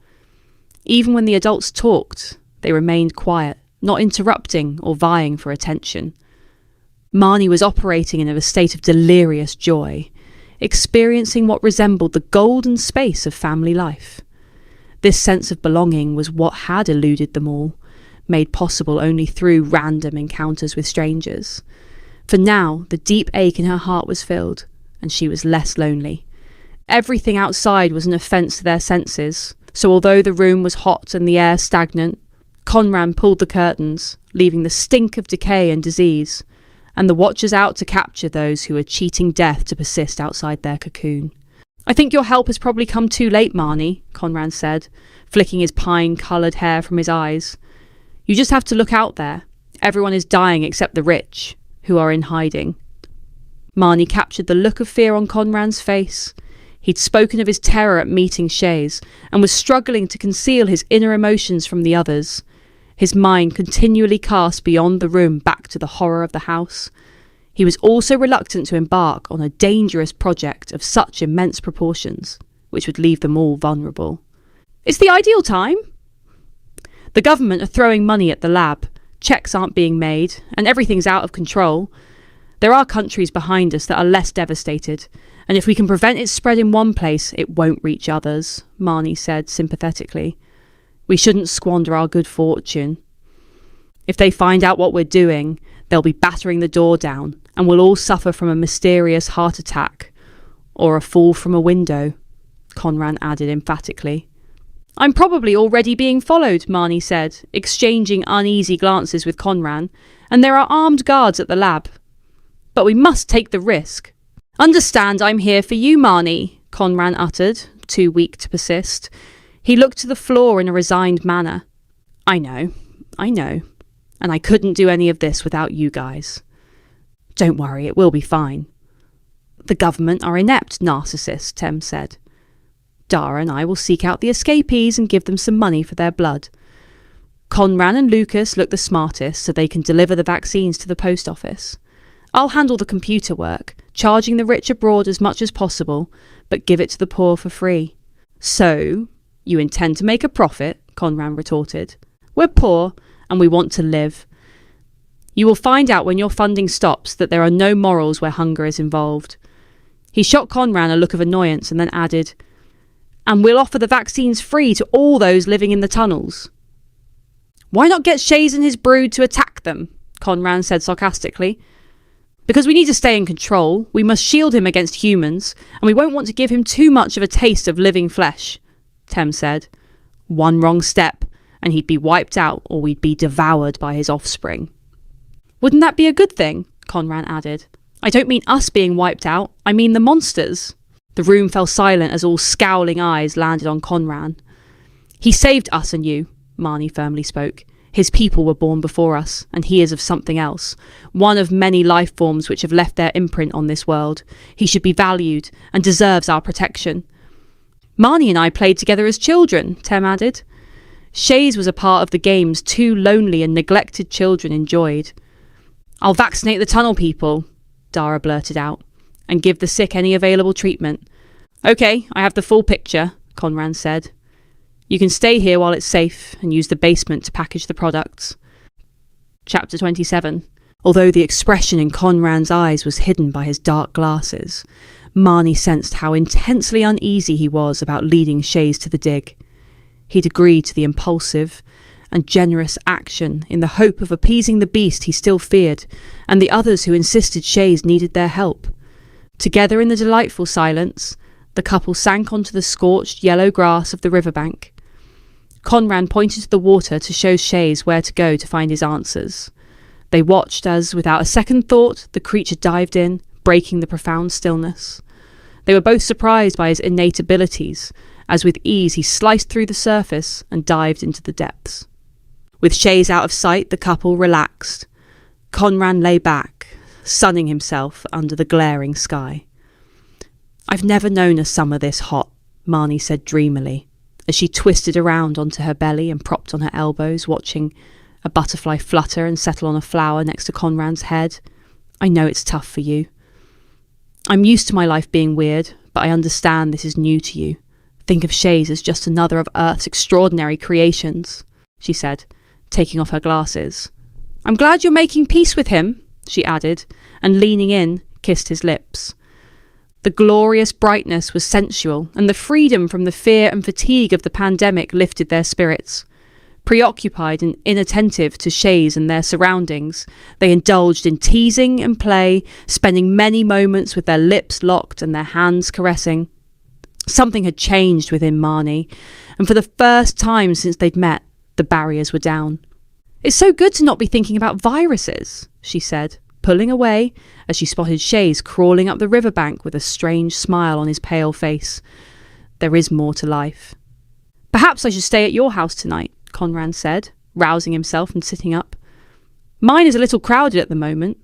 Even when the adults talked, they remained quiet, not interrupting or vying for attention. Marnie was operating in a state of delirious joy, experiencing what resembled the golden space of family life. This sense of belonging was what had eluded them all, made possible only through random encounters with strangers. For now, the deep ache in her heart was filled, and she was less lonely. Everything outside was an offence to their senses, so although the room was hot and the air stagnant, Conran pulled the curtains, leaving the stink of decay and disease, and the watchers out to capture those who were cheating death to persist outside their cocoon. I think your help has probably come too late, Marnie, Conran said, flicking his pine-coloured hair from his eyes. You just have to look out there. Everyone is dying except the rich, who are in hiding. Marnie captured the look of fear on Conran's face. He'd spoken of his terror at meeting Shays, and was struggling to conceal his inner emotions from the others. His mind continually cast beyond the room back to the horror of the house. He was also reluctant to embark on a dangerous project of such immense proportions, which would leave them all vulnerable. It's the ideal time. The government are throwing money at the lab. Checks aren't being made, and everything's out of control. There are countries behind us that are less devastated, and if we can prevent its spread in one place, it won't reach others, Marnie said sympathetically. We shouldn't squander our good fortune. If they find out what we're doing, they'll be battering the door down, and we'll all suffer from a mysterious heart attack, or a fall from a window, Conran added emphatically. I'm probably already being followed, Marnie said, exchanging uneasy glances with Conran, and there are armed guards at the lab. But we must take the risk. Understand I'm here for you, Marnie, Conran uttered, too weak to persist. He looked to the floor in a resigned manner. I know, and I couldn't do any of this without you guys. Don't worry, it will be fine. The government are inept narcissists, Tem said. Dara and I will seek out the escapees and give them some money for their blood. Conran and Lucas look the smartest, so they can deliver the vaccines to the post office. I'll handle the computer work, charging the rich abroad as much as possible, but give it to the poor for free. So, you intend to make a profit? Conran retorted. We're poor, and we want to live. You will find out when your funding stops that there are no morals where hunger is involved. He shot Conran a look of annoyance and then added, and we'll offer the vaccines free to all those living in the tunnels. Why not get Shays and his brood to attack them? Conran said sarcastically. Because we need to stay in control, we must shield him against humans, and we won't want to give him too much of a taste of living flesh, Tem said. One wrong step, and he'd be wiped out, or we'd be devoured by his offspring. Wouldn't that be a good thing? Conran added. I don't mean us being wiped out, I mean the monsters. The room fell silent as all scowling eyes landed on Conran. He saved us and you, Marnie firmly spoke. His people were born before us, and he is of something else, one of many life forms which have left their imprint on this world. He should be valued and deserves our protection. Marnie and I played together as children, Tem added. Shays was a part of the games two lonely and neglected children enjoyed. I'll vaccinate the tunnel people, Dara blurted out, and give the sick any available treatment. Okay, I have the full picture, Conran said. You can stay here while it's safe and use the basement to package the products. Chapter 27. Although the expression in Conran's eyes was hidden by his dark glasses, Marnie sensed how intensely uneasy he was about leading Shays to the dig. He'd agreed to the impulsive and generous action in the hope of appeasing the beast he still feared, and the others who insisted Shays needed their help. Together in the delightful silence, the couple sank onto the scorched yellow grass of the riverbank. Conran pointed to the water to show Shays where to go to find his answers. They watched as, without a second thought, the creature dived in, breaking the profound stillness. They were both surprised by his innate abilities, as with ease he sliced through the surface and dived into the depths. With Shays out of sight, the couple relaxed. Conran lay back, sunning himself under the glaring sky. I've never known a summer this hot, Marnie said dreamily, as she twisted around onto her belly and propped on her elbows, watching a butterfly flutter and settle on a flower next to Conran's head. I know it's tough for you. I'm used to my life being weird, but I understand this is new to you. Think of Shays as just another of Earth's extraordinary creations, she said, taking off her glasses. I'm glad you're making peace with him, she added, and leaning in, kissed his lips. The glorious brightness was sensual, and the freedom from the fear and fatigue of the pandemic lifted their spirits. Preoccupied and inattentive to Shays and their surroundings, they indulged in teasing and play, spending many moments with their lips locked and their hands caressing. Something had changed within Marnie, and for the first time since they'd met, the barriers were down. It's so good to not be thinking about viruses, she said, pulling away as she spotted Shays crawling up the riverbank with a strange smile on his pale face. There is more to life. Perhaps I should stay at your house tonight, Conran said, rousing himself and sitting up. Mine is a little crowded at the moment.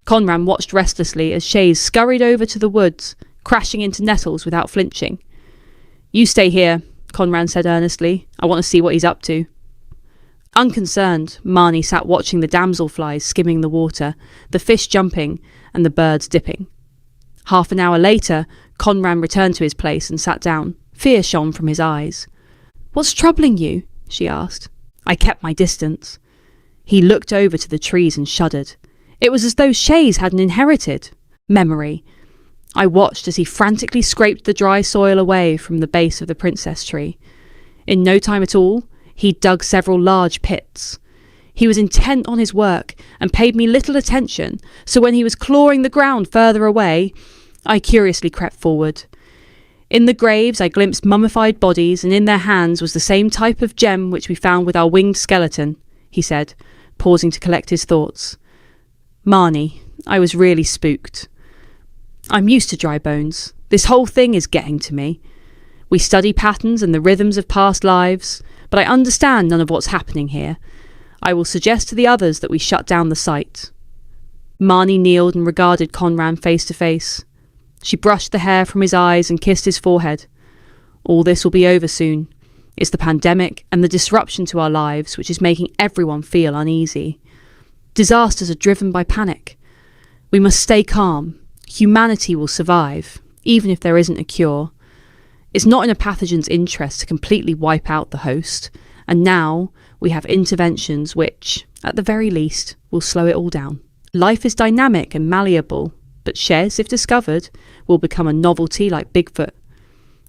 Conran watched restlessly as Shays scurried over to the woods, crashing into nettles without flinching. You stay here, Conran said earnestly. I want to see what he's up to. Unconcerned, Marnie sat watching the damselflies skimming the water, the fish jumping, and the birds dipping. Half an hour later, Conran returned to his place and sat down. Fear shone from his eyes. What's troubling you? She asked. I kept my distance. He looked over to the trees and shuddered. It was as though Shays had an inherited memory. I watched as he frantically scraped the dry soil away from the base of the princess tree. In no time at all, he dug several large pits. He was intent on his work and paid me little attention, so when he was clawing the ground further away, I curiously crept forward. In the graves I glimpsed mummified bodies, and in their hands was the same type of gem which we found with our winged skeleton, he said, pausing to collect his thoughts. Marnie, I was really spooked. I'm used to dry bones. This whole thing is getting to me. We study patterns and the rhythms of past lives, but I understand none of what's happening here. I will suggest to the others that we shut down the site. Marnie kneeled and regarded Conran face to face. She brushed the hair from his eyes and kissed his forehead. All this will be over soon. It's the pandemic and the disruption to our lives which is making everyone feel uneasy. Disasters are driven by panic. We must stay calm. Humanity will survive, even if there isn't a cure. It's not in a pathogen's interest to completely wipe out the host, and now we have interventions which, at the very least, will slow it all down. Life is dynamic and malleable, but Shez, if discovered, will become a novelty like Bigfoot.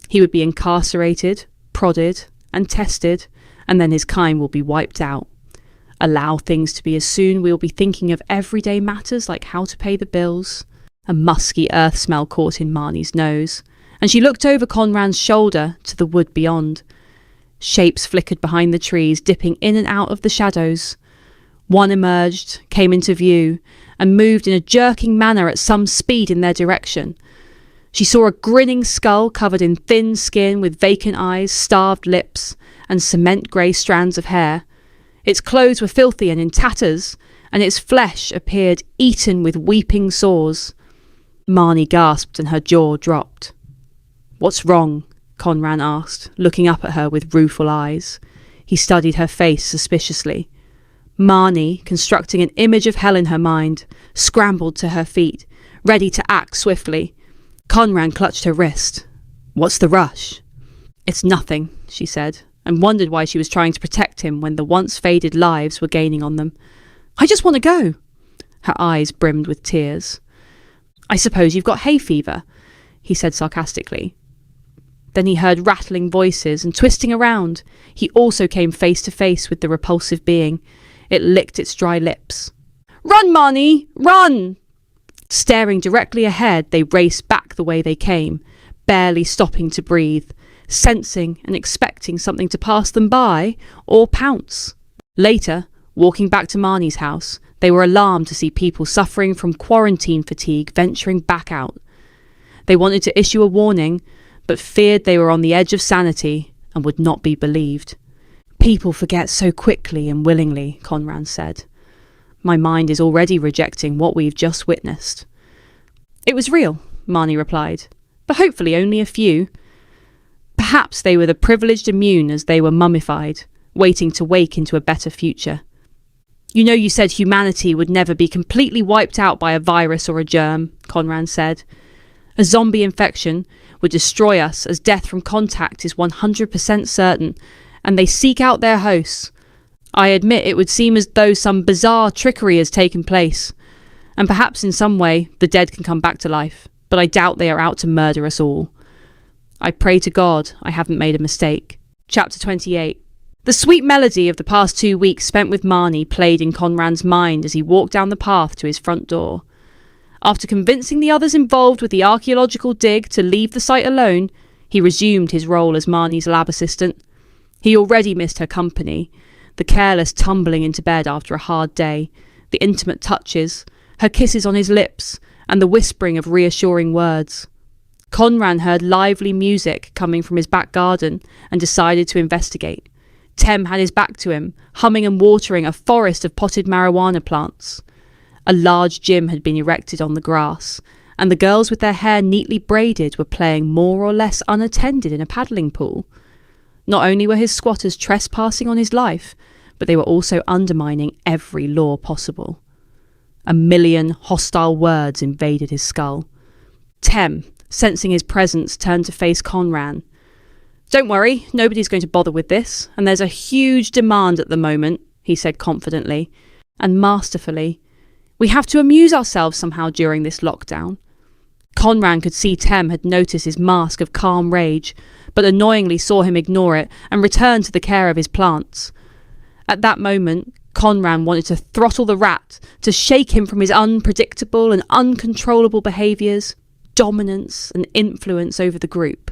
He would be incarcerated, prodded, and tested, and then his kind will be wiped out. Allow things to be as soon we'll be thinking of everyday matters like how to pay the bills. A musky earth smell caught in Marnie's nose, and she looked over Conran's shoulder to the wood beyond. Shapes flickered behind the trees, dipping in and out of the shadows. One emerged, came into view, and moved in a jerking manner at some speed in their direction. She saw a grinning skull covered in thin skin with vacant eyes, starved lips, and cement-grey strands of hair. Its clothes were filthy and in tatters, and its flesh appeared eaten with weeping sores. Marnie gasped and her jaw dropped. "What's wrong?" Conran asked, looking up at her with rueful eyes. He studied her face suspiciously. Marnie, constructing an image of hell in her mind, scrambled to her feet, ready to act swiftly. Conran clutched her wrist. "What's the rush?" "It's nothing," she said, and wondered why she was trying to protect him when the once faded lives were gaining on them. "I just want to go." Her eyes brimmed with tears. "I suppose you've got hay fever," he said sarcastically. Then he heard rattling voices, and twisting around, he also came face to face with the repulsive being. It licked its dry lips. "Run, Marnie! Run!" Staring directly ahead, they raced back the way they came, barely stopping to breathe, sensing and expecting something to pass them by or pounce. Later, walking back to Marnie's house, they were alarmed to see people suffering from quarantine fatigue venturing back out. They wanted to issue a warning, but feared they were on the edge of sanity and would not be believed. "People forget so quickly and willingly," Conran said. "My mind is already rejecting what we've just witnessed." "It was real," Marnie replied, "but hopefully only a few. Perhaps they were the privileged immune as they were mummified, waiting to wake into a better future. You know, you said humanity would never be completely wiped out by a virus or a germ," Conran said. "A zombie infection would destroy us, as death from contact is 100% certain, and they seek out their hosts. I admit it would seem as though some bizarre trickery has taken place, and perhaps in some way the dead can come back to life, but I doubt they are out to murder us all. I pray to God I haven't made a mistake." Chapter 28. The sweet melody of the past 2 weeks spent with Marnie played in Conran's mind as he walked down the path to his front door. After convincing the others involved with the archaeological dig to leave the site alone, he resumed his role as Marnie's lab assistant. He already missed her company, the careless tumbling into bed after a hard day, the intimate touches, her kisses on his lips, and the whispering of reassuring words. Conran heard lively music coming from his back garden and decided to investigate. Tem had his back to him, humming and watering a forest of potted marijuana plants. A large gym had been erected on the grass, and the girls with their hair neatly braided were playing more or less unattended in a paddling pool. Not only were his squatters trespassing on his life, but they were also undermining every law possible. A million hostile words invaded his skull. Tem, sensing his presence, turned to face Conran. "Don't worry, nobody's going to bother with this, and there's a huge demand at the moment," he said confidently and masterfully. "We have to amuse ourselves somehow during this lockdown." Conran could see Tem had noticed his mask of calm rage, but annoyingly saw him ignore it and return to the care of his plants. At that moment, Conran wanted to throttle the rat, to shake him from his unpredictable and uncontrollable behaviours, dominance and influence over the group.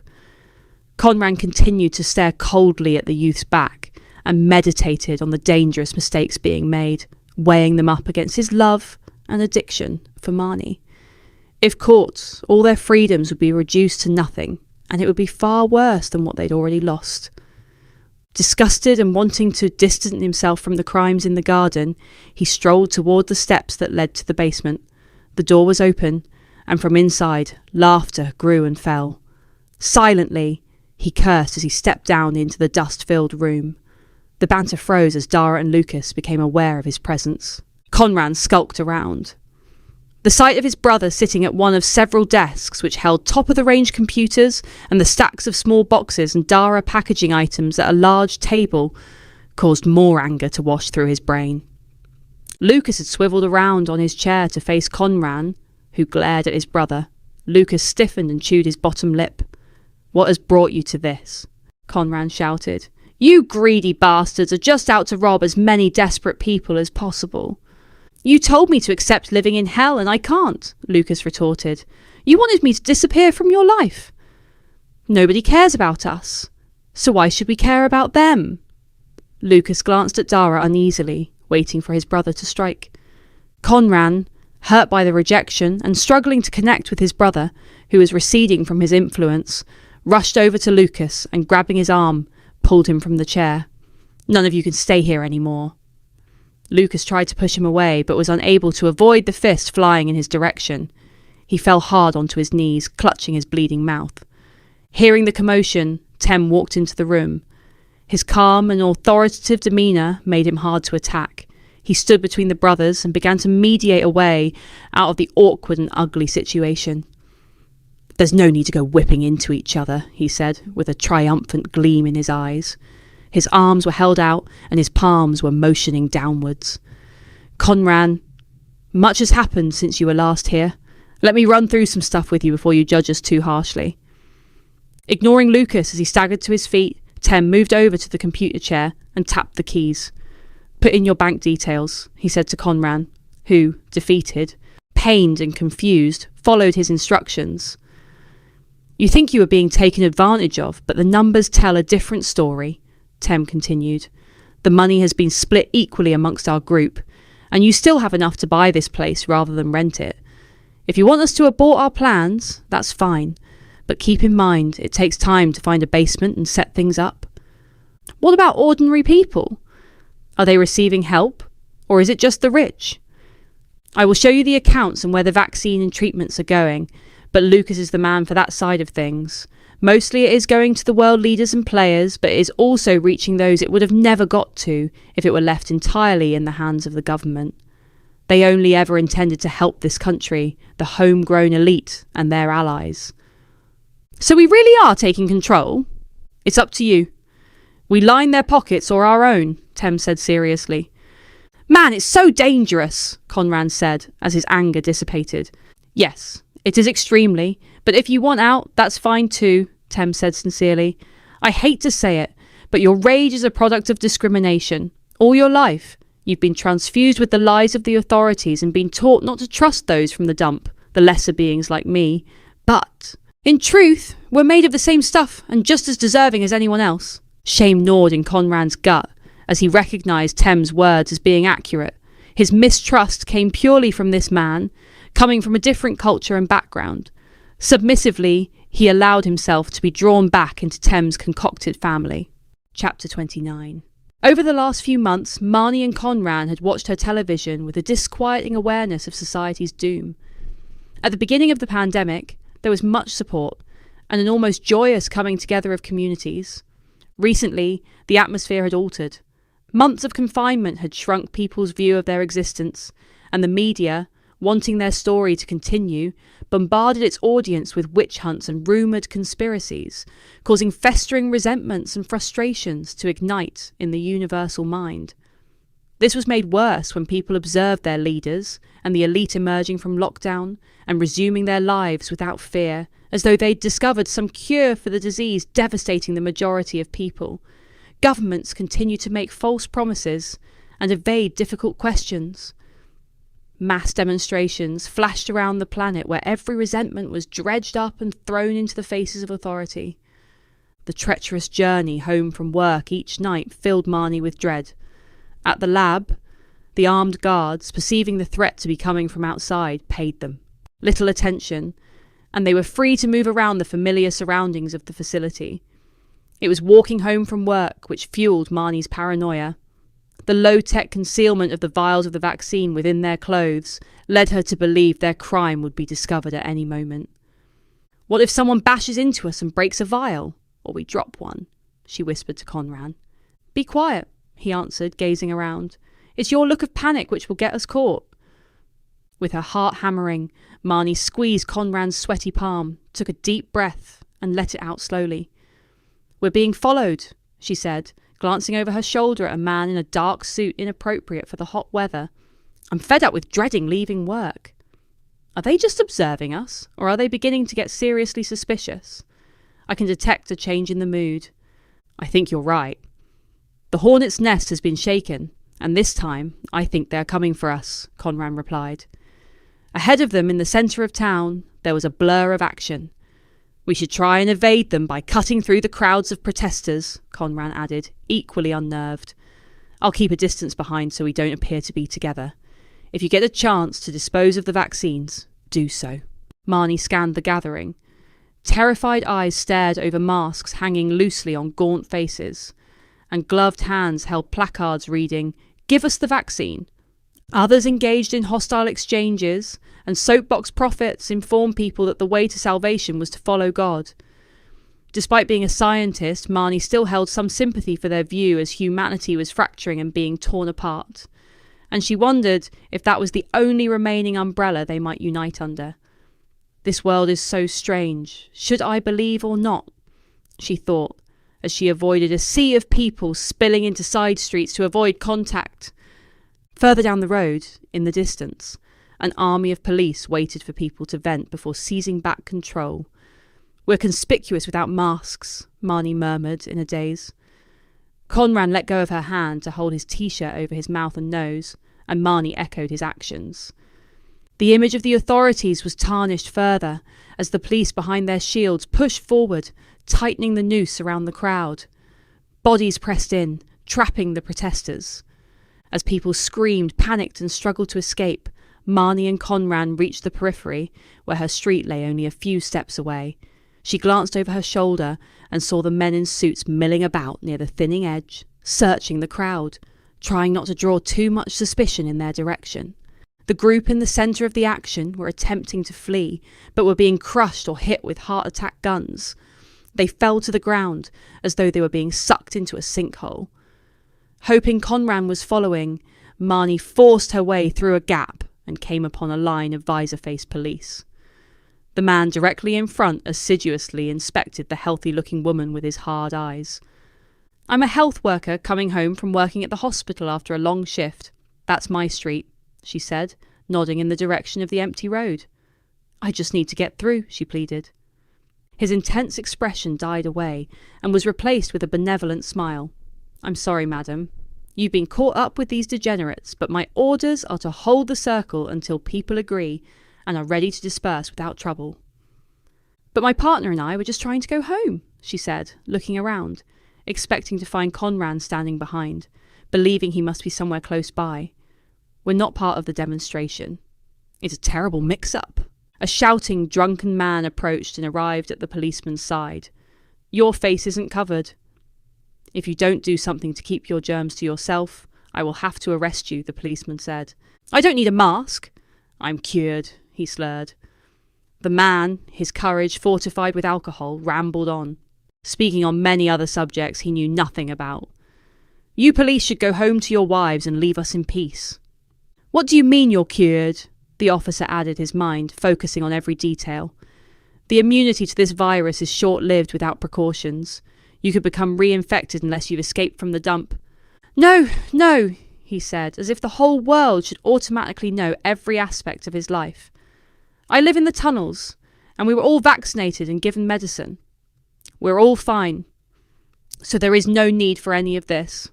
Conran continued to stare coldly at the youth's back and meditated on the dangerous mistakes being made, weighing them up against his love and addiction for Marnie. If caught, all their freedoms would be reduced to nothing, and it would be far worse than what they'd already lost. Disgusted and wanting to distance himself from the crimes in the garden, he strolled toward the steps that led to the basement. The door was open, and from inside, laughter grew and fell. Silently, he cursed as he stepped down into the dust-filled room. The banter froze as Dara and Lucas became aware of his presence. Conran skulked around. The sight of his brother sitting at one of several desks which held top-of-the-range computers and the stacks of small boxes and Dara packaging items at a large table caused more anger to wash through his brain. Lucas had swiveled around on his chair to face Conran, who glared at his brother. Lucas stiffened and chewed his bottom lip. "What has brought you to this?" Conran shouted. You greedy bastards are just out to rob as many desperate people as possible. You told me to accept living in hell and I can't, Lucas retorted. You wanted me to disappear from your life. Nobody cares about us, so why should we care about them? Lucas glanced at Dara uneasily, waiting for his brother to strike. Conran, hurt by the rejection and struggling to connect with his brother, who was receding from his influence, rushed over to Lucas and, grabbing his arm, pulled him from the chair. None of you can stay here anymore. Lucas tried to push him away, but was unable to avoid the fist flying in his direction. He fell hard onto his knees, clutching his bleeding mouth. Hearing the commotion, Tem walked into the room. His calm and authoritative demeanour made him hard to attack. He stood between the brothers and began to mediate a way out of the awkward and ugly situation. There's no need to go whipping into each other, he said, with a triumphant gleam in his eyes. His arms were held out and his palms were motioning downwards. Conran, much has happened since you were last here. Let me run through some stuff with you before you judge us too harshly. Ignoring Lucas as he staggered to his feet, Tem moved over to the computer chair and tapped the keys. Put in your bank details, he said to Conran, who, defeated, pained and confused, followed his instructions. You think you are being taken advantage of, but the numbers tell a different story, Tem continued. The money has been split equally amongst our group, and you still have enough to buy this place rather than rent it. If you want us to abort our plans, that's fine, but keep in mind it takes time to find a basement and set things up. What about ordinary people? Are they receiving help, or is it just the rich? I will show you the accounts and where the vaccine and treatments are going, but Lucas is the man for that side of things. Mostly it is going to the world leaders and players, but it is also reaching those it would have never got to if it were left entirely in the hands of the government. They only ever intended to help this country, the homegrown elite and their allies. So we really are taking control? It's up to you. We line their pockets or our own, Tem said seriously. Man, it's so dangerous, Conran said as his anger dissipated. Yes, it is extremely, but if you want out, that's fine too, Tem said sincerely. I hate to say it, but your rage is a product of discrimination. All your life, you've been transfused with the lies of the authorities and been taught not to trust those from the dump, the lesser beings like me. But, in truth, we're made of the same stuff and just as deserving as anyone else. Shame gnawed in Conran's gut as he recognised Tem's words as being accurate. His mistrust came purely from this man, coming from a different culture and background. Submissively, he allowed himself to be drawn back into Tem's concocted family. Chapter 29. Over the last few months, Marnie and Conran had watched her television with a disquieting awareness of society's doom. At the beginning of the pandemic, there was much support and an almost joyous coming together of communities. Recently, the atmosphere had altered. Months of confinement had shrunk people's view of their existence, and the media, wanting their story to continue, bombarded its audience with witch hunts and rumoured conspiracies, causing festering resentments and frustrations to ignite in the universal mind. This was made worse when people observed their leaders and the elite emerging from lockdown and resuming their lives without fear, as though they'd discovered some cure for the disease devastating the majority of people. Governments continue to make false promises and evade difficult questions. Mass demonstrations flashed around the planet where every resentment was dredged up and thrown into the faces of authority. The treacherous journey home from work each night filled Marnie with dread. At the lab, the armed guards, perceiving the threat to be coming from outside, paid them little attention, and they were free to move around the familiar surroundings of the facility. It was walking home from work which fueled Marnie's paranoia. The low-tech concealment of the vials of the vaccine within their clothes led her to believe their crime would be discovered at any moment. What if someone bashes into us and breaks a vial? Or we drop one? She whispered to Conran. Be quiet, he answered, gazing around. It's your look of panic which will get us caught. With her heart hammering, Marnie squeezed Conran's sweaty palm, took a deep breath, and let it out slowly. We're being followed, she said, glancing over her shoulder at a man in a dark suit inappropriate for the hot weather. I'm fed up with dreading leaving work. Are they just observing us, or are they beginning to get seriously suspicious? I can detect a change in the mood. I think you're right. The hornet's nest has been shaken, and this time I think they are coming for us, Conran replied. Ahead of them in the centre of town, there was a blur of action. We should try and evade them by cutting through the crowds of protesters, Conran added, equally unnerved. I'll keep a distance behind so we don't appear to be together. If you get a chance to dispose of the vaccines, do so. Marnie scanned the gathering. Terrified eyes stared over masks hanging loosely on gaunt faces, and gloved hands held placards reading, "Give us the vaccine." Others engaged in hostile exchanges, and soapbox prophets informed people that the way to salvation was to follow God. Despite being a scientist, Marnie still held some sympathy for their view as humanity was fracturing and being torn apart. And she wondered if that was the only remaining umbrella they might unite under. This world is so strange. Should I believe or not? She thought, as she avoided a sea of people spilling into side streets to avoid contact. Further down the road, in the distance, an army of police waited for people to vent before seizing back control. We're conspicuous without masks, Marnie murmured in a daze. Conran let go of her hand to hold his t-shirt over his mouth and nose, and Marnie echoed his actions. The image of the authorities was tarnished further as the police behind their shields pushed forward, tightening the noose around the crowd. Bodies pressed in, trapping the protesters. As people screamed, panicked and struggled to escape, Marnie and Conran reached the periphery, where her street lay only a few steps away. She glanced over her shoulder and saw the men in suits milling about near the thinning edge, searching the crowd, trying not to draw too much suspicion in their direction. The group in the centre of the action were attempting to flee, but were being crushed or hit with heart attack guns. They fell to the ground, as though they were being sucked into a sinkhole. Hoping Conran was following, Marnie forced her way through a gap and came upon a line of visor-faced police. The man directly in front assiduously inspected the healthy-looking woman with his hard eyes. "I'm a health worker coming home from working at the hospital after a long shift. That's my street," she said, nodding in the direction of the empty road. "I just need to get through," she pleaded. His intense expression died away and was replaced with a benevolent smile. "I'm sorry, madam. You've been caught up with these degenerates, but my orders are to hold the circle until people agree and are ready to disperse without trouble." "But my partner and I were just trying to go home," she said, looking around, expecting to find Conran standing behind, believing he must be somewhere close by. "We're not part of the demonstration. It's a terrible mix-up." A shouting, drunken man approached and arrived at the policeman's side. "Your face isn't covered. If you don't do something to keep your germs to yourself, I will have to arrest you," the policeman said. "I don't need a mask." "I'm cured," he slurred. The man, his courage fortified with alcohol, rambled on, speaking on many other subjects he knew nothing about. "You police should go home to your wives and leave us in peace." "What do you mean you're cured?" the officer added, his mind focusing on every detail. "The immunity to this virus is short-lived without precautions. You could become reinfected unless you've escaped from the dump." No, he said, as if the whole world should automatically know every aspect of his life. "I live in the tunnels, and we were all vaccinated and given medicine. We're all fine. So there is no need for any of this."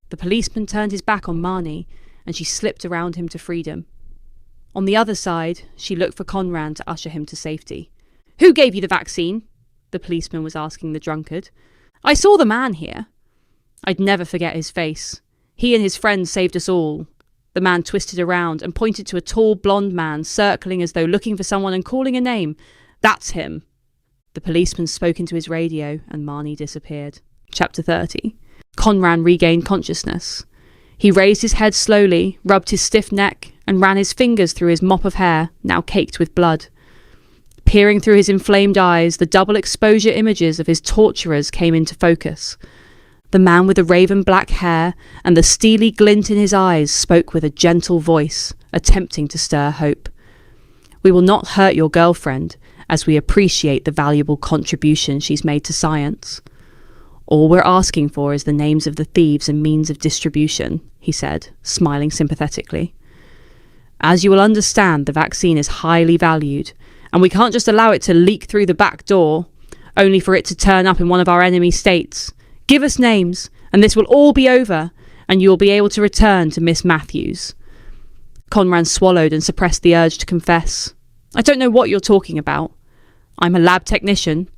The policeman turned his back on Marnie, and she slipped around him to freedom. On the other side, she looked for Conran to usher him to safety. "Who gave you the vaccine?" the policeman was asking the drunkard. "I saw the man here." "I'd never forget his face. He and his friends saved us all." The man twisted around and pointed to a tall blonde man circling as though looking for someone and calling a name. "That's him." The policeman spoke into his radio and Marnie disappeared. Chapter 30. Conran regained consciousness. He raised his head slowly, rubbed his stiff neck, and ran his fingers through his mop of hair, now caked with blood. Peering through his inflamed eyes, the double exposure images of his torturers came into focus. The man with the raven black hair and the steely glint in his eyes spoke with a gentle voice, attempting to stir hope. "We will not hurt your girlfriend, as we appreciate the valuable contribution she's made to science. All we're asking for is the names of the thieves and means of distribution," he said, smiling sympathetically. "As you will understand, the vaccine is highly valued, and we can't just allow it to leak through the back door, only for it to turn up in one of our enemy states. Give us names, and this will all be over, and you will be able to return to Miss Matthews. Conran swallowed and suppressed the urge to confess. I don't know what you're talking about. I'm a lab technician.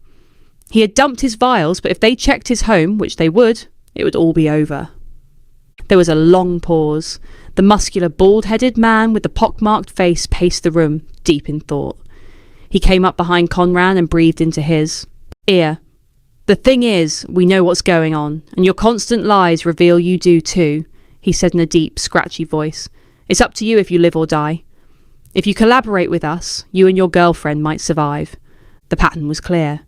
He had dumped his vials, but if they checked his home, which they would, it would all be over. There was a long pause. The muscular, bald-headed man with the pock-marked face paced the room, deep in thought. He came up behind Conran and breathed into his ear. The thing is, we know what's going on, and your constant lies reveal you do too, he said in a deep, scratchy voice. It's up to you if you live or die. If you collaborate with us, you and your girlfriend might survive. The pattern was clear.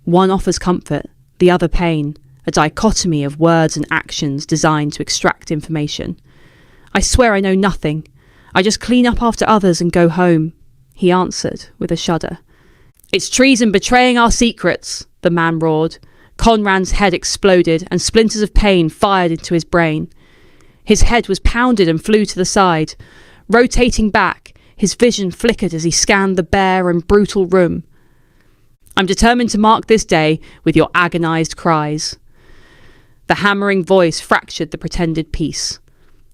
One offers comfort, the other pain, a dichotomy of words and actions designed to extract information. I swear I know nothing. I just clean up after others and go home, he answered with a shudder. It's treason betraying our secrets, the man roared. Conran's head exploded and splinters of pain fired into his brain. His head was pounded and flew to the side. Rotating back, his vision flickered as he scanned the bare and brutal room. I'm determined to mark this day with your agonised cries. The hammering voice fractured the pretended peace.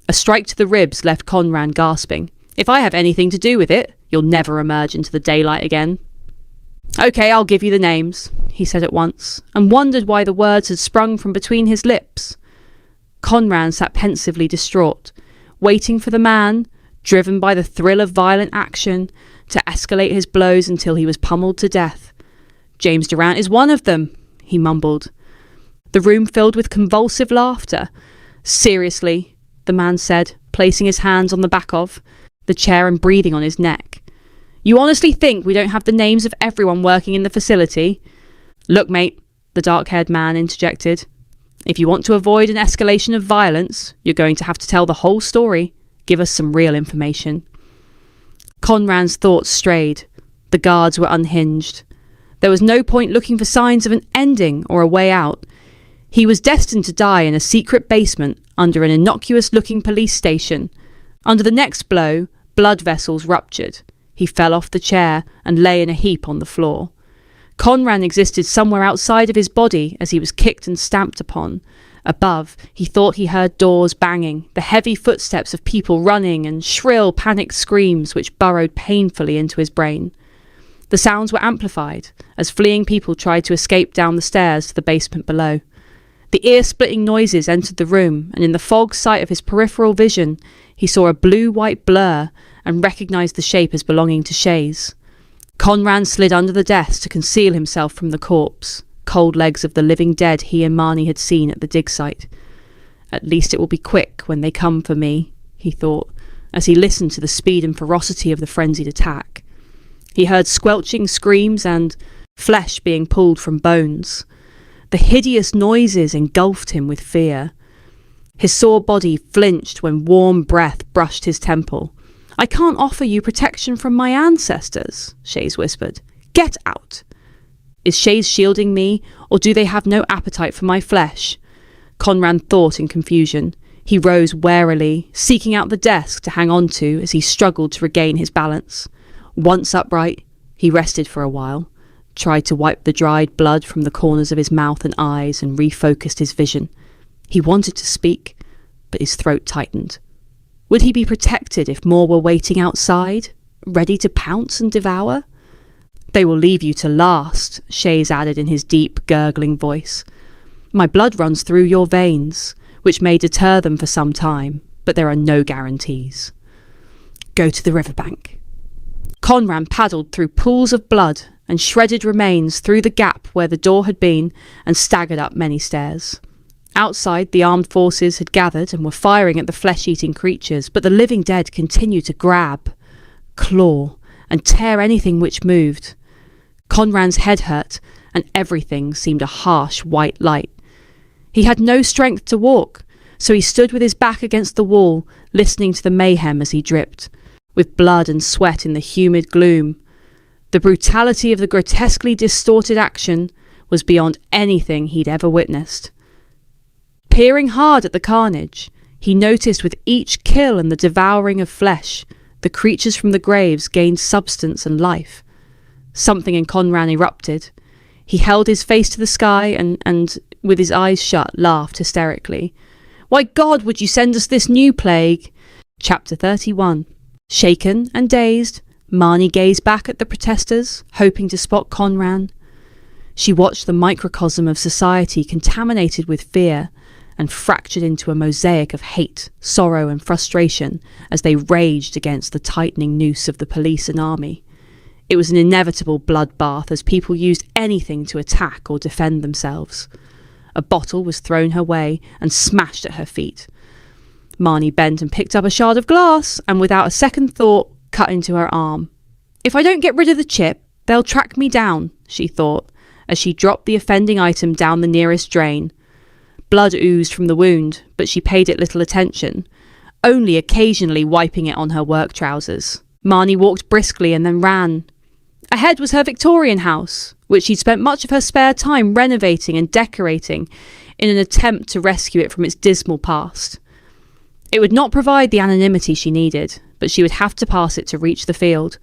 A strike to the ribs left Conran gasping. If I have anything to do with it, you'll never emerge into the daylight again. Okay, I'll give you the names, he said at once, and wondered why the words had sprung from between his lips. Conran sat pensively distraught, waiting for the man, driven by the thrill of violent action, to escalate his blows until he was pummeled to death. James Durant is one of them, he mumbled. The room filled with convulsive laughter. Seriously, the man said, placing his hands on the back of the chair and breathing on his neck. You honestly think we don't have the names of everyone working in the facility? Look, mate, the dark-haired man interjected. If you want to avoid an escalation of violence, you're going to have to tell the whole story. Give us some real information. Conran's thoughts strayed. The guards were unhinged. There was no point looking for signs of an ending or a way out. He was destined to die in a secret basement under an innocuous-looking police station. Under the next blow, blood vessels ruptured. He fell off the chair and lay in a heap on the floor. Conran existed somewhere outside of his body as he was kicked and stamped upon. Above, he thought he heard doors banging, the heavy footsteps of people running, and shrill, panicked screams which burrowed painfully into his brain. The sounds were amplified as fleeing people tried to escape down the stairs to the basement below. The ear-splitting noises entered the room, and in the fog sight of his peripheral vision, he saw a blue-white blur and recognised the shape as belonging to Shays. Conran slid under the desk to conceal himself from the corpse, cold legs of the living dead he and Marnie had seen at the dig site. At least it will be quick when they come for me, he thought, as he listened to the speed and ferocity of the frenzied attack. He heard squelching screams and flesh being pulled from bones. The hideous noises engulfed him with fear. His sore body flinched when warm breath brushed his temple. I can't offer you protection from my ancestors, Shays whispered. Get out. Is Shays shielding me, or do they have no appetite for my flesh? Conran thought in confusion. He rose warily, seeking out the desk to hang on to as he struggled to regain his balance. Once upright, he rested for a while, tried to wipe the dried blood from the corners of his mouth and eyes and refocused his vision. He wanted to speak, but his throat tightened. Would he be protected if more were waiting outside, ready to pounce and devour? They will leave you to last, Shays added in his deep, gurgling voice. My blood runs through your veins, which may deter them for some time, but there are no guarantees. Go to the riverbank. Conran paddled through pools of blood and shredded remains through the gap where the door had been and staggered up many stairs. Outside, the armed forces had gathered and were firing at the flesh-eating creatures, but the living dead continued to grab, claw, and tear anything which moved. Conran's head hurt, and everything seemed a harsh white light. He had no strength to walk, so he stood with his back against the wall, listening to the mayhem as he dripped, with blood and sweat in the humid gloom. The brutality of the grotesquely distorted action was beyond anything he'd ever witnessed. Peering hard at the carnage, he noticed with each kill and the devouring of flesh, the creatures from the graves gained substance and life. Something in Conran erupted. He held his face to the sky and with his eyes shut, laughed hysterically. "Why, God, would you send us this new plague?" Chapter 31. Shaken and dazed, Marnie gazed back at the protesters, hoping to spot Conran. She watched the microcosm of society contaminated with fear and fractured into a mosaic of hate, sorrow and frustration as they raged against the tightening noose of the police and army. It was an inevitable bloodbath as people used anything to attack or defend themselves. A bottle was thrown her way and smashed at her feet. Marnie bent and picked up a shard of glass and without a second thought cut into her arm. "If I don't get rid of the chip, they'll track me down," she thought, as she dropped the offending item down the nearest drain. Blood oozed from the wound, but she paid it little attention, only occasionally wiping it on her work trousers. Marnie walked briskly and then ran. Ahead was her Victorian house, which she'd spent much of her spare time renovating and decorating in an attempt to rescue it from its dismal past. It would not provide the anonymity she needed, but she would have to pass it to reach the field.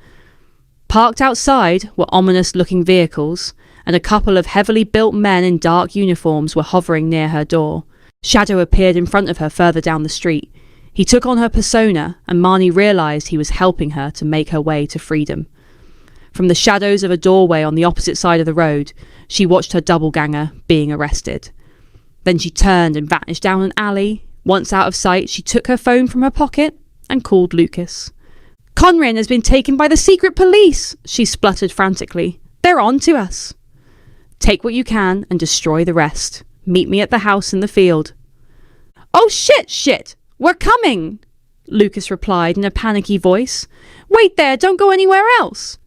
Parked outside were ominous-looking vehicles, and a couple of heavily built men in dark uniforms were hovering near her door. Shadow appeared in front of her further down the street. He took on her persona, and Marnie realised he was helping her to make her way to freedom. From the shadows of a doorway on the opposite side of the road, she watched her doubleganger being arrested. Then she turned and vanished down an alley. Once out of sight, she took her phone from her pocket and called Lucas. "Conran has been taken by the secret police," she spluttered frantically. "They're on to us." "Take what you can and destroy the rest. Meet me at the house in the field." "Oh shit! We're coming!" Lucas replied in a panicky voice. "Wait there, don't go anywhere else."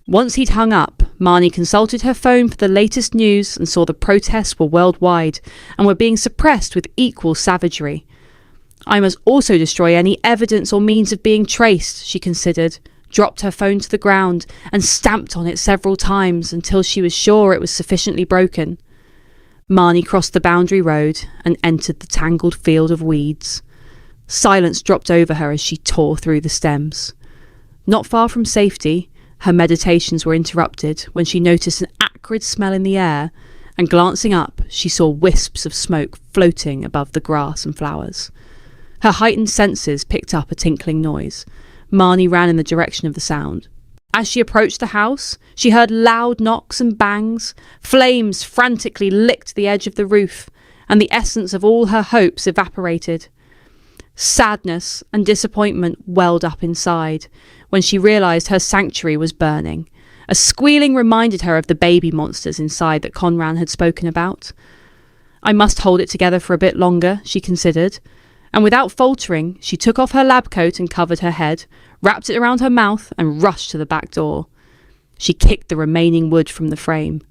Once he'd hung up, Marnie consulted her phone for the latest news and saw the protests were worldwide and were being suppressed with equal savagery. "I must also destroy any evidence or means of being traced," she considered, dropped her phone to the ground and stamped on it several times until she was sure it was sufficiently broken. Marnie crossed the boundary road and entered the tangled field of weeds. Silence dropped over her as she tore through the stems. Not far from safety, her meditations were interrupted when she noticed an acrid smell in the air, and glancing up, she saw wisps of smoke floating above the grass and flowers. Her heightened senses picked up a tinkling noise. Marnie ran in the direction of the sound. As she approached the house, she heard loud knocks and bangs. Flames frantically licked the edge of the roof, and the essence of all her hopes evaporated. Sadness and disappointment welled up inside when she realised her sanctuary was burning. A squealing reminded her of the baby monsters inside that Conran had spoken about. "I must hold it together for a bit longer," she considered, and without faltering, she took off her lab coat and covered her head, wrapped it around her mouth and rushed to the back door. She kicked the remaining wood from the frame.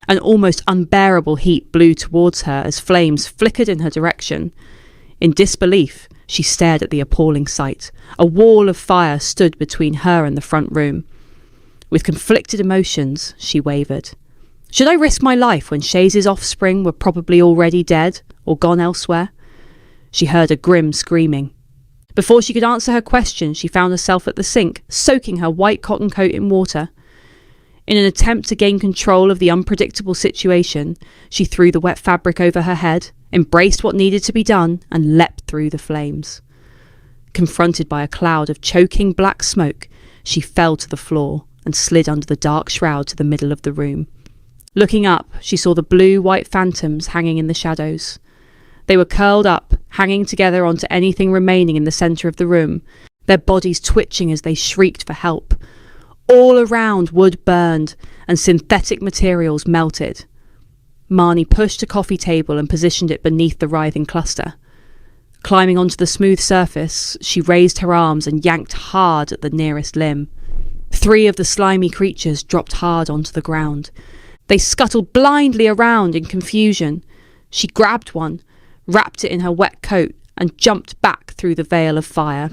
An almost unbearable heat blew towards her as flames flickered in her direction. In disbelief, she stared at the appalling sight. A wall of fire stood between her and the front room. With conflicted emotions, she wavered. Should I risk my life when Chase's offspring were probably already dead or gone elsewhere? She heard a grim screaming. Before she could answer her question, she found herself at the sink, soaking her white cotton coat in water. In an attempt to gain control of the unpredictable situation, she threw the wet fabric over her head, embraced what needed to be done, and leapt through the flames. Confronted by a cloud of choking black smoke, she fell to the floor and slid under the dark shroud to the middle of the room. Looking up, she saw the blue-white phantoms hanging in the shadows. They were curled up, hanging together onto anything remaining in the centre of the room, their bodies twitching as they shrieked for help. All around, wood burned, and synthetic materials melted. Marnie pushed a coffee table and positioned it beneath the writhing cluster. Climbing onto the smooth surface, she raised her arms and yanked hard at the nearest limb. 3 of the slimy creatures dropped hard onto the ground. They scuttled blindly around in confusion. She grabbed one, wrapped it in her wet coat, and jumped back through the veil of fire.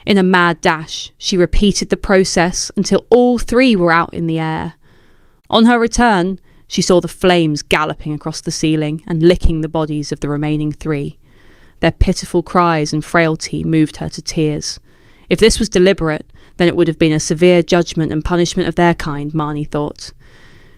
In a mad dash, she repeated the process until all 3 were out in the air. On her return, she saw the flames galloping across the ceiling and licking the bodies of the remaining 3. Their pitiful cries and frailty moved her to tears. If this was deliberate, then it would have been a severe judgment and punishment of their kind, Marnie thought.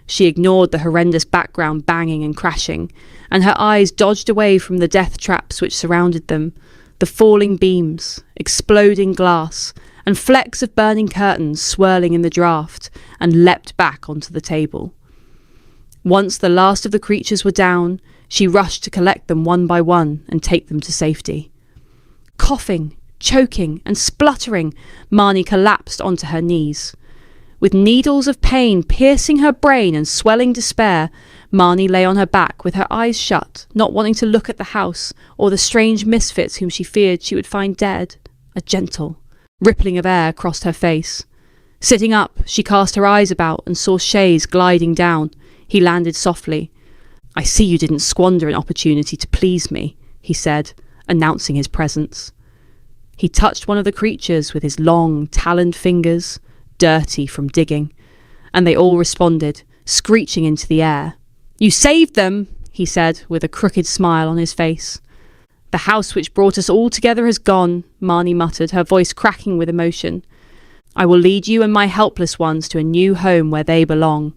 She ignored the horrendous background banging and crashing, and her eyes dodged away from the death traps which surrounded them, the falling beams, exploding glass, and flecks of burning curtains swirling in the draught, and leapt back onto the table. Once the last of the creatures were down, she rushed to collect them one by one and take them to safety. Coughing, choking, and spluttering, Marnie collapsed onto her knees. With needles of pain piercing her brain and swelling despair, Marnie lay on her back with her eyes shut, not wanting to look at the house or the strange misfits whom she feared she would find dead. A gentle rippling of air crossed her face. Sitting up, she cast her eyes about and saw Shays gliding down. He landed softly. "I see you didn't squander an opportunity to please me," he said, announcing his presence. He touched one of the creatures with his long, taloned fingers, dirty from digging, and they all responded, screeching into the air. "You saved them," he said, with a crooked smile on his face. "The house which brought us all together has gone," Marnie muttered, her voice cracking with emotion. "I will lead you and my helpless ones to a new home where they belong."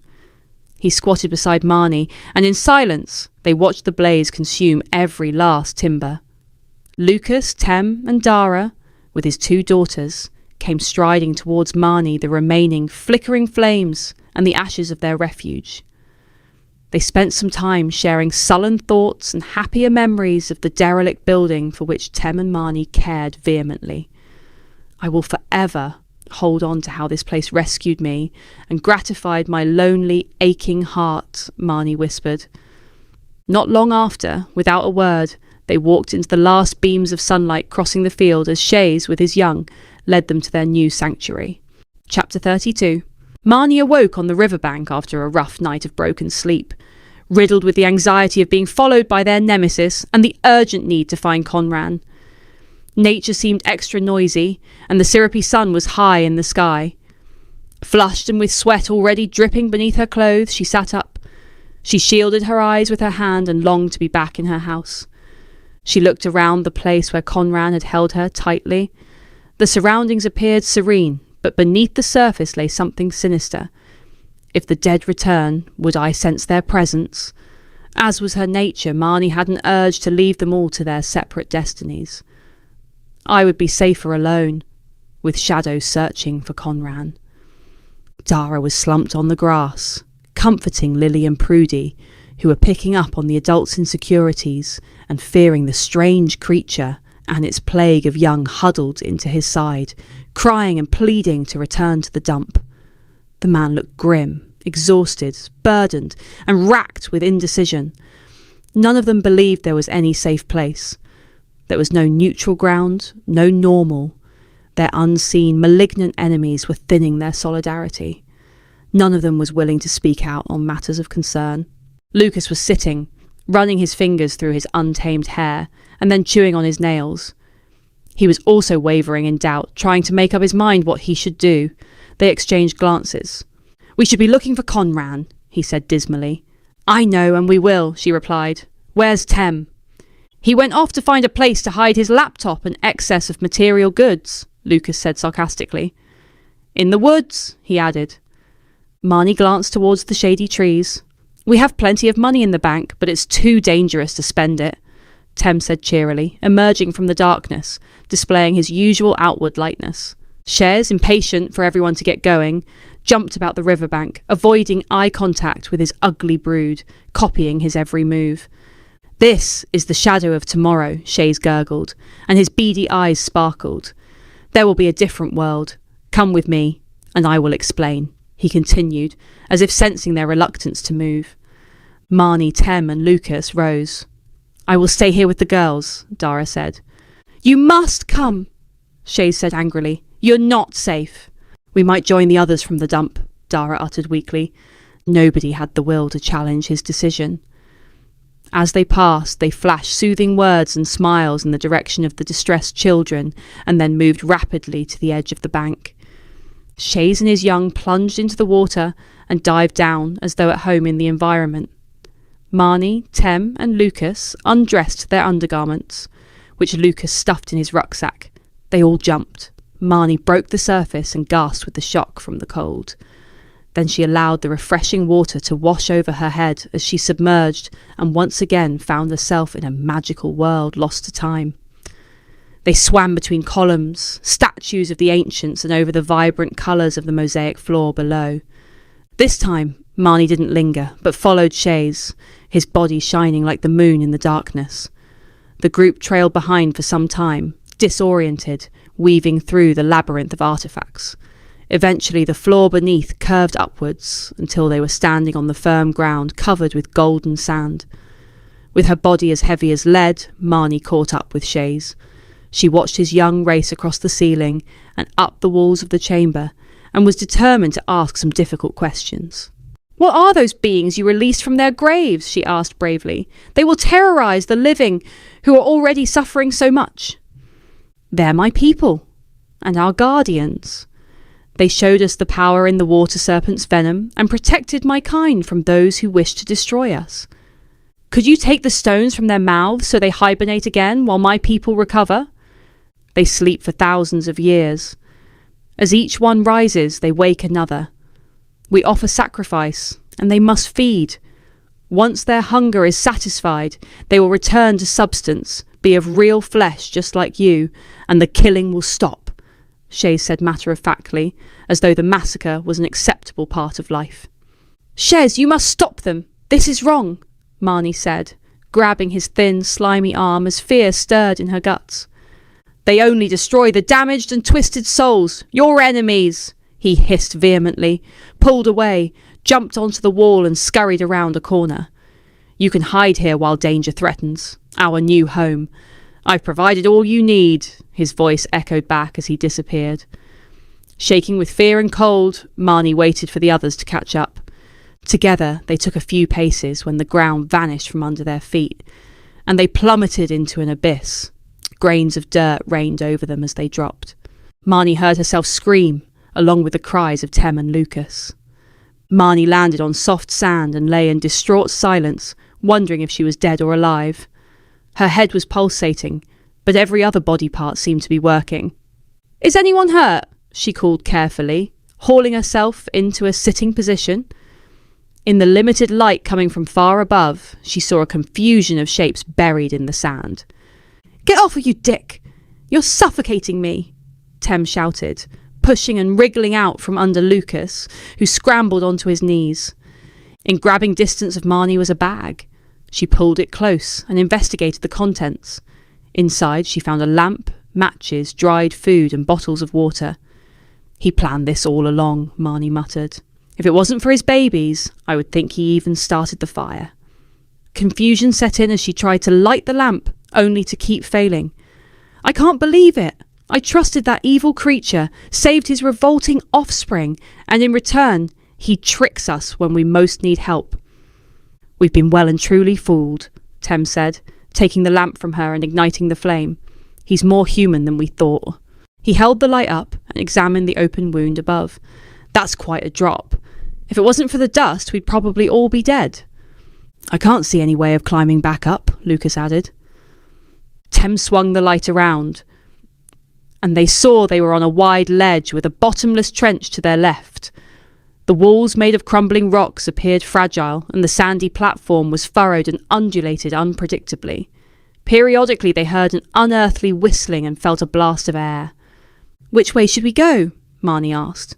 He squatted beside Marnie, and in silence they watched the blaze consume every last timber. Lucas, Tem, and Dara, with his 2 daughters, came striding towards Marnie, the remaining flickering flames and the ashes of their refuge. They spent some time sharing sullen thoughts and happier memories of the derelict building for which Tem and Marnie cared vehemently. "I will forever hold on to how this place rescued me and gratified my lonely, aching heart," Marnie whispered. Not long after, without a word, they walked into the last beams of sunlight crossing the field as Shays, with his young, led them to their new sanctuary. Chapter 32. Marnie awoke on the riverbank after a rough night of broken sleep, riddled with the anxiety of being followed by their nemesis and the urgent need to find Conran. Nature seemed extra noisy, and the syrupy sun was high in the sky. Flushed and with sweat already dripping beneath her clothes, she sat up. She shielded her eyes with her hand and longed to be back in her house. She looked around the place where Conran had held her tightly. The surroundings appeared serene, but beneath the surface lay something sinister. If the dead return, would I sense their presence? As was her nature, Marnie had an urge to leave them all to their separate destinies. I would be safer alone, with shadows searching for Conran. Dara was slumped on the grass, comforting Lily and Prudy, who were picking up on the adults' insecurities and fearing the strange creature and its plague of young huddled into his side, crying and pleading to return to the dump. The man looked grim, exhausted, burdened, and racked with indecision. None of them believed there was any safe place. There was no neutral ground, no normal. Their unseen, malignant enemies were thinning their solidarity. None of them was willing to speak out on matters of concern. Lucas was sitting, running his fingers through his untamed hair, and then chewing on his nails. He was also wavering in doubt, trying to make up his mind what he should do. They exchanged glances. "We should be looking for Conran," he said dismally. "I know, and we will," she replied. "Where's Tem?" "He went off to find a place to hide his laptop and excess of material goods," Lucas said sarcastically. "In the woods," he added. Marnie glanced towards the shady trees. "We have plenty of money in the bank, but it's too dangerous to spend it," Tem said cheerily, emerging from the darkness, displaying his usual outward lightness. Shares, impatient for everyone to get going, jumped about the riverbank, avoiding eye contact with his ugly brood, copying his every move. "This is the shadow of tomorrow," Shays gurgled, and his beady eyes sparkled. "There will be a different world. Come with me, and I will explain," he continued, as if sensing their reluctance to move. Marnie, Tem, and Lucas rose. "I will stay here with the girls," Dara said. "You must come," Shays said angrily. "You're not safe." "We might join the others from the dump," Dara uttered weakly. Nobody had the will to challenge his decision. As they passed, they flashed soothing words and smiles in the direction of the distressed children, and then moved rapidly to the edge of the bank. Shays and his young plunged into the water and dived down as though at home in the environment. Marnie, Tem, and Lucas undressed their undergarments, which Lucas stuffed in his rucksack. They all jumped. Marnie broke the surface and gasped with the shock from the cold. Then she allowed the refreshing water to wash over her head as she submerged and once again found herself in a magical world lost to time. They swam between columns, statues of the ancients, and over the vibrant colours of the mosaic floor below. This time, Marnie didn't linger, but followed Shays, his body shining like the moon in the darkness. The group trailed behind for some time, disoriented, weaving through the labyrinth of artefacts. Eventually, the floor beneath curved upwards until they were standing on the firm ground covered with golden sand. With her body as heavy as lead, Marnie caught up with Shays. She watched his young race across the ceiling and up the walls of the chamber, and was determined to ask some difficult questions. "What are those beings you released from their graves?" she asked bravely. "They will terrorize the living who are already suffering so much." "They're my people, and our guardians. They showed us the power in the water serpent's venom and protected my kind from those who wish to destroy us. Could you take the stones from their mouths so they hibernate again while my people recover? They sleep for thousands of years. As each one rises, they wake another. We offer sacrifice, and they must feed. Once their hunger is satisfied, they will return to substance, be of real flesh just like you, and the killing will stop," Shays said matter-of-factly, as though the massacre was an acceptable part of life. "Shays, you must stop them. This is wrong," Marnie said, grabbing his thin, slimy arm as fear stirred in her guts. "They only destroy the damaged and twisted souls, your enemies," he hissed vehemently, pulled away, jumped onto the wall and scurried around a corner. "You can hide here while danger threatens. Our new home. I've provided all you need," his voice echoed back as he disappeared. Shaking with fear and cold, Marnie waited for the others to catch up. Together they took a few paces when the ground vanished from under their feet, and they plummeted into an abyss. Grains of dirt rained over them as they dropped. Marnie heard herself scream, along with the cries of Tem and Lucas. Marnie landed on soft sand and lay in distraught silence, wondering if she was dead or alive. Her head was pulsating, but every other body part seemed to be working. "Is anyone hurt?" she called carefully, hauling herself into a sitting position. In the limited light coming from far above, she saw a confusion of shapes buried in the sand. "Get off of you, Dick! You're suffocating me!" Tem shouted, pushing and wriggling out from under Lucas, who scrambled onto his knees. In grabbing distance of Marnie was a bag. She pulled it close and investigated the contents. Inside she found a lamp, matches, dried food and bottles of water. "He planned this all along," Marnie muttered. "If it wasn't for his babies, I would think he even started the fire." Confusion set in as she tried to light the lamp, only to keep failing. "I can't believe it. I trusted that evil creature, saved his revolting offspring, and in return, he tricks us when we most need help." "We've been well and truly fooled," Tem said, taking the lamp from her and igniting the flame. "He's more human than we thought." He held the light up and examined the open wound above. "That's quite a drop. If it wasn't for the dust, we'd probably all be dead." "I can't see any way of climbing back up," Lucas added. Tem swung the light around, and they saw they were on a wide ledge with a bottomless trench to their left. The walls made of crumbling rocks appeared fragile, and the sandy platform was furrowed and undulated unpredictably. Periodically they heard an unearthly whistling and felt a blast of air. "Which way should we go?" Marnie asked.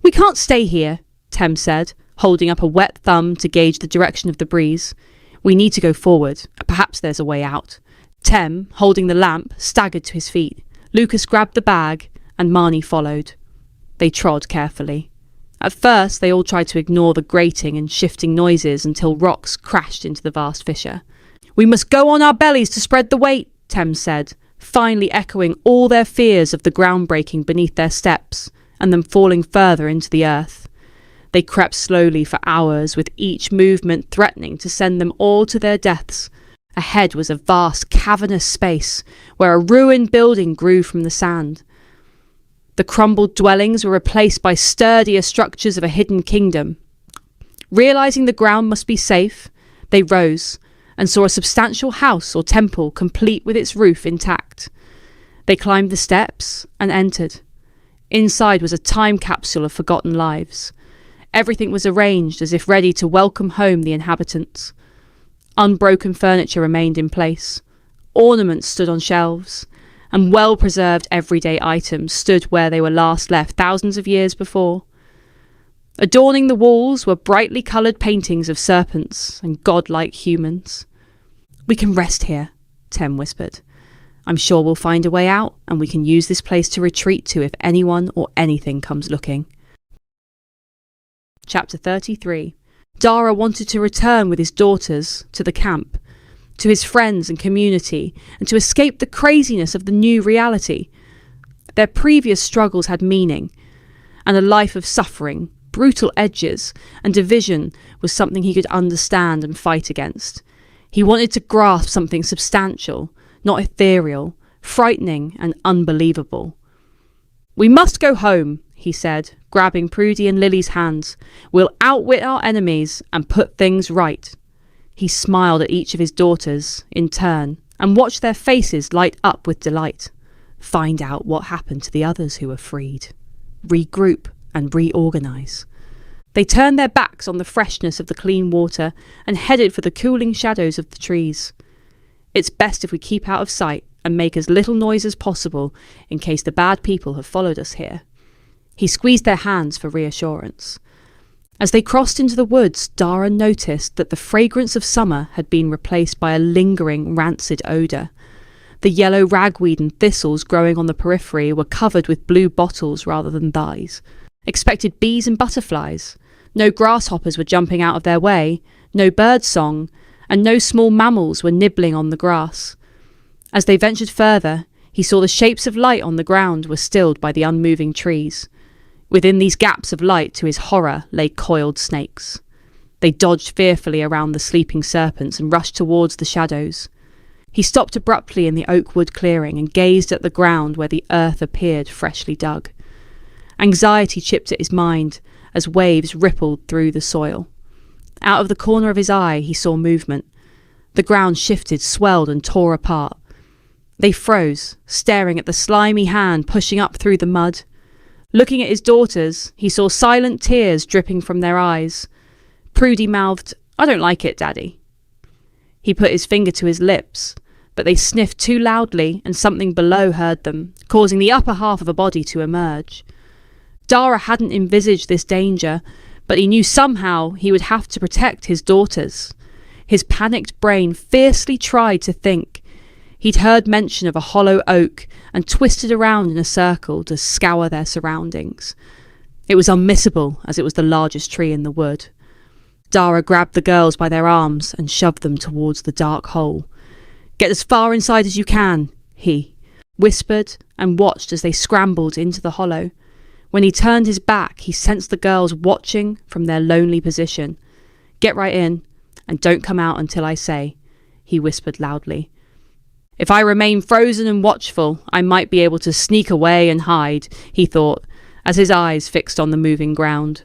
"We can't stay here," Tem said, holding up a wet thumb to gauge the direction of the breeze. "We need to go forward. Perhaps there's a way out." Tem, holding the lamp, staggered to his feet. Lucas grabbed the bag, and Marnie followed. They trod carefully. At first, they all tried to ignore the grating and shifting noises until rocks crashed into the vast fissure. "We must go on our bellies to spread the weight," Tem said, finally echoing all their fears of the ground breaking beneath their steps, and them falling further into the earth. They crept slowly for hours, with each movement threatening to send them all to their deaths. Ahead was a vast, cavernous space, where a ruined building grew from the sand. The crumbled dwellings were replaced by sturdier structures of a hidden kingdom. Realizing the ground must be safe, they rose and saw a substantial house or temple complete with its roof intact. They climbed the steps and entered. Inside was a time capsule of forgotten lives. Everything was arranged as if ready to welcome home the inhabitants. Unbroken furniture remained in place. Ornaments stood on shelves, and well-preserved everyday items stood where they were last left thousands of years before. Adorning the walls were brightly coloured paintings of serpents and godlike humans. "We can rest here," Tem whispered. "I'm sure we'll find a way out, and we can use this place to retreat to if anyone or anything comes looking." Chapter 33. Dara wanted to return with his daughters to the camp, to his friends and community, and to escape the craziness of the new reality. Their previous struggles had meaning, and a life of suffering, brutal edges, and division was something he could understand and fight against. He wanted to grasp something substantial, not ethereal, frightening and unbelievable. "We must go home," he said, grabbing Prudy and Lily's hands. "We'll outwit our enemies and put things right." He smiled at each of his daughters, in turn, and watched their faces light up with delight. Find out what happened to the others who were freed. Regroup and reorganise. They turned their backs on the freshness of the clean water and headed for the cooling shadows of the trees. "It's best if we keep out of sight and make as little noise as possible in case the bad people have followed us here." He squeezed their hands for reassurance. As they crossed into the woods, Dara noticed that the fragrance of summer had been replaced by a lingering, rancid odour. The yellow ragweed and thistles growing on the periphery were covered with blue bottles rather than dyes. Expected bees and butterflies. No grasshoppers were jumping out of their way, no bird song, and no small mammals were nibbling on the grass. As they ventured further, he saw the shapes of light on the ground were stilled by the unmoving trees. Within these gaps of light, to his horror, lay coiled snakes. They dodged fearfully around the sleeping serpents and rushed towards the shadows. He stopped abruptly in the oak wood clearing and gazed at the ground where the earth appeared freshly dug. Anxiety chipped at his mind as waves rippled through the soil. Out of the corner of his eye, he saw movement. The ground shifted, swelled and tore apart. They froze, staring at the slimy hand pushing up through the mud. Looking at his daughters, he saw silent tears dripping from their eyes. Prudy mouthed, "I don't like it, Daddy." He put his finger to his lips, but they sniffed too loudly and something below heard them, causing the upper half of a body to emerge. Dara hadn't envisaged this danger, but he knew somehow he would have to protect his daughters. His panicked brain fiercely tried to think. He'd heard mention of a hollow oak and twisted around in a circle to scour their surroundings. It was unmissable, as it was the largest tree in the wood. Dara grabbed the girls by their arms and shoved them towards the dark hole. "Get as far inside as you can," he whispered, and watched as they scrambled into the hollow. When he turned his back, he sensed the girls watching from their lonely position. "Get right in, and don't come out until I say," he whispered loudly. "If I remain frozen and watchful, I might be able to sneak away and hide," he thought, as his eyes fixed on the moving ground.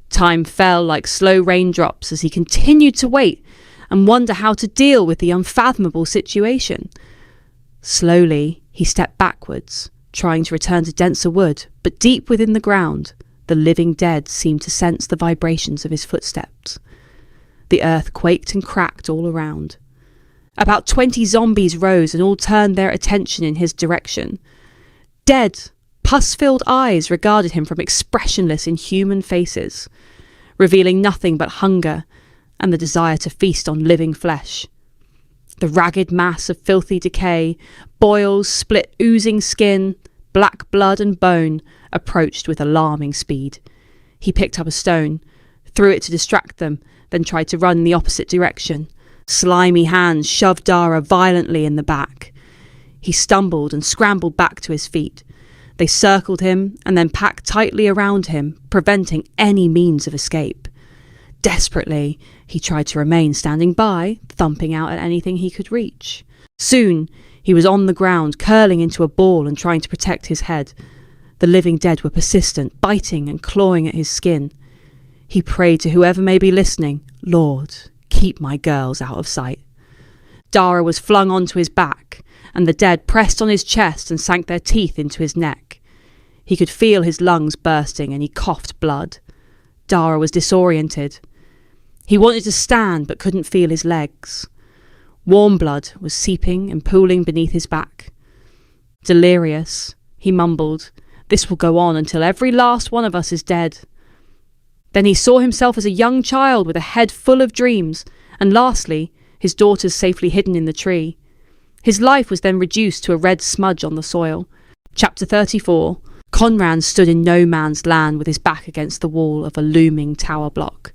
Time fell like slow raindrops as he continued to wait and wonder how to deal with the unfathomable situation. Slowly, he stepped backwards, trying to return to denser wood, but deep within the ground, the living dead seemed to sense the vibrations of his footsteps. The earth quaked and cracked all around. About 20 zombies rose and all turned their attention in his direction. Dead, pus-filled eyes regarded him from expressionless, inhuman faces, revealing nothing but hunger and the desire to feast on living flesh. The ragged mass of filthy decay, boils, split oozing skin, black blood and bone, approached with alarming speed. He picked up a stone, threw it to distract them, then tried to run in the opposite direction. Slimy hands shoved Dara violently in the back. He stumbled and scrambled back to his feet. They circled him and then packed tightly around him, preventing any means of escape. Desperately, he tried to remain standing by, thumping out at anything he could reach. Soon, he was on the ground, curling into a ball and trying to protect his head. The living dead were persistent, biting and clawing at his skin. He prayed to whoever may be listening, "Lord, keep my girls out of sight." Dara was flung onto his back, and the dead pressed on his chest and sank their teeth into his neck. He could feel his lungs bursting and he coughed blood. Dara was disoriented. He wanted to stand but couldn't feel his legs. Warm blood was seeping and pooling beneath his back. Delirious, he mumbled, "This will go on until every last one of us is dead." Then he saw himself as a young child with a head full of dreams, and lastly, his daughters safely hidden in the tree. His life was then reduced to a red smudge on the soil. Chapter 34. Conran stood in no man's land with his back against the wall of a looming tower block.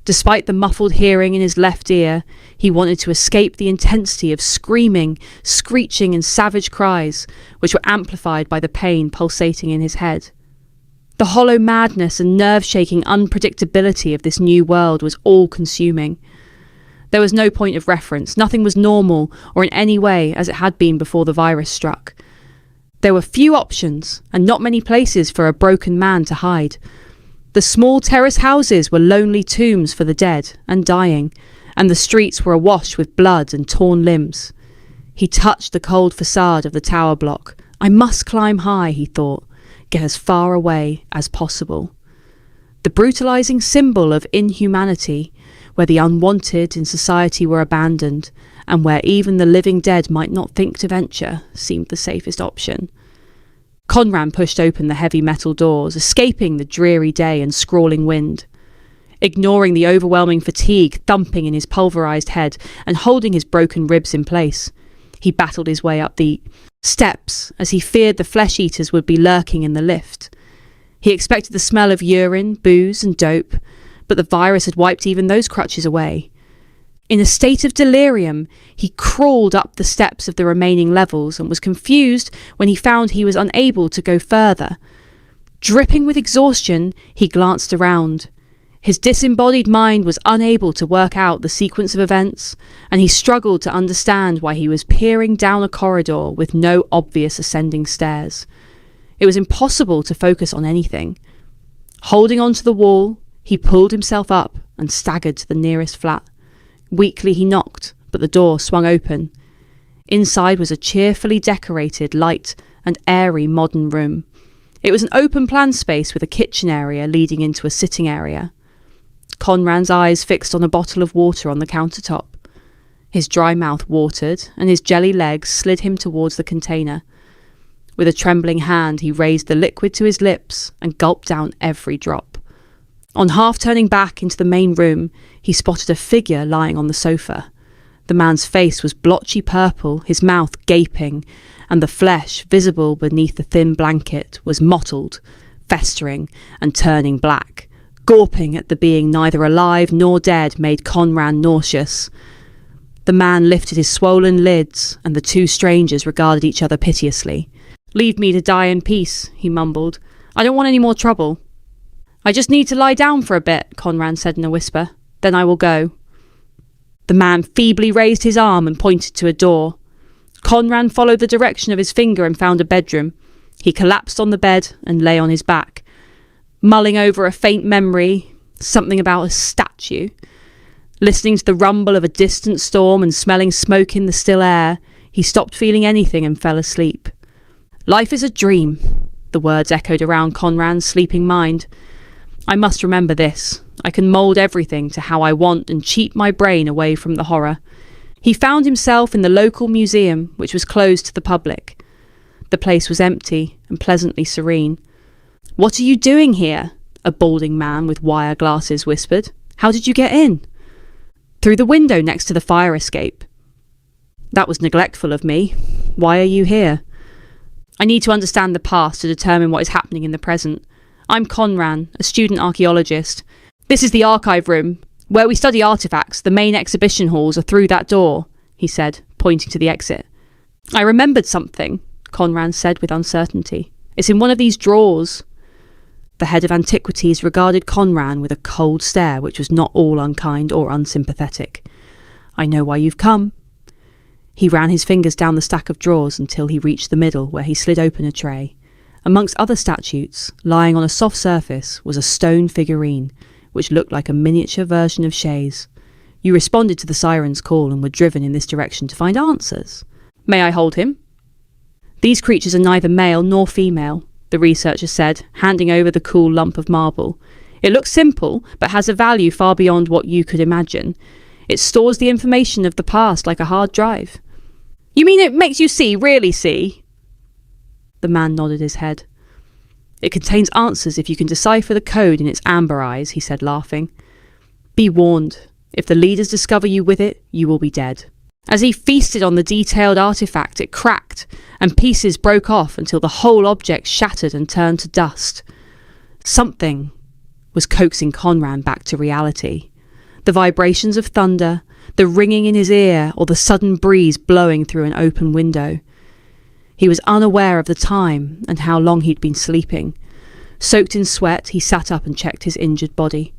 Despite the muffled hearing in his left ear, he wanted to escape the intensity of screaming, screeching and savage cries, which were amplified by the pain pulsating in his head. The hollow madness and nerve-shaking unpredictability of this new world was all-consuming. There was no point of reference, nothing was normal or in any way as it had been before the virus struck. There were few options and not many places for a broken man to hide. The small terrace houses were lonely tombs for the dead and dying, and the streets were awash with blood and torn limbs. He touched the cold facade of the tower block. I must climb high, he thought, get as far away as possible. The brutalizing symbol of inhumanity, where the unwanted in society were abandoned, and where even the living dead might not think to venture, seemed the safest option. Conran pushed open the heavy metal doors, escaping the dreary day and scrawling wind. Ignoring the overwhelming fatigue thumping in his pulverized head and holding his broken ribs in place, he battled his way up the steps as he feared the flesh-eaters would be lurking in the lift. He expected the smell of urine, booze and dope, but the virus had wiped even those crutches away. In a state of delirium, he crawled up the steps of the remaining levels and was confused when he found he was unable to go further. Dripping with exhaustion, he glanced around. His disembodied mind was unable to work out the sequence of events, and he struggled to understand why he was peering down a corridor with no obvious ascending stairs. It was impossible to focus on anything. Holding onto the wall, he pulled himself up and staggered to the nearest flat. Weakly he knocked, but the door swung open. Inside was a cheerfully decorated, light and airy modern room. It was an open-plan space with a kitchen area leading into a sitting area. Conran's eyes fixed on a bottle of water on the countertop. His dry mouth watered, and his jelly legs slid him towards the container. With a trembling hand, he raised the liquid to his lips and gulped down every drop. On half-turning back into the main room, he spotted a figure lying on the sofa. The man's face was blotchy purple, his mouth gaping, and the flesh, visible beneath the thin blanket, was mottled, festering, and turning black. Gawping at the being neither alive nor dead made Conran nauseous. The man lifted his swollen lids, and the two strangers regarded each other piteously. "Leave me to die in peace," he mumbled. "I don't want any more trouble." "I just need to lie down for a bit," Conran said in a whisper. "Then I will go." The man feebly raised his arm and pointed to a door. Conran followed the direction of his finger and found a bedroom. He collapsed on the bed and lay on his back, mulling over a faint memory, something about a statue. Listening to the rumble of a distant storm and smelling smoke in the still air, he stopped feeling anything and fell asleep. "Life is a dream," the words echoed around Conran's sleeping mind. "I must remember this. I can mould everything to how I want and cheat my brain away from the horror." He found himself in the local museum, which was closed to the public. The place was empty and pleasantly serene. "What are you doing here?" a balding man with wire glasses whispered. "How did you get in?" "Through the window next to the fire escape." "That was neglectful of me. Why are you here?" "I need to understand the past to determine what is happening in the present. I'm Conran, a student archaeologist. This is the archive room, where we study artifacts. The main exhibition halls are through that door," he said, pointing to the exit. "I remembered something," Conran said with uncertainty. "It's in one of these drawers." The head of antiquities regarded Conran with a cold stare which was not all unkind or unsympathetic. "I know why you've come." He ran his fingers down the stack of drawers until he reached the middle, where he slid open a tray. Amongst other statues, lying on a soft surface, was a stone figurine, which looked like a miniature version of Shay's. "You responded to the siren's call and were driven in this direction to find answers. May I hold him?" "These creatures are neither male nor female," the researcher said, handing over the cool lump of marble. It looks simple, but has a value far beyond what you could imagine. It stores the information of the past like a hard drive. You mean it makes you see, really see? The man nodded his head. It contains answers if you can decipher the code in its amber eyes, he said, laughing. Be warned. If the leaders discover you with it, you will be dead. As he feasted on the detailed artifact, it cracked, and pieces broke off until the whole object shattered and turned to dust. Something was coaxing Conran back to reality. The vibrations of thunder, the ringing in his ear, or the sudden breeze blowing through an open window. He was unaware of the time and how long he'd been sleeping. Soaked in sweat, he sat up and checked his injured body.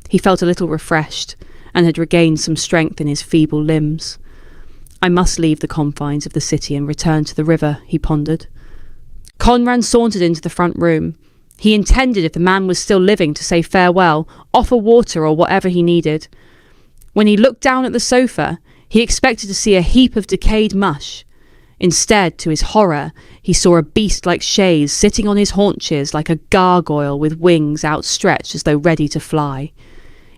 He felt a little refreshed and had regained some strength in his feeble limbs. I must leave the confines of the city and return to the river, he pondered. Conran sauntered into the front room. He intended, if the man was still living, to say farewell, offer water or whatever he needed. When he looked down at the sofa, he expected to see a heap of decayed mush. Instead, to his horror, he saw a beast like Shays sitting on his haunches like a gargoyle with wings outstretched as though ready to fly.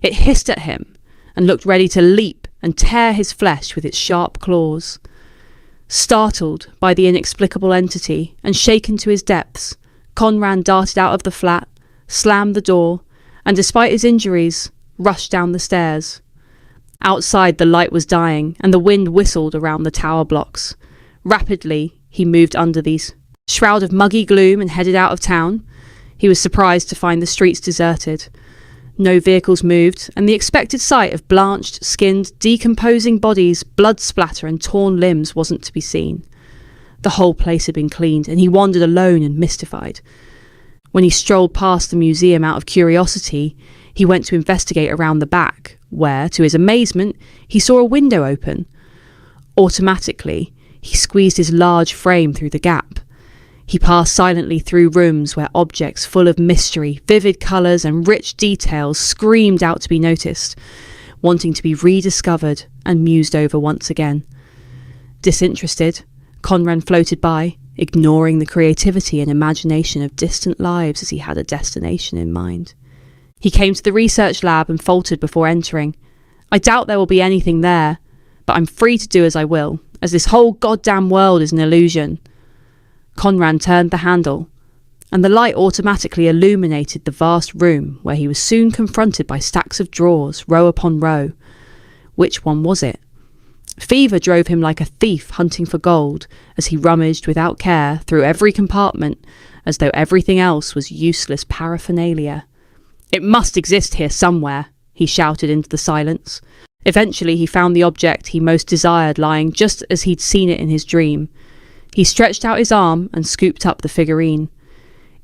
It hissed at him and looked ready to leap and tear his flesh with its sharp claws. Startled by the inexplicable entity and shaken to his depths, Conran darted out of the flat, slammed the door, and despite his injuries, rushed down the stairs. Outside, the light was dying, and the wind whistled around the tower blocks. Rapidly, he moved under these shroud of muggy gloom and headed out of town. He was surprised to find the streets deserted. No vehicles moved, and the expected sight of blanched, skinned, decomposing bodies, blood splatter and torn limbs wasn't to be seen. The whole place had been cleaned, and he wandered alone and mystified. When he strolled past the museum out of curiosity, he went to investigate around the back, where, to his amazement, he saw a window open. Automatically, he squeezed his large frame through the gap. He passed silently through rooms where objects full of mystery, vivid colours and rich details screamed out to be noticed, wanting to be rediscovered and mused over once again. Disinterested, Conran floated by, ignoring the creativity and imagination of distant lives as he had a destination in mind. He came to the research lab and faltered before entering. I doubt there will be anything there, but I'm free to do as I will, as this whole goddamn world is an illusion. Conran turned the handle, and the light automatically illuminated the vast room where he was soon confronted by stacks of drawers, row upon row. Which one was it? Fever drove him like a thief hunting for gold as he rummaged without care through every compartment as though everything else was useless paraphernalia. It must exist here somewhere, he shouted into the silence. Eventually he found the object he most desired lying just as he'd seen it in his dream. He stretched out his arm and scooped up the figurine.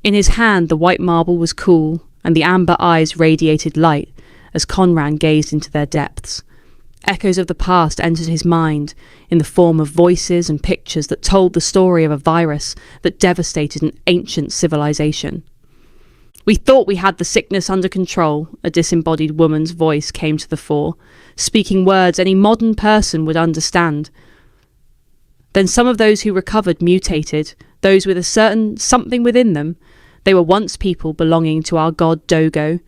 In his hand the white marble was cool, and the amber eyes radiated light as Conran gazed into their depths. Echoes of the past entered his mind in the form of voices and pictures that told the story of a virus that devastated an ancient civilization. We thought we had the sickness under control, a disembodied woman's voice came to the fore, speaking words any modern person would understand. Then some of those who recovered mutated, those with a certain something within them. They were once people belonging to our god Dogo,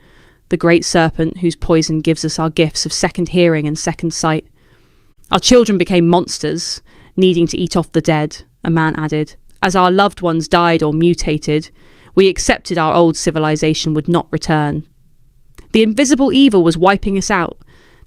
the great serpent whose poison gives us our gifts of second hearing and second sight. Our children became monsters, needing to eat off the dead, a man added. As our loved ones died or mutated, we accepted our old civilization would not return. The invisible evil was wiping us out,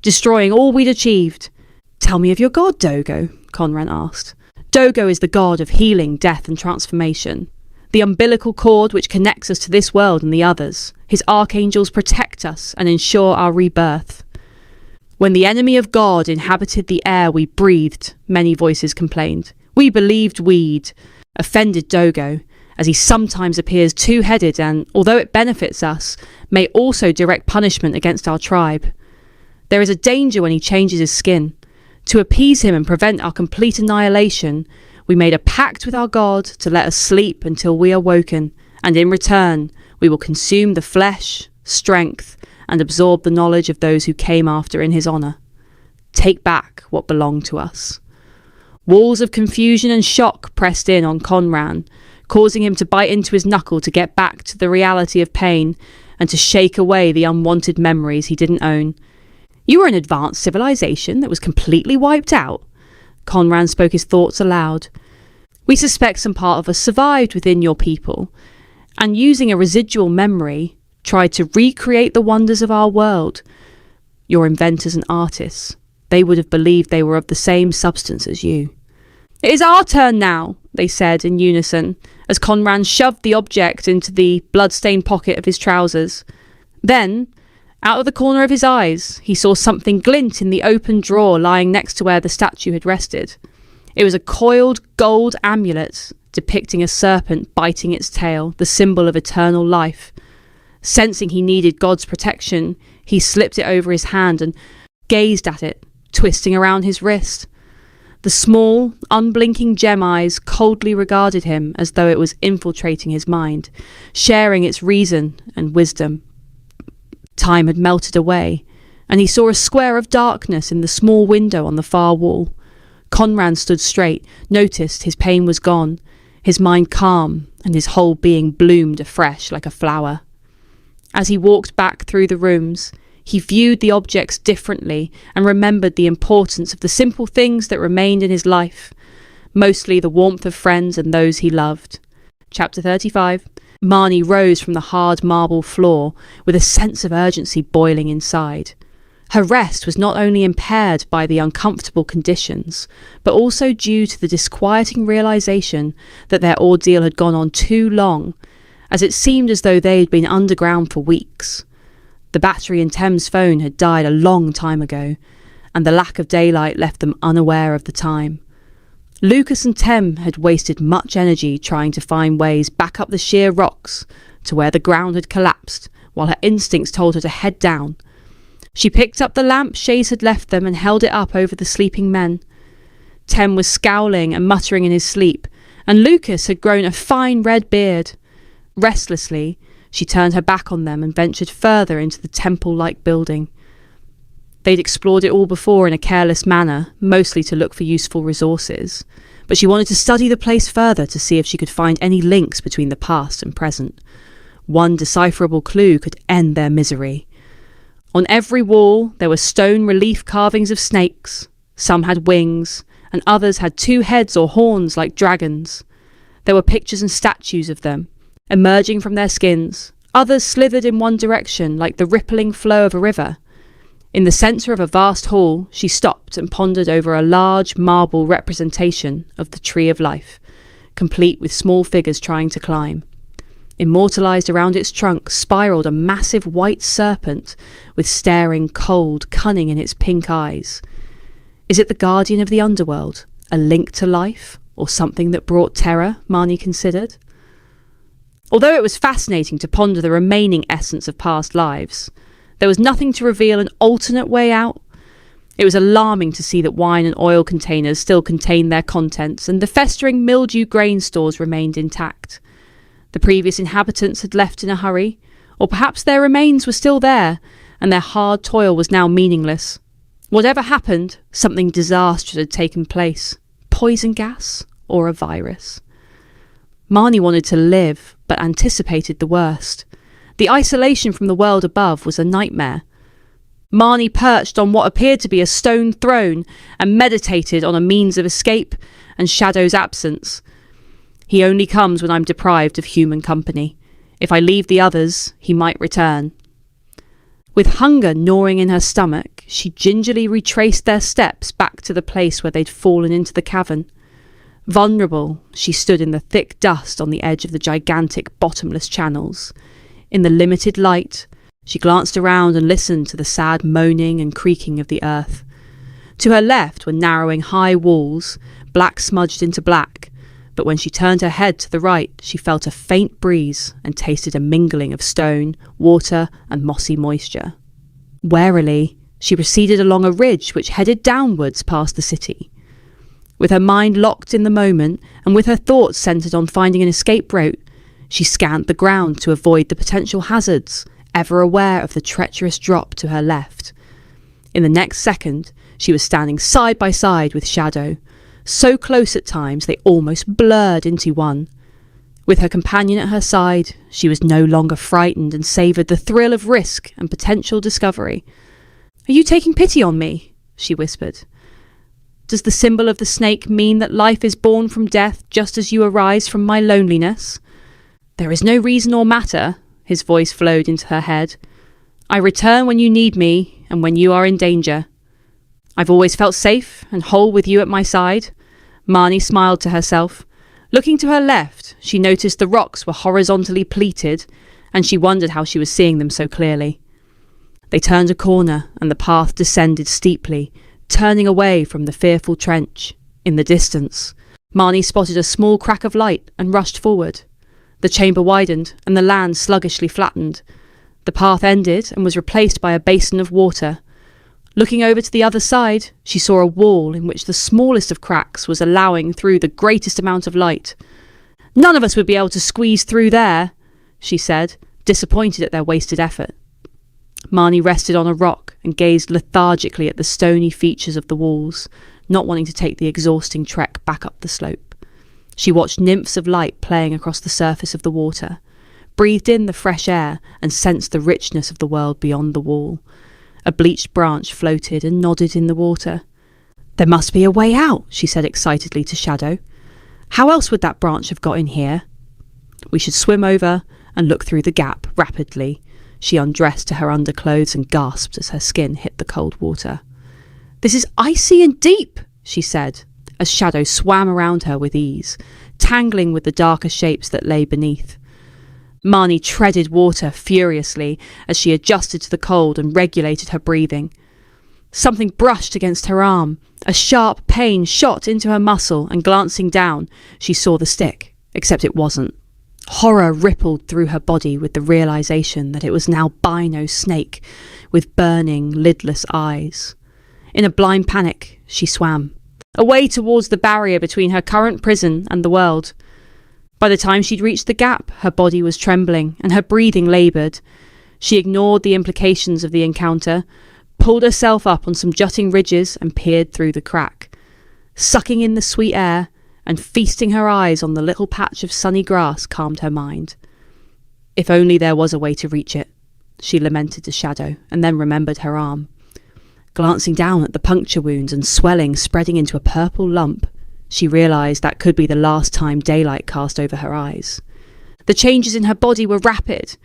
destroying all we'd achieved. Tell me of your god, Dogo, Conran asked. Dogo is the god of healing, death and transformation. The umbilical cord which connects us to this world and the others. His archangels protect us and ensure our rebirth. When the enemy of God inhabited the air we breathed, many voices complained. We believed we'd offended Dogo, as he sometimes appears two-headed and, although it benefits us, may also direct punishment against our tribe. There is a danger when he changes his skin. To appease him and prevent our complete annihilation, we made a pact with our God to let us sleep until we are woken, and in return we will consume the flesh, strength, and absorb the knowledge of those who came after in his honour. Take back what belonged to us. Walls of confusion and shock pressed in on Conran, causing him to bite into his knuckle to get back to the reality of pain and to shake away the unwanted memories he didn't own. You were an advanced civilization that was completely wiped out. Conran spoke his thoughts aloud. We suspect some part of us survived within your people, and using a residual memory, tried to recreate the wonders of our world. Your inventors and artists, they would have believed they were of the same substance as you. It is our turn now, they said in unison, as Conran shoved the object into the blood-stained pocket of his trousers. Then, out of the corner of his eyes, he saw something glint in the open drawer lying next to where the statue had rested. It was a coiled gold amulet depicting a serpent biting its tail, the symbol of eternal life. Sensing he needed God's protection, he slipped it over his hand and gazed at it, twisting around his wrist. The small, unblinking gem eyes coldly regarded him as though it was infiltrating his mind, sharing its reason and wisdom. Time had melted away, and he saw a square of darkness in the small window on the far wall. Conran stood straight, noticed his pain was gone, his mind calm, and his whole being bloomed afresh like a flower. As he walked back through the rooms, he viewed the objects differently and remembered the importance of the simple things that remained in his life, mostly the warmth of friends and those he loved. Chapter 35. Marnie rose from the hard marble floor with a sense of urgency boiling inside. Her rest was not only impaired by the uncomfortable conditions, but also due to the disquieting realization that their ordeal had gone on too long, as it seemed as though they had been underground for weeks. The battery in Tem's phone had died a long time ago, and the lack of daylight left them unaware of the time. Lucas and Tem had wasted much energy trying to find ways back up the sheer rocks to where the ground had collapsed, while her instincts told her to head down. She picked up the lamp Shays had left them and held it up over the sleeping men. Tem was scowling and muttering in his sleep, and Lucas had grown a fine red beard. Restlessly, she turned her back on them and ventured further into the temple-like building. They'd explored it all before in a careless manner, mostly to look for useful resources, but she wanted to study the place further to see if she could find any links between the past and present. One decipherable clue could end their misery. On every wall there were stone relief carvings of snakes. Some had wings, and others had 2 heads or horns like dragons. There were pictures and statues of them, emerging from their skins. Others slithered in one direction like the rippling flow of a river. In the centre of a vast hall, she stopped and pondered over a large marble representation of the Tree of Life, complete with small figures trying to climb. Immortalised around its trunk spiralled a massive white serpent with staring, cold cunning in its pink eyes. Is it the guardian of the underworld, a link to life, or something that brought terror, Marnie considered? Although it was fascinating to ponder the remaining essence of past lives, there was nothing to reveal an alternate way out. It was alarming to see that wine and oil containers still contained their contents, and the festering mildew grain stores remained intact. The previous inhabitants had left in a hurry, or perhaps their remains were still there, and their hard toil was now meaningless. Whatever happened, something disastrous had taken place. Poison gas or a virus. Marnie wanted to live, but anticipated the worst. The isolation from the world above was a nightmare. Marnie perched on what appeared to be a stone throne and meditated on a means of escape and Shadow's absence. He only comes when I'm deprived of human company. If I leave the others, he might return. With hunger gnawing in her stomach, she gingerly retraced their steps back to the place where they'd fallen into the cavern. Vulnerable, she stood in the thick dust on the edge of the gigantic bottomless channels. In the limited light, she glanced around and listened to the sad moaning and creaking of the earth. To her left were narrowing high walls, black smudged into black, but when she turned her head to the right, she felt a faint breeze and tasted a mingling of stone, water, and mossy moisture. Warily, she proceeded along a ridge which headed downwards past the city. With her mind locked in the moment, and with her thoughts centred on finding an escape route, she scanned the ground to avoid the potential hazards, ever aware of the treacherous drop to her left. In the next second, she was standing side by side with Shadow, so close at times they almost blurred into one. With her companion at her side, she was no longer frightened and savoured the thrill of risk and potential discovery. "Are you taking pity on me?" she whispered. "Does the symbol of the snake mean that life is born from death just as you arise from my loneliness?" "There is no reason or matter," his voice flowed into her head. "I return when you need me and when you are in danger. I've always felt safe and whole with you at my side." Marnie smiled to herself. Looking to her left, she noticed the rocks were horizontally pleated, and she wondered how she was seeing them so clearly. They turned a corner, and the path descended steeply, turning away from the fearful trench. In the distance, Marnie spotted a small crack of light and rushed forward. The chamber widened, and the land sluggishly flattened. The path ended and was replaced by a basin of water. Looking over to the other side, she saw a wall in which the smallest of cracks was allowing through the greatest amount of light. "None of us would be able to squeeze through there," she said, disappointed at their wasted effort. Marnie rested on a rock and gazed lethargically at the stony features of the walls, not wanting to take the exhausting trek back up the slope. She watched nymphs of light playing across the surface of the water, breathed in the fresh air and sensed the richness of the world beyond the wall. A bleached branch floated and nodded in the water. "There must be a way out," she said excitedly to Shadow. "How else would that branch have got in here?" "We should swim over and look through the gap rapidly." She undressed to her underclothes and gasped as her skin hit the cold water. "This is icy and deep," she said, as Shadow swam around her with ease, tangling with the darker shapes that lay beneath. Marnie treaded water furiously as she adjusted to the cold and regulated her breathing. Something brushed against her arm. A sharp pain shot into her muscle, and glancing down, she saw the stick, except it wasn't. Horror rippled through her body with the realization that it was now Bino's snake, with burning, lidless eyes. In a blind panic, she swam, away towards the barrier between her current prison and the world. By the time she'd reached the gap, her body was trembling and her breathing laboured. She ignored the implications of the encounter, pulled herself up on some jutting ridges and peered through the crack. Sucking in the sweet air and feasting her eyes on the little patch of sunny grass calmed her mind. If only there was a way to reach it, she lamented to Shadow, and then remembered her arm. Glancing down at the puncture wounds and swelling spreading into a purple lump, she realised that could be the last time daylight cast over her eyes. The changes in her body were rapid.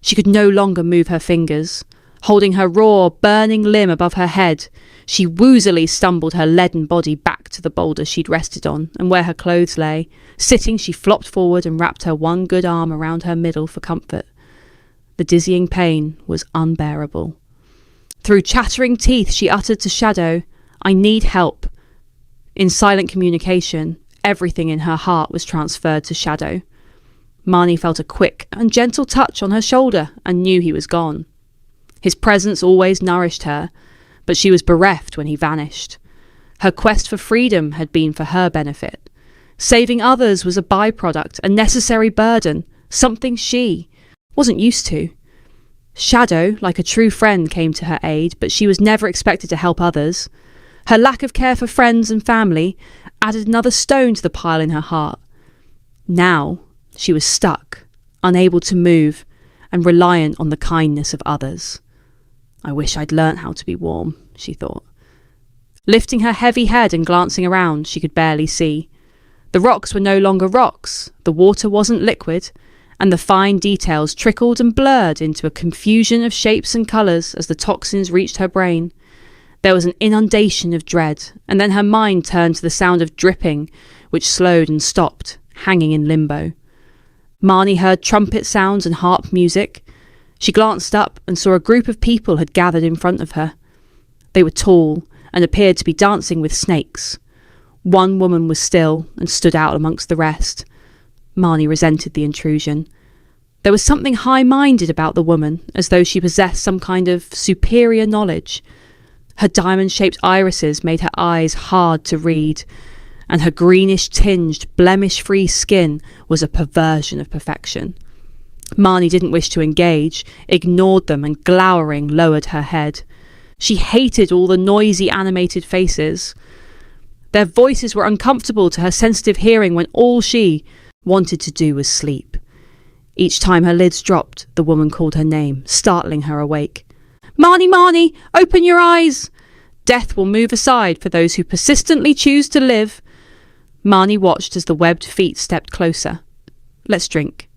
She could no longer move her fingers. Holding her raw, burning limb above her head, she woozily stumbled her leaden body back to the boulder she'd rested on and where her clothes lay. Sitting, she flopped forward and wrapped her one good arm around her middle for comfort. The dizzying pain was unbearable. Through chattering teeth, she uttered to Shadow, "I need help." In silent communication, everything in her heart was transferred to Shadow. Marnie felt a quick and gentle touch on her shoulder and knew he was gone. His presence always nourished her, but she was bereft when he vanished. Her quest for freedom had been for her benefit. Saving others was a byproduct, a necessary burden, something she wasn't used to. Shadow, like a true friend, came to her aid, but she was never expected to help others. Her lack of care for friends and family added another stone to the pile in her heart. Now she was stuck, unable to move, and reliant on the kindness of others. "I wish I'd learnt how to be warm," she thought. Lifting her heavy head and glancing around, she could barely see. The rocks were no longer rocks, the water wasn't liquid, and the fine details trickled and blurred into a confusion of shapes and colours as the toxins reached her brain. There was an inundation of dread, and then her mind turned to the sound of dripping, which slowed and stopped, hanging in limbo. Marnie heard trumpet sounds and harp music. She glanced up and saw a group of people had gathered in front of her. They were tall and appeared to be dancing with snakes. One woman was still and stood out amongst the rest. Marnie resented the intrusion. There was something high-minded about the woman, as though she possessed some kind of superior knowledge. Her diamond-shaped irises made her eyes hard to read, and her greenish-tinged, blemish-free skin was a perversion of perfection. Marnie didn't wish to engage, ignored them, and glowering lowered her head. She hated all the noisy, animated faces. Their voices were uncomfortable to her sensitive hearing when all she wanted to do was sleep. Each time her lids dropped, the woman called her name, startling her awake. "Marnie, Marnie, open your eyes! Death will move aside for those who persistently choose to live." Marnie watched as the webbed feet stepped closer. "Let's drink."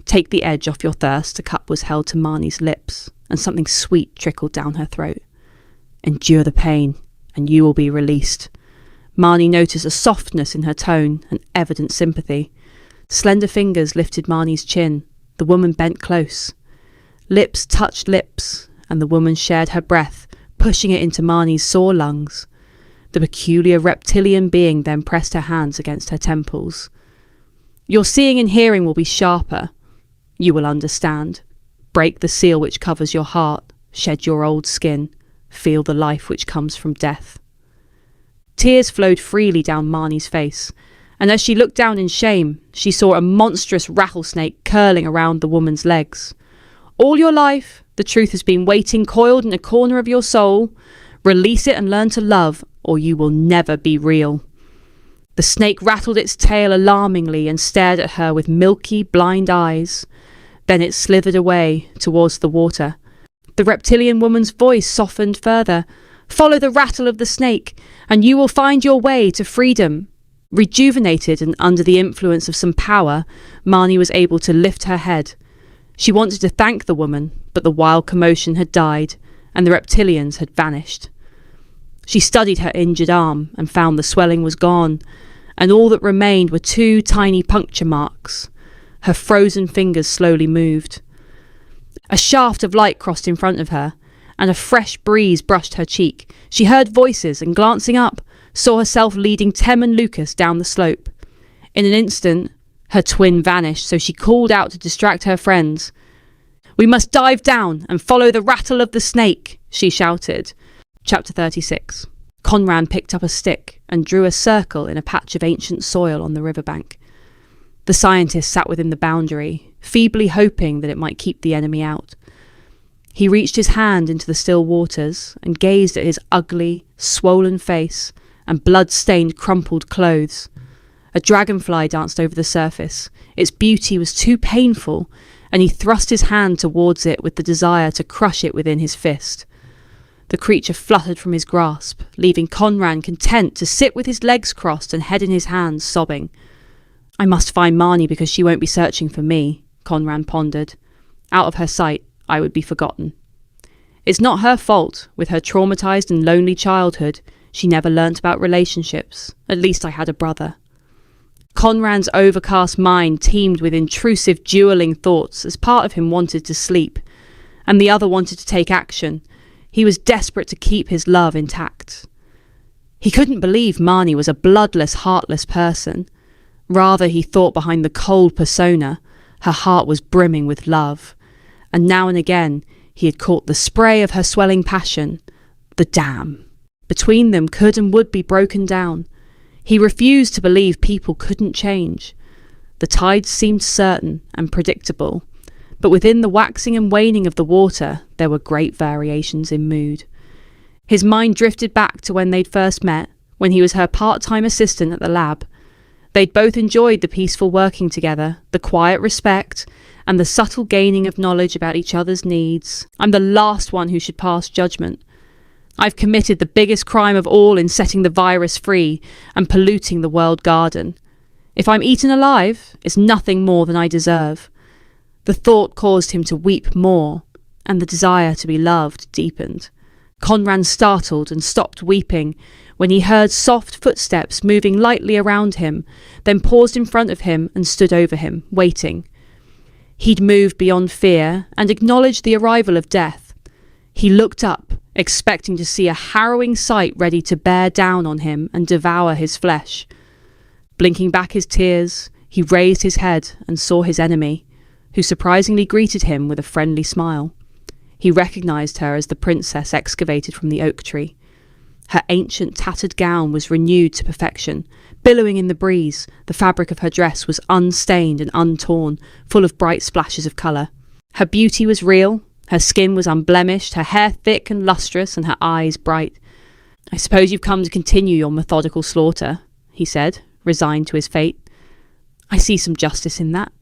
"Take the edge off your thirst." A cup was held to Marnie's lips, and something sweet trickled down her throat. "Endure the pain, and you will be released." Marnie noticed a softness in her tone, and evident sympathy. Slender fingers lifted Marnie's chin. The woman bent close. Lips touched lips, and the woman shared her breath, pushing it into Marnie's sore lungs. The peculiar reptilian being then pressed her hands against her temples. "Your seeing and hearing will be sharper. You will understand. Break the seal which covers your heart. Shed your old skin. Feel the life which comes from death." Tears flowed freely down Marnie's face, and as she looked down in shame, she saw a monstrous rattlesnake curling around the woman's legs. "All your life, the truth has been waiting coiled in a corner of your soul. Release it and learn to love, or you will never be real." The snake rattled its tail alarmingly and stared at her with milky, blind eyes. Then it slithered away towards the water. The reptilian woman's voice softened further. "Follow the rattle of the snake, and you will find your way to freedom." Rejuvenated and under the influence of some power, Marnie was able to lift her head. She wanted to thank the woman, but the wild commotion had died, and the reptilians had vanished. She studied her injured arm and found the swelling was gone, and all that remained were 2 tiny puncture marks. Her frozen fingers slowly moved. A shaft of light crossed in front of her, and a fresh breeze brushed her cheek. She heard voices and, glancing up, saw herself leading Tem and Lucas down the slope. In an instant, her twin vanished, so she called out to distract her friends. "We must dive down and follow the rattle of the snake," she shouted. Chapter 36. Conran picked up a stick and drew a circle in a patch of ancient soil on the riverbank. The scientist sat within the boundary, feebly hoping that it might keep the enemy out. He reached his hand into the still waters and gazed at his ugly, swollen face and blood-stained, crumpled clothes. A dragonfly danced over the surface. Its beauty was too painful, and he thrust his hand towards it with the desire to crush it within his fist. The creature fluttered from his grasp, leaving Conran content to sit with his legs crossed and head in his hands, sobbing. "I must find Marnie because she won't be searching for me," Conran pondered. "Out of her sight, I would be forgotten. It's not her fault. With her traumatized and lonely childhood, she never learnt about relationships. At least I had a brother." Conran's overcast mind teemed with intrusive, dueling thoughts, as part of him wanted to sleep, and the other wanted to take action. He was desperate to keep his love intact. He couldn't believe Marnie was a bloodless, heartless person. Rather, he thought behind the cold persona, her heart was brimming with love. And now and again, he had caught the spray of her swelling passion. The dam between them could and would be broken down. He refused to believe people couldn't change. The tides seemed certain and predictable, but within the waxing and waning of the water, there were great variations in mood. His mind drifted back to when they'd first met, when he was her part-time assistant at the lab. They'd both enjoyed the peaceful working together, the quiet respect, and the subtle gaining of knowledge about each other's needs. "I'm the last one who should pass judgment. I've committed the biggest crime of all in setting the virus free and polluting the world garden. If I'm eaten alive, it's nothing more than I deserve." The thought caused him to weep more, and the desire to be loved deepened. Conran startled and stopped weeping when he heard soft footsteps moving lightly around him, then paused in front of him and stood over him, waiting. He'd moved beyond fear and acknowledged the arrival of death. He looked up, expecting to see a harrowing sight ready to bear down on him and devour his flesh. Blinking back his tears, he raised his head and saw his enemy, who surprisingly greeted him with a friendly smile. He recognised her as the princess excavated from the oak tree. Her ancient tattered gown was renewed to perfection. Billowing in the breeze, the fabric of her dress was unstained and untorn, full of bright splashes of colour. Her beauty was real, her skin was unblemished, her hair thick and lustrous, and her eyes bright. "I suppose you've come to continue your methodical slaughter," he said, resigned to his fate. I see some justice in that.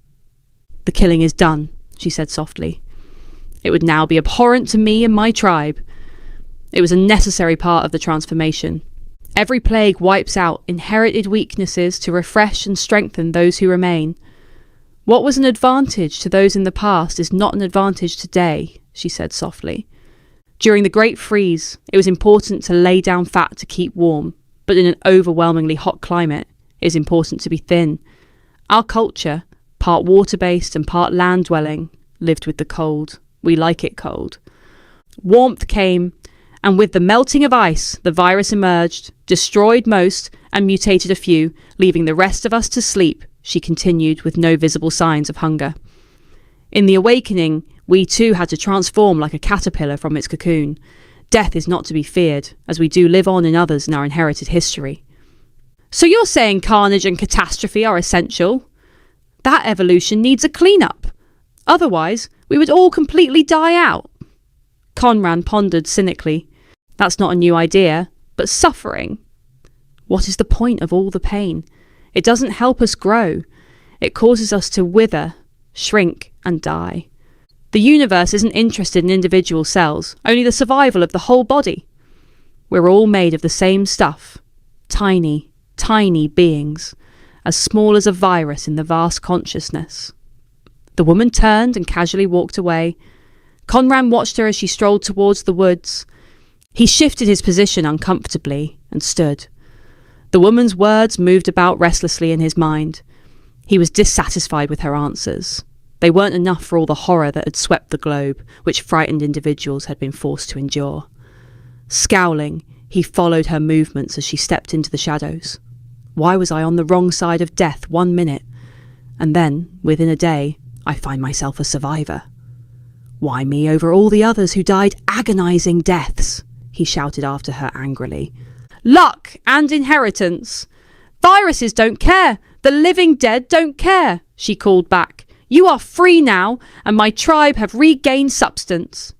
The killing is done, she said softly. It would now be abhorrent to me and my tribe. It was a necessary part of the transformation. Every plague wipes out inherited weaknesses to refresh and strengthen those who remain. What was an advantage to those in the past is not an advantage today, she said softly. During the Great Freeze, it was important to lay down fat to keep warm, but in an overwhelmingly hot climate, it is important to be thin. Our culture, part water-based and part land-dwelling, lived with the cold. We like it cold. Warmth came, and with the melting of ice, the virus emerged, destroyed most, and mutated a few, leaving the rest of us to sleep, she continued with no visible signs of hunger. In the awakening, we too had to transform like a caterpillar from its cocoon. Death is not to be feared, as we do live on in others in our inherited history. So you're saying carnage and catastrophe are essential? That evolution needs a clean-up. Otherwise, we would all completely die out. Conran pondered cynically. That's not a new idea, but suffering. What is the point of all the pain? It doesn't help us grow. It causes us to wither, shrink, and die. The universe isn't interested in individual cells, only the survival of the whole body. We're all made of the same stuff. Tiny, tiny beings, as small as a virus in the vast consciousness. The woman turned and casually walked away. Conran watched her as she strolled towards the woods. He shifted his position uncomfortably and stood. The woman's words moved about restlessly in his mind. He was dissatisfied with her answers. They weren't enough for all the horror that had swept the globe, which frightened individuals had been forced to endure. Scowling, he followed her movements as she stepped into the shadows. Why was I on the wrong side of death 1 minute? And then, within a day, I find myself a survivor. Why me over all the others who died agonizing deaths? He shouted after her angrily. Luck and inheritance. Viruses don't care. The living dead don't care, she called back. You are free now, and my tribe have regained substance.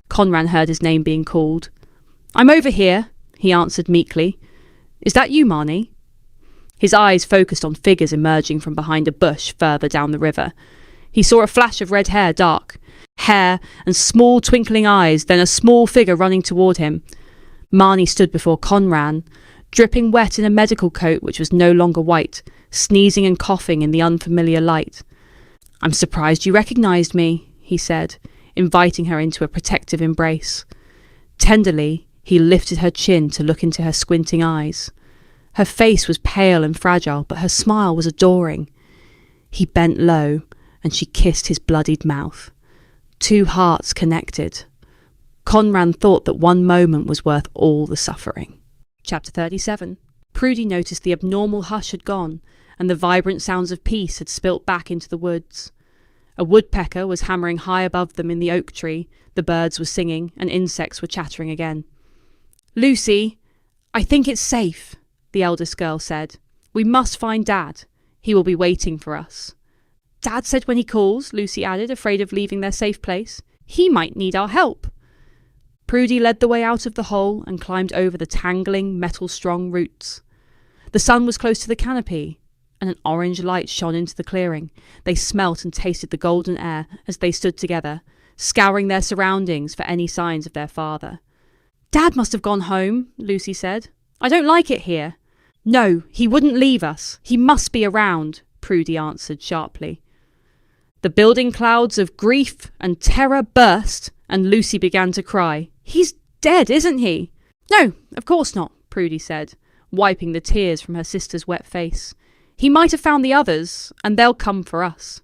Conran heard his name being called. I'm over here, he answered meekly. Is that you, Marnie? His eyes focused on figures emerging from behind a bush further down the river. He saw a flash of red hair, dark hair and small twinkling eyes, then a small figure running toward him. Marnie stood before Conran, dripping wet in a medical coat which was no longer white, sneezing and coughing in the unfamiliar light. I'm surprised you recognised me, he said, inviting her into a protective embrace. Tenderly, he lifted her chin to look into her squinting eyes. Her face was pale and fragile, but her smile was adoring. He bent low, and she kissed his bloodied mouth. 2 hearts connected. Conran thought that 1 moment was worth all the suffering. Chapter 37. Prudy noticed the abnormal hush had gone, and the vibrant sounds of peace had spilt back into the woods. A woodpecker was hammering high above them in the oak tree, the birds were singing, and insects were chattering again. Lucy, I think it's safe, the eldest girl said. We must find Dad. He will be waiting for us. Dad said when he calls, Lucy added, afraid of leaving their safe place. He might need our help. Prudy led the way out of the hole and climbed over the tangling, metal-strong roots. The sun was close to the canopy, and an orange light shone into the clearing. They smelt and tasted the golden air as they stood together, scouring their surroundings for any signs of their father. Dad must have gone home, Lucy said. I don't like it here. No, he wouldn't leave us. He must be around, Prudy answered sharply. The building clouds of grief and terror burst, and Lucy began to cry. He's dead, isn't he? No, of course not, Prudy said, wiping the tears from her sister's wet face. He might have found the others, and they'll come for us.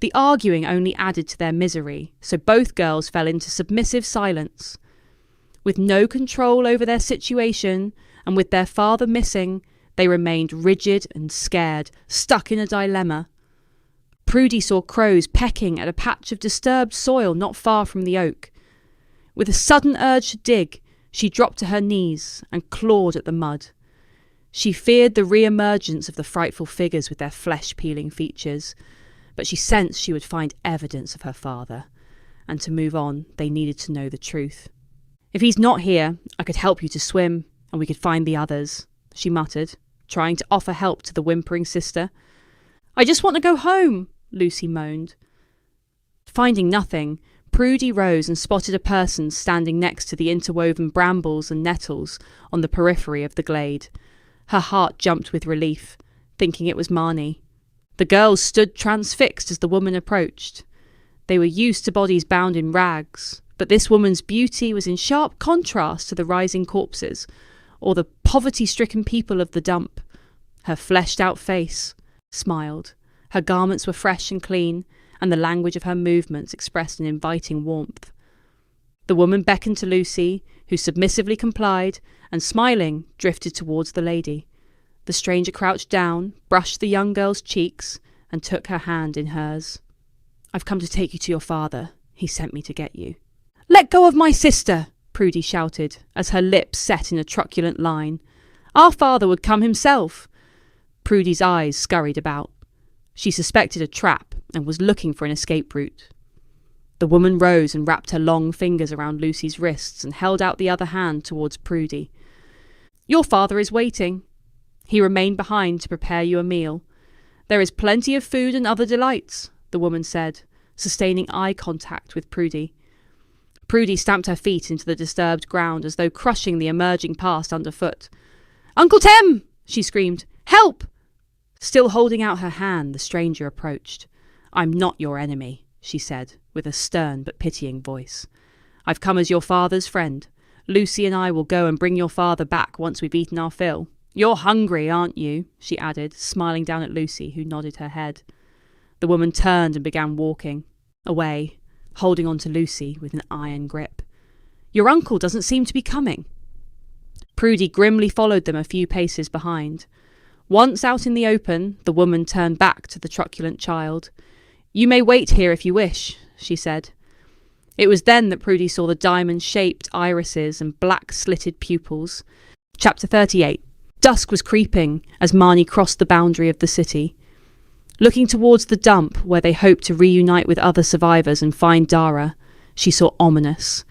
The arguing only added to their misery, so both girls fell into submissive silence. With no control over their situation, and with their father missing, they remained rigid and scared, stuck in a dilemma. Prudy saw crows pecking at a patch of disturbed soil not far from the oak. With a sudden urge to dig, she dropped to her knees and clawed at the mud. She feared the re-emergence of the frightful figures with their flesh-peeling features, but she sensed she would find evidence of her father, and to move on, they needed to know the truth. If he's not here, I could help you to swim, and we could find the others, she muttered, trying to offer help to the whimpering sister. I just want to go home, Lucy moaned. Finding nothing, Prudy rose and spotted a person standing next to the interwoven brambles and nettles on the periphery of the glade. Her heart jumped with relief, thinking it was Marnie. The girls stood transfixed as the woman approached. They were used to bodies bound in rags, but this woman's beauty was in sharp contrast to the rising corpses, or the poverty-stricken people of the dump. Her fleshed-out face smiled. Her garments were fresh and clean, and the language of her movements expressed an inviting warmth. The woman beckoned to Lucy, who submissively complied, and smiling, drifted towards the lady. The stranger crouched down, brushed the young girl's cheeks, and took her hand in hers. "I've come to take you to your father. He sent me to get you." "Let go of my sister!" Prudy shouted, as her lips set in a truculent line. "Our father would come himself." Prudy's eyes scurried about. She suspected a trap and was looking for an escape route. The woman rose and wrapped her long fingers around Lucy's wrists and held out the other hand towards Prudy. "Your father is waiting. He remained behind to prepare you a meal. There is plenty of food and other delights," the woman said, sustaining eye contact with Prudy. Prudy stamped her feet into the disturbed ground as though crushing the emerging past underfoot. "Uncle Tem!" she screamed. "Help!" Still holding out her hand, the stranger approached. "I'm not your enemy," she said, with a stern but pitying voice. "I've come as your father's friend. Lucy and I will go and bring your father back once we've eaten our fill. You're hungry, aren't you?" she added, smiling down at Lucy, who nodded her head. The woman turned and began walking away, holding on to Lucy with an iron grip. "Your uncle doesn't seem to be coming." Prudy grimly followed them a few paces behind. Once out in the open, the woman turned back to the truculent child. "You may wait here if you wish," she said. It was then that Prudy saw the diamond-shaped irises and black-slitted pupils. Chapter 38. Dusk was creeping as Marnie crossed the boundary of the city. Looking towards the dump where they hoped to reunite with other survivors and find Dara, she saw ominous,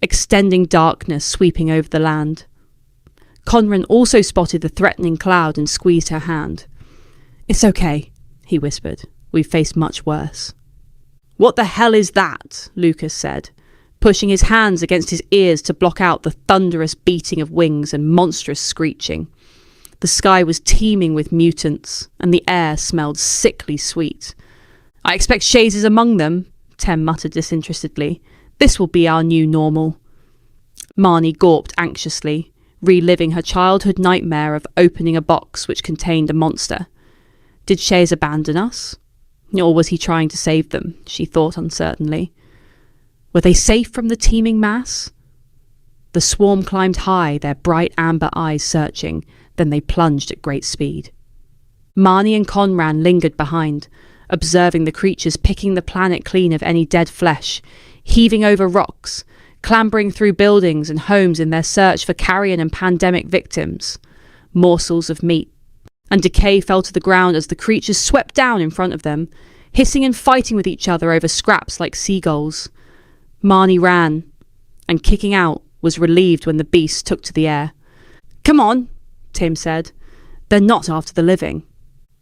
extending darkness sweeping over the land. Conran also spotted the threatening cloud and squeezed her hand. "It's okay," he whispered. "We've faced much worse." "What the hell is that?" Lucas said, pushing his hands against his ears to block out the thunderous beating of wings and monstrous screeching. The sky was teeming with mutants, and the air smelled sickly sweet. "I expect Shays is among them," Tem muttered disinterestedly. "This will be our new normal." Marnie gawped anxiously, reliving her childhood nightmare of opening a box which contained a monster. Did Shays abandon us? Or was he trying to save them? She thought uncertainly. Were they safe from the teeming mass? The swarm climbed high, their bright amber eyes searching, then they plunged at great speed. Marnie and Conran lingered behind, observing the creatures picking the planet clean of any dead flesh, heaving over rocks, clambering through buildings and homes in their search for carrion and pandemic victims. Morsels of meat and decay fell to the ground as the creatures swept down in front of them, hissing and fighting with each other over scraps like seagulls. Marnie ran, and kicking out, was relieved when the beast took to the air. "Come on," Tim said. "They're not after the living."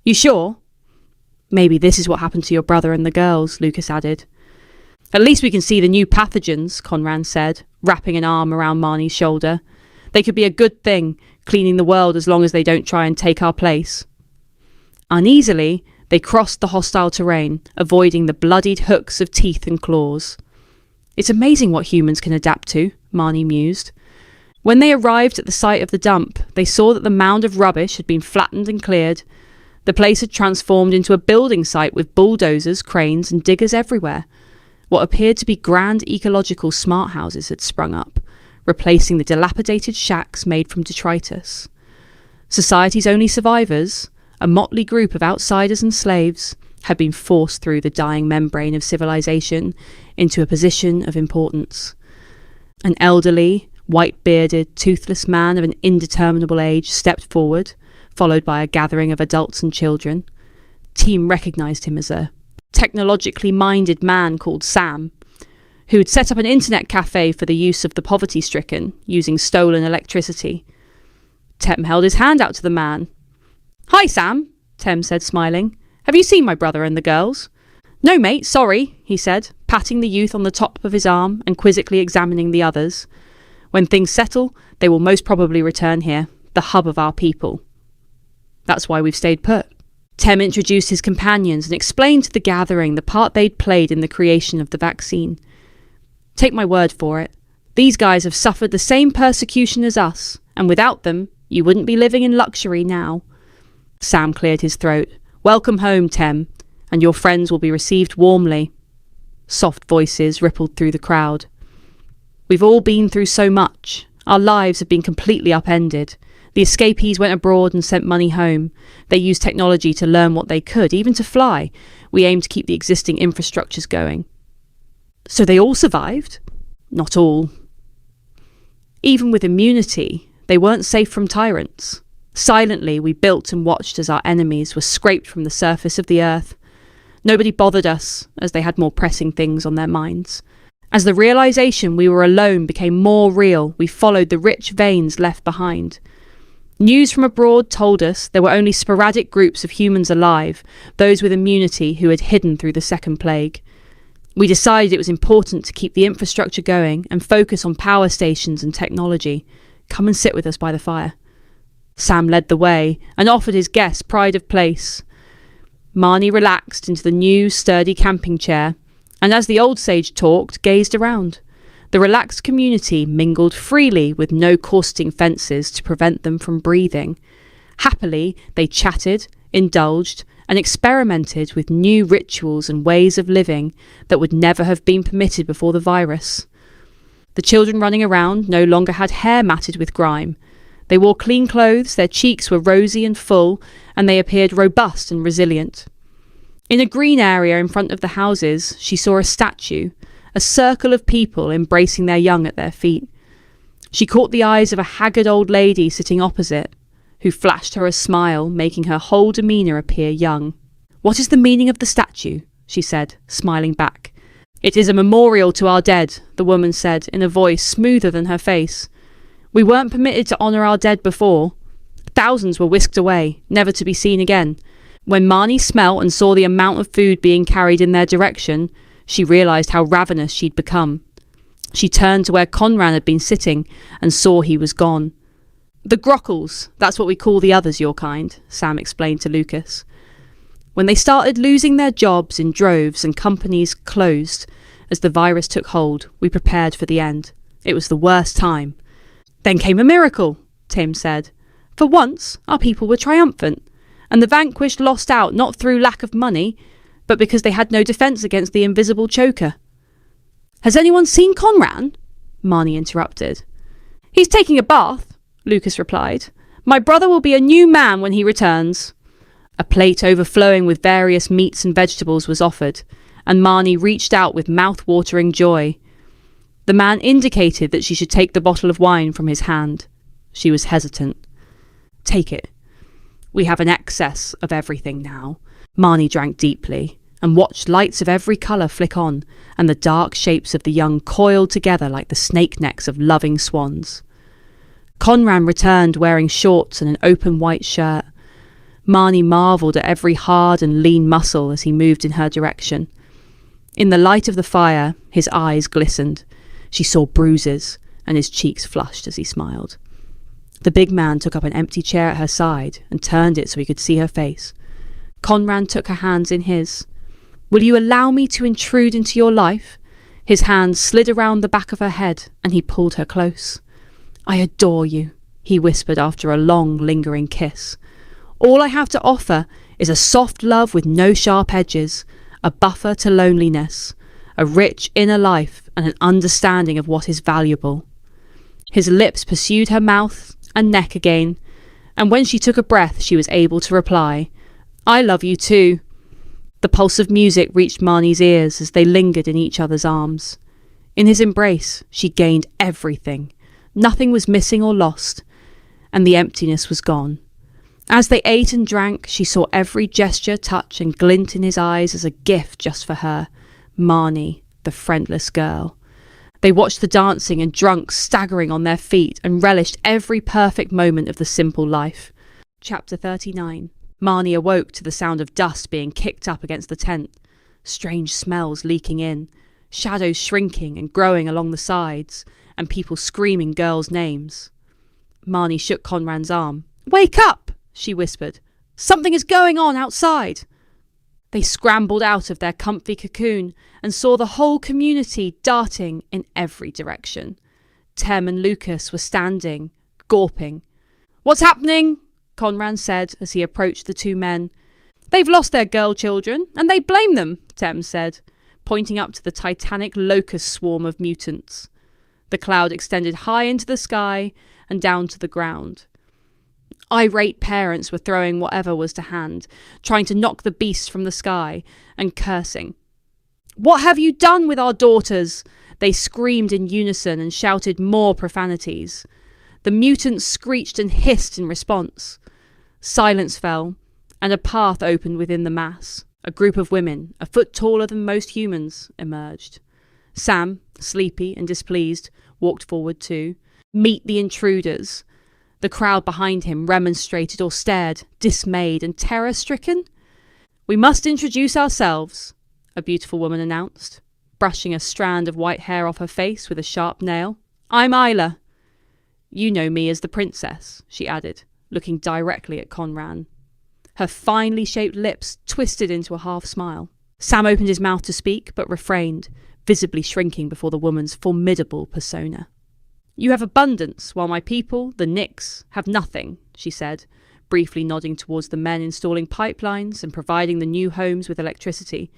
"You sure?" "Maybe this is what happened to your brother and the girls," Lucas added. "At least we can see the new pathogens," Conran said, wrapping an arm around Marnie's shoulder. "They could be a good thing, cleaning the world as long as they don't try and take our place." Uneasily, they crossed the hostile terrain, avoiding the bloodied hooks of teeth and claws. "It's amazing what humans can adapt to," Marnie mused. When they arrived at the site of the dump, they saw that the mound of rubbish had been flattened and cleared. The place had transformed into a building site with bulldozers, cranes and diggers everywhere. What appeared to be grand ecological smart houses had sprung up, replacing the dilapidated shacks made from detritus. Society's only survivors, a motley group of outsiders and slaves, had been forced through the dying membrane of civilization into a position of importance. An elderly, white-bearded, toothless man of an indeterminable age stepped forward, followed by a gathering of adults and children. Team recognised him as a technologically minded man called Sam, who had set up an internet cafe for the use of the poverty-stricken, using stolen electricity. Tem held his hand out to the man. "Hi, Sam," Tem said, smiling. "Have you seen my brother and the girls?" "No, mate, sorry," he said, patting the youth on the top of his arm and quizzically examining the others. "When things settle, they will most probably return here, the hub of our people. That's why we've stayed put." Tem introduced his companions and explained to the gathering the part they'd played in the creation of the vaccine. "Take my word for it. These guys have suffered the same persecution as us, and without them, you wouldn't be living in luxury now." Sam cleared his throat. "Welcome home, Tem, and your friends will be received warmly." Soft voices rippled through the crowd. "We've all been through so much. Our lives have been completely upended. The escapees went abroad and sent money home. They used technology to learn what they could, even to fly. We aim to keep the existing infrastructures going." "So they all survived?" "Not all. Even with immunity, they weren't safe from tyrants. Silently, we built and watched as our enemies were scraped from the surface of the earth. Nobody bothered us, as they had more pressing things on their minds. As the realization we were alone became more real, we followed the rich veins left behind. News from abroad told us there were only sporadic groups of humans alive, those with immunity who had hidden through the second plague. We decided it was important to keep the infrastructure going and focus on power stations and technology. Come and sit with us by the fire." Sam led the way and offered his guests pride of place. Marnie relaxed into the new, sturdy camping chair, and as the old sage talked, gazed around. The relaxed community mingled freely with no corseting fences to prevent them from breathing. Happily, they chatted, indulged, and experimented with new rituals and ways of living that would never have been permitted before the virus. The children running around no longer had hair matted with grime. They wore clean clothes, their cheeks were rosy and full, and they appeared robust and resilient. In a green area in front of the houses, she saw a statue, a circle of people embracing their young at their feet. She caught the eyes of a haggard old lady sitting opposite, who flashed her a smile, making her whole demeanour appear young. "What is the meaning of the statue?" she said, smiling back. "It is a memorial to our dead," the woman said, in a voice smoother than her face. "We weren't permitted to honour our dead before. Thousands were whisked away, never to be seen again. When Marnie smelt and saw the amount of food being carried in their direction, she realised how ravenous she'd become. She turned to where Conran had been sitting and saw he was gone. "The Grockles, that's what we call the others, your kind," Sam explained to Lucas. "When they started losing their jobs in droves and companies closed, as the virus took hold, we prepared for the end. It was the worst time. Then came a miracle," Tim said. "For once, our people were triumphant, and the vanquished lost out not through lack of money, but because they had no defence against the invisible choker." "Has anyone seen Conran?" Marnie interrupted. "He's taking a bath," Lucas replied. "My brother will be a new man when he returns." A plate overflowing with various meats and vegetables was offered, and Marnie reached out with mouth-watering joy. The man indicated that she should take the bottle of wine from his hand. She was hesitant. "Take it. We have an excess of everything now." Marnie drank deeply and watched lights of every colour flick on, and the dark shapes of the young coiled together like the snake necks of loving swans. Conran returned wearing shorts and an open white shirt. Marnie marvelled at every hard and lean muscle as he moved in her direction. In the light of the fire, his eyes glistened. She saw bruises, and his cheeks flushed as he smiled. The big man took up an empty chair at her side and turned it so he could see her face. Conran took her hands in his. "Will you allow me to intrude into your life?" His hands slid around the back of her head, and he pulled her close. "I adore you," he whispered after a long, lingering kiss. "All I have to offer is a soft love with no sharp edges, a buffer to loneliness, a rich inner life and an understanding of what is valuable." His lips pursued her mouth and neck again, and when she took a breath she was able to reply, "I love you too." The pulse of music reached Marnie's ears as they lingered in each other's arms. In his embrace she gained everything. Nothing was missing or lost, and the emptiness was gone. As they ate and drank, she saw every gesture, touch and glint in his eyes as a gift just for her, Marnie, the friendless girl. They watched the dancing and drunk staggering on their feet and relished every perfect moment of the simple life. Chapter 39. Marnie awoke to the sound of dust being kicked up against the tent, strange smells leaking in, shadows shrinking and growing along the sides, and people screaming girls' names. Marnie shook Conran's arm. "Wake up!" she whispered. "Something is going on outside." They scrambled out of their comfy cocoon and saw the whole community darting in every direction. Tem and Lucas were standing, gawping. "What's happening?" Conran said as he approached the two men. "They've lost their girl children, and they blame them," Tem said, pointing up to the titanic locust swarm of mutants. The cloud extended high into the sky and down to the ground. Irate parents were throwing whatever was to hand, trying to knock the beasts from the sky, and cursing. "What have you done with our daughters?" They screamed in unison and shouted more profanities. The mutants screeched and hissed in response. Silence fell, and a path opened within the mass. A group of women, a foot taller than most humans, emerged. Sam, sleepy and displeased, walked forward too. "Meet the intruders." The crowd behind him remonstrated or stared, dismayed and terror-stricken. "We must introduce ourselves," a beautiful woman announced, brushing a strand of white hair off her face with a sharp nail. "I'm Isla." "You know me as the princess," she added, looking directly at Conran. Her finely shaped lips twisted into a half-smile. Sam opened his mouth to speak, but refrained, visibly shrinking before the woman's formidable persona. "You have abundance, while my people, the Nix, have nothing," she said, briefly nodding towards the men installing pipelines and providing the new homes with electricity.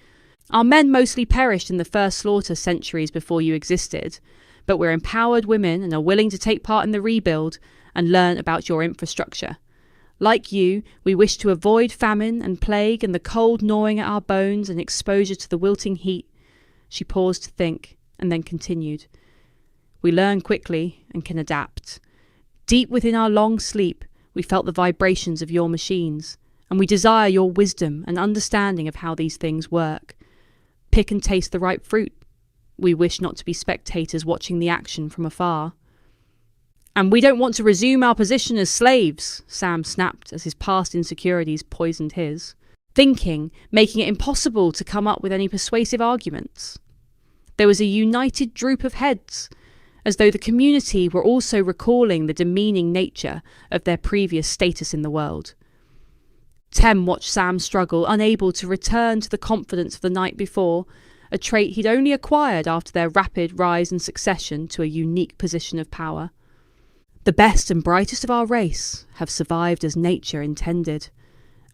"Our men mostly perished in the first slaughter centuries before you existed, but we're empowered women and are willing to take part in the rebuild and learn about your infrastructure. Like you, we wish to avoid famine and plague and the cold gnawing at our bones and exposure to the wilting heat." She paused to think, and then continued. "We learn quickly and can adapt. Deep within our long sleep, we felt the vibrations of your machines, and we desire your wisdom and understanding of how these things work. Pick and taste the ripe fruit. We wish not to be spectators watching the action from afar." "And we don't want to resume our position as slaves," Sam snapped as his past insecurities poisoned his, thinking, making it impossible to come up with any persuasive arguments. There was a united droop of heads, as though the community were also recalling the demeaning nature of their previous status in the world. Tem watched Sam struggle, unable to return to the confidence of the night before, a trait he'd only acquired after their rapid rise and succession to a unique position of power. "The best and brightest of our race have survived as nature intended,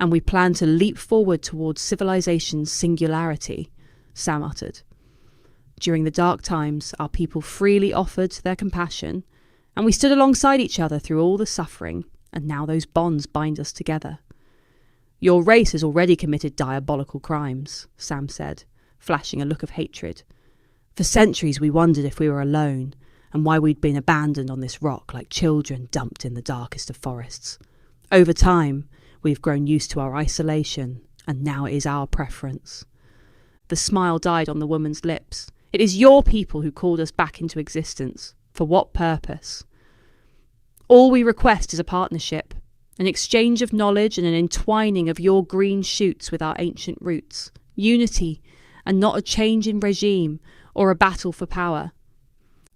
and we plan to leap forward towards civilization's singularity," Sam uttered. "During the dark times, our people freely offered their compassion, and we stood alongside each other through all the suffering, and now those bonds bind us together." "Your race has already committed diabolical crimes," Sam said, flashing a look of hatred. "For centuries we wondered if we were alone, and why we'd been abandoned on this rock like children dumped in the darkest of forests. Over time, we've grown used to our isolation, and now it is our preference." The smile died on the woman's lips. "It is your people who called us back into existence. For what purpose? All we request is a partnership, an exchange of knowledge and an entwining of your green shoots with our ancient roots. Unity, and not a change in regime or a battle for power."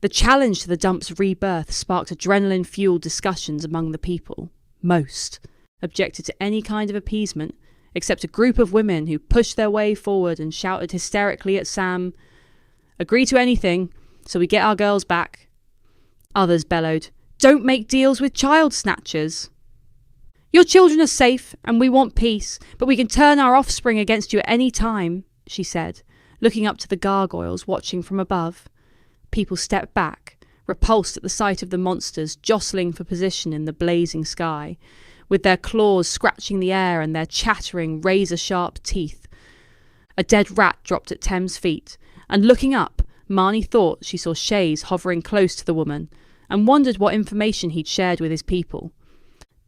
The challenge to the dump's rebirth sparked adrenaline-fueled discussions among the people. Most objected to any kind of appeasement, except a group of women who pushed their way forward and shouted hysterically at Sam, "Agree to anything, so we get our girls back." Others bellowed, "Don't make deals with child snatchers." "Your children are safe, and we want peace, but we can turn our offspring against you at any time," she said, looking up to the gargoyles watching from above. People stepped back, repulsed at the sight of the monsters jostling for position in the blazing sky, with their claws scratching the air and their chattering, razor-sharp teeth. A dead rat dropped at Tem's feet, and looking up, Marnie thought she saw Shays hovering close to the woman, and wondered what information he'd shared with his people.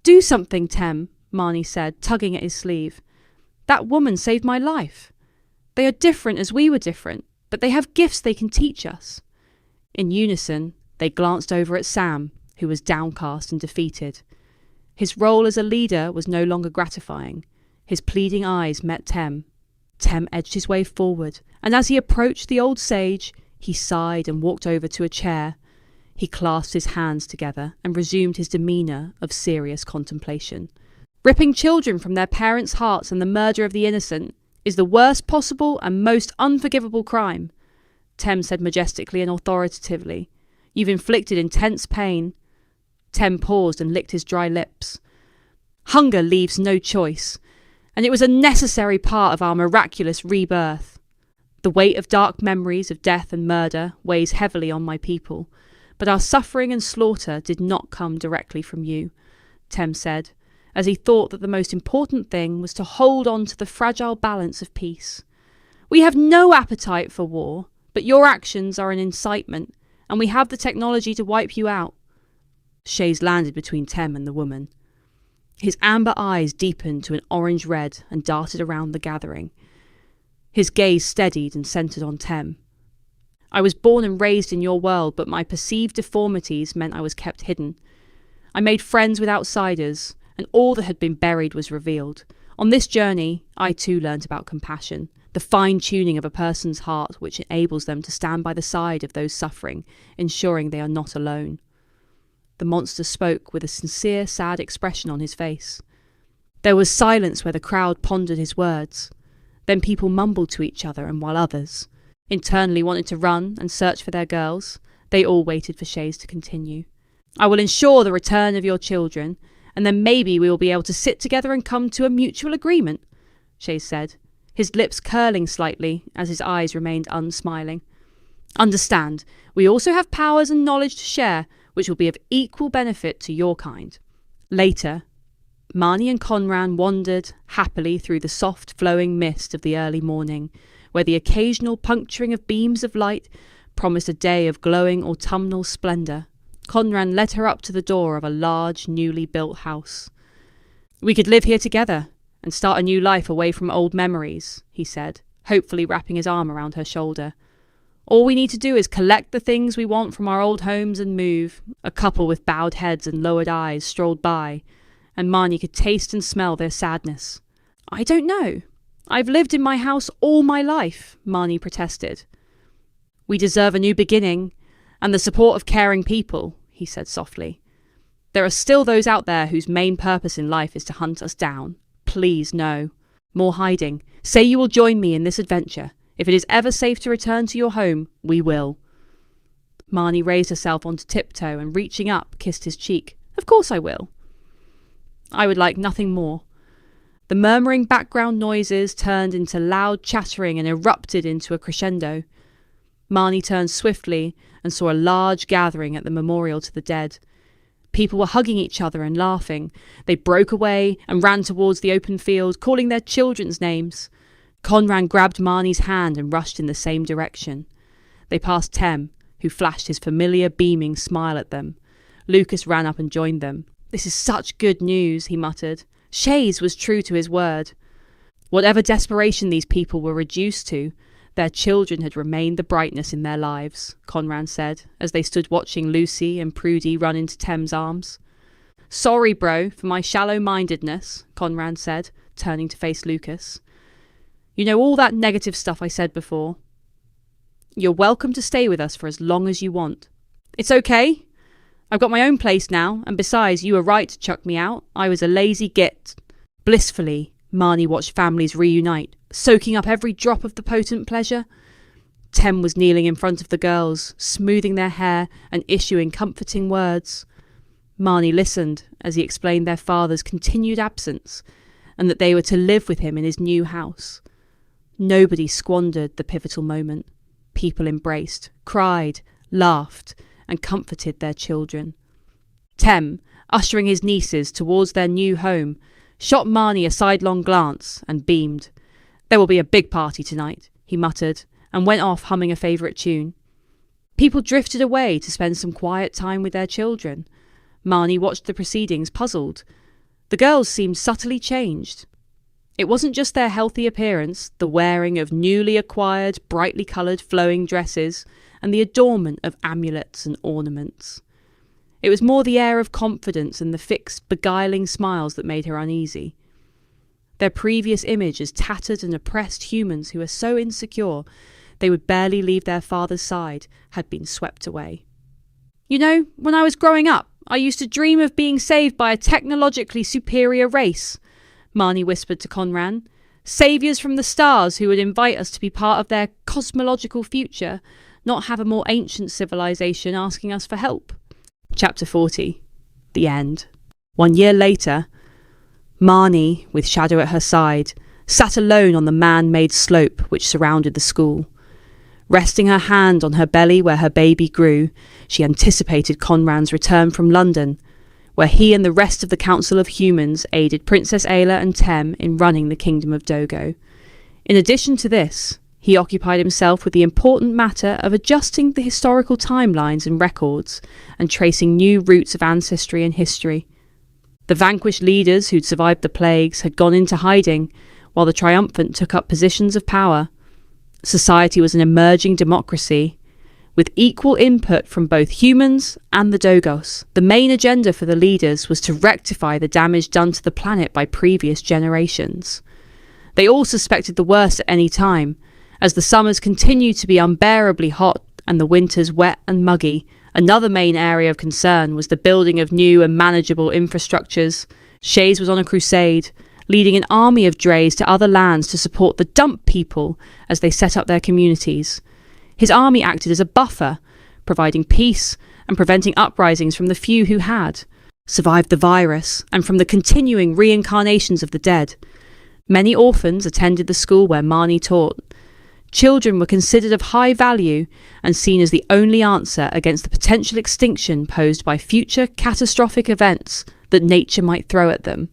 "Do something, Tem," Marnie said, tugging at his sleeve. "That woman saved my life. They are different as we were different, but they have gifts they can teach us." In unison, they glanced over at Sam, who was downcast and defeated. His role as a leader was no longer gratifying. His pleading eyes met Tem. Tem edged his way forward, and as he approached the old sage, he sighed and walked over to a chair. He clasped his hands together and resumed his demeanour of serious contemplation. Ripping children from their parents' hearts and the murder of the innocent is the worst possible and most unforgivable crime, Tem said majestically and authoritatively. You've inflicted intense pain. Tem paused and licked his dry lips. Hunger leaves no choice, and it was a necessary part of our miraculous rebirth. The weight of dark memories of death and murder weighs heavily on my people, but our suffering and slaughter did not come directly from you, Tem said, as he thought that the most important thing was to hold on to the fragile balance of peace. We have no appetite for war, but your actions are an incitement, and we have the technology to wipe you out. Shays landed between Tem and the woman. His amber eyes deepened to an orange red and darted around the gathering. His gaze steadied and centred on Tem. I was born and raised in your world, but my perceived deformities meant I was kept hidden. I made friends with outsiders, and all that had been buried was revealed. On this journey, I too learnt about compassion, the fine-tuning of a person's heart which enables them to stand by the side of those suffering, ensuring they are not alone. The monster spoke with a sincere, sad expression on his face. There was silence where the crowd pondered his words. Then people mumbled to each other, and while others internally wanted to run and search for their girls, they all waited for Shays to continue. I will ensure the return of your children, and then maybe we will be able to sit together and come to a mutual agreement, Shays said, his lips curling slightly as his eyes remained unsmiling. Understand, we also have powers and knowledge to share, which will be of equal benefit to your kind. Later, Marnie and Conran wandered happily through the soft flowing mist of the early morning, where the occasional puncturing of beams of light promised a day of glowing autumnal splendour. Conran led her up to the door of a large, newly built house. We could live here together and start a new life away from old memories, he said, hopefully wrapping his arm around her shoulder. All we need to do is collect the things we want from our old homes and move. A couple with bowed heads and lowered eyes strolled by, and Marnie could taste and smell their sadness. I don't know. I've lived in my house all my life, Marnie protested. We deserve a new beginning, and the support of caring people, he said softly. There are still those out there whose main purpose in life is to hunt us down. Please, no. More hiding. Say you will join me in this adventure. If it is ever safe to return to your home, we will. Marnie raised herself onto tiptoe and, reaching up, kissed his cheek. Of course I will. I would like nothing more. The murmuring background noises turned into loud chattering and erupted into a crescendo. Marnie turned swiftly and saw a large gathering at the memorial to the dead. People were hugging each other and laughing. They broke away and ran towards the open field, calling their children's names. Conran grabbed Marnie's hand and rushed in the same direction. They passed Tem, who flashed his familiar beaming smile at them. Lucas ran up and joined them. This is such good news, he muttered. Shays was true to his word. Whatever desperation these people were reduced to, their children had remained the brightness in their lives, Conran said, as they stood watching Lucy and Prudy run into Tem's arms. Sorry, bro, for my shallow-mindedness, Conran said, turning to face Lucas. You know all that negative stuff I said before. You're welcome to stay with us for as long as you want. It's okay. I've got my own place now, and besides, you were right to chuck me out. I was a lazy git. Blissfully, Marnie watched families reunite, soaking up every drop of the potent pleasure. Tem was kneeling in front of the girls, smoothing their hair and issuing comforting words. Marnie listened as he explained their father's continued absence, and that they were to live with him in his new house. Nobody squandered the pivotal moment. People embraced, cried, laughed, and comforted their children. Tem, ushering his nieces towards their new home, shot Marnie a sidelong glance and beamed. There will be a big party tonight, he muttered, and went off humming a favourite tune. People drifted away to spend some quiet time with their children. Marnie watched the proceedings, puzzled. The girls seemed subtly changed. It wasn't just their healthy appearance, the wearing of newly acquired, brightly coloured flowing dresses, and the adornment of amulets and ornaments. It was more the air of confidence and the fixed, beguiling smiles that made her uneasy. Their previous image as tattered and oppressed humans who were so insecure they would barely leave their father's side had been swept away. "You know, when I was growing up, I used to dream of being saved by a technologically superior race," Marnie whispered to Conran. "Saviours from the stars who would invite us to be part of their cosmological future, not have a more ancient civilization asking us for help." Chapter 40. The End. 1 year later, Marnie, with Shadow at her side, sat alone on the man-made slope which surrounded the school. Resting her hand on her belly where her baby grew, she anticipated Conran's return from London, where he and the rest of the Council of Humans aided Princess Ayla and Tem in running the Kingdom of Dogo. In addition to this, he occupied himself with the important matter of adjusting the historical timelines and records and tracing new routes of ancestry and history. The vanquished leaders who'd survived the plagues had gone into hiding, while the triumphant took up positions of power. Society was an emerging democracy, with equal input from both humans and the Dogos. The main agenda for the leaders was to rectify the damage done to the planet by previous generations. They all suspected the worst at any time, as the summers continued to be unbearably hot and the winters wet and muggy. Another main area of concern was the building of new and manageable infrastructures. Shays was on a crusade, leading an army of Drays to other lands to support the dump people as they set up their communities. His army acted as a buffer, providing peace and preventing uprisings from the few who had survived the virus and from the continuing reincarnations of the dead. Many orphans attended the school where Marnie taught. Children were considered of high value and seen as the only answer against the potential extinction posed by future catastrophic events that nature might throw at them.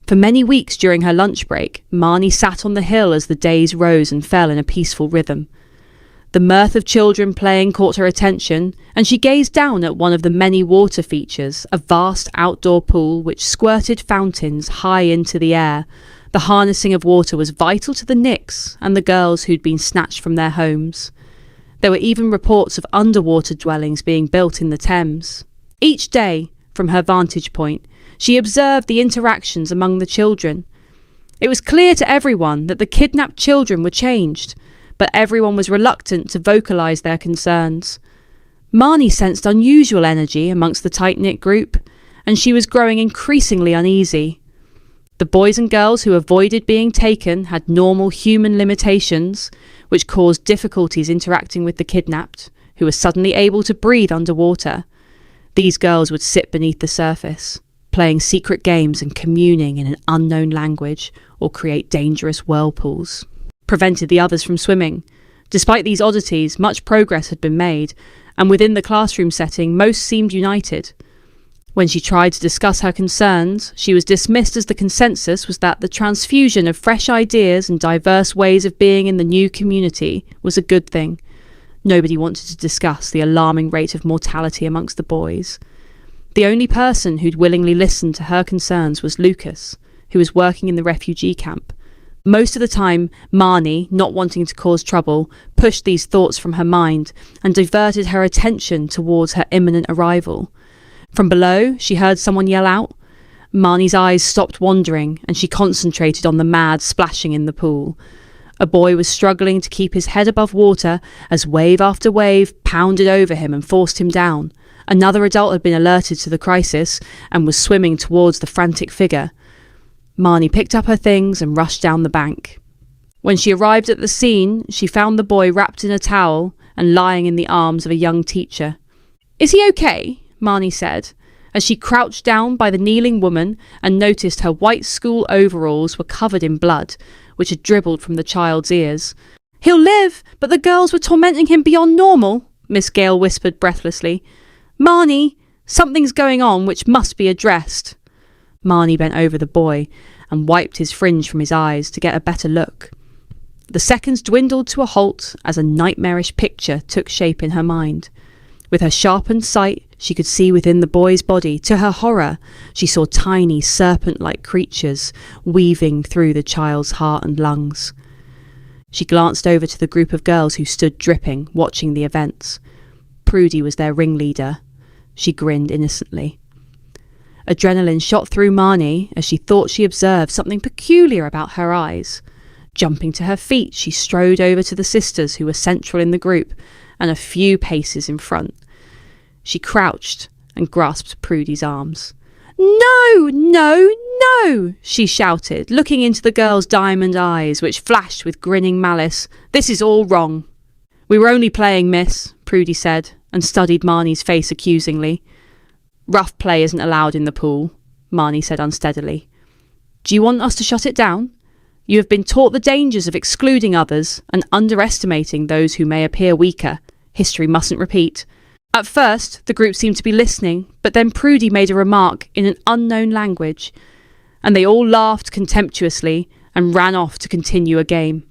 For many weeks during her lunch break, Marnie sat on the hill as the days rose and fell in a peaceful rhythm. The mirth of children playing caught her attention, and she gazed down at one of the many water features, a vast outdoor pool which squirted fountains high into the air. The harnessing of water was vital to the Nix and the girls who'd been snatched from their homes. There were even reports of underwater dwellings being built in the Thames. Each day, from her vantage point, she observed the interactions among the children. It was clear to everyone that the kidnapped children were changed, but everyone was reluctant to vocalise their concerns. Marnie sensed unusual energy amongst the tight-knit group, and she was growing increasingly uneasy. The boys and girls who avoided being taken had normal human limitations, which caused difficulties interacting with the kidnapped, who were suddenly able to breathe underwater. These girls would sit beneath the surface, playing secret games and communing in an unknown language, or create dangerous whirlpools, prevented the others from swimming. Despite these oddities, much progress had been made, and within the classroom setting, most seemed united. When she tried to discuss her concerns, she was dismissed as the consensus was that the transfusion of fresh ideas and diverse ways of being in the new community was a good thing. Nobody wanted to discuss the alarming rate of mortality amongst the boys. The only person who'd willingly listened to her concerns was Lucas, who was working in the refugee camp. Most of the time, Marnie, not wanting to cause trouble, pushed these thoughts from her mind and diverted her attention towards her imminent arrival. From below, she heard someone yell out. Marnie's eyes stopped wandering, and she concentrated on the mad splashing in the pool. A boy was struggling to keep his head above water as wave after wave pounded over him and forced him down. Another adult had been alerted to the crisis and was swimming towards the frantic figure. Marnie picked up her things and rushed down the bank. When she arrived at the scene, she found the boy wrapped in a towel and lying in the arms of a young teacher. "Is he okay?" Marnie said, as she crouched down by the kneeling woman and noticed her white school overalls were covered in blood, which had dribbled from the child's ears. "He'll live, but the girls were tormenting him beyond normal," Miss Gale whispered breathlessly. "Marnie, something's going on which must be addressed." Marnie bent over the boy and wiped his fringe from his eyes to get a better look. The seconds dwindled to a halt as a nightmarish picture took shape in her mind. With her sharpened sight, she could see within the boy's body. To her horror, she saw tiny serpent-like creatures weaving through the child's heart and lungs. She glanced over to the group of girls who stood dripping, watching the events. Prudy was their ringleader. she grinned innocently. Adrenaline shot through Marnie as she thought she observed something peculiar about her eyes. Jumping to her feet, she strode over to the sisters who were central in the group and a few paces in front. She crouched and grasped Prudy's arms. "No, no, no!" she shouted, looking into the girl's diamond eyes, which flashed with grinning malice. "This is all wrong." "We were only playing, miss," Prudy said, and studied Marnie's face accusingly. "Rough play isn't allowed in the pool," Marnie said unsteadily. "Do you want us to shut it down? You have been taught the dangers of excluding others and underestimating those who may appear weaker. History mustn't repeat." At first, the group seemed to be listening, but then Prudy made a remark in an unknown language, and they all laughed contemptuously and ran off to continue a game.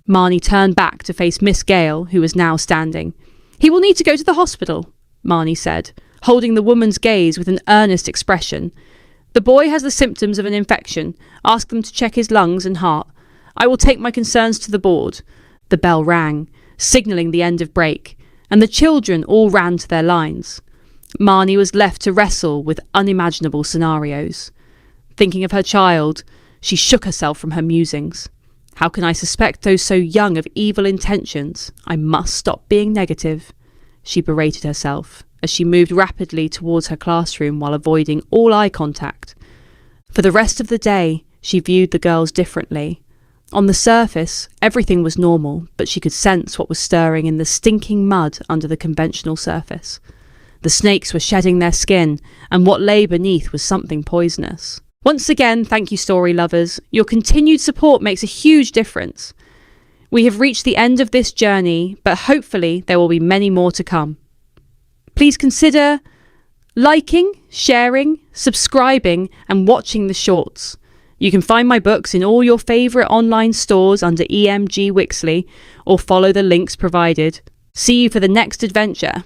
Marnie turned back to face Miss Gale, who was now standing. "He will need to go to the hospital," Marnie said, holding the woman's gaze with an earnest expression. "The boy has the symptoms of an infection. Ask them to check his lungs and heart. I will take my concerns to the board." The bell rang, signalling the end of break, and the children all ran to their lines. Marnie was left to wrestle with unimaginable scenarios. Thinking of her child, she shook herself from her musings. "How can I suspect those so young of evil intentions? I must stop being negative," she berated herself as she moved rapidly towards her classroom while avoiding all eye contact. For the rest of the day, she viewed the girls differently. On the surface, everything was normal, but she could sense what was stirring in the stinking mud under the conventional surface. The snakes were shedding their skin, and what lay beneath was something poisonous. Once again, thank you, story lovers. Your continued support makes a huge difference. We have reached the end of this journey, but hopefully there will be many more to come. Please consider liking, sharing, subscribing, and watching the shorts. You can find my books in all your favourite online stores under E.M.G. Wixley, or follow the links provided. See you for the next adventure.